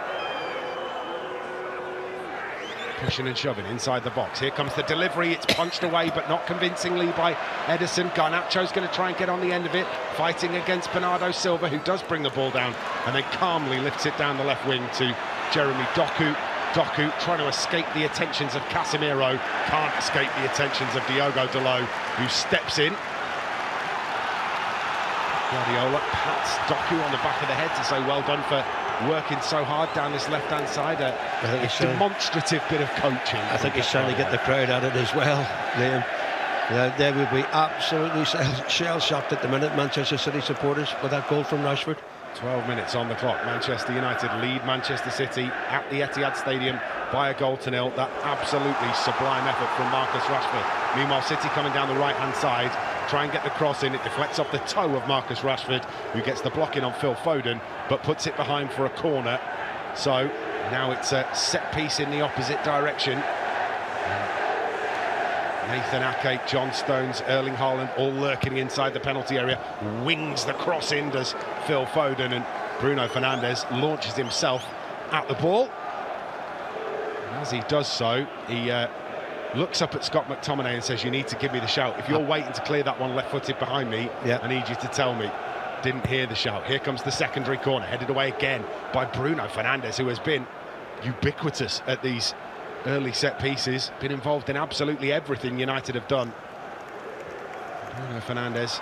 Pushing and shoving inside the box. Here comes the delivery. It's punched away, but not convincingly by Ederson. Garnacho's going to try and get on the end of it, fighting against Bernardo Silva, who does bring the ball down, and then calmly lifts it down the left wing to Jeremy Doku. Doku trying to escape the attentions of Casemiro, can't escape the attentions of Diogo Dalot, who steps in. Guardiola pats Doku on the back of the head to say well done for working so hard down this left-hand side. A demonstrative bit of coaching. I think he's trying to get the crowd at it as well, Liam. They will be absolutely shell-shocked at the minute, Manchester City supporters, with that goal from Rashford. 12 minutes on the clock. Manchester United lead Manchester City at the Etihad Stadium by a 1-0. That absolutely sublime effort from Marcus Rashford. Meanwhile, City coming down the right-hand side, try and get the cross in. It deflects off the toe of Marcus Rashford, who gets the block in on Phil Foden, but puts it behind for a corner. So now it's a set piece in the opposite direction. Nathan Ake, John Stones, Erling Haaland all lurking inside the penalty area. Wings the cross in, does Phil Foden, and Bruno Fernandes launches himself at the ball. And as he does so, he looks up at Scott McTominay and says, you need to give me the shout. If you're waiting to clear that one left-footed behind me, I need you to tell me. Didn't hear the shout. Here comes the secondary corner, headed away again by Bruno Fernandes, who has been ubiquitous at these early set pieces, been involved in absolutely everything United have done. Bruno Fernandes,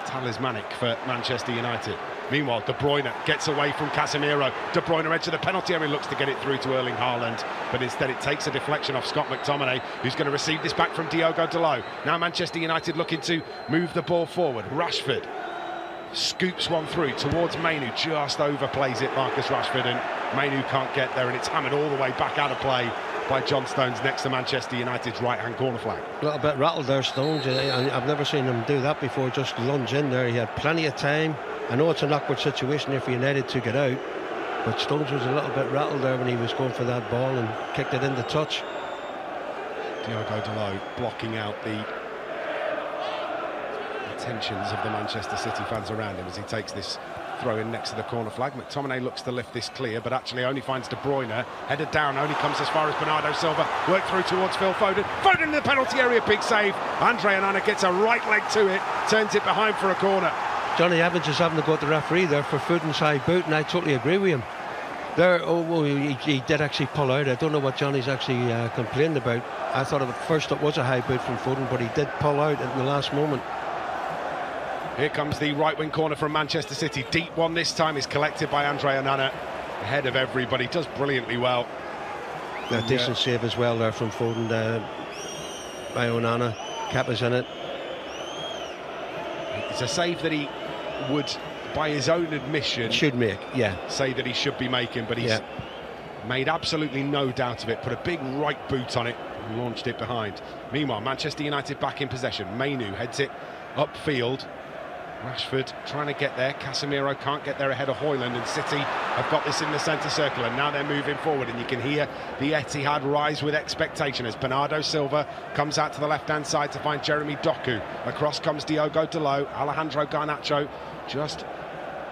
talismanic for Manchester United. Meanwhile, De Bruyne gets away from Casemiro. De Bruyne edge of the penalty area, looks to get it through to Erling Haaland, but instead it takes a deflection off Scott McTominay, who's going to receive this back from Diogo Dalot. Now Manchester United looking to move the ball forward. Rashford scoops one through towards Mainu, just overplays it, Marcus Rashford, and Mainu can't get there, and it's hammered all the way back out of play by John Stones next to Manchester United's right-hand corner flag. A little bit rattled there, Stones. I've never seen him do that before, just lunge in there. He had plenty of time. I know it's an awkward situation here for United to get out, but Stones was a little bit rattled there when he was going for that ball and kicked it into touch. Diogo Dalot blocking out the attentions of the Manchester City fans around him as he takes this throw in next to the corner flag. McTominay looks to lift this clear, but actually only finds De Bruyne. Headed down, only comes as far as Bernardo Silva. Worked through towards Phil Foden. Foden in the penalty area, big save. Andre Onana gets a right leg to it, turns it behind for a corner. Johnny Evans is having to go at the referee there for Foden's high boot, and I totally agree with him. There, he did actually pull out. I don't know what Johnny's actually complained about. I thought at first it was a high boot from Foden, but he did pull out in the last moment. Here comes the right wing corner from Manchester City. Deep one this time is collected by Andre Onana. Ahead of everybody, does brilliantly well. A decent save as well there from Foden by Onana. Cap is in it. It's a save that he would, by his own admission, should make, say that he should be making, but he's made absolutely no doubt of it. Put a big right boot on it and launched it behind. Meanwhile, Manchester United back in possession. Mainu heads it upfield. Rashford trying to get there. Casemiro can't get there ahead of Haaland, and City have got this in the centre circle, and now they're moving forward, and you can hear the Etihad rise with expectation as Bernardo Silva comes out to the left-hand side to find Jeremy Doku. Across comes Diogo Dalot. Alejandro Garnacho just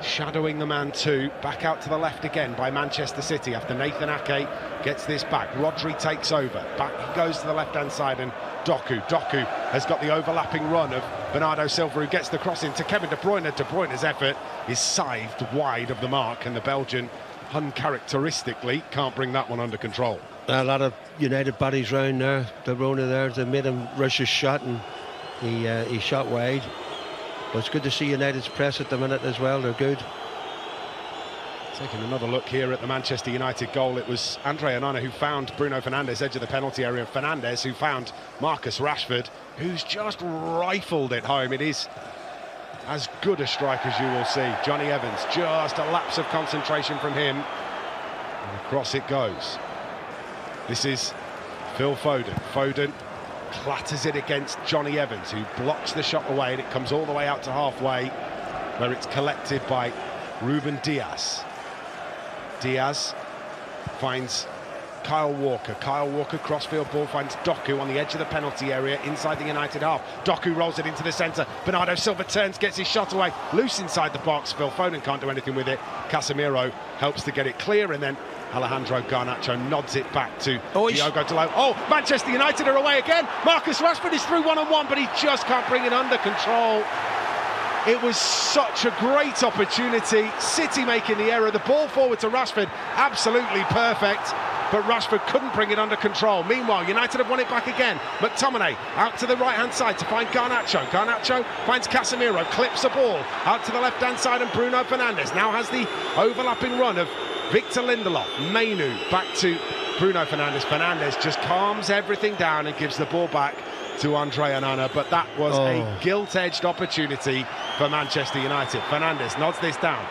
shadowing the man too. Back out to the left again by Manchester City after Nathan Ake gets this back. Rodri takes over. Back he goes to the left-hand side, and Doku has got the overlapping run of Bernardo Silva, who gets the cross into Kevin De Bruyne. De Bruyne's effort is scythed wide of the mark, and the Belgian uncharacteristically can't bring that one under control. A lot of United bodies round there. De Bruyne there, they made him rush his shot, and he shot wide. But it's good to see United's press at the minute as well. They're good. Taking another look here at the Manchester United goal, it was Andre Onana who found Bruno Fernandes edge of the penalty area, and Fernandes who found Marcus Rashford, who's just rifled it home. It is as good a strike as you will see. Johnny Evans, just a lapse of concentration from him, and across it goes. This is Phil Foden. Foden clatters it against Johnny Evans, who blocks the shot away, and it comes all the way out to halfway, where it's collected by Ruben Dias. Diaz finds Kyle Walker. Kyle Walker crossfield ball finds Doku on the edge of the penalty area inside the United half. Doku rolls it into the centre. Bernardo Silva turns, gets his shot away. Loose inside the box. Phil Foden can't do anything with it. Casemiro helps to get it clear, and then Alejandro Garnacho nods it back to Diogo Dalot. Oh, Manchester United are away again. Marcus Rashford is through one-on-one, but he just can't bring it under control. It was such a great opportunity. City making the error. The ball forward to Rashford, absolutely perfect, but Rashford couldn't bring it under control. Meanwhile, United have won it back again. McTominay out to the right-hand side to find Garnacho. Garnacho finds Casemiro, clips the ball out to the left-hand side, and Bruno Fernandes now has the overlapping run of Victor Lindelof. Mainu back to Bruno Fernandes. Fernandes just calms everything down and gives the ball back to Andre Onana, but that was a gilt-edged opportunity for Manchester United. Fernandes nods this down.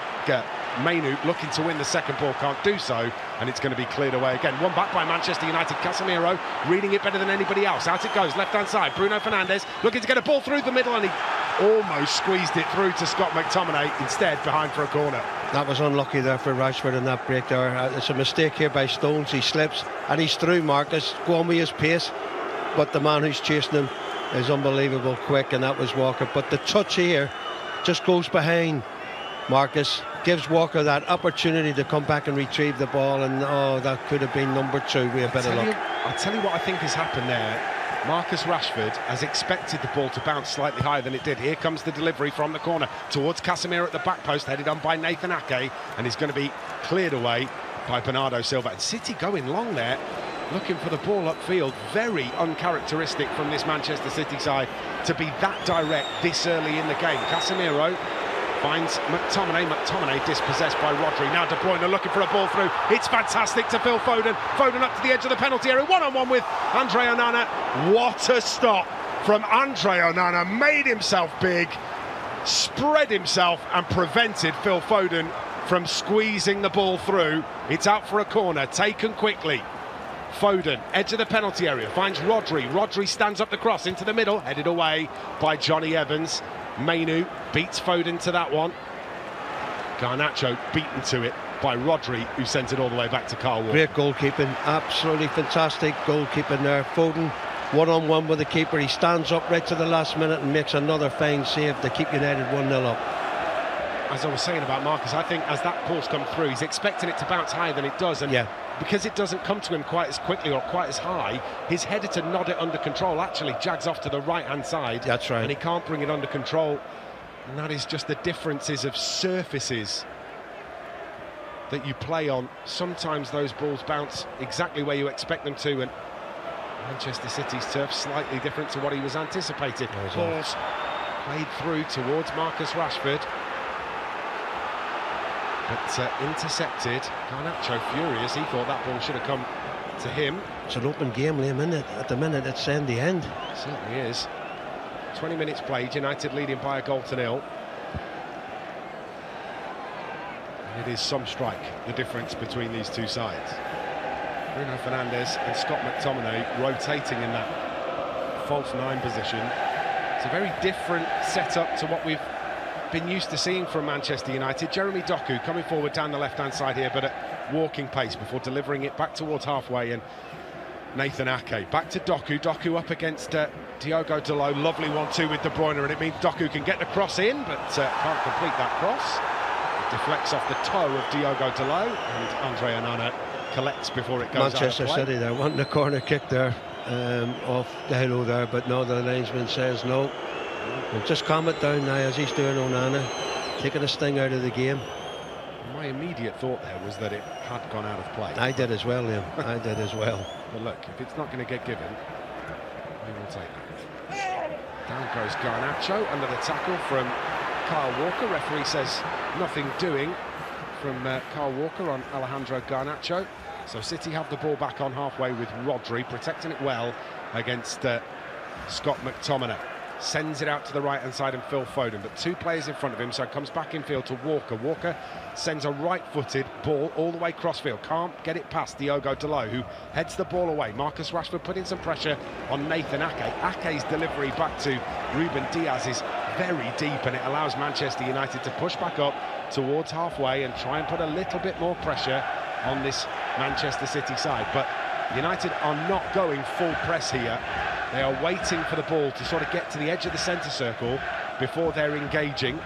Mainu looking to win the second ball, can't do so, and it's going to be cleared away again. One back by Manchester United. Casemiro reading it better than anybody else. Out it goes, left-hand side. Bruno Fernandes looking to get a ball through the middle, and he almost squeezed it through to Scott McTominay, instead behind for a corner. That was unlucky there for Rashford in that break there. It's a mistake here by Stones. He slips and he's through Marcus, going with his pace, but the man who's chasing him is unbelievable quick, and that was Walker. But the touch here just goes behind Marcus, gives Walker that opportunity to come back and retrieve the ball, and that could have been number 2 with a bit of luck. I'll tell you what I think has happened there. Marcus Rashford has expected the ball to bounce slightly higher than it did. Here comes the delivery from the corner towards Casemiro at the back post, headed on by Nathan Ake, and is going to be cleared away by Bernardo Silva. And City going long there, looking for the ball upfield. Very uncharacteristic from this Manchester City side to be that direct this early in the game. Casemiro finds McTominay. McTominay dispossessed by Rodri. Now De Bruyne looking for a ball through. It's fantastic to Phil Foden. Foden up to the edge of the penalty area. One-on-one with Andre Onana. What a stop from Andre Onana. Made himself big, spread himself, and prevented Phil Foden from squeezing the ball through. It's out for a corner, taken quickly. Foden, edge of the penalty area, finds Rodri. Rodri stands up the cross into the middle, headed away by Johnny Evans. Mainu beats Foden to that one. Garnacho beaten to it by Rodri, who sent it all the way back to Carl Walker. Great goalkeeping, absolutely fantastic goalkeeping there. Foden, one-on-one with the keeper. He stands up right to the last minute and makes another fine save to keep United 1-0 up. As I was saying about Marcus, I think as that ball's come through, he's expecting it to bounce higher than it does. And because it doesn't come to him quite as quickly or quite as high, his header to nod it under control actually jags off to the right-hand side. That's right. And he can't bring it under control. And that is just the differences of surfaces that you play on. Sometimes those balls bounce exactly where you expect them to, and Manchester City's turf slightly different to what he was anticipating. Balls played through towards Marcus Rashford, but intercepted. Garnacho furious. He thought that ball should have come to him. It's an open game, Liam, isn't it? At the minute, it's in the end. It certainly is. 20 minutes played, United leading by a 1-0. And it is some strike, the difference between these two sides. Bruno Fernandes and Scott McTominay rotating in that false 9 position. It's a very different setup to what we've been used to seeing from Manchester United. Jeremy Doku coming forward down the left-hand side here, but at walking pace before delivering it back towards halfway, and Nathan Ake back to Doku. Doku up against Diogo Dalot. Lovely 1-2 with De Bruyne, and it means Doku can get the cross in, but can't complete that cross. It deflects off the toe of Diogo Dalot, and Andre Onana collects before it goes Manchester out of play. City there wanting a corner kick there off the halo there, but no, the linesman says no. We'll just calm it down now, as he's doing, Onana, taking a sting out of the game. My immediate thought there was that it had gone out of play. I did as well, Liam. I did as well. But look, if it's not going to get given, we will take that. Down goes Garnacho under the tackle from Kyle Walker. Referee says nothing doing from Kyle Walker on Alejandro Garnacho. So City have the ball back on halfway with Rodri, protecting it well against Scott McTominay. Sends it out to the right-hand side and Phil Foden, but 2 players in front of him, so it comes back in field to Walker. Walker sends a right-footed ball all the way crossfield. Can't get it past Diogo Dalot, who heads the ball away. Marcus Rashford putting some pressure on Nathan Ake. Ake's delivery back to Ruben Diaz is very deep, and it allows Manchester United to push back up towards halfway and try and put a little bit more pressure on this Manchester City side. But United are not going full press here. They are waiting for the ball to sort of get to the edge of the centre circle before they're engaging.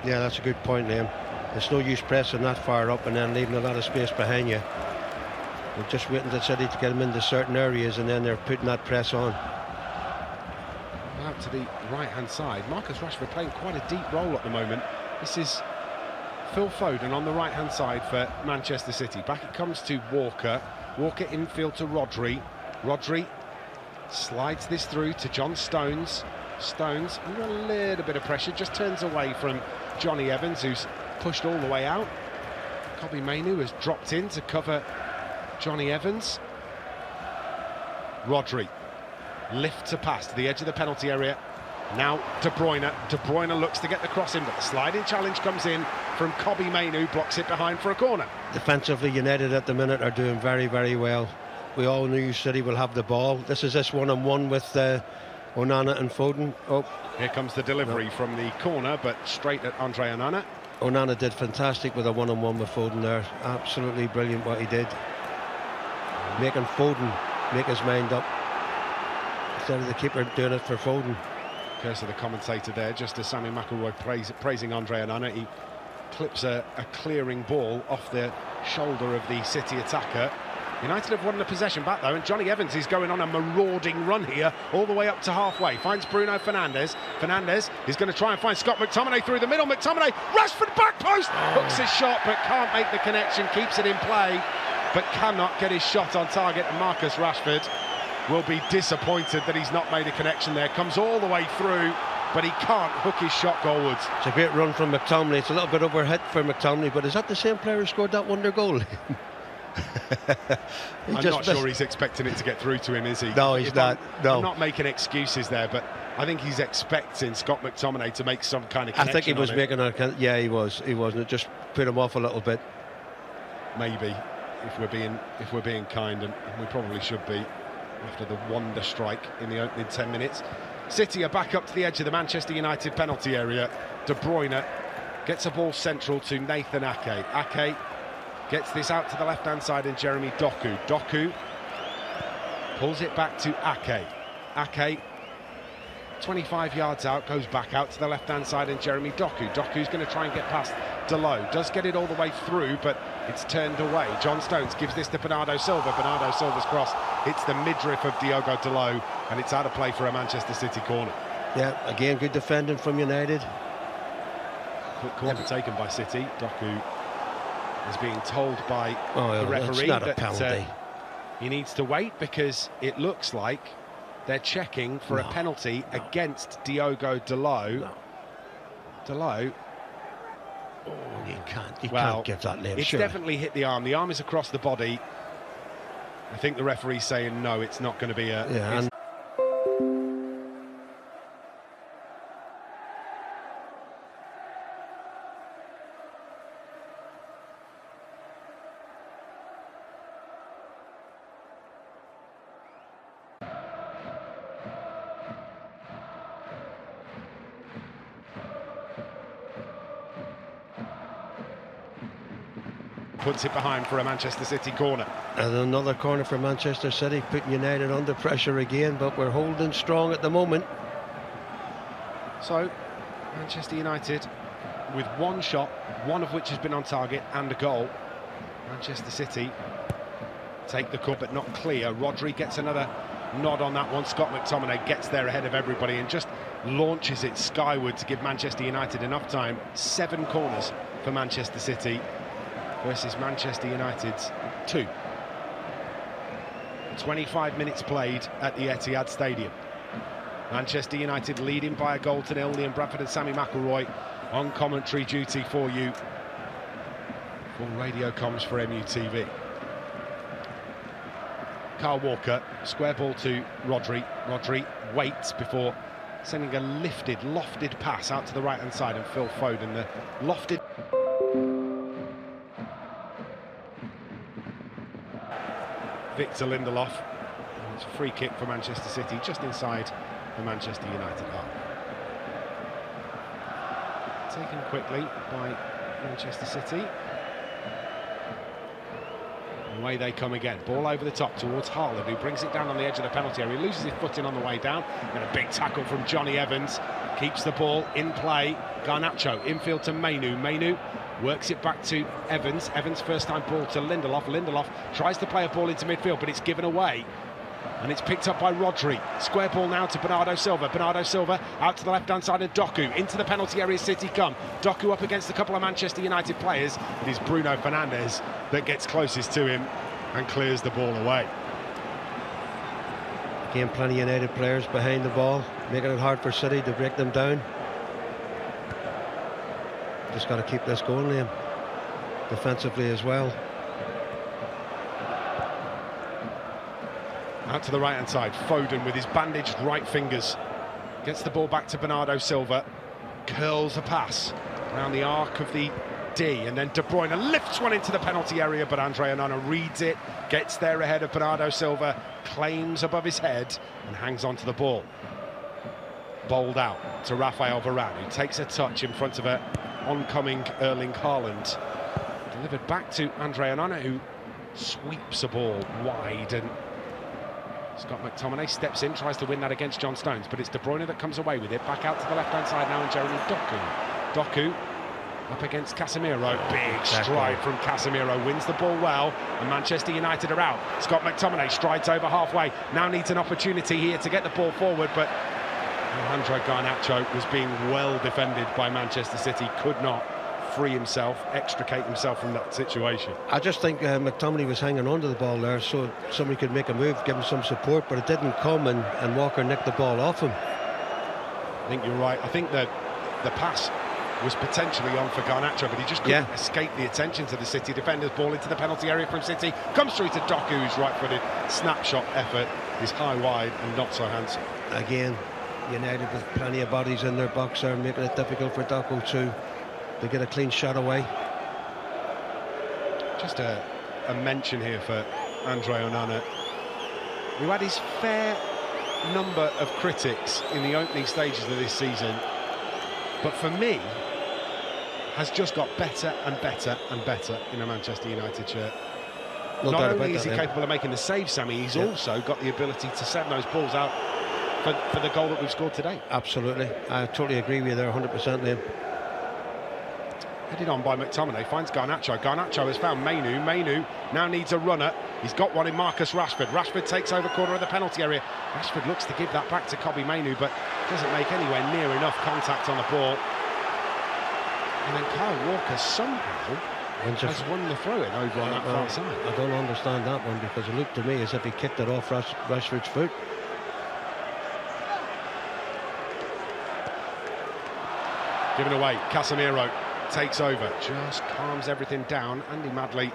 Yeah, that's a good point, Liam. It's no use pressing that far up and then leaving a lot of space behind you. They're just waiting for City to get them into certain areas, and then they're putting that press on. Out to the right-hand side. Marcus Rashford playing quite a deep role at the moment. This is Phil Foden on the right-hand side for Manchester City. Back it comes to Walker. Walker infield to Rodri. Rodri slides this through to John Stones. Stones under a little bit of pressure, just turns away from Johnny Evans, who's pushed all the way out. Kobbie Mainoo has dropped in to cover Johnny Evans. Rodri lifts a pass to the edge of the penalty area. Now De Bruyne. De Bruyne looks to get the cross in, but the sliding challenge comes in from Kobbie Mainoo, blocks it behind for a corner. Defensively, United at the minute are doing very, very well. We all knew City will have the ball. This is this one-on-one with Onana and Foden. Oh, here comes the delivery from the corner, but straight at Andre Onana. Onana did fantastic with a one-on-one with Foden there. Absolutely brilliant what he did. Making Foden make his mind up instead of the keeper doing it for Foden. Curse of the commentator there, just as Sammy McIlroy praising Andre Onana. He clips a clearing ball off the shoulder of the City attacker. United have won the possession back though, and Johnny Evans is going on a marauding run here all the way up to halfway. Finds Bruno Fernandes. Fernandes is going to try and find Scott McTominay through the middle. McTominay, Rashford back post, hooks his shot but can't make the connection, keeps it in play but cannot get his shot on target, and Marcus Rashford will be disappointed that he's not made a connection there. Comes all the way through, but he can't hook his shot goalwards. It's a great run from McTominay. It's a little bit overhit for McTominay, but is that the same player who scored that wonder goal? I'm not sure he's expecting it to get through to him, is he? No, he's not. No. I'm not making excuses there, but I think he's expecting Scott McTominay to make some kind of connection. I think he was making a... Yeah, he was. He wasn't. It just put him off a little bit. Maybe. if we're being kind, and we probably should be after the wonder strike in the opening 10 minutes. City are back up to the edge of the Manchester United penalty area. De Bruyne gets a ball central to Nathan Ake. Ake gets this out to the left-hand side, and Jeremy Doku. Doku pulls it back to Ake. Ake, 25 yards out, goes back out to the left-hand side, and Jeremy Doku. Doku's going to try and get past Dalot. Does get it all the way through, but it's turned away. John Stones gives this to Bernardo Silva. Bernardo Silva's cross hits the midriff of Diogo Dalot, and it's out of play for a Manchester City corner. Yeah, again, good defending from United. Quick corner taken by City. Doku is being told by the referee not a that penalty. he needs to wait, because it looks like they're checking for a penalty against Diogo Dalot. Dalot. Oh, you can't give that name. It's definitely hit the arm. The arm is across the body. I think the referee's saying no, it's not going to be a... Yeah, and puts it behind for a Manchester City corner. And another corner for Manchester City, putting United under pressure again, but we're holding strong at the moment. So, Manchester United with one shot, one of which has been on target, and a goal. Manchester City take the cut, but not clear. Rodri gets another nod on that one. Scott McTominay gets there ahead of everybody and just launches it skyward to give Manchester United enough time. 7 corners for Manchester City versus Manchester United's 2. 25 minutes played at the Etihad Stadium. Manchester United leading by a goal to 0. Liam Bradford and Sammy McIlroy on commentary duty for you. Full radio comms for MUTV. Kyle Walker, square ball to Rodri. Rodri waits before sending a lofted pass out to the right-hand side, and Phil Foden, the lofted... Victor Lindelof. It's a free kick for Manchester City, just inside the Manchester United half. Taken quickly by Manchester City. Away they come again. Ball over the top towards Haaland, who brings it down on the edge of the penalty area. He loses his footing on the way down. And a big tackle from Johnny Evans. Keeps the ball in play. Garnacho infield to Mainu. Mainu works it back to Evans. Evans first time ball to Lindelof. Lindelof tries to play a ball into midfield, but it's given away. And it's picked up by Rodri. Square ball now to Bernardo Silva. Bernardo Silva out to the left-hand side of Doku. Into the penalty area City come. Doku up against a couple of Manchester United players. It is Bruno Fernandes that gets closest to him and clears the ball away. Again, plenty of United players behind the ball, making it hard for City to break them down. Just got to keep this going, Liam. Defensively as well. Out to the right-hand side, Foden with his bandaged right fingers gets the ball back to Bernardo Silva, curls a pass around the arc of the D, and then De Bruyne lifts one into the penalty area, but Andre Onana reads it, gets there ahead of Bernardo Silva, claims above his head and hangs on to the ball. Bowled out to Rafael Varane, who takes a touch in front of a oncoming Erling Haaland. Delivered back to Andre Onana, who sweeps a ball wide, and Scott McTominay steps in, tries to win that against John Stones, but it's De Bruyne that comes away with it. Back out to the left-hand side now, and Jeremy Doku. Doku up against Casemiro. Big stride from Casemiro, wins the ball well, and Manchester United are out. Scott McTominay strides over halfway, now needs an opportunity here to get the ball forward, but Alejandro Garnacho was being well defended by Manchester City, could not free himself, extricate himself from that situation. I just think McTominay was hanging on to the ball there so somebody could make a move, give him some support, but it didn't come, and Walker nicked the ball off him. I think you're right. I think that the pass was potentially on for Garnacho, but he just couldn't escape the attention to the City defenders. Ball into the penalty area from City, comes through to Doku, who's right-footed. Snapshot effort is high wide and not so handsome. Again, United with plenty of bodies in their box there, making it difficult for Doku to get a clean shot away. Just a a mention here for Andre Onana, who had his fair number of critics in the opening stages of this season, but for me has just got better and better and better in a Manchester United shirt. No Not doubt only about is he that, capable of making the save, Sammy, he's also got the ability to send those balls out for the goal that we've scored today. Absolutely, I totally agree with you there, 100%, Liam. Headed on by McTominay, finds Garnacho. Garnacho has found Mainu. Mainu now needs a runner. He's got one in Marcus Rashford. Rashford takes over corner of the penalty area. Rashford looks to give that back to Kobbie Mainu, but doesn't make anywhere near enough contact on the ball. And then Kyle Walker somehow has won the throw-in over on that far side. I don't understand that one, because it looked to me as if he kicked it off Rashford's foot. Given away, Casemiro takes over, just calms everything down. Andy Madley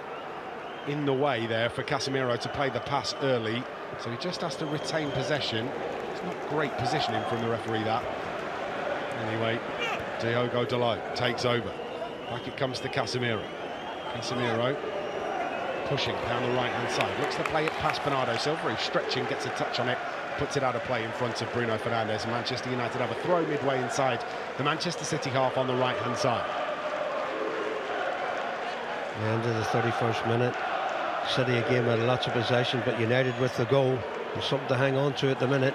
in the way there for Casemiro to play the pass early, so he just has to retain possession. It's not great positioning from the referee, that. Anyway, Diogo Dalot takes over. Back it comes to Casemiro. Casemiro pushing down the right-hand side. Looks to play it past Bernardo Silva, who's stretching, gets a touch on it, puts it out of play in front of Bruno Fernandes. And Manchester United have a throw midway inside the Manchester City half on the right-hand side. The end of the 31st minute. City again had lots of possession, but United with the goal. There's something to hang on to at the minute.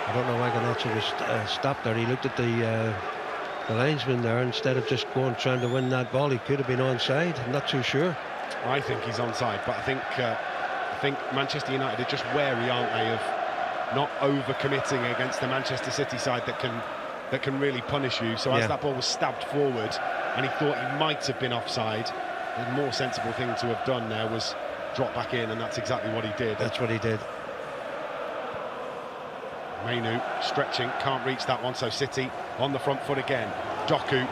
I don't know why Garnacho was stopped there. He looked at the linesman there instead of just trying to win that ball. He could have been onside. I'm not too sure. I think he's onside, but I think Manchester United are just wary, aren't they, of not over-committing against the Manchester City side that can really punish you. So as that ball was stabbed forward and he thought he might have been offside, the more sensible thing to have done there was drop back in, and that's exactly what he did. That's what he did. Mainu stretching, can't reach that one, so City on the front foot again. Doku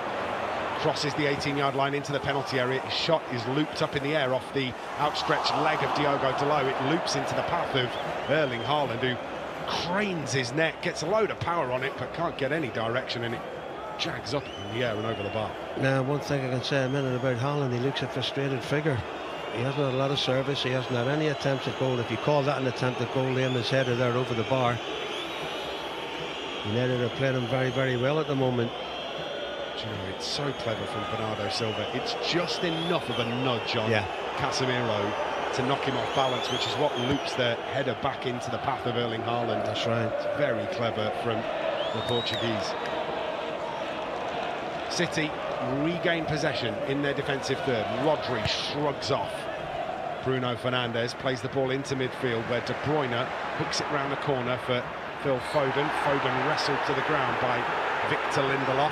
crosses the 18-yard line into the penalty area. His shot is looped up in the air off the outstretched leg of Diogo Dalot. It loops into the path of Erling Haaland, who cranes his neck, gets a load of power on it, but can't get any direction, and it jags up in the air and over the bar. Now, one thing I can say a minute about Haaland, he looks a frustrated figure. He hasn't had a lot of service, he hasn't had any attempts at goal. If you call that an attempt at goal, Liam, his header there over the bar. United are playing him very, very well at the moment. Do you know, it's so clever from Bernardo Silva. It's just enough of a nudge on Casemiro to knock him off balance, which is what loops the header back into the path of Erling Haaland. That's right. It's very clever from the Portuguese. City regain possession in their defensive third. Rodri shrugs off. Bruno Fernandes plays the ball into midfield, where De Bruyne hooks it round the corner for Phil Foden. Foden wrestled to the ground by Victor Lindelof.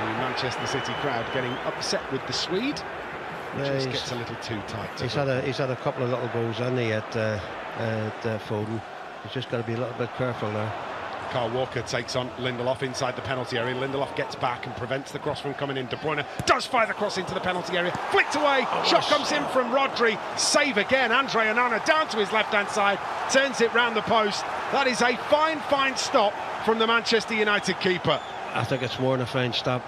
The Manchester City crowd getting upset with the Swede. Just gets a little too tight. He's had a couple of little goals, hasn't he, at Foden. He's just got to be a little bit careful there. Kyle Walker takes on Lindelof inside the penalty area. Lindelof gets back and prevents the cross from coming in. De Bruyne does fire the cross into the penalty area. Flicked away. Shot comes in from Rodri. Save again. Andre Onana down to his left-hand side. Turns it round the post. That is a fine, fine stop from the Manchester United keeper. I think it's more than a fine stop.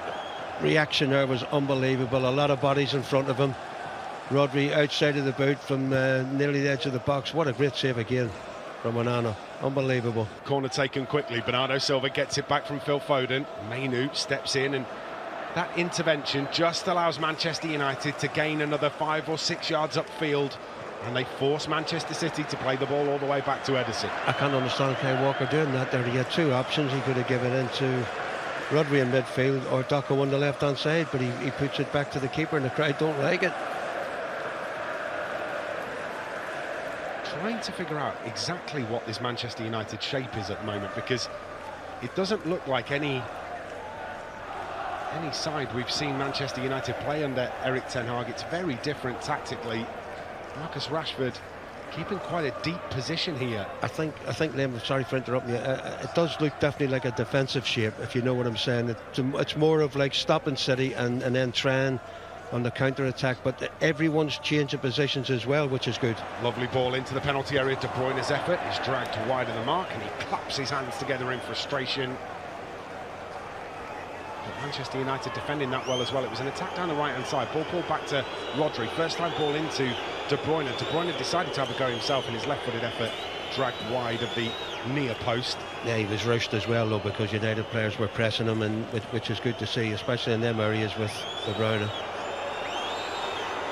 Reaction there was unbelievable. A lot of bodies in front of him. Rodri outside of the boot from nearly the edge of the box. What a great save again from Onana. Unbelievable. Corner taken quickly. Bernardo Silva gets it back from Phil Foden. Mainu steps in, and that intervention just allows Manchester United to gain another 5 or 6 yards upfield, and they force Manchester City to play the ball all the way back to Ederson. I can't understand Kyle Walker doing that there. He had two options. He could have given in to Rodri in midfield or Doku on the left-hand side, but he puts it back to the keeper, and the crowd don't like it. Trying to figure out exactly what this Manchester United shape is at the moment, because it doesn't look like any side we've seen Manchester United play under Erik ten Hag. It's very different tactically. Marcus Rashford keeping quite a deep position here. I think Liam, sorry for interrupting you, it does look definitely like a defensive shape, if you know what I'm saying. It's more of like stopping City and then trying on the counter-attack, but everyone's changing positions as well, which is good. Lovely ball into the penalty area. De Bruyne's effort is dragged wide of the mark, and he claps his hands together in frustration. But Manchester United defending that well as well. It was an attack down the right-hand side. Ball pulled back to Rodri. First time ball into De Bruyne. De Bruyne decided to have a go himself, and his left-footed effort dragged wide of the near post. Yeah, he was rushed as well, though, because United players were pressing him, and which is good to see, especially in them areas with De Bruyne.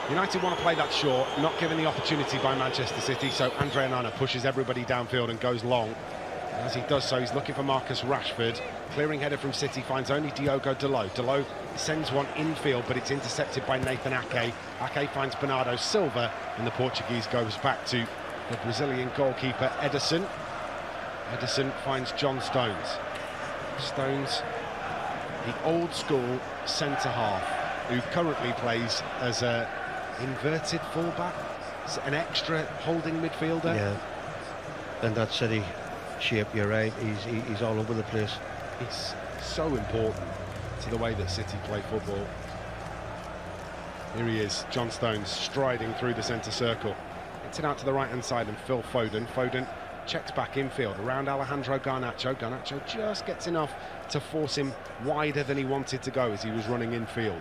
United want to play that short, not given the opportunity by Manchester City, so Andre Onana pushes everybody downfield and goes long. As he does so, he's looking for Marcus Rashford. Clearing header from City finds only Diogo Dalot. Dalot sends one infield, but it's intercepted by Nathan Ake. Ake finds Bernardo Silva, and the Portuguese goes back to the Brazilian goalkeeper Ederson. Ederson finds John Stones. Stones, the old school centre-half, who currently plays as a inverted fullback, an extra holding midfielder. Yeah, and that City shape, you're right, he's all over the place. It's so important to the way that City play football. Here he is, John Stones, striding through the centre circle. Gets it out to the right-hand side, and Phil Foden. Foden checks back infield around Alejandro Garnacho. Garnacho just gets enough to force him wider than he wanted to go as he was running infield.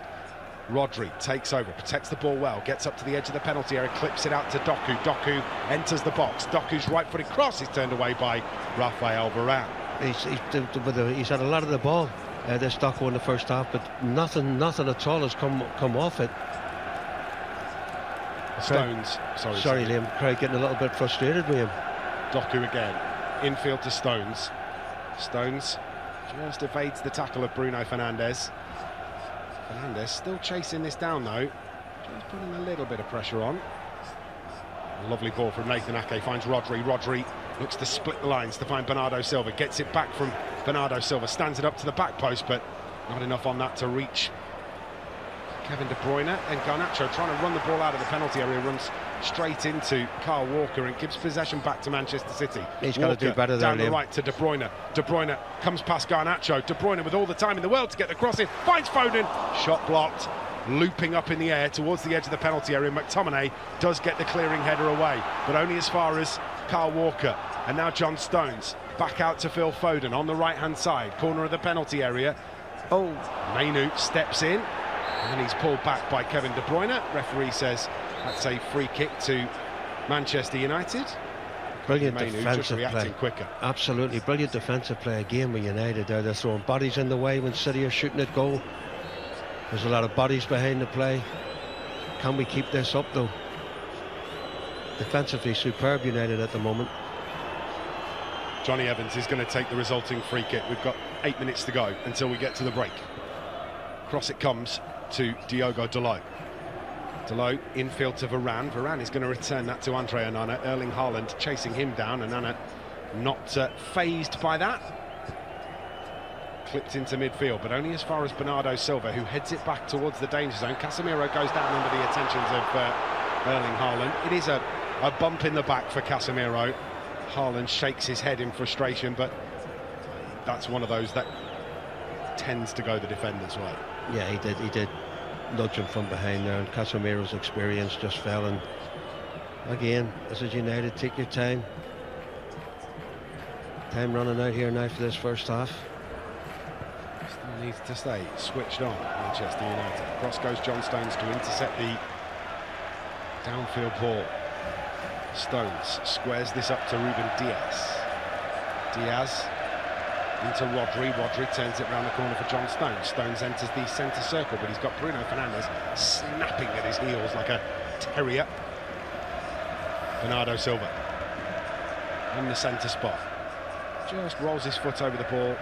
Rodri takes over, protects the ball well, gets up to the edge of the penalty area, clips it out to Doku. Doku enters the box. Doku's right-footed cross is turned away by Rafael Varane. He's had a lot of the ball, this Doku in the first half, but nothing at all has come off it. Stones, sorry Liam, Craig getting a little bit frustrated with him. Doku again, infield to Stones. Stones just evades the tackle of Bruno Fernandes. Fernandes still chasing this down though, just putting a little bit of pressure on. A lovely ball from Nathan Ake, finds Rodri. Rodri looks to split the lines to find Bernardo Silva, gets it back from Bernardo Silva, stands it up to the back post, but not enough on that to reach Kevin De Bruyne. And Garnacho trying to run the ball out of the penalty area, runs straight into Kyle Walker and gives possession back to Manchester City. He's got to do better down there, the Liam. right to De Bruyne. De Bruyne comes past Garnacho. De Bruyne with all the time in the world to get the cross in, finds Foden, shot blocked, looping up in the air towards the edge of the penalty area. McTominay does get the clearing header away, but only as far as Kyle Walker. And now John Stones back out to Phil Foden on the right hand side, corner of the penalty area. Mainu steps in, and he's pulled back by Kevin De Bruyne. Referee says that's a free kick to Manchester United. Brilliant Mainu defensive just reacting play. quicker. Absolutely brilliant defensive play again with United there. They're throwing bodies in the way when City are shooting at goal. There's a lot of bodies behind the play. Can we keep this up though? Defensively superb United at the moment. Johnny Evans is going to take the resulting free kick. We've got 8 minutes to go until we get to the break. Cross it comes to Diogo Dalot. Dalot infield to Varane. Varane is going to return that to Andre Onana. Erling Haaland chasing him down. Onana not fazed by that. Clipped into midfield, but only as far as Bernardo Silva, who heads it back towards the danger zone. Casemiro goes down under the attentions of Erling Haaland. It is a bump in the back for Casemiro. Haaland shakes his head in frustration, but that's one of those that tends to go the defender's way. Yeah, he did nudge him from behind there, and Casemiro's experience just fell. And again, this is United, take your time. Time running out here now for this first half. Still needs to stay switched on, Manchester United. Cross goes John Stones to intercept the downfield ball. Stones squares this up to Ruben Diaz. Diaz into Rodri. Rodri turns it round the corner for John Stones. Stones enters the centre circle, but he's got Bruno Fernandes snapping at his heels like a terrier. Bernardo Silva in the centre spot. Just rolls his foot over the ball,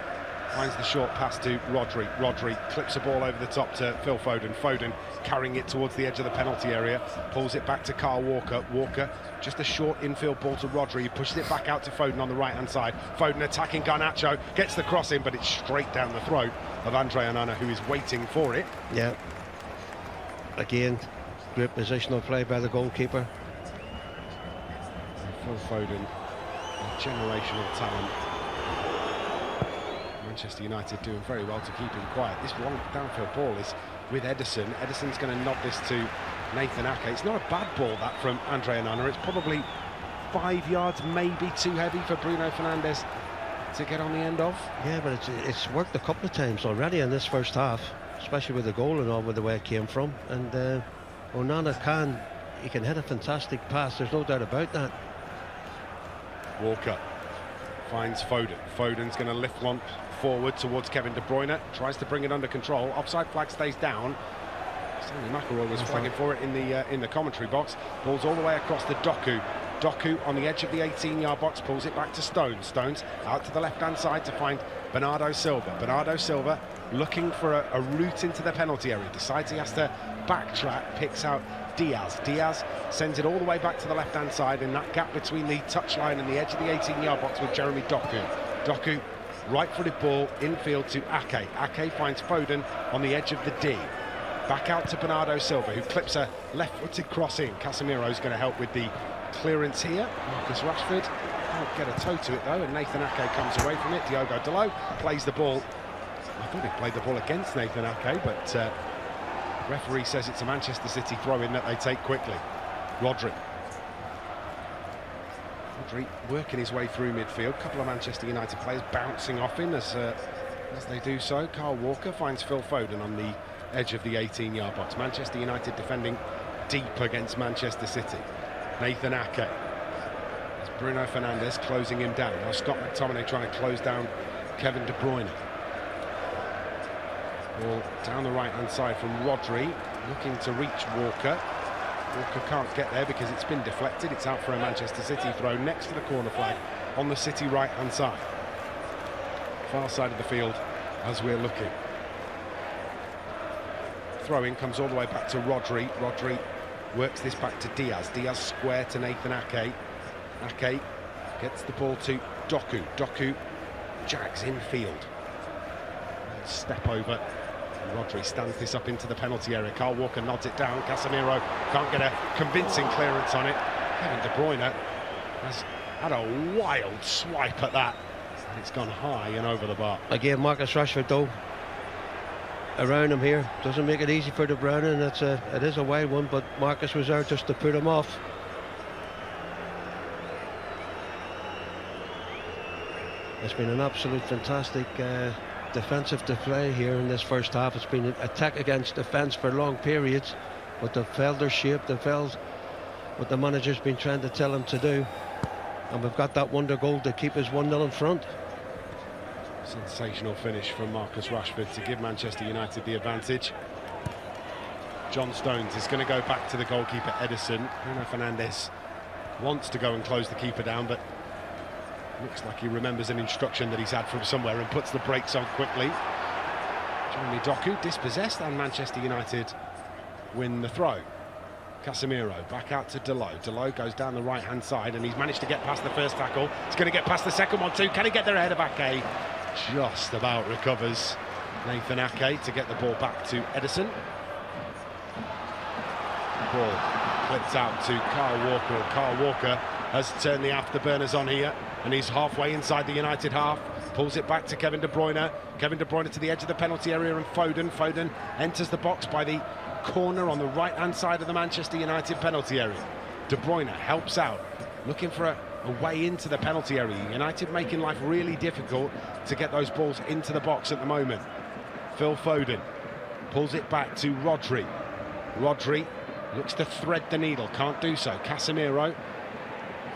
finds the short pass to Rodri. Rodri clips the ball over the top to Phil Foden. Foden carrying it towards the edge of the penalty area, pulls it back to Kyle Walker. Walker, just a short infield ball to Rodri. He pushes it back out to Foden on the right-hand side. Foden attacking Garnacho, gets the cross in, but it's straight down the throat of Andre Onana, who is waiting for it. Yeah. Again, great positional play by the goalkeeper. Phil Foden, a generational talent. Manchester United doing very well to keep him quiet. This long downfield ball is with Ederson. Ederson's going to nod this to Nathan Ake. It's not a bad ball, that, from Andre Onana. It's probably 5 yards, maybe too heavy for Bruno Fernandes to get on the end of. Yeah, but it's worked a couple of times already in this first half, especially with the goal and all, with the way it came from. And Onana he can hit a fantastic pass, there's no doubt about that. Walker finds Foden. Foden's going to lift one forward towards Kevin De Bruyne, tries to bring it under control. Offside flag stays down. Stanley McElroy was flagging for it in the commentary box. Ball's all the way across to Doku. Doku on the edge of the 18-yard box, pulls it back to Stones. Stones out to the left-hand side to find Bernardo Silva. Bernardo Silva looking for a route into the penalty area. Decides he has to backtrack, picks out Diaz. Diaz sends it all the way back to the left-hand side in that gap between the touchline and the edge of the 18-yard box with Jeremy Doku. Doku, right-footed ball, infield to Ake. Ake finds Foden on the edge of the D. Back out to Bernardo Silva, who clips a left-footed cross in. Casemiro's going to help with the clearance here. Marcus Rashford can't get a toe to it though, and Nathan Ake comes away from it. Diogo Dalot plays the ball. I thought he played the ball against Nathan Ake, but referee says it's a Manchester City throw-in that they take quickly. Rodri working his way through midfield. A couple of Manchester United players bouncing off him as they do so. Kyle Walker finds Phil Foden on the edge of the 18-yard box. Manchester United defending deep against Manchester City. Nathan Ake. It's Bruno Fernandes closing him down. Now Scott McTominay trying to close down Kevin De Bruyne. Ball down the right-hand side from Rodri, looking to reach Walker. Walker can't get there because it's been deflected. It's out for a Manchester City throw next to the corner flag on the City right-hand side. Far side of the field as we're looking. Throw-in comes all the way back to Rodri. Rodri works this back to Diaz. Diaz square to Nathan Ake. Ake gets the ball to Doku. Doku jags infield. Step over. Rodri stands this up into the penalty area. Kyle Walker nods it down. Casemiro can't get a convincing clearance on it. Kevin De Bruyne has had a wild swipe at that. And it's gone high and over the bar. Again, Marcus Rashford though around him here doesn't make it easy for De Bruyne, and it is a wild one, but Marcus was there just to put him off. It's been an absolute fantastic defensive display here in this first half. It's been an attack against defence for long periods, but they've failed their shape, they've failed what the manager's been trying to tell them to do, and we've got that wonder goal to keep us 1-0 in front. Sensational finish from Marcus Rashford to give Manchester United the advantage. John Stones is going to go back to the goalkeeper Ederson. Bruno Fernandes wants to go and close the keeper down, but looks like he remembers an instruction that he's had from somewhere and puts the brakes on quickly. Jeremy Doku dispossessed, and Manchester United win the throw. Casemiro back out to Dalot. Dalot goes down the right-hand side, and he's managed to get past the first tackle. He's going to get past the second one too. Can he get there ahead of Ake? Just about recovers Nathan Ake to get the ball back to Ederson. Ball clips out to Kyle Walker, and Kyle Walker has turned the afterburners on here, and he's halfway inside the United half. Pulls it back to Kevin De Bruyne. Kevin De Bruyne to the edge of the penalty area, and Foden enters the box by the corner on the right-hand side of the Manchester United penalty area. De Bruyne helps out, looking for a way into the penalty area. United making life really difficult to get those balls into the box at the moment. Phil Foden pulls it back to Rodri. Rodri looks to thread the needle, can't do so. Casemiro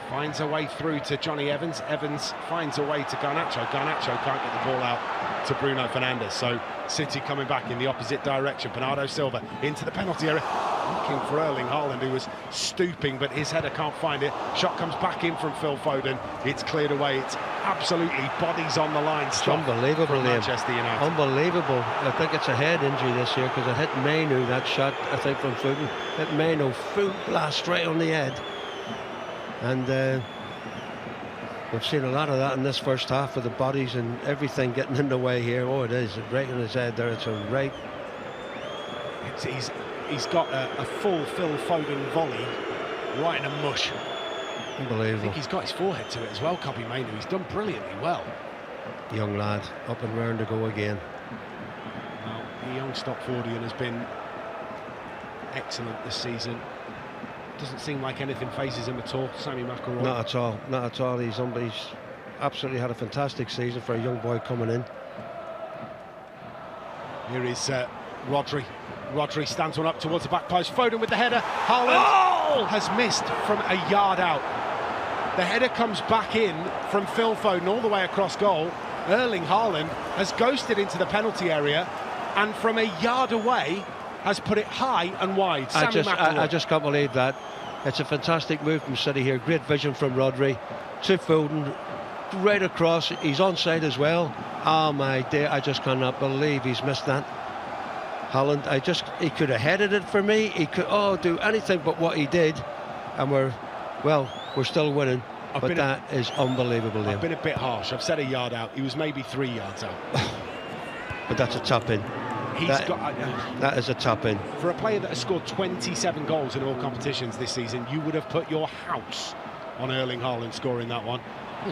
finds a way through to Johnny Evans. Evans finds a way to Garnacho. Garnacho can't get the ball out to Bruno Fernandes. So City coming back in the opposite direction. Bernardo Silva into the penalty area, looking for Erling Haaland, who was stooping, but his header can't find it. Shot comes back in from Phil Foden. It's cleared away. It's absolutely bodies on the line. It's unbelievable, Manchester United. Unbelievable. I think it's a head injury this year, because it hit Mainu, that shot, I think, from Foden. Hit Mainu, full blast straight on the head. And we've seen a lot of that in this first half, with the bodies and everything getting in the way here. Oh, it is right on his head there. It's a right. He's got a full Phil Foden volley right in a mush. Unbelievable. I think he's got his forehead to it as well, Kobbie Mainoo. He's done brilliantly well. Young lad, up and round to go again. Well, the young Stopfordian has been excellent this season. Doesn't seem like anything phases him at all. Sammy McElroy. Not at all. Not at all. He's absolutely had a fantastic season for a young boy coming in. Here is Rodri. Rodri stands one up towards the back post. Foden with the header. Haaland has missed from a yard out. The header comes back in from Phil Foden all the way across goal. Erling Haaland has ghosted into the penalty area and from a yard away has put it high and wide. I just can't believe that. It's a fantastic move from City here. Great vision from Rodri to Foden, right across. He's onside as well. Oh my dear, I just cannot believe he's missed that. Haaland, he could have headed it for me. He could do anything but what he did, and we're still winning. But that is unbelievable. I've been a bit harsh. I've said a yard out. He was maybe 3 yards out. But that's a tap in. That is a tap in. For a player that has scored 27 goals in all competitions this season, you would have put your house on Erling Haaland scoring that one.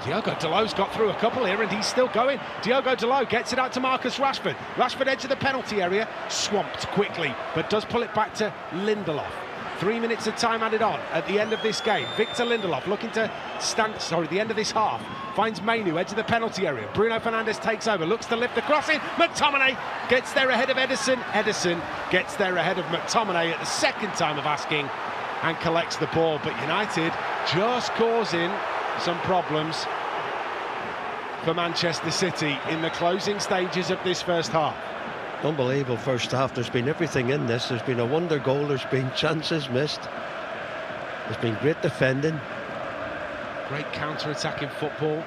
Diogo Dalot's got through a couple here and he's still going. Diogo Dalot gets it out to Marcus Rashford. Rashford edge of the penalty area, swamped quickly, but does pull it back to Lindelof. 3 minutes of time added on at the end of this game. Victor Lindelof looking to the end of this half. Finds Mainu, edge of the penalty area. Bruno Fernandes takes over, looks to lift the cross in. McTominay gets there ahead of Ederson. Ederson gets there ahead of McTominay at the second time of asking and collects the ball. But United just causing some problems for Manchester City in the closing stages of this first half. Unbelievable first half. There's been everything in this. There's been a wonder goal. There's been chances missed. There's been great defending. Great counter-attacking football.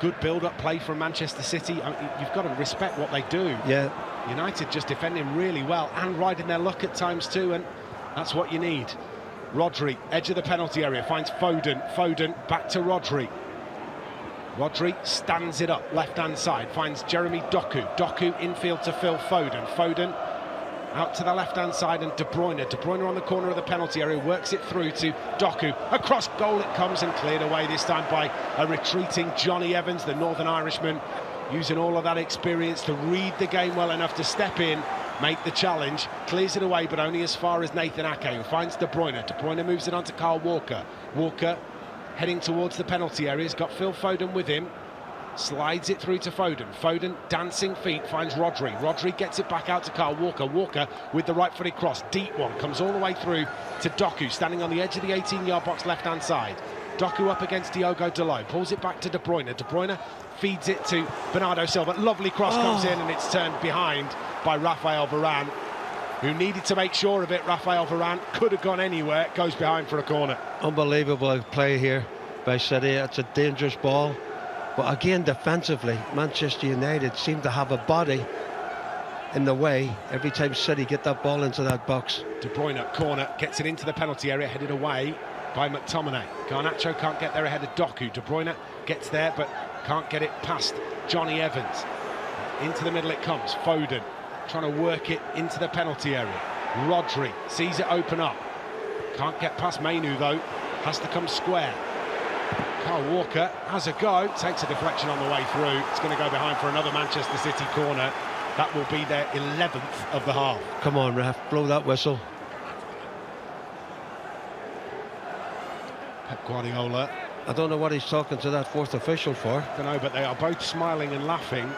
Good build-up play from Manchester City. You've got to respect what they do. Yeah. United just defending really well and riding their luck at times too, and that's what you need. Rodri, edge of the penalty area, finds Foden. Foden back to Rodri. Rodri stands it up, left-hand side, finds Jeremy Doku. Doku infield to Phil Foden. Foden out to the left-hand side and De Bruyne. De Bruyne on the corner of the penalty area, works it through to Doku. Across goal it comes and cleared away this time by a retreating Johnny Evans, the Northern Irishman, using all of that experience to read the game well enough to step in, make the challenge, clears it away, but only as far as Nathan Ake, who finds De Bruyne. De Bruyne moves it on to Kyle Walker. Walker heading towards the penalty area, he's got Phil Foden with him, slides it through to Foden. Foden, dancing feet, finds Rodri. Rodri gets it back out to Kyle Walker. Walker with the right-footed cross, deep one, comes all the way through to Doku, standing on the edge of the 18-yard box left-hand side. Doku up against Diogo Dalot, pulls it back to De Bruyne. De Bruyne feeds it to Bernardo Silva. Lovely cross comes in and it's turned behind by Raphael Varane, who needed to make sure of it. Raphael Varane could have gone anywhere, goes behind for a corner. Unbelievable play here by City. It's a dangerous ball. But again, defensively, Manchester United seem to have a body in the way every time City get that ball into that box. De Bruyne, corner, gets it into the penalty area, headed away by McTominay. Garnacho can't get there ahead of Doku. De Bruyne gets there, but can't get it past Johnny Evans. Into the middle it comes. Foden trying to work it into the penalty area. Rodri sees it open up. Can't get past Mainu though. Has to come square. Kyle Walker has a go. Takes a deflection on the way through. It's going to go behind for another Manchester City corner. That will be their 11th of the half. Come on, ref, blow that whistle. Pep Guardiola. I don't know what he's talking to that fourth official for. I don't know, but they are both smiling and laughing.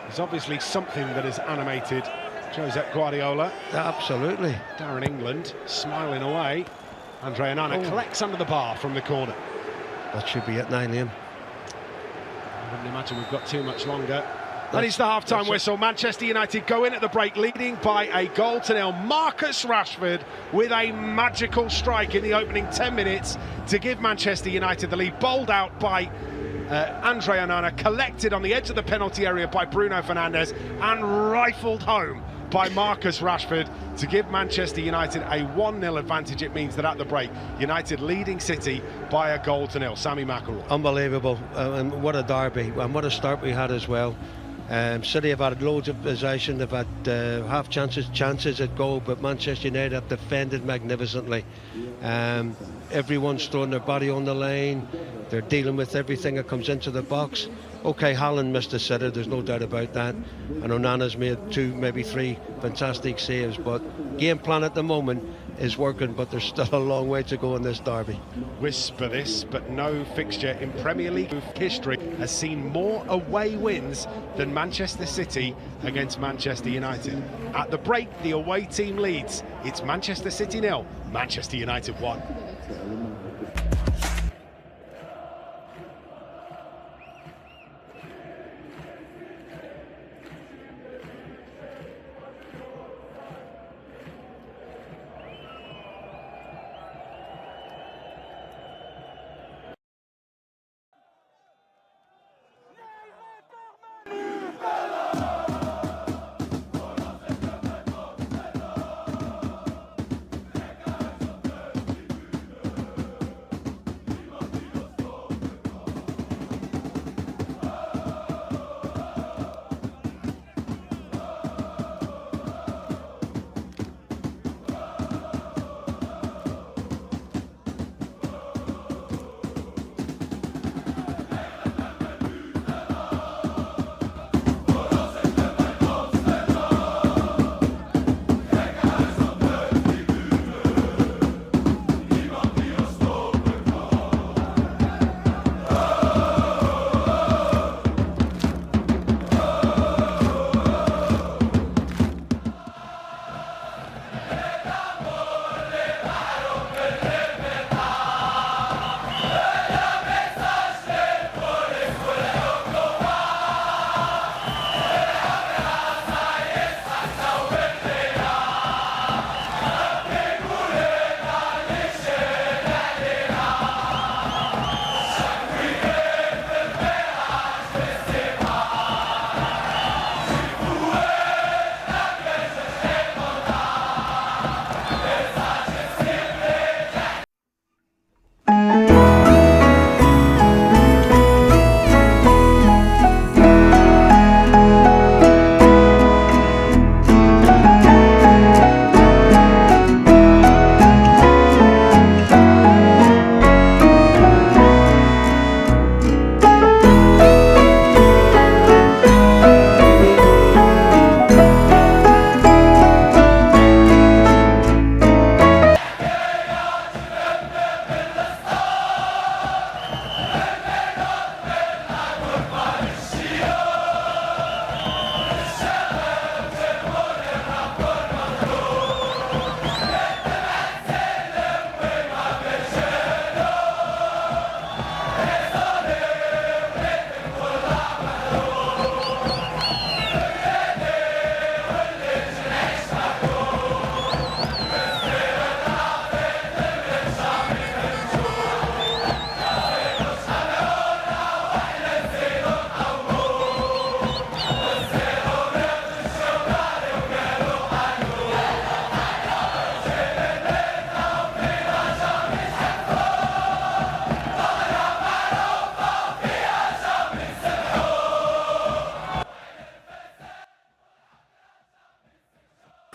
There's obviously something that has animated Josep Guardiola. Absolutely. Darren England smiling away. Andre Onana collects under the bar from the corner. That should be it now, Liam. I wouldn't imagine we've got too much longer. And it's the half-time whistle. Manchester United go in at the break, leading by a 1-0. Marcus Rashford with a magical strike in the opening 10 minutes to give Manchester United the lead. Bowled out by Andre Onana, collected on the edge of the penalty area by Bruno Fernandes, and rifled home by Marcus Rashford to give Manchester United a 1-0 advantage. It means that at the break, United leading City by 1-0. Sammy McIlroy. Unbelievable, and what a derby, and what a start we had as well. City have had loads of possession, they've had half chances at goal, but Manchester United have defended magnificently. Everyone's throwing their body on the lane, they're dealing with everything that comes into the box. Okay, Haaland missed a sitter, there's no doubt about that, and Onana's made 2, maybe 3 fantastic saves, but game plan at the moment, is working, but there's still a long way to go in this derby. Whisper this, but no fixture in Premier League history has seen more away wins than Manchester City against Manchester United. At the break, the away team leads. It's Manchester City 0, Manchester United 1.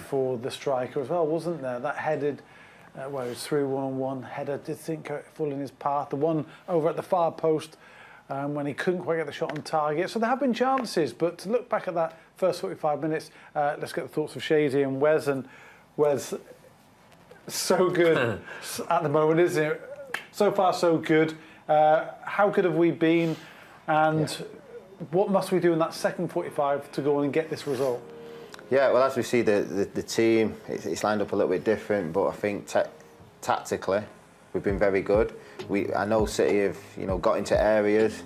For the striker as well, wasn't there? That headed, well, it was through one-on-one header. Did think full in his path. The one over at the far post when he couldn't quite get the shot on target. So there have been chances, but to look back at that first 45 minutes, let's get the thoughts of Shady and Wes. And Wes, so good at the moment, isn't it? So far, so good. How good have we been? And what must we do in that second 45 to go on and get this result? Yeah, well, as we see the team, it's lined up a little bit different, but I think tactically we've been very good. I know City have got into areas,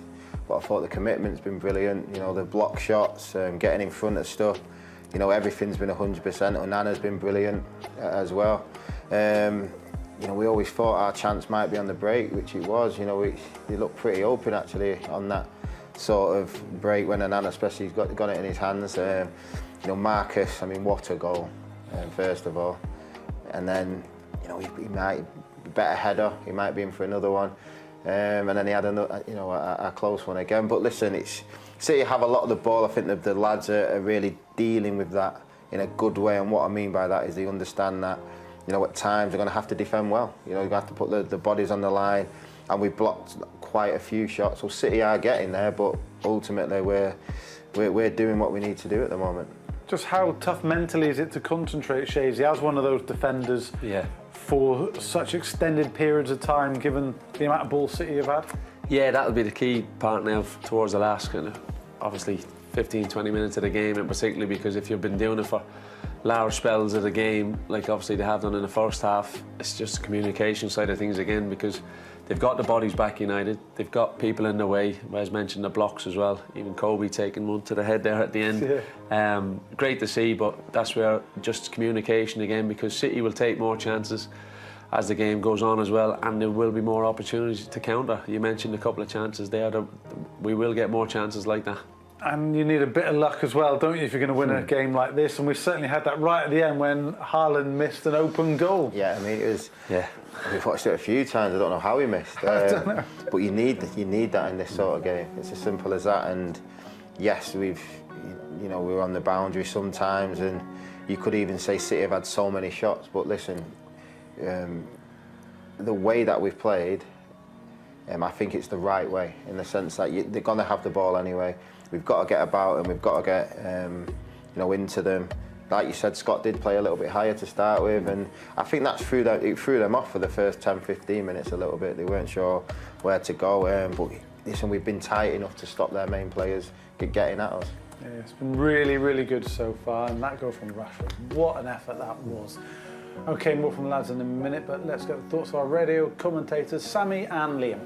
but I thought the commitment's been brilliant. The block shots, getting in front of stuff. Everything's been 100%. Onana's been brilliant as well. We always thought our chance might be on the break, which it was. He looked pretty open actually on that sort of break when Onana especially got it in his hands. Marcus, I mean, what a goal, first of all. And then, he might be better header, he might be in for another one. And then he had another, a close one again. But listen, City have a lot of the ball. I think the lads are really dealing with that in a good way. And what I mean by that is they understand that, at times they're going to have to defend well. You have to put the bodies on the line. And we blocked quite a few shots. So City are getting there, but ultimately we're doing what we need to do at the moment. Just how tough mentally is it to concentrate, Shazy, as one of those defenders for such extended periods of time, given the amount of ball City have had? Yeah, that'll be the key part now towards the last kind of, obviously, 15-20 minutes of the game, and particularly because if you've been doing it for large spells of the game, like obviously they have done in the first half, it's just the communication side of things again, because they've got the bodies back, United. They've got people in the way. Wes mentioned the blocks as well. Even Kobe taking one to the head there at the end. Yeah. Great to see, but that's where just communication again, because City will take more chances as the game goes on as well, and there will be more opportunities to counter. You mentioned a couple of chances there. We will get more chances like that. And you need a bit of luck as well, don't you, if you're going to win a game like this? And we certainly had that right at the end when Haaland missed an open goal. Yeah, I mean, it was... Yeah. We've watched it a few times. I don't know how he missed. I don't know. But you need that in this sort of game. It's as simple as that. And yes, we were on the boundary sometimes, and you could even say City have had so many shots. But listen, the way that we've played, I think it's the right way, in the sense that they're going to have the ball anyway. We've got to get about them. We've got to get into them. Like you said, Scott did play a little bit higher to start with, and I think that's it threw them off for the first 10-15 minutes a little bit. They weren't sure where to go, but listen, we've been tight enough to stop their main players getting at us. Yeah, it's been really, really good so far, and that goal from Rashford, what an effort that was. Okay, more from the lads in a minute, but let's get the thoughts of our radio commentators, Sammy and Liam.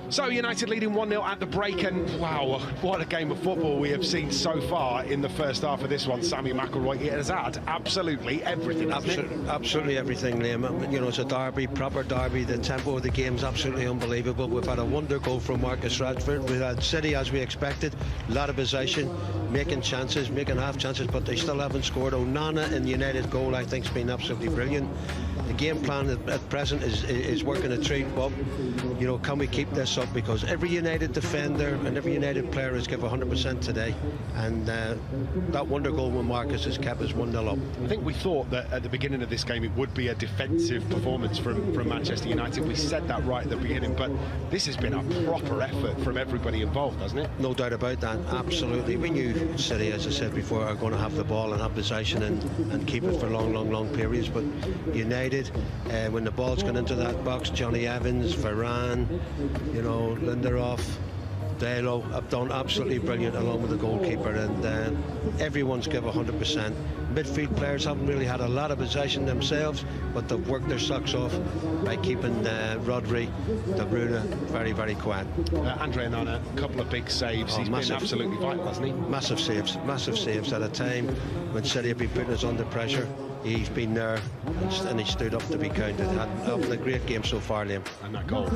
So United leading 1-0 at the break, and wow, what a game of football we have seen so far in the first half of this one. Sammy McElroy, it has had absolutely everything. Absolutely everything, Liam. You know, it's a derby, proper derby. The tempo of the game is absolutely unbelievable. We've had a wonder goal from Marcus Rashford. We've had City, as we expected, a lot of possession, making chances, making half chances, but they still haven't scored. Onana in the United goal, I think, has been absolutely brilliant. The game plan at present is working a treat, but you know, can we keep this up? Because every United defender and every United player has given 100% today, and that wonder goal when Marcus has kept us 1-0 up. I think we thought that at the beginning of this game it would be a defensive performance from Manchester United. We said that right at the beginning, but this has been a proper effort from everybody involved, hasn't it? No doubt about that, absolutely. We knew City, as I said before, are going to have the ball and have possession and keep it for long periods, but United, when the ball's gone into that box, Johnny Evans, Varane, you know, Lindelof, Delo have done absolutely brilliant along with the goalkeeper, and everyone's given 100%. Midfield players haven't really had a lot of possession themselves, but they've worked their socks off by keeping Rodri, De Bruyne very, very quiet. Andre Onana, a couple of big saves. He's been absolutely vital, hasn't he? Massive saves at a time when City have been putting us under pressure. He's been there and he stood up to be counted. Having a great game so far, Liam. And that goal.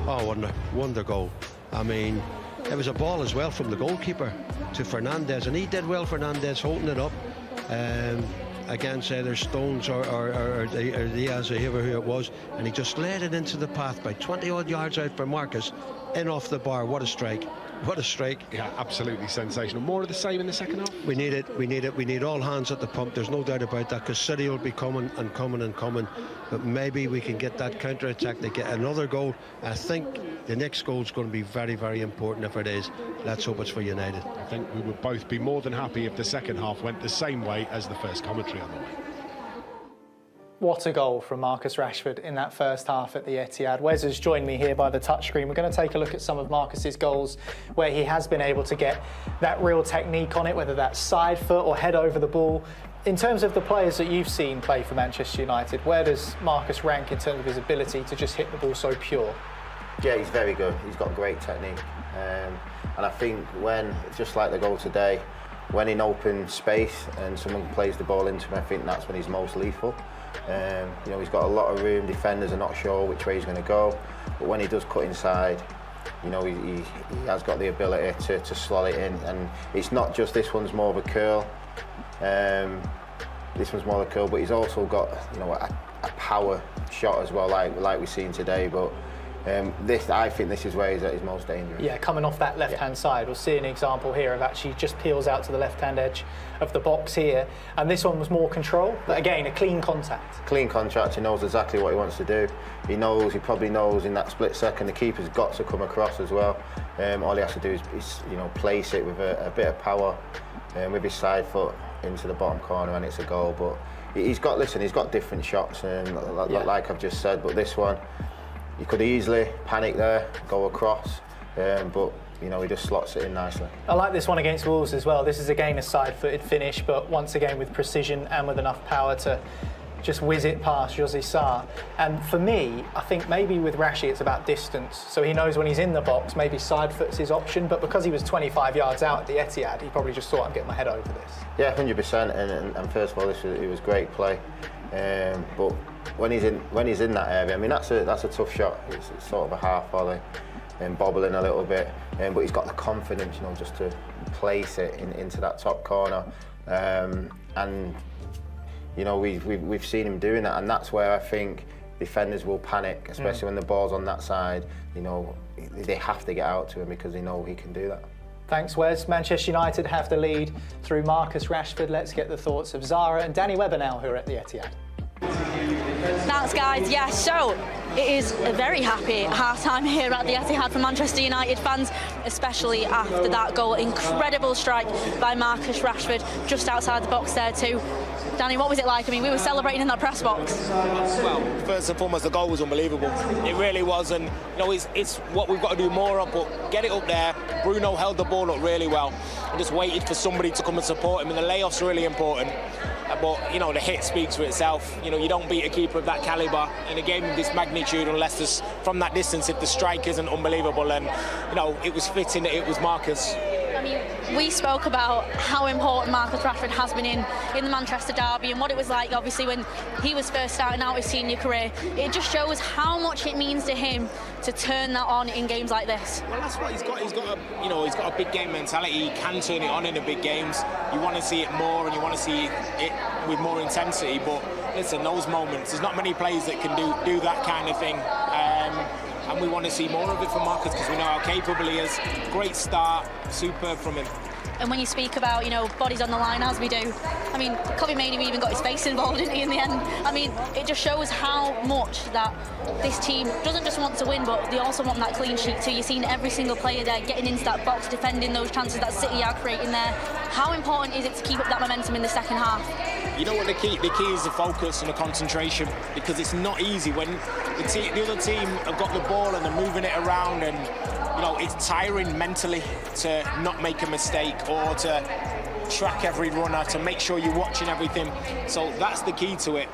Oh, wonder goal. I mean, it was a ball as well from the goalkeeper to Fernandes, and he did well, Fernandes, holding it up against either Stones or Diaz or whoever it was, and he just laid it into the path by 20-odd yards out for Marcus, in off the bar. What a strike. What a strike. Yeah, absolutely sensational. More of the same in the second half? We need it. We need all hands at the pump. There's no doubt about that, because City will be coming and coming and coming. But maybe we can get that counter-attack to get another goal. I think the next goal is going to be very, very important. If it is, let's hope it's for United. I think we would both be more than happy if the second half went the same way as the first commentary on the way. What a goal from Marcus Rashford in that first half at the Etihad. Wes has joined me here by the touchscreen. We're going to take a look at some of Marcus's goals where he has been able to get that real technique on it, whether that's side foot or head over the ball. In terms of the players that you've seen play for Manchester United, where does Marcus rank in terms of his ability to just hit the ball so pure? Yeah, he's very good. He's got great technique. And I think when, just like the goal today, when in open space and someone plays the ball into him, I think that's when he's most lethal. You know, he's got a lot of room. Defenders are not sure which way he's going to go, but when he does cut inside, you know, he has got the ability to slot it in. And it's not just this one's more of a curl. This one's more of a curl, but he's also got, you know, a power shot as well, like we've seen today. But I think this is where he's at his most dangerous. Yeah, coming off that left-hand side, we'll see an example here of actually just peels out to the left-hand edge of the box here. And this one was more control, but again, a clean contact. Clean contact, he knows exactly what he wants to do. He probably knows in that split second the keeper's got to come across as well. All he has to do is you know, place it with a bit of power with his side foot into the bottom corner, and it's a goal. But he's got different shots, like I've just said. But this one, he could easily panic there, go across, but you know, he just slots it in nicely. I like this one against Wolves as well. This is again a side-footed finish, but once again with precision and with enough power to just whiz it past José Sarr. And for me, I think maybe with Rashi it's about distance. So he knows when he's in the box, maybe side foot's his option, but because he was 25 yards out at the Etihad, he probably just thought, I'm getting my head over this. Yeah, 100%. And first of all, it was great play. But when he's in that area, I mean, that's a tough shot. It's sort of a half volley and bobbling a little bit. But he's got the confidence, you know, just to place it into that top corner. And you know, we've seen him doing that, and that's where I think defenders will panic, especially when the ball's on that side. You know, they have to get out to him because they know he can do that. Thanks, Wes. Manchester United have the lead through Marcus Rashford. Let's get the thoughts of Zara and Danny Webber now, who are at the Etihad. Thanks, guys. Yeah, so it is a very happy half-time here at the Etihad for Manchester United fans, especially after that goal. Incredible strike by Marcus Rashford just outside the box there too. Danny, what was it like? I mean, we were celebrating in that press box. Well, first and foremost, the goal was unbelievable. It really was, and you know, it's what we've got to do more of. But get it up there. Bruno held the ball up really well and just waited for somebody to come and support him. And the layoff's really important. But you know, the hit speaks for itself. You know, you don't beat a keeper of that caliber in a game of this magnitude unless there's, from that distance, if the strike isn't unbelievable. And you know, it was fitting that it was Marcus. I mean, we spoke about how important Marcus Rashford has been in the Manchester derby and what it was like, obviously, when he was first starting out his senior career. It just shows how much it means to him to turn that on in games like this. Well, that's what he's got. He's got a big game mentality. He can turn it on in the big games. You want to see it more, and you want to see it with more intensity. But listen, those moments, there's not many players that can do that kind of thing. And we want to see more of it from Marcus because we know how capable he is. Great start, superb from him. And when you speak about, you know, bodies on the line as we do, I mean, Kobe Mainoo even got his face involved, didn't he, in the end? I mean, it just shows how much that this team doesn't just want to win, but they also want that clean sheet too. You've seen every single player there getting into that box, defending those chances that City are creating there. How important is it to keep up that momentum in the second half? You know what the key is? The focus and the concentration, because it's not easy when the other team have got the ball and they're moving it around, and you know, it's tiring mentally to not make a mistake or to track every runner, to make sure you're watching everything. So that's the key to it.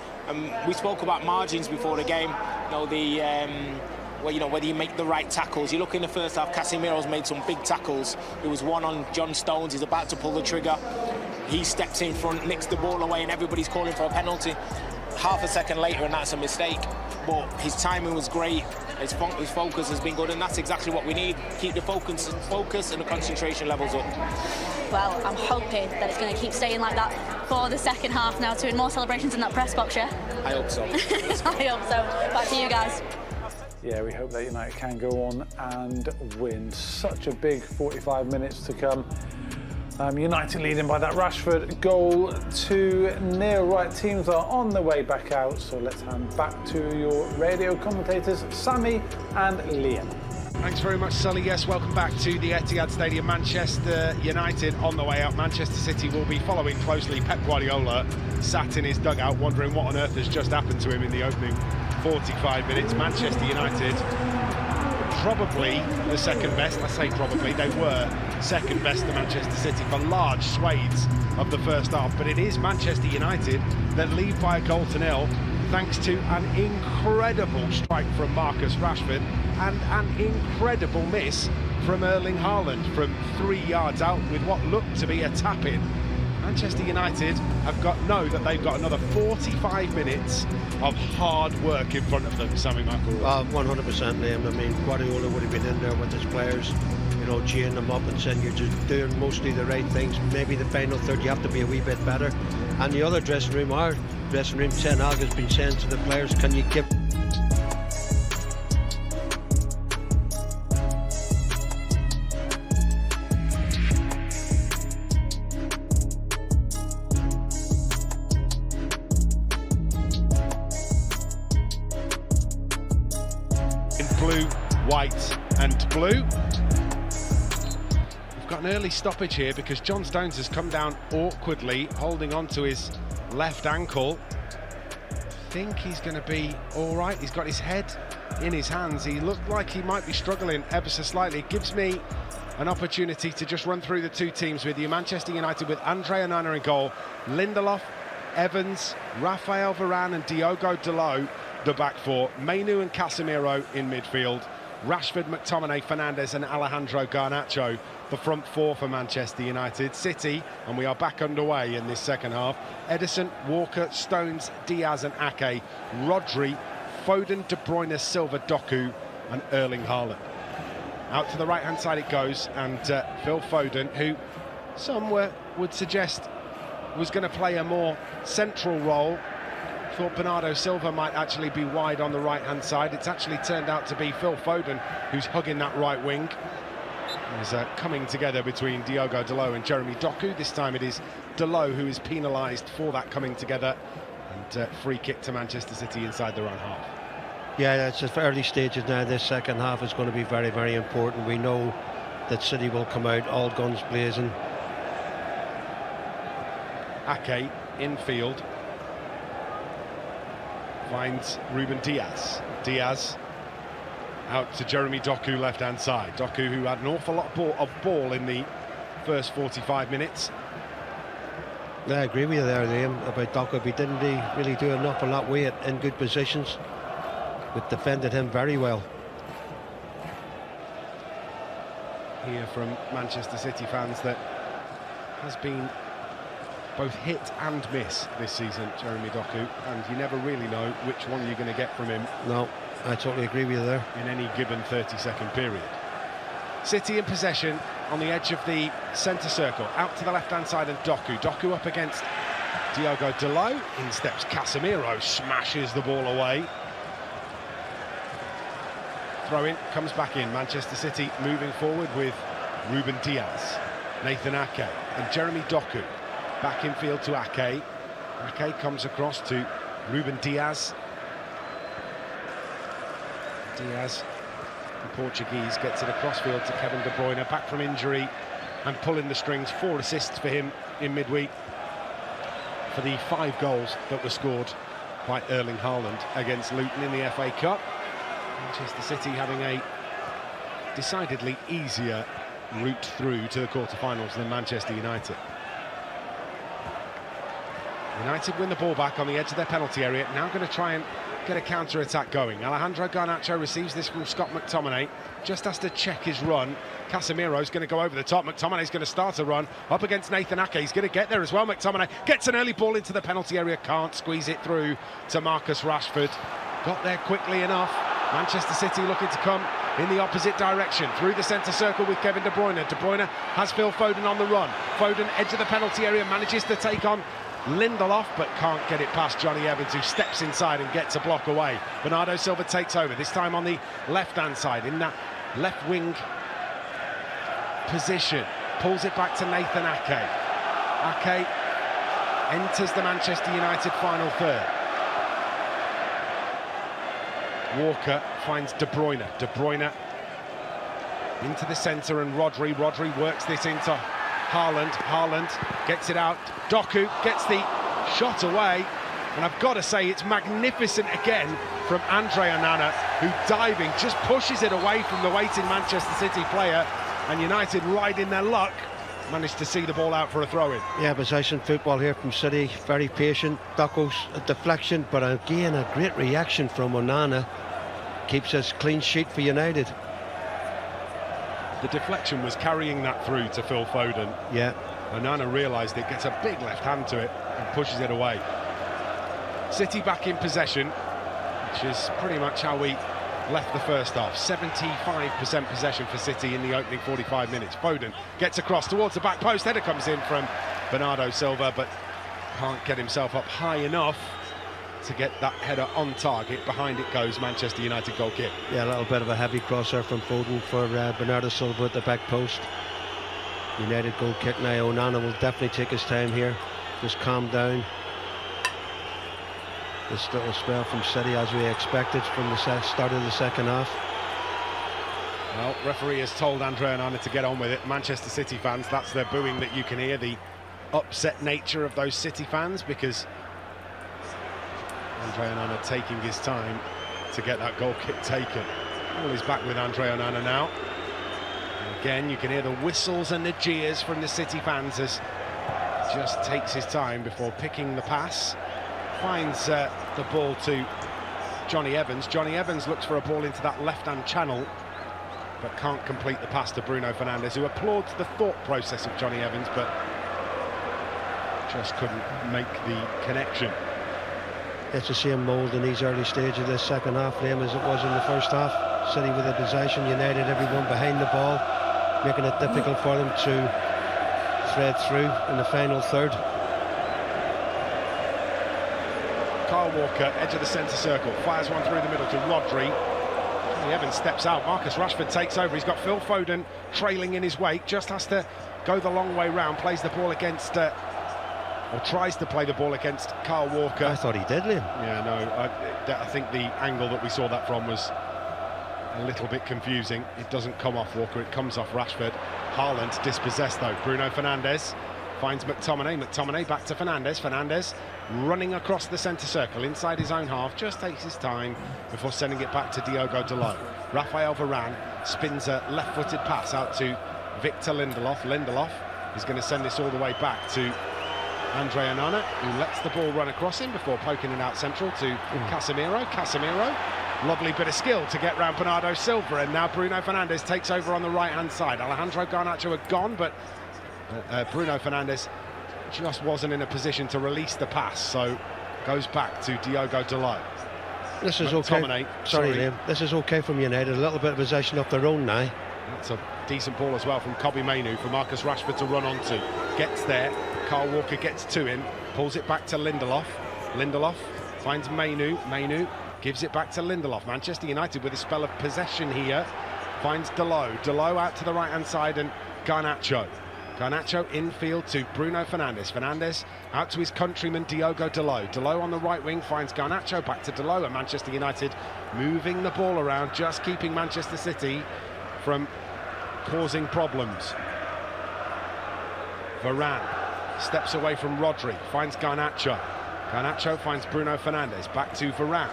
We spoke about margins before the game. You know, well, you know, whether you make the right tackles. You look in the first half, Casemiro's made some big tackles. There was one on John Stones. He's about to pull the trigger. He steps in front, nicks the ball away, and everybody's calling for a penalty. Half a second later, and that's a mistake. But his timing was great. His focus has been good, and that's exactly what we need. Keep the focus and the concentration levels up. Well, I'm hoping that it's going to keep staying like that for the second half now, too, and more celebrations in that press box, yeah? I hope so. I hope so. Back to you guys. Yeah, we hope that United can go on and win. Such a big 45 minutes to come. United leading by that Rashford goal 2-0. Right, teams are on the way back out, so let's hand back to your radio commentators, Sammy and Liam. Thanks very much, Sully. Yes, welcome back to the Etihad Stadium. Manchester United on the way out. Manchester City will be following closely. Pep Guardiola sat in his dugout wondering what on earth has just happened to him in the opening 45 minutes. Manchester United, probably the second best. I say probably, they were second best to Manchester City for large swathes of the first half, but it is Manchester United that lead by a goal to nil thanks to an incredible strike from Marcus Rashford and an incredible miss from Erling Haaland from 3 yards out with what looked to be a tap-in. Manchester United know that they've got another 45 minutes of hard work in front of them, Sammy Michael. 100%, Liam. I mean, Guardiola would have been in there with his players, you know, geeing them up and saying you're just doing mostly the right things. Maybe the final third you have to be a wee bit better. And the other dressing room, our dressing room, Ten Hag has been saying to the players, can you give... Blue, white and blue. We've got an early stoppage here because John Stones has come down awkwardly, holding on to his left ankle. I think he's going to be all right. He's got his head in his hands. He looked like he might be struggling ever so slightly. It gives me an opportunity to just run through the two teams with you. Manchester United with Andre Onana in goal, Lindelof, Evans, Rafael Varane and Diogo Dalot, the back four, Mainu and Casemiro in midfield, Rashford, McTominay, Fernandes and Alejandro Garnacho, the front four for Manchester United. City, and we are back underway in this second half, Ederson, Walker, Stones, Diaz and Ake, Rodri, Foden, De Bruyne, Silva, Doku and Erling Haaland. Out to the right-hand side it goes, and Phil Foden, who some would suggest was going to play a more central role. Thought Bernardo Silva might actually be wide on the right-hand side. It's actually turned out to be Phil Foden who's hugging that right wing. There's a coming together between Diogo Dalot and Jeremy Doku. This time it is Dalot who is penalised for that coming together, and free kick to Manchester City inside their own half. Yeah, it's the early stages now. This second half is going to be very, very important. We know that City will come out all guns blazing. Ake infield finds Ruben Diaz. Diaz out to Jeremy Doku left-hand side. Doku, who had an awful lot of ball in the first 45 minutes. Yeah, I agree with you there, Liam, about Doku. He didn't really do an awful lot with it in good positions. But defended him very well. Here from Manchester City fans that has been both hit and miss this season, Jeremy Doku, and you never really know which one you're going to get from him. No, I totally agree with you there. In any given 30-second period. City in possession on the edge of the centre circle, out to the left-hand side, and Doku up against Diogo Dalot. In steps Casemiro, smashes the ball away. Throw-in, comes back in. Manchester City moving forward with Ruben Diaz, Nathan Ake and Jeremy Doku. Back in field to Ake. Ake comes across to Ruben Diaz. Diaz, the Portuguese, gets it across field to Kevin De Bruyne, back from injury and pulling the strings. 4 assists for him in midweek for the 5 goals that were scored by Erling Haaland against Luton in the FA Cup. Manchester City having a decidedly easier route through to the quarter-finals than Manchester United. United win the ball back on the edge of their penalty area, now going to try and get a counter-attack going. Alejandro Garnacho receives this from Scott McTominay, just has to check his run. Casemiro's going to go over the top, McTominay's going to start a run, up against Nathan Ake, he's going to get there as well. McTominay gets an early ball into the penalty area, can't squeeze it through to Marcus Rashford. Got there quickly enough. Manchester City looking to come in the opposite direction, through the centre circle with Kevin De Bruyne. De Bruyne has Phil Foden on the run. Foden, edge of the penalty area, manages to take on Lindelof, but can't get it past Johnny Evans, who steps inside and gets a block away. Bernardo Silva takes over, this time on the left-hand side, in that left wing position. Pulls it back to Nathan Ake. Ake enters the Manchester United final third. Walker finds De Bruyne. De Bruyne into the centre, and Rodri works this into Haaland. Haaland gets it out. Doku gets the shot away, and I've got to say it's magnificent again from Andre Onana, who diving just pushes it away from the waiting Manchester City player, and United, riding their luck, managed to see the ball out for a throw-in. Yeah, possession football here from City, very patient. Doku's a deflection, but again a great reaction from Onana. Keeps us clean sheet for United. The deflection was carrying that through to Phil Foden. Yeah. Onana realised it, gets a big left hand to it and pushes it away. City back in possession, which is pretty much how we left the first half. 75% possession for City in the opening 45 minutes. Foden gets across towards the back post. Header comes in from Bernardo Silva, but can't get himself up high enough to get that header on target. Behind it goes Manchester United goal kick. Yeah, a little bit of a heavy crosser from Foden for Bernardo Silva at the back post. United goal kick now. Onana will definitely take his time here. Just calm down. This little spell from City, as we expected from the start of the second half. Well, referee has told Andre Onana to get on with it. Manchester City fans, that's their booing that you can hear, the upset nature of those City fans, because Andre Onana taking his time to get that goal kick taken. Ball is back with Andre Onana now. And again, you can hear the whistles and the jeers from the City fans as he just takes his time before picking the pass. Finds the ball to Johnny Evans. Johnny Evans looks for a ball into that left-hand channel, but can't complete the pass to Bruno Fernandes, who applauds the thought process of Johnny Evans, but just couldn't make the connection. It's the same mould in these early stages of this second half, Liam, as it was in the first half. City with the possession, United everyone behind the ball, making it difficult for them to thread through in the final third. Kyle Walker, edge of the centre circle, fires one through the middle to Rodri. Johnny Evans steps out, Marcus Rashford takes over, he's got Phil Foden trailing in his wake, just has to go the long way round, plays the ball against, or tries to play the ball against Kyle Walker. I thought he did, Liam. Yeah, no, I think the angle that we saw that from was a little bit confusing. It doesn't come off Walker, it comes off Rashford. Haaland dispossessed though. Bruno Fernandes finds McTominay. McTominay back to Fernandes. Fernandes running across the centre circle inside his own half, just takes his time before sending it back to Diogo Dalot. Raphael Varane spins a left-footed pass out to Victor Lindelof. Lindelof is going to send this all the way back to Andre Onana, who lets the ball run across him before poking it out central to Casemiro. Casemiro, lovely bit of skill to get round Bernardo Silva, and now Bruno Fernandes takes over on the right-hand side. Alejandro Garnacho had gone, but Bruno Fernandes just wasn't in a position to release the pass, so goes back to Diogo Dalot. This is okay. Sorry, Liam. This is okay from United. A little bit of possession of their own now. That's a decent ball as well from Kobbie Mainoo for Marcus Rashford to run onto. Gets there. Kyle Walker gets to him, pulls it back to Lindelof. Lindelof finds Mainoo. Mainoo gives it back to Lindelof. Manchester United with a spell of possession here. Finds Dalot. Dalot out to the right-hand side and Garnacho. Garnacho infield to Bruno Fernandes. Fernandes out to his countryman Diogo Dalot. Dalot on the right wing finds Garnacho, back to Dalot, and Manchester United moving the ball around, just keeping Manchester City from causing problems. Varane steps away from Rodri, finds Garnacho. Garnacho finds Bruno Fernandes, back to Varane.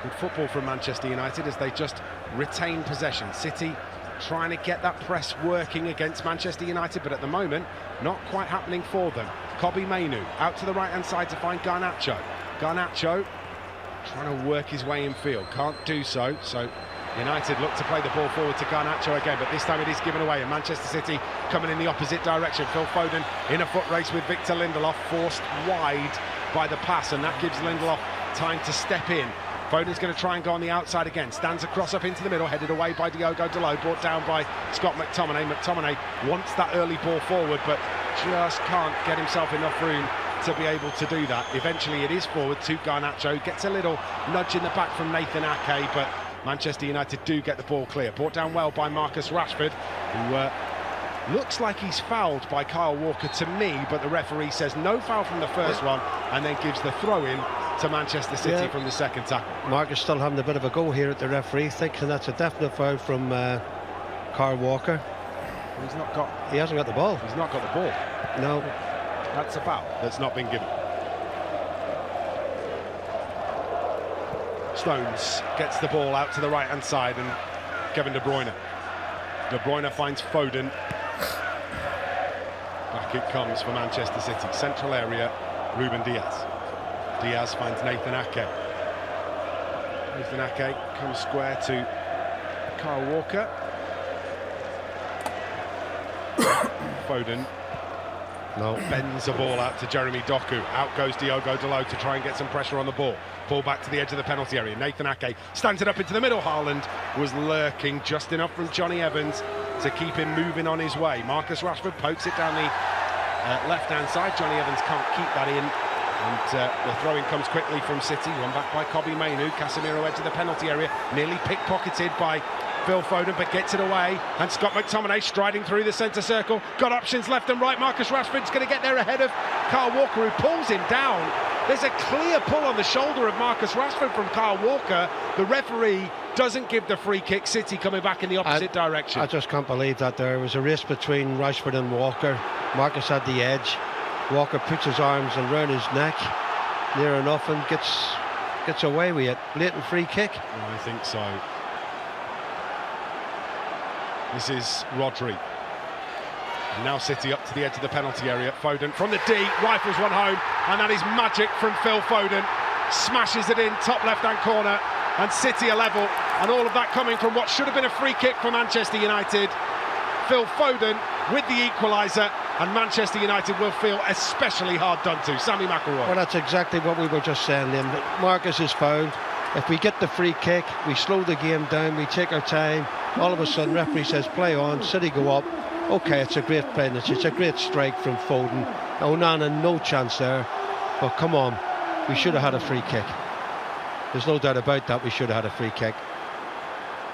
Good football from Manchester United as they just retain possession. City trying to get that press working against Manchester United, but at the moment, not quite happening for them. Kobbie Mainoo out to the right-hand side to find Garnacho. Garnacho trying to work his way in field, can't do so, so United look to play the ball forward to Garnacho again, but this time it is given away, and Manchester City coming in the opposite direction. Phil Foden in a foot race with Victor Lindelof, forced wide by the pass, and that gives Lindelof time to step in. Foden's going to try and go on the outside again, stands across up into the middle, headed away by Diogo Dalot, brought down by Scott McTominay. McTominay wants that early ball forward, but just can't get himself enough room to be able to do that. Eventually it is forward to Garnacho, gets a little nudge in the back from Nathan Ake, but Manchester United do get the ball clear. Brought down well by Marcus Rashford, who looks like he's fouled by Kyle Walker to me, but the referee says no foul from the first one, and then gives the throw-in to Manchester City from the second tackle. Marcus still having a bit of a go here at the referee, thinking that's a definite foul from Kyle Walker. He's not got. He hasn't got the ball. He's not got the ball. No. That's a foul that's not been given. Stones gets the ball out to the right-hand side, and Kevin De Bruyne. De Bruyne finds Foden. Back it comes for Manchester City. Central area, Ruben Diaz. Diaz finds Nathan Ake. Nathan Ake comes square to Kyle Walker. Foden bends the ball out to Jeremy Doku. Out goes Diogo Dalot to try and get some pressure on the ball. Ball back to the edge of the penalty area. Nathan Ake stands it up into the middle. Haaland was lurking just enough from Johnny Evans to keep him moving on his way. Marcus Rashford pokes it down the left-hand side. Johnny Evans can't keep that in. And the throw-in comes quickly from City. One back by Kobbie Mainoo. Casemiro edge of the penalty area. Nearly pickpocketed by Phil Foden, but gets it away. And Scott McTominay striding through the centre circle. Got options left and right. Marcus Rashford's going to get there ahead of Kyle Walker, who pulls him down. There's a clear pull on the shoulder of Marcus Rashford from Kyle Walker. The referee doesn't give the free kick. City coming back in the opposite direction. I just can't believe that there was a race between Rashford and Walker. Marcus had the edge. Walker puts his arms around his neck, near enough and gets away with it. Blatant free kick. I think so. This is Rodri. And now City up to the edge of the penalty area. Foden from the D, rifles one home, and that is magic from Phil Foden. Smashes it in, top left-hand corner, and City are level. And all of that coming from what should have been a free kick for Manchester United. Phil Foden with the equaliser, and Manchester United will feel especially hard done to. Sammy McElroy. Well, that's exactly what we were just saying, Liam. Marcus is fouled. If we get the free kick, we slow the game down, we take our time. All of a sudden, referee says play on, City go up. Okay, it's a great play, it's a great strike from Foden. Onana, no chance there. But come on, we should have had a free kick. There's no doubt about that, we should have had a free kick.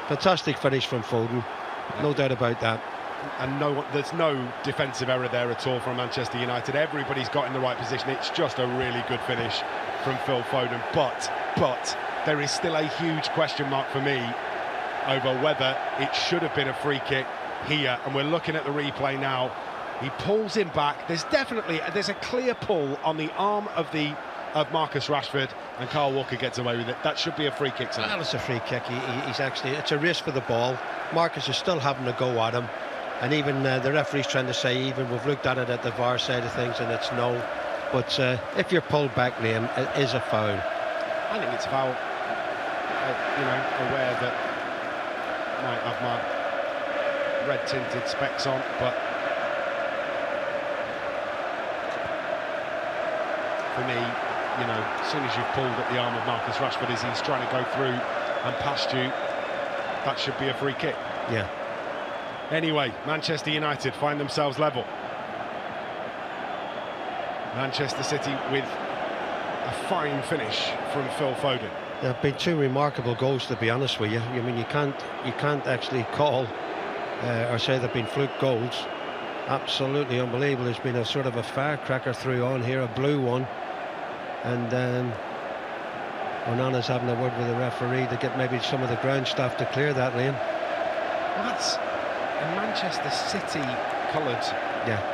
Fantastic finish from Foden, no doubt about that. And there's no defensive error there at all from Manchester United. Everybody's got in the right position. It's just a really good finish from Phil Foden. But there is still a huge question mark for me over whether it should have been a free kick here. And we're looking at the replay now. He pulls him back. There's a clear pull on the arm of Marcus Rashford, and Kyle Walker gets away with it. That should be a free kick. Well, it's a free kick. It's a race for the ball. Marcus is still having a go at him. And even the referee's trying to say even. We've looked at it at the VAR side of things, and it's no. But if you're pulled back, Liam, it is a foul. I think it's a foul. Aware that I might have my red-tinted specs on, but for me, as soon as you've pulled at the arm of Marcus Rashford as he's trying to go through and past you, that should be a free kick. Yeah. Anyway, Manchester United find themselves level. Manchester City with a fine finish from Phil Foden. There have been two remarkable goals, to be honest with you. I mean, you can't actually call or say they've been fluke goals. Absolutely unbelievable. There's been a sort of a firecracker through on here, a blue one, and Onana's having a word with the referee to get maybe some of the ground staff to clear that lane. Well, that's a Manchester City coloured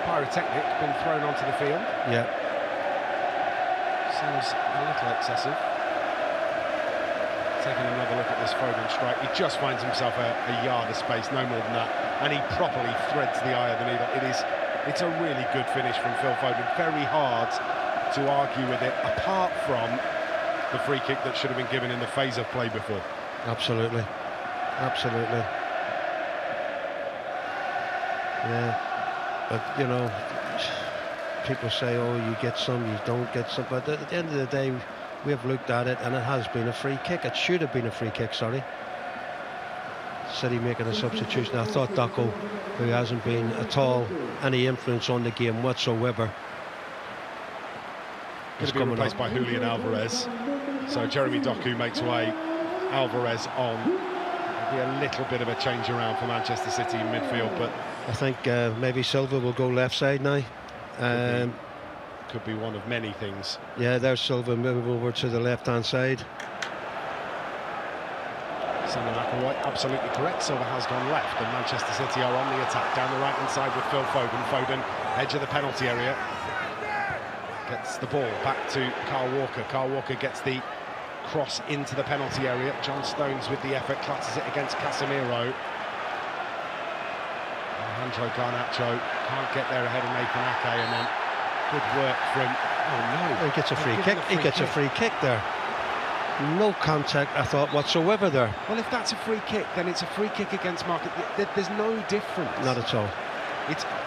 pyrotechnic been thrown onto the field. Yeah. Seems a little excessive. Taking another look at this Foden strike, he just finds himself a yard of space, no more than that, and he properly threads the eye of the needle. It's a really good finish from Phil Foden. Very hard to argue with it, apart from the free kick that should have been given in the phase of play before. Absolutely. Yeah, but people say, oh, you get some, you don't get some, but at the end of the day, we have looked at it and it has been a free kick. It should have been a free kick, sorry. City making a substitution. I thought Doku, who hasn't been at all any influence on the game whatsoever, is going to be replaced by Julian Alvarez. So Jeremy Doku makes way, Alvarez on. There'll be a little bit of a change around for Manchester City in midfield, but I think maybe Silva will go left side now. Could be one of many things. Yeah, there's Silva moving over to the left-hand side. Sammy McElroy, absolutely correct. Silva has gone left, and Manchester City are on the attack down the right-hand side with Phil Foden. Foden, edge of the penalty area, gets the ball back to Kyle Walker. Kyle Walker gets the cross into the penalty area. John Stones with the effort, clutches it against Casemiro. Alejandro Garnacho can't get there ahead of Nathan Ake, and then good work from... Oh no! He gets a free kick. He gets a free kick there. No contact, I thought, whatsoever there. Well, if that's a free kick, then it's a free kick against Marcus. There's no difference. Not at all.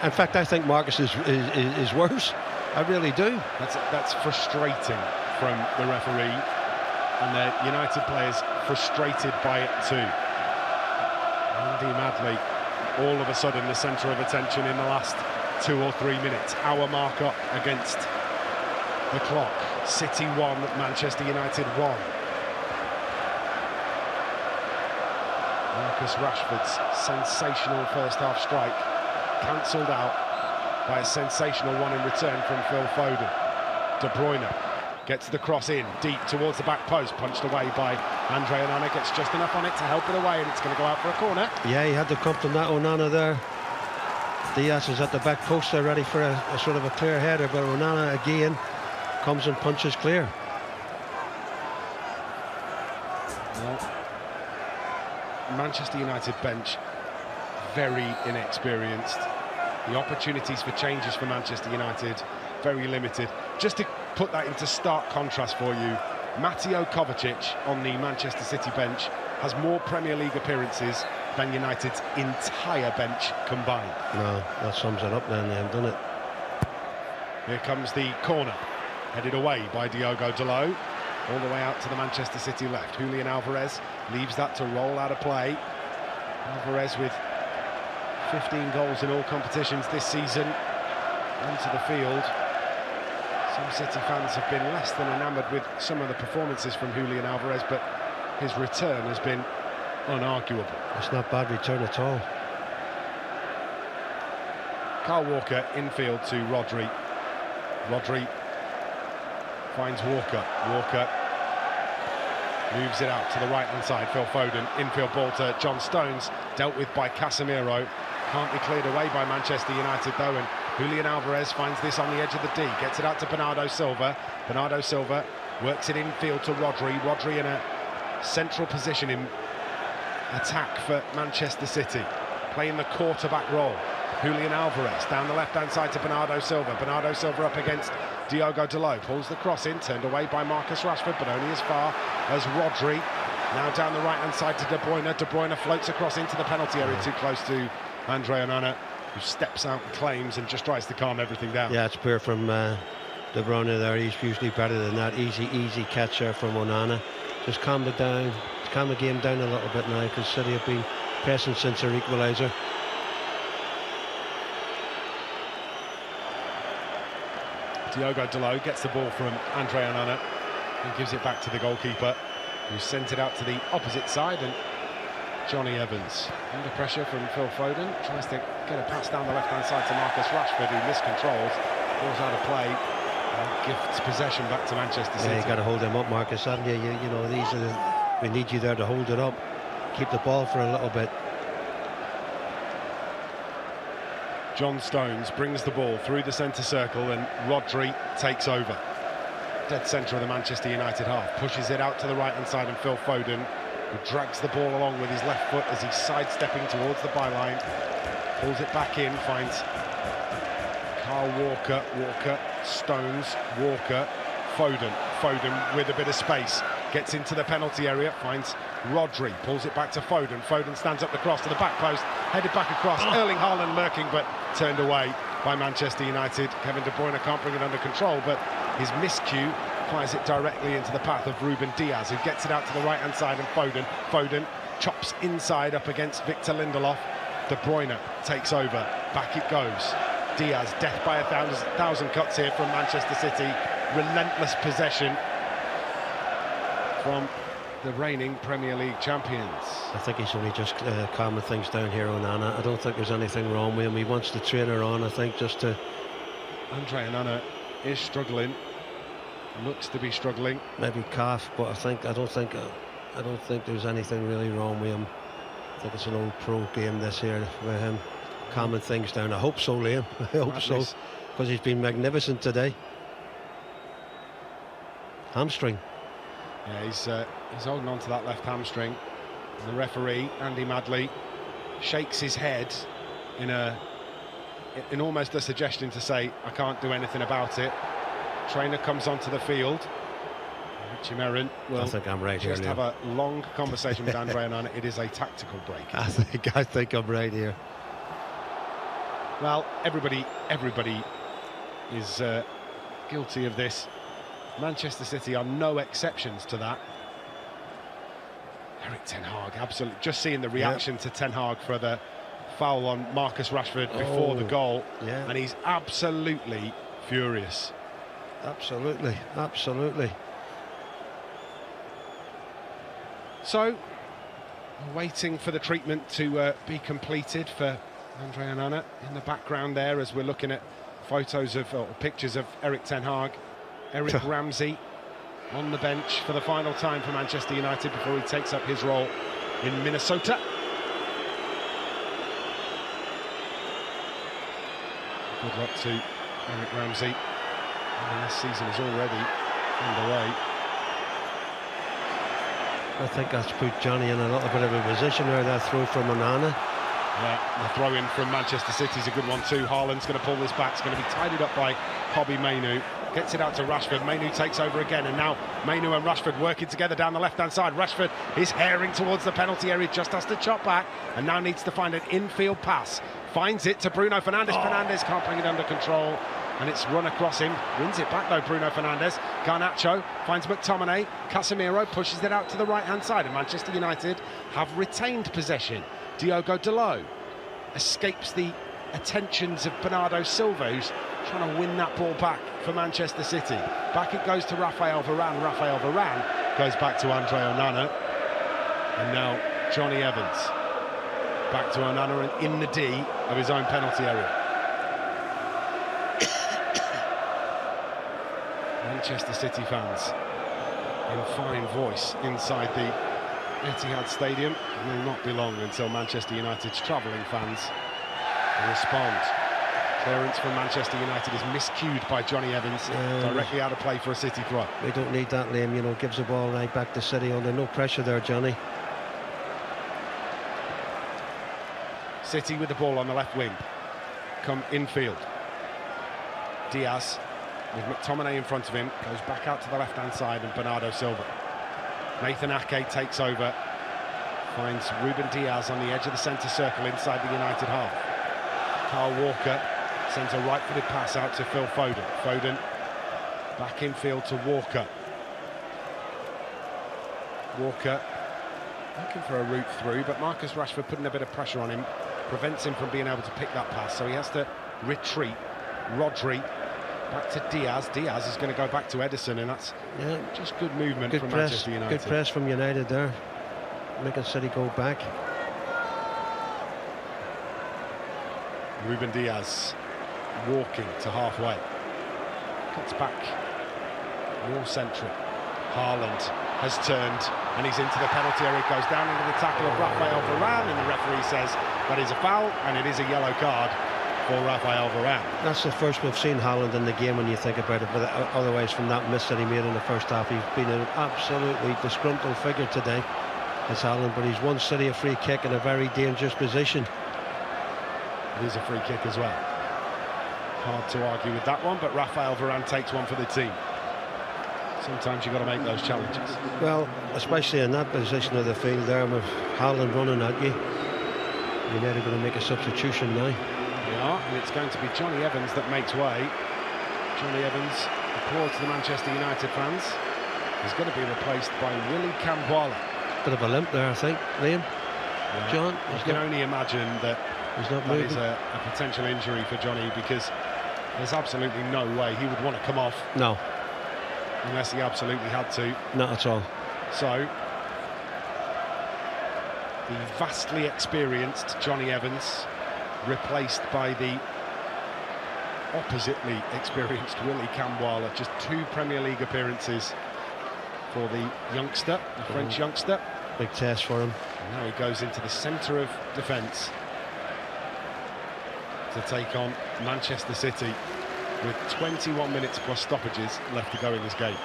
In fact, I think Marcus is worse. I really do. That's frustrating from the referee, and the United players frustrated by it too. Andy Madley, all of a sudden the centre of attention in the last 2 or 3 minutes. Hour marker against the clock. City 1, Manchester United 1. Marcus Rashford's sensational first half strike cancelled out by a sensational one in return from Phil Foden. De Bruyne gets the cross in deep towards the back post, punched away by Andre Onana, gets just enough on it to help it away, and it's going to go out for a corner. Yeah, he had to come from that Onana there. Diaz is at the back post there ready for a sort of a clear header, but Onana again comes and punches clear. Well, Manchester United bench, very inexperienced. The opportunities for changes for Manchester United, very limited. Just to put that into stark contrast for you, Mateo Kovacic on the Manchester City bench has more Premier League appearances than United's entire bench combined. No, that sums it up then, they haven't done it. Here comes the corner, headed away by Diogo Dalot, all the way out to the Manchester City left. Julian Alvarez leaves that to roll out of play. Alvarez with 15 goals in all competitions this season onto the field. Some City fans have been less than enamoured with some of the performances from Julian Alvarez, but his return has been unarguable. It's not bad return at all. Kyle Walker infield to Rodri. Rodri finds Walker. Walker moves it out to the right-hand side. Phil Foden, infield ball to John Stones, dealt with by Casemiro. Can't be cleared away by Manchester United though, and Julian Alvarez finds this on the edge of the D, gets it out to Bernardo Silva. Bernardo Silva works it infield to Rodri. Rodri in a central position in attack for Manchester City, playing the quarterback role. Julian Alvarez down the left-hand side to Bernardo Silva. Bernardo Silva up against Diogo Dalot, pulls the cross in, turned away by Marcus Rashford, but only as far as Rodri. Now down the right-hand side to De Bruyne. De Bruyne floats across into the penalty area, too close to Andre Onana, who steps out and claims and just tries to calm everything down. Yeah, it's poor from De Bruyne there. He's usually better than that. Easy catch there from Onana. Just calm it down, calm the game down a little bit now, because City have been pressing since their equaliser. Diogo Dalot gets the ball from Andre Onana and gives it back to the goalkeeper, who sent it out to the opposite side, and Johnny Evans under pressure from Phil Foden tries to get a pass down the left-hand side to Marcus Rashford, who miscontrols, falls out of play, and gifts possession back to Manchester City. Yeah, you got to hold them up, Marcus, haven't you? You know, these are we need you there to hold it up, keep the ball for a little bit. John Stones brings the ball through the centre circle, and Rodri takes over. Dead centre of the Manchester United half, pushes it out to the right-hand side, and Phil Foden, who drags the ball along with his left foot as he's sidestepping towards the byline, pulls it back in, finds Kyle Walker, Walker, Stones, Walker, Foden, Foden with a bit of space, gets into the penalty area, finds Rodri, pulls it back to Foden, Foden stands up the cross to the back post, headed back across, Erling Haaland lurking but turned away by Manchester United. Kevin De Bruyne can't bring it under control, but his miscue fires it directly into the path of Ruben Diaz, who gets it out to the right-hand side, and Foden chops inside up against Victor Lindelof. De Bruyne takes over, back it goes. Diaz, death by a thousand cuts here from Manchester City. Relentless possession from the reigning Premier League champions. I think he's only just calming things down here, Onana. I don't think there's anything wrong with him. He wants to train her on, I think, just to... Andre Onana is struggling, looks to be struggling. Maybe calf, but I don't think there's anything really wrong with him. I think it's an old pro game this here with him calming things down. I hope so, Liam. I hope so, because he's been magnificent today. Hamstring. Yeah, he's holding on to that left hamstring. And the referee, Andy Madley, shakes his head in almost a suggestion to say, I can't do anything about it. Trainer comes onto the field. Richie Merrin will I think I'm right just here, have a long conversation with Andre Onana. It is a tactical break. I think I'm right here. Well, everybody is guilty of this. Manchester City are no exceptions to that. Erik Ten Hag, absolutely. Just seeing the reaction to Ten Hag for the foul on Marcus Rashford before the goal, and he's absolutely furious. Absolutely. So, waiting for the treatment to be completed for Andre Onana. In the background there, as we're looking at photos of or pictures of Erik Ten Hag, Eric Ramsey on the bench for the final time for Manchester United before he takes up his role in Minnesota. Good luck to Eric Ramsey. This season is already underway. I think that's put Johnny in a little bit of a position there, that throw from Onana. Yeah, the throw in from Manchester City is a good one too. Haaland's going to pull this back. It's going to be tidied up by Kobbie Mainoo. Gets it out to Rashford. Mainoo takes over again, and now Mainoo and Rashford working together down the left-hand side. Rashford is herring towards the penalty area, just has to chop back, and now needs to find an infield pass. Finds it to Bruno Fernandes. Fernandes can't bring it under control, and it's run across him. Wins it back though, Bruno Fernandes. Garnacho finds McTominay. Casemiro pushes it out to the right-hand side, and Manchester United have retained possession. Diogo Dalot escapes the attentions of Bernardo Silva, who's trying to win that ball back for Manchester City. Back it goes to Raphael Varane. Raphael Varane goes back to Andre Onana. And now Johnny Evans. Back to Onana and in the D of his own penalty area. Manchester City fans in fine voice inside the Etihad Stadium. It will not be long until Manchester United's travelling fans respond. Clearance from Manchester United is miscued by Johnny Evans, directly out of play for a City throw. We don't need that, Liam, you know, gives the ball right back to City under no pressure there, Johnny. City with the ball on the left wing. Come infield. Diaz with McTominay in front of him, goes back out to the left-hand side, and Bernardo Silva. Nathan Ake takes over, finds Ruben Diaz on the edge of the centre circle inside the United half. Kyle Walker sends a right-footed pass out to Phil Foden. Foden back infield to Walker. Walker looking for a route through, but Marcus Rashford putting a bit of pressure on him prevents him from being able to pick that pass, so he has to retreat. Rodri back to Diaz. Diaz is going to go back to Ederson, and that's just good movement from Manchester United. Good press from United there, making City go back. Ruben Diaz walking to halfway. Cuts back more central. Haaland has turned and he's into the penalty area. It goes down into the tackle of Raphael Varane, and the referee says that is a foul, and it is a yellow card for Raphael Varane. That's the first we've seen Haaland in the game when you think about it, but otherwise from that miss that he made in the first half, he's been an absolutely disgruntled figure today, as Haaland, but he's won City a free kick in a very dangerous position. It is a free kick as well. Hard to argue with that one, but Raphael Varane takes one for the team. Sometimes you've got to make those challenges. Well, especially in that position of the field there with Haaland running at you. United going to make a substitution now. They are, and it's going to be Johnny Evans that makes way. Johnny Evans, applause to the Manchester United fans, is going to be replaced by Willy Kambwala. Bit of a limp there, I think, Liam. Yeah. John, I can only imagine that that is a potential injury for Johnny, because there's absolutely no way he would want to come off. No. Unless he absolutely had to. Not at all. So, the vastly experienced Johnny Evans replaced by the oppositely experienced Willy Kambwala. Just 2 Premier League appearances for the youngster, the French youngster. Big test for him. And now he goes into the centre of defence to take on Manchester City, with 21 minutes plus stoppages left to go in this game.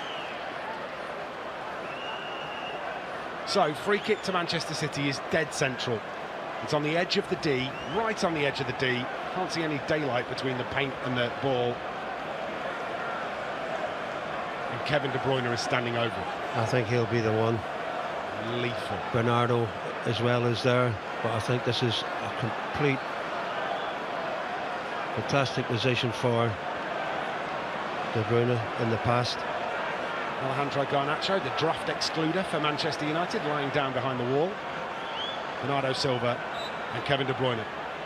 So, free kick to Manchester City is dead central. It's on the edge of the D, right on the edge of the D. Can't see any daylight between the paint and the ball. And Kevin De Bruyne is standing over it. I think he'll be the one. Lethal. Bernardo as well is there, but I think this is a complete fantastic position for De Bruyne in the past. Alejandro Garnacho, the draft excluder for Manchester United, lying down behind the wall. Bernardo Silva and Kevin De Bruyne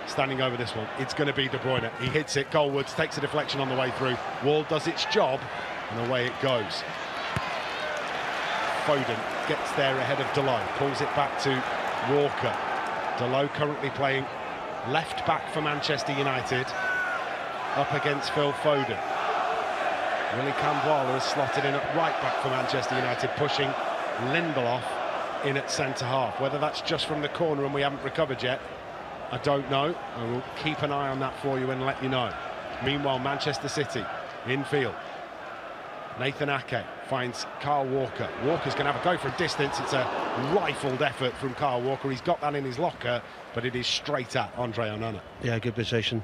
standing over this one. It's going to be De Bruyne. He hits it. Goalwards takes a deflection on the way through. Wall does its job, and away it goes. Foden gets there ahead of Dalot, pulls it back to Walker. Dalot currently playing left back for Manchester United, up against Phil Foden. Willy Kambwala has slotted in at right back for Manchester United, pushing Lindelof in at centre half. Whether that's just from the corner and we haven't recovered yet, I don't know. I will keep an eye on that for you and let you know. Meanwhile, Manchester City infield. Nathan Ake finds Kyle Walker. Walker's going to have a go from distance. It's a rifled effort from Kyle Walker. He's got that in his locker, but it is straight at Andre Onana. Yeah, good position.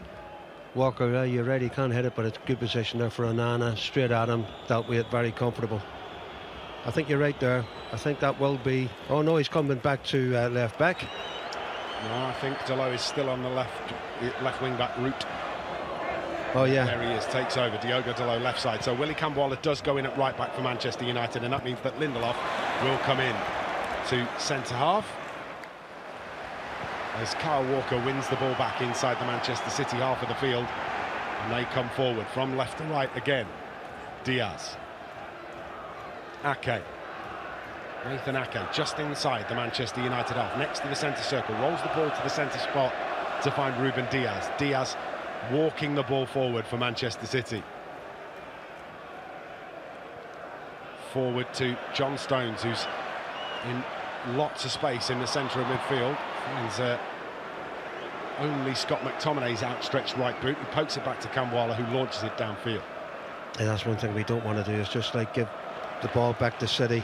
Walker, you're right, he can't hit it, but it's good position there for Onana. Straight at him, dealt with it, very comfortable. I think you're right there. I think that will be... Oh no, he's coming back to left back. No, I think Dalot is still on the left wing back route. Oh yeah. There he is, takes over. Diogo Dalot left side. So Willy Kambwala does go in at right back for Manchester United, and that means that Lindelof will come in to centre half as Kyle Walker wins the ball back inside the Manchester City half of the field, and they come forward from left to right again. Diaz, Ake, Nathan Ake just inside the Manchester United half, next to the centre circle, rolls the ball to the centre spot to find Ruben Diaz. Diaz walking the ball forward for Manchester City. Forward to John Stones, who's in lots of space in the centre of midfield. Finds only Scott McTominay's outstretched right boot. He pokes it back to Kambwala, who launches it downfield. And that's one thing we don't want to do, is just like give the ball back to City.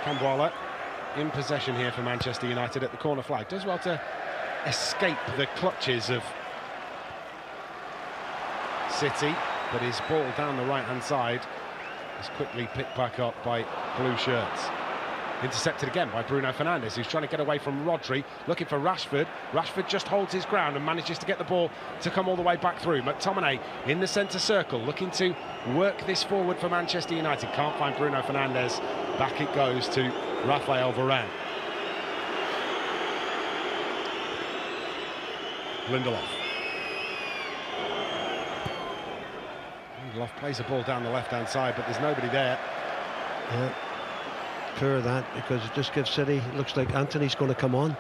Kambwala in possession here for Manchester United at the corner flag. Does well to escape the clutches of City, but his ball down the right-hand side is quickly picked back up by blue shirts. Intercepted again by Bruno Fernandes, who's trying to get away from Rodri, looking for Rashford. Rashford just holds his ground and manages to get the ball to come all the way back through. McTominay in the centre circle, looking to work this forward for Manchester United. Can't find Bruno Fernandes. Back it goes to Raphael Varane. Lindelof. Lindelof plays the ball down the left-hand side, but there's nobody there. Yeah. Poor that, because it just gives City, looks like Anthony's going to come on.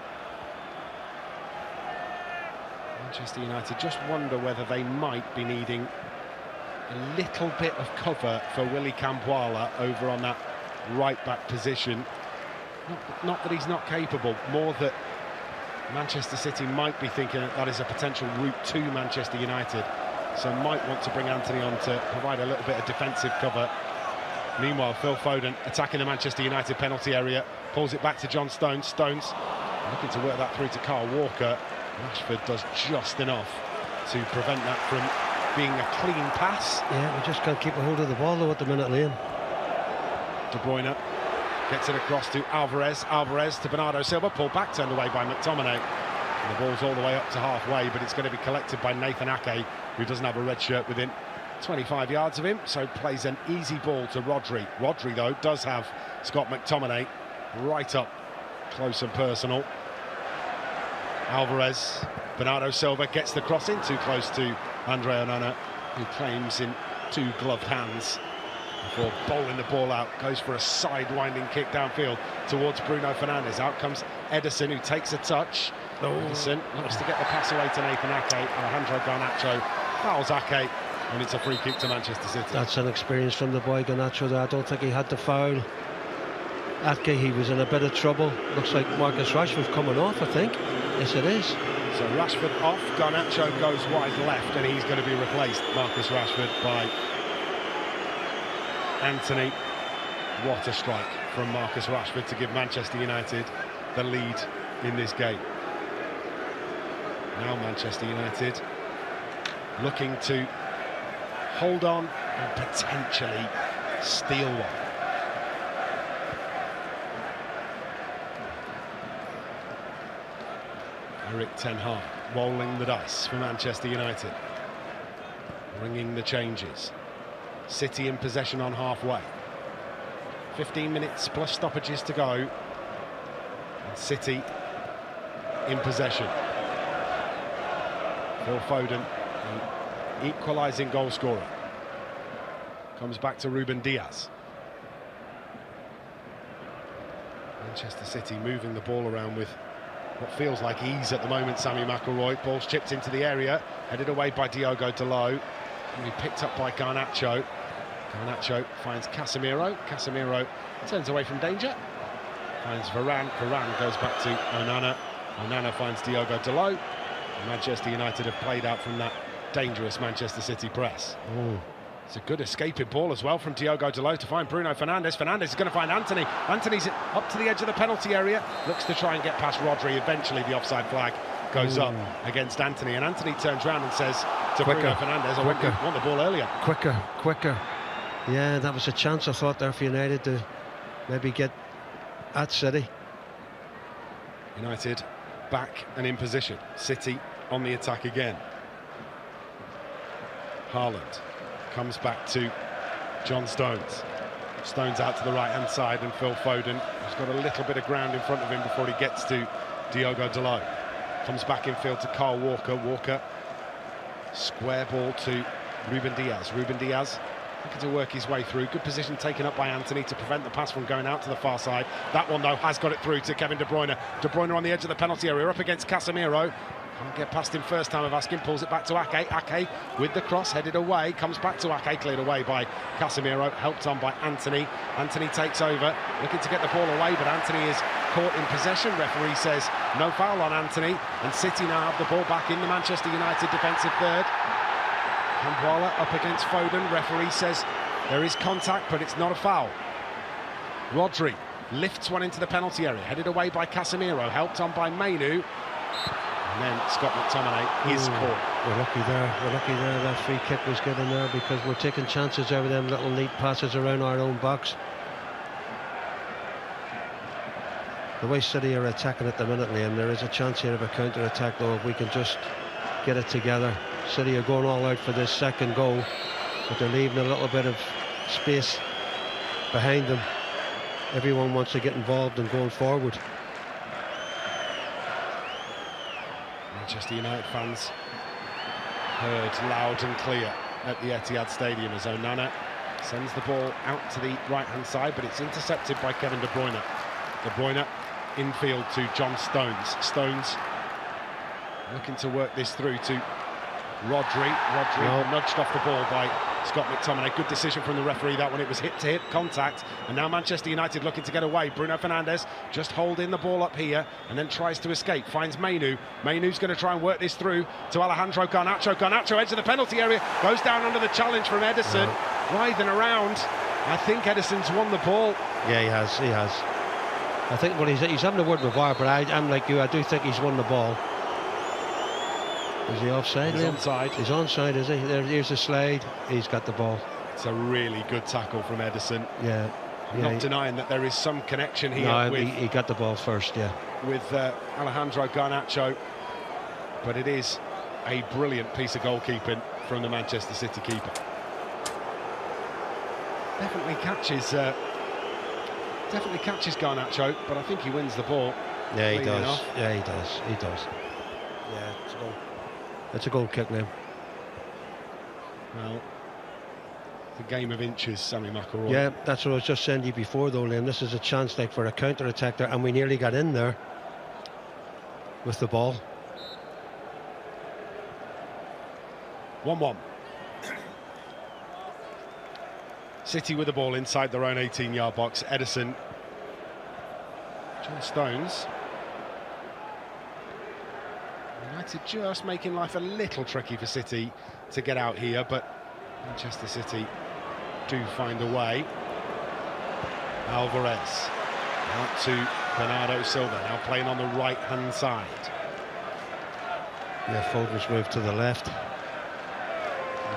Manchester United just wonder whether they might be needing a little bit of cover for Willy Kambwala over on that right-back position. Not that he's not capable, more that Manchester City might be thinking that is a potential route to Manchester United, so might want to bring Anthony on to provide a little bit of defensive cover. Meanwhile, Phil Foden attacking the Manchester United penalty area, pulls it back to John Stones. Stones looking to work that through to Kyle Walker. Rashford does just enough to prevent that from being a clean pass. Yeah, we just can't keep a hold of the ball though at the minute, Liam. De Bruyne gets it across to Alvarez. Alvarez to Bernardo Silva, pulled back, turned away by McTominay. And the ball's all the way up to halfway, but it's going to be collected by Nathan Ake, who doesn't have a red shirt within 25 yards of him, so plays an easy ball to Rodri. Rodri, though, does have Scott McTominay right up close and personal. Alvarez, Bernardo Silva gets the cross in too close to Andre Onana, who claims in two gloved hands before bowling the ball out. Goes for a side-winding kick downfield towards Bruno Fernandes. Out comes Ederson, who takes a touch. Ederson looks to get the pass away to Nathan Ake. Alejandro Garnacho fouls Ake, and it's a free kick to Manchester City. That's an experience from the boy Garnacho there. I don't think he had the foul. Ake, he was in a bit of trouble. Looks like Marcus Rashford coming off, I think. Yes, it is. So Rashford off, Garnacho goes wide left, and he's going to be replaced, Marcus Rashford, by Anthony. What a strike from Marcus Rashford to give Manchester United the lead in this game. Now Manchester United looking to hold on and potentially steal one. Erik Ten Hag rolling the dice for Manchester United, bringing the changes. City in possession on halfway. 15 minutes plus stoppages to go. And City in possession. Phil Foden, an equalising goal scorer. Comes back to Ruben Diaz. Manchester City moving the ball around with what feels like ease at the moment. Sammy McIlroy, ball's chipped into the area, headed away by Diogo Dalot, and he picked up by Garnacho. Garnacho finds Casemiro. Casemiro turns away from danger, finds Varane. Varane goes back to Onana. Onana finds Diogo Dalot. And Manchester United have played out from that dangerous Manchester City press. It's a good escaping ball as well from Diogo Dalot to find Bruno Fernandes. Fernandes is going to find Anthony. Anthony's up to the edge of the penalty area. Looks to try and get past Rodri. Eventually the offside flag goes up against Anthony. And Anthony turns around and says to Bruno Fernandes, I want the ball earlier. Quicker. Yeah, that was a chance I thought there for United to maybe get at City. United back and in position. City on the attack again. Haaland comes back to John Stones. Stones out to the right-hand side, and Phil Foden has got a little bit of ground in front of him before he gets to Diogo Dalot. Comes back in field to Kyle Walker. Walker, square ball to Ruben Diaz. Ruben Diaz looking to work his way through. Good position taken up by Anthony to prevent the pass from going out to the far side. That one, though, has got it through to Kevin De Bruyne. De Bruyne on the edge of the penalty area, up against Casemiro. Can't get past him first time of asking, pulls it back to Ake. Ake with the cross, headed away, comes back to Ake, cleared away by Casemiro, helped on by Anthony. Anthony takes over, looking to get the ball away, but Anthony is caught in possession. Referee says no foul on Anthony, and City now have the ball back in the Manchester United defensive third. Kambuala up against Foden. Referee says there is contact, but it's not a foul. Rodri lifts one into the penalty area, headed away by Casemiro, helped on by Mainu. And then Scott McTominay is caught. We're lucky there. That free kick was good in there because we're taking chances over them little neat passes around our own box. The way City are attacking at the minute, Liam, there is a chance here of a counter-attack, though, if we can just get it together. City are going all out for this second goal, but they're leaving a little bit of space behind them. Everyone wants to get involved in going forward. Manchester United fans heard loud and clear at the Etihad Stadium as Onana sends the ball out to the right-hand side, but it's intercepted by Kevin De Bruyne. De Bruyne infield to John Stones. Stones looking to work this through to Rodri. Nudged off the ball by Scott McTominay. Good decision from the referee that one. It was hit-to-hit contact, and now Manchester United looking to get away. Bruno Fernandes just holding the ball up here and then tries to escape. Finds Mainu. Mainu's going to try and work this through to Alejandro Garnacho. Garnacho edge of the penalty area, goes down under the challenge from Ederson. Writhing around. I think Ederson's won the ball. Yeah, he has. I think he's having a word with VAR, but I'm like you. I do think he's won the ball. Is he offside? He's onside. He's onside, is he? Here's the slide. He's got the ball. It's a really good tackle from Ederson. Yeah. I'm not denying that there is some connection here. No, with, he got the ball first, yeah. With Alejandro Garnacho. But it is a brilliant piece of goalkeeping from the Manchester City keeper. Definitely catches Garnacho, but I think he wins the ball. Yeah, he does. Enough. Yeah, he does. Yeah, it's a goal. It's a goal kick now. Well, the game of inches, Sammy McIlroy. Yeah, that's what I was just saying to you before, though, Liam. This is a chance like for a counter-attack there, and we nearly got in there with the ball. 1-1. City with the ball inside their own 18-yard box. Ederson. John Stones. United just making life a little tricky for City to get out here, but Manchester City do find a way. Alvarez out to Bernardo Silva, now playing on the right-hand side. Yeah, Foden's moved to the left.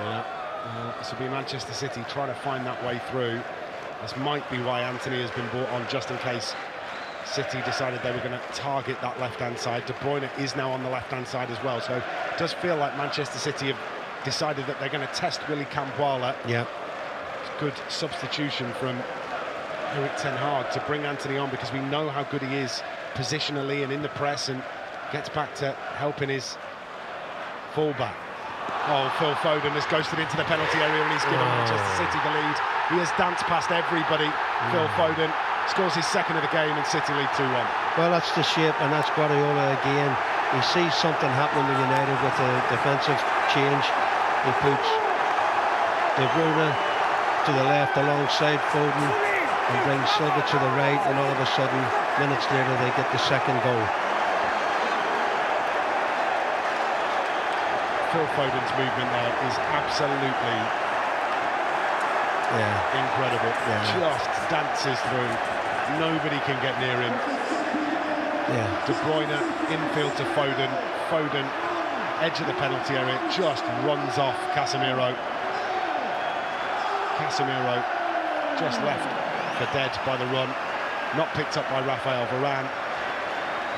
Yeah, this will be Manchester City trying to find that way through. This might be why Anthony has been brought on, just in case City decided they were going to target that left-hand side. De Bruyne is now on the left-hand side as well, so it does feel like Manchester City have decided that they're going to test Willy Kambuala. Yeah. It's a good substitution from Erik ten Hag to bring Anthony on, because we know how good he is positionally and in the press, and gets back to helping his fullback. Oh, Phil Foden has ghosted into the penalty area, and he's given Manchester City the lead. He has danced past everybody. Phil Foden scores his second of the game, and City lead 2-1. Well, that's the shape, and that's Guardiola again. He sees something happening with United with the defensive change. He puts De Bruyne to the left alongside Foden and brings Silva to the right, and all of a sudden, minutes later, they get the second goal. Phil Foden's movement there is absolutely incredible. Just dances through. Nobody can get near him. De Bruyne infield to Foden. Foden, edge of the penalty area, just runs off Casemiro. Casemiro just left for dead by the run, not picked up by Raphael Varane.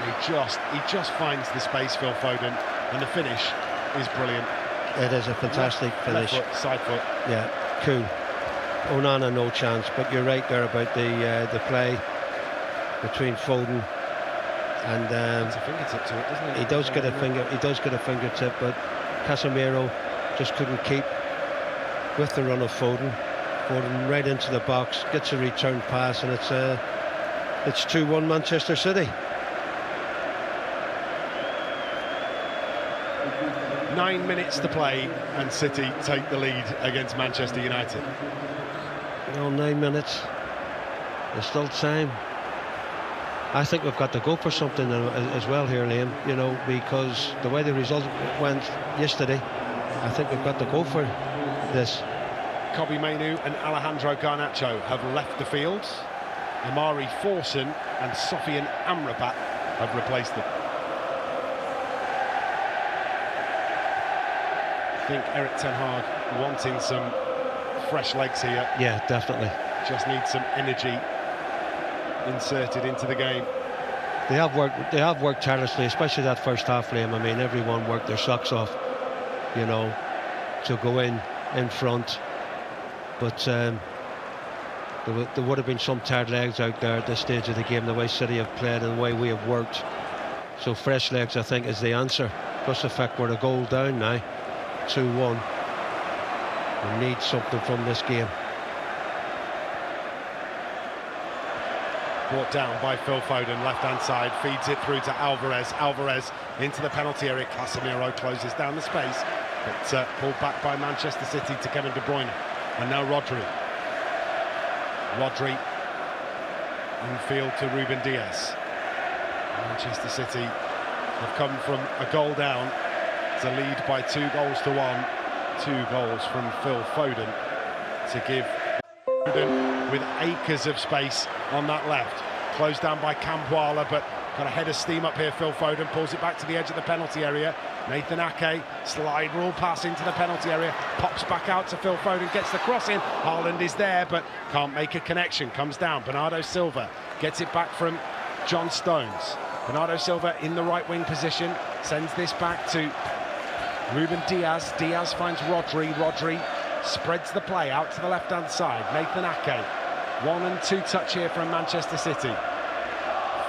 And he just finds the space, Phil Foden, and the finish is brilliant. It is a fantastic finish. Left foot, side foot. Yeah, cool. Onana no chance, but you're right there about the play between Foden and it's a fingertip to it, doesn't it? He does get a fingertip, but Casemiro just couldn't keep with the run of Foden. Foden right into the box, gets a return pass, and it's 2-1 Manchester City. 9 minutes to play, and City take the lead against Manchester United. 9 minutes. There's still time. I think we've got to go for something as well here, Liam. Because the way the result went yesterday, I think we've got to go for this. Kobbie Mainoo and Alejandro Garnacho have left the field. Amari Forson and Sofian Amrabat have replaced them. I think Erik ten Hag wanting some fresh legs here. Yeah, definitely. Just needs some energy inserted into the game. They have worked tirelessly, especially that first half, Liam. I mean, everyone worked their socks off, to go in front. But there would have been some tired legs out there at this stage of the game, the way City have played and the way we have worked. So fresh legs, I think, is the answer. Plus the fact we're a goal down now, 2-1. We need something from this game. Brought down by Phil Foden, left-hand side, feeds it through to Alvarez. Alvarez into the penalty area. Casemiro closes down the space, but pulled back by Manchester City to Kevin De Bruyne. And now Rodri. Rodri infield to Ruben Dias. Manchester City have come from a goal down to lead by 2-1. 2 goals from Phil Foden to give Foden with acres of space on that left. Closed down by Kambuala, but got a head of steam up here. Phil Foden pulls it back to the edge of the penalty area. Nathan Ake, slide rule pass into the penalty area, pops back out to Phil Foden, gets the cross in. Haaland is there, but can't make a connection. Comes down. Bernardo Silva gets it back from John Stones. Bernardo Silva in the right wing position, sends this back to Ruben Dias. Dias finds Rodri. Rodri spreads the play out to the left-hand side. Nathan Ake. 1 and 2 touch here from Manchester City.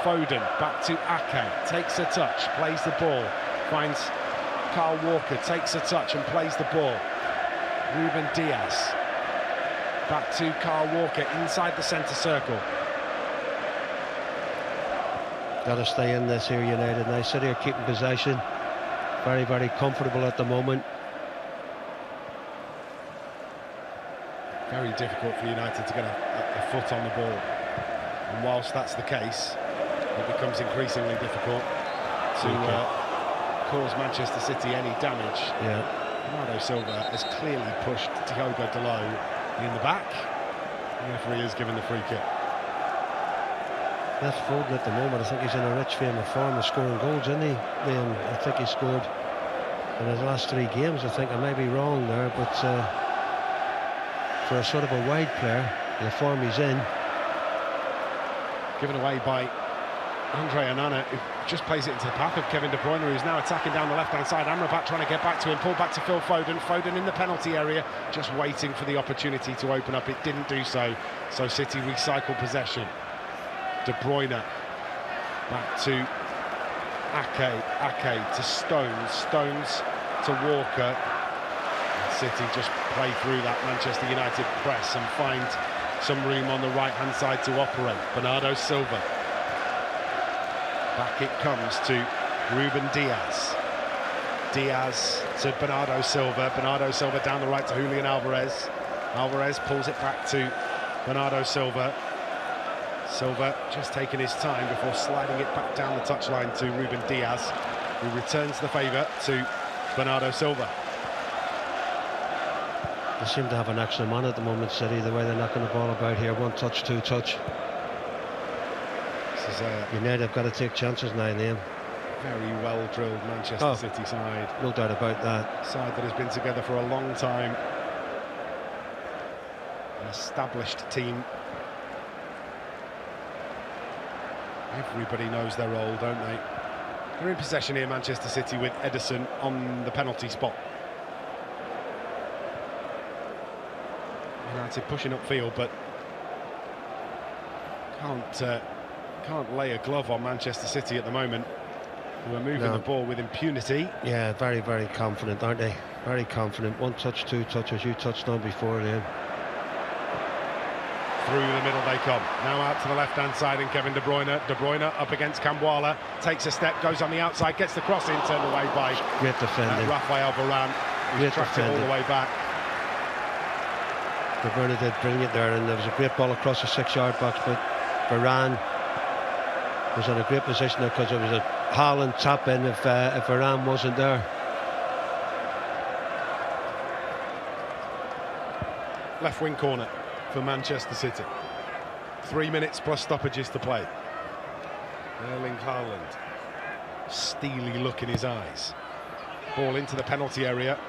Foden back to Ake. Takes a touch, plays the ball. Finds Kyle Walker, takes a touch and plays the ball. Ruben Dias. Back to Kyle Walker inside the centre circle. Got to stay in this here, United. Now City are keeping possession. Very, very comfortable at the moment. Very difficult for United to get a foot on the ball. And whilst that's the case, it becomes increasingly difficult to cause Manchester City any damage. Yeah. Bernardo Silva has clearly pushed Diogo Dalot in the back. The referee has given the free kick. That's Foden at the moment. I think he's in a rich vein of form of scoring goals, isn't he? I think he scored in his last 3 games. I think I may be wrong there, but for a sort of a wide player, the form he's in. Given away by Andre Onana, who just plays it into the path of Kevin De Bruyne, who's now attacking down the left-hand side. Amrabat trying to get back to him, pulled back to Phil Foden. Foden in the penalty area, just waiting for the opportunity to open up. It didn't do so, so City recycle possession. De Bruyne back to Ake to Stones, Stones to Walker. And City just play through that Manchester United press and find some room on the right-hand side to operate. Bernardo Silva. Back it comes to Ruben Dias. Dias to Bernardo Silva. Bernardo Silva down the right to Julian Alvarez. Alvarez pulls it back to Bernardo Silva. Silva just taking his time before sliding it back down the touchline to Ruben Dias, who returns the favour to Bernardo Silva. They seem to have an extra man at the moment, City, the way they're knocking the ball about here. One touch, two touch. This is United have got to take chances now, Liam. Very well drilled Manchester City side. No doubt about that. Side that has been together for a long time. An established team. Everybody knows their role, don't they? They're in possession here, Manchester City, with Ederson on the penalty spot. United pushing upfield, but can't lay a glove on Manchester City at the moment, who are moving the ball with impunity. Yeah, very, very confident, aren't they? Very confident. One touch, two touch, as you touched on before, Liam. Through the middle they come. Now out to the left-hand side, and Kevin De Bruyne. De Bruyne up against Camboala, takes a step, goes on the outside, gets the cross in, turned away by great defending. Raphael Varane, who's tracked it all the way back. De Bruyne did brilliant there, and there was a great ball across the 6-yard box, but Varane was in a great position there because it was a Haaland tap in if Varane wasn't there. Left wing corner for Manchester City. 3 minutes plus stoppages to play. Erling Haaland, steely look in his eyes. Ball into the penalty area.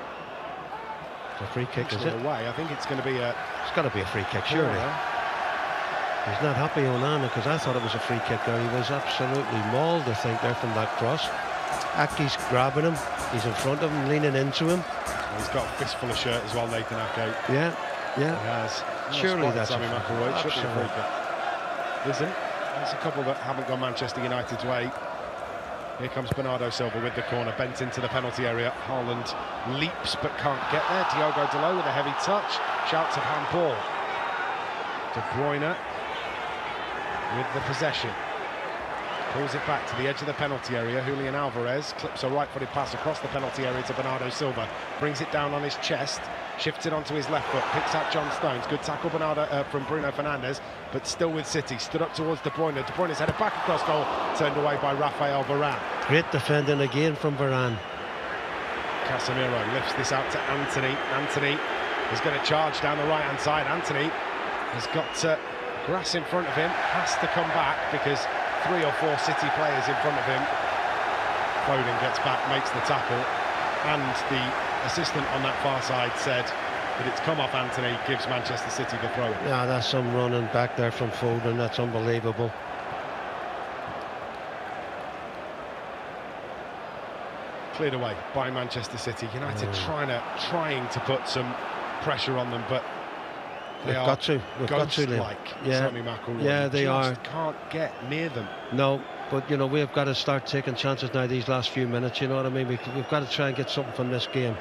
It's a free kick, is it? Away. I think it's going to be a... It's got to be a free kick, surely. He's not happy, Onana, because I thought it was a free kick there. He was absolutely mauled, I think, there from that cross. Ake's grabbing him. He's in front of him, leaning into him. He's got a fistful of shirt as well, Nathan Ake. Yeah, yeah. He has. Surely that's Sammy McIlroy. Should be a free kick. Isn't? There's a couple that haven't gone Manchester United's way. Here comes Bernardo Silva with the corner, bent into the penalty area. Haaland leaps but can't get there. Diogo Dalot with a heavy touch. Shouts of handball. De Bruyne with the possession. Pulls it back to the edge of the penalty area. Julian Alvarez clips a right-footed pass across the penalty area to Bernardo Silva. Brings it down on his chest. Shifts it onto his left foot. Picks out John Stones. Good tackle from Bruno Fernandes. But still with City. Stood up towards De Bruyne. De Bruyne's headed back across goal. Turned away by Raphael Varane. Great defending again from Varane. Casemiro lifts this out to Anthony. Anthony is going to charge down the right-hand side. Anthony has got grass in front of him. Has to come back because 3 or 4 City players in front of him. Foden gets back, makes the tackle, and the assistant on that far side said that it's come off Anthony, gives Manchester City the throw. Yeah, that's some running back there from Foden. That's unbelievable. Cleared away by Manchester City. United trying to put some pressure on them, but We've got to, like Sammy McIlroy. Yeah, they are. Can't get near them. No, but you know, we've got to start taking chances now these last few minutes, you know what I mean? We've got to try and get something from this game.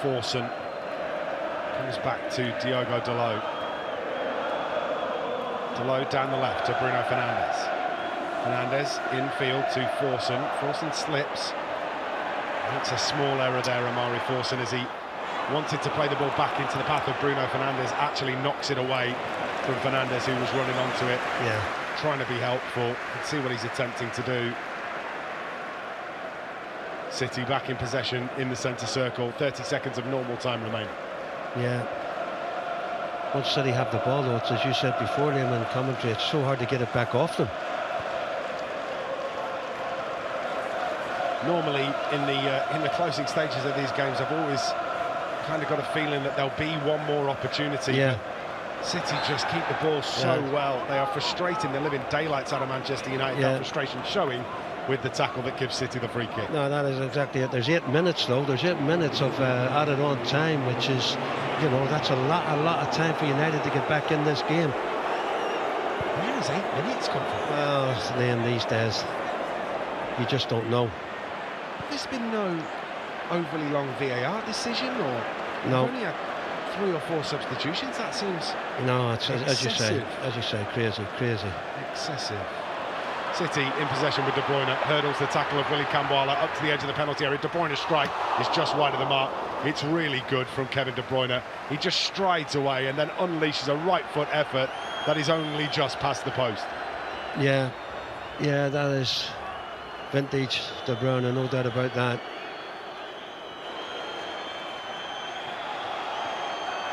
Forson comes back to Diogo Dalot. Dalot down the left to Bruno Fernandes. Fernandes infield to Forson. Forson slips. It's a small error there, Amari Forson, as he wanted to play the ball back into the path of Bruno Fernandes, actually knocks it away from Fernandes, who was running onto it. Yeah. Trying to be helpful. Let's see what he's attempting to do. City back in possession in the centre circle. 30 seconds of normal time remaining. Yeah. Once City have the ball, though, it's as you said before, Liam, in commentary, it's so hard to get it back off them. Normally, in the closing stages of these games, I've always kind of got a feeling that there'll be one more opportunity. Yeah. City just keep the ball so well. They are frustrating the living daylights out of Manchester United. That frustration showing with the tackle that gives City the free kick. No, that is exactly it. There's 8 minutes, though. There's 8 minutes of added on time, which is, you know, that's a lot of time for United to get back in this game. Where does 8 minutes come from? Well, Liam, these days, you just don't know. There's been no overly long VAR decision, or no. We've only had 3 or 4 substitutions. That seems no. It's as you say, crazy. Excessive. City in possession with De Bruyne, hurdles the tackle of Willy Camboala up to the edge of the penalty area. De Bruyne's strike is just wide of the mark. It's really good from Kevin De Bruyne. He just strides away and then unleashes a right foot effort that is only just past the post. Yeah, that is vintage De Bruyne, no doubt about that.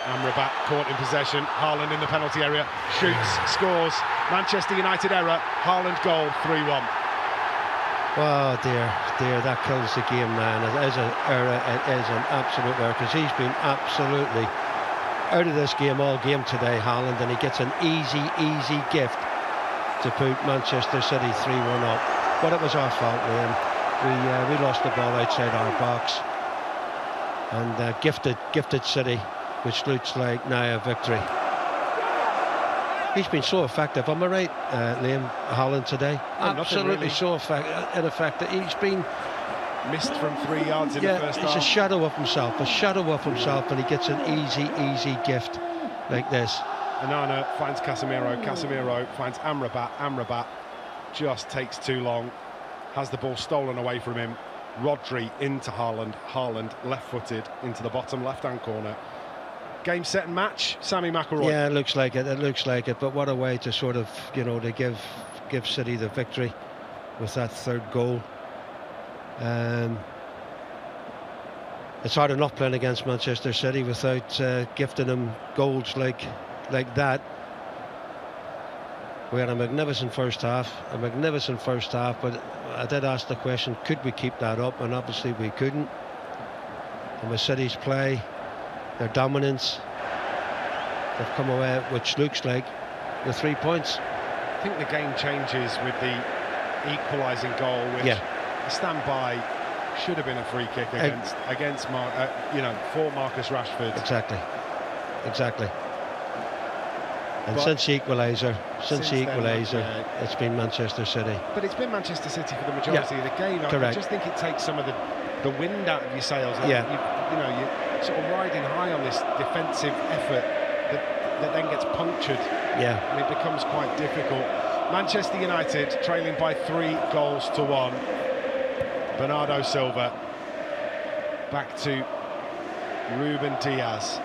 Amrabat caught in possession. Haaland in the penalty area. Shoots, scores. Manchester United error. Haaland goal, 3-1. Oh dear, that kills the game, man. It is an error, it is an absolute error, because he's been absolutely out of this game all game today, Haaland, and he gets an easy gift to put Manchester City 3-1 up. But it was our fault, Liam. We lost the ball outside our box, and gifted City, which looks like now a victory. He's been so effective, am I right, Liam, Haaland today? Absolutely really. So ineffective. He's been missed from 3 yards in the first half. He's a shadow of himself, and he gets an easy gift like this. Onana finds Casemiro finds Amrabat just takes too long, has the ball stolen away from him. Rodri into Haaland left-footed into the bottom left-hand corner. Game, set and match, Sammy McIlroy. Yeah, it looks like it, but what a way to sort of, to give City the victory with that third goal. It's hard enough playing against Manchester City without gifting them goals like that. We had a magnificent first half, but I did ask the question, could we keep that up? And obviously we couldn't. And with City's play, their dominance, they've come away, which looks like, with 3 points. I think the game changes with the equalising goal, which I stand by, should have been a free kick against for Marcus Rashford. Exactly. And since the equaliser, it's been Manchester City. But it's been Manchester City for the majority of the game. I just think it takes some of the wind out of your sails. You're sort of riding high on this defensive effort that then gets punctured. And it becomes quite difficult. Manchester United trailing by 3 goals to 1. Bernardo Silva back to Ruben Diaz.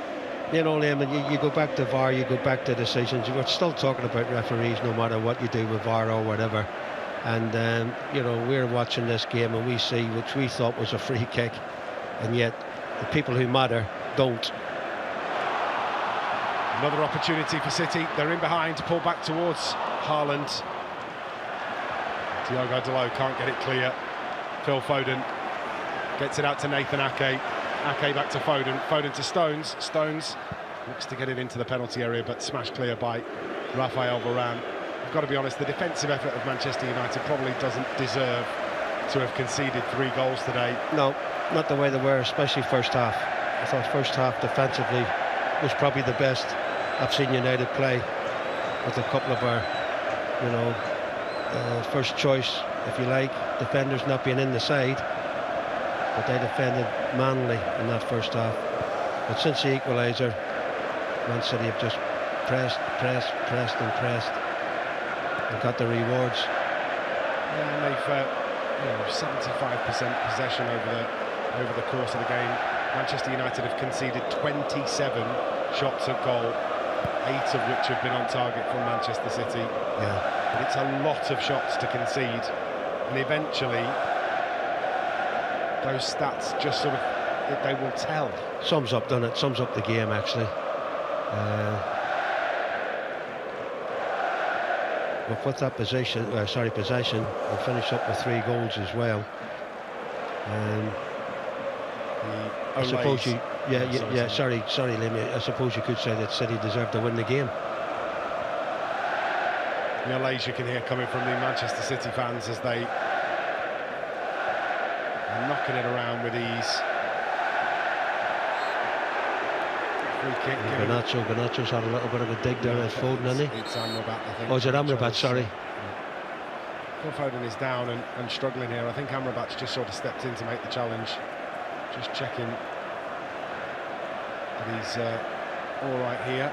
Liam, you go back to VAR, you go back to decisions. We're still talking about referees no matter what you do with VAR or whatever. And we're watching this game and we see, which we thought was a free kick, and yet the people who matter don't. Another opportunity for City. They're in behind to pull back towards Haaland. Diogo Dalot can't get it clear. Phil Foden gets it out to Nathan Ake. Ake back to Foden. Foden to Stones. Stones looks to get it into the penalty area, but smashed clear by Rafael Varane. I've got to be honest, the defensive effort of Manchester United probably doesn't deserve to have conceded 3 goals today. No, not the way they were, especially first half. I thought first half defensively was probably the best I've seen United play, with a couple of our, first choice, if you like, defenders not being in the side, but they defended manly in that first half. But since the equaliser, Man City have just pressed and got the rewards. Yeah, and they've 75% possession over the course of the game. Manchester United have conceded 27 shots at goal, 8 of which have been on target from Manchester City. But it's a lot of shots to concede, and eventually those stats just sort of, they will tell. Sums up the game, actually. But with that possession, we finish up with 3 goals as well. I suppose sorry, Liam. I suppose you could say that City deserved to win the game. The allays you can hear coming from the Manchester City fans as they are knocking it around with ease. Free kick. Garnacho's had a little bit of a dig there at Foden, hasn't he? It's Amrabat, I think. Oh, is it Amrabat? Sorry. Phil Foden is down and struggling here. I think Amrabat's just sort of stepped in to make the challenge. Just checking that he's all right here.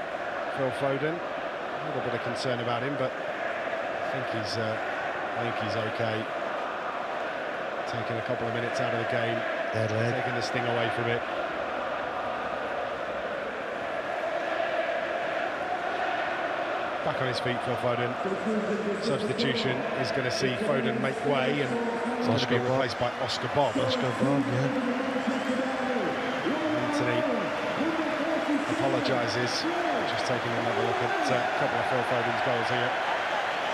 Phil Foden, a little bit of concern about him, but I think he's okay. Taking a couple of minutes out of the game, taking the sting away from it. Back on his feet, Phil Foden. Substitution is going to see Foden make way, and it's going to be replaced by Oscar Bob. apologises. Just taking another look at a couple of Phil Foden's goals here.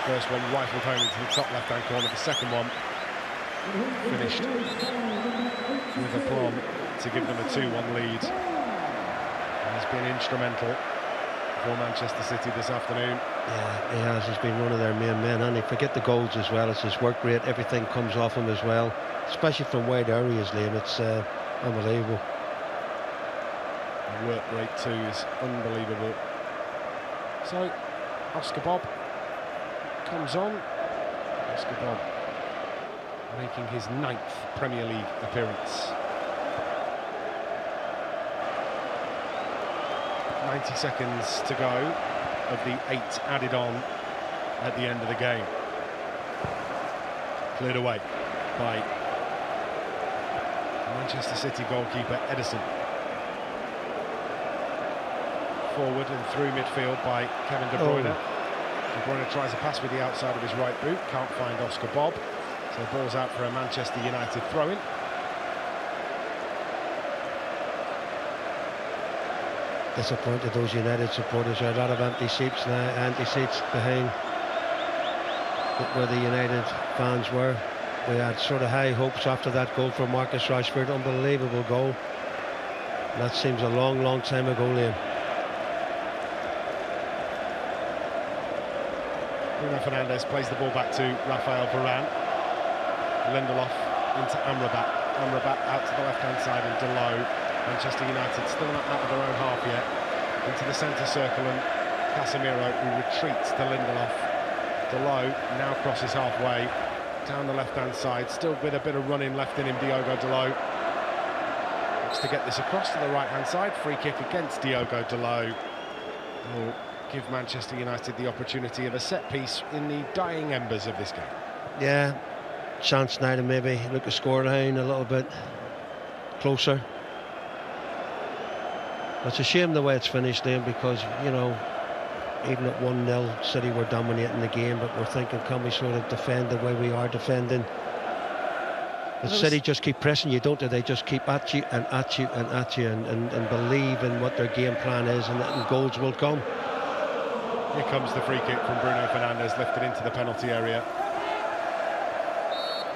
First one rifled home into the top left-hand corner. The second one finished with aplomb to give them a 2-1 lead. And he's been instrumental for Manchester City this afternoon. Yeah, he has. He's been one of their main men, and forget the goals as well. It's his work rate. Everything comes off him as well, especially from wide areas, Liam. It's unbelievable. The work rate too is unbelievable. So, Oscar Bob comes on. Oscar Bob making his 9th Premier League appearance. 90 seconds to go of the 8 added on at the end of the game. Cleared away by Manchester City goalkeeper Ederson. Forward and through midfield by Kevin De Bruyne. De Bruyne tries a pass with the outside of his right boot, can't find Oscar Bob, so ball's out for a Manchester United throw-in. Disappointed those United supporters. There are a lot of empty seats behind where the United fans were. We had sort of high hopes after that goal from Marcus Rashford. Unbelievable goal. That seems a long, long time ago, Liam. Bruno Fernandes plays the ball back to Rafael Varane. Lindelof into Amrabat. Amrabat out to the left-hand side and Delot. Manchester United still not out of their own half yet. Into the centre circle and Casemiro, who retreats to Lindelof. Delot now crosses halfway down the left-hand side, still with a bit of running left in him. Diogo Delot looks to get this across to the right-hand side. Free kick against Diogo Delot. Will give Manchester United the opportunity of a set piece in the dying embers of this game. Yeah, chance now to maybe look at scoreline a little bit closer. It's a shame the way it's finished, Liam, because, you know, even at 1-0, City were dominating the game, but we're thinking, can we sort of defend the way we are defending? But City just keep pressing you, don't they? They just keep at you and at you and at you and believe in what their game plan is, and goals will come. Here comes the free kick from Bruno Fernandes, lifted into the penalty area.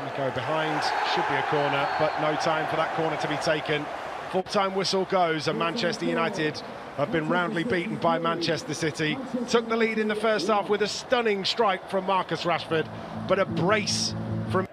We go behind, should be a corner, but no time for that corner to be taken. Full-time whistle goes, and Manchester United have been roundly beaten by Manchester City. Took the lead in the first half with a stunning strike from Marcus Rashford, but a brace from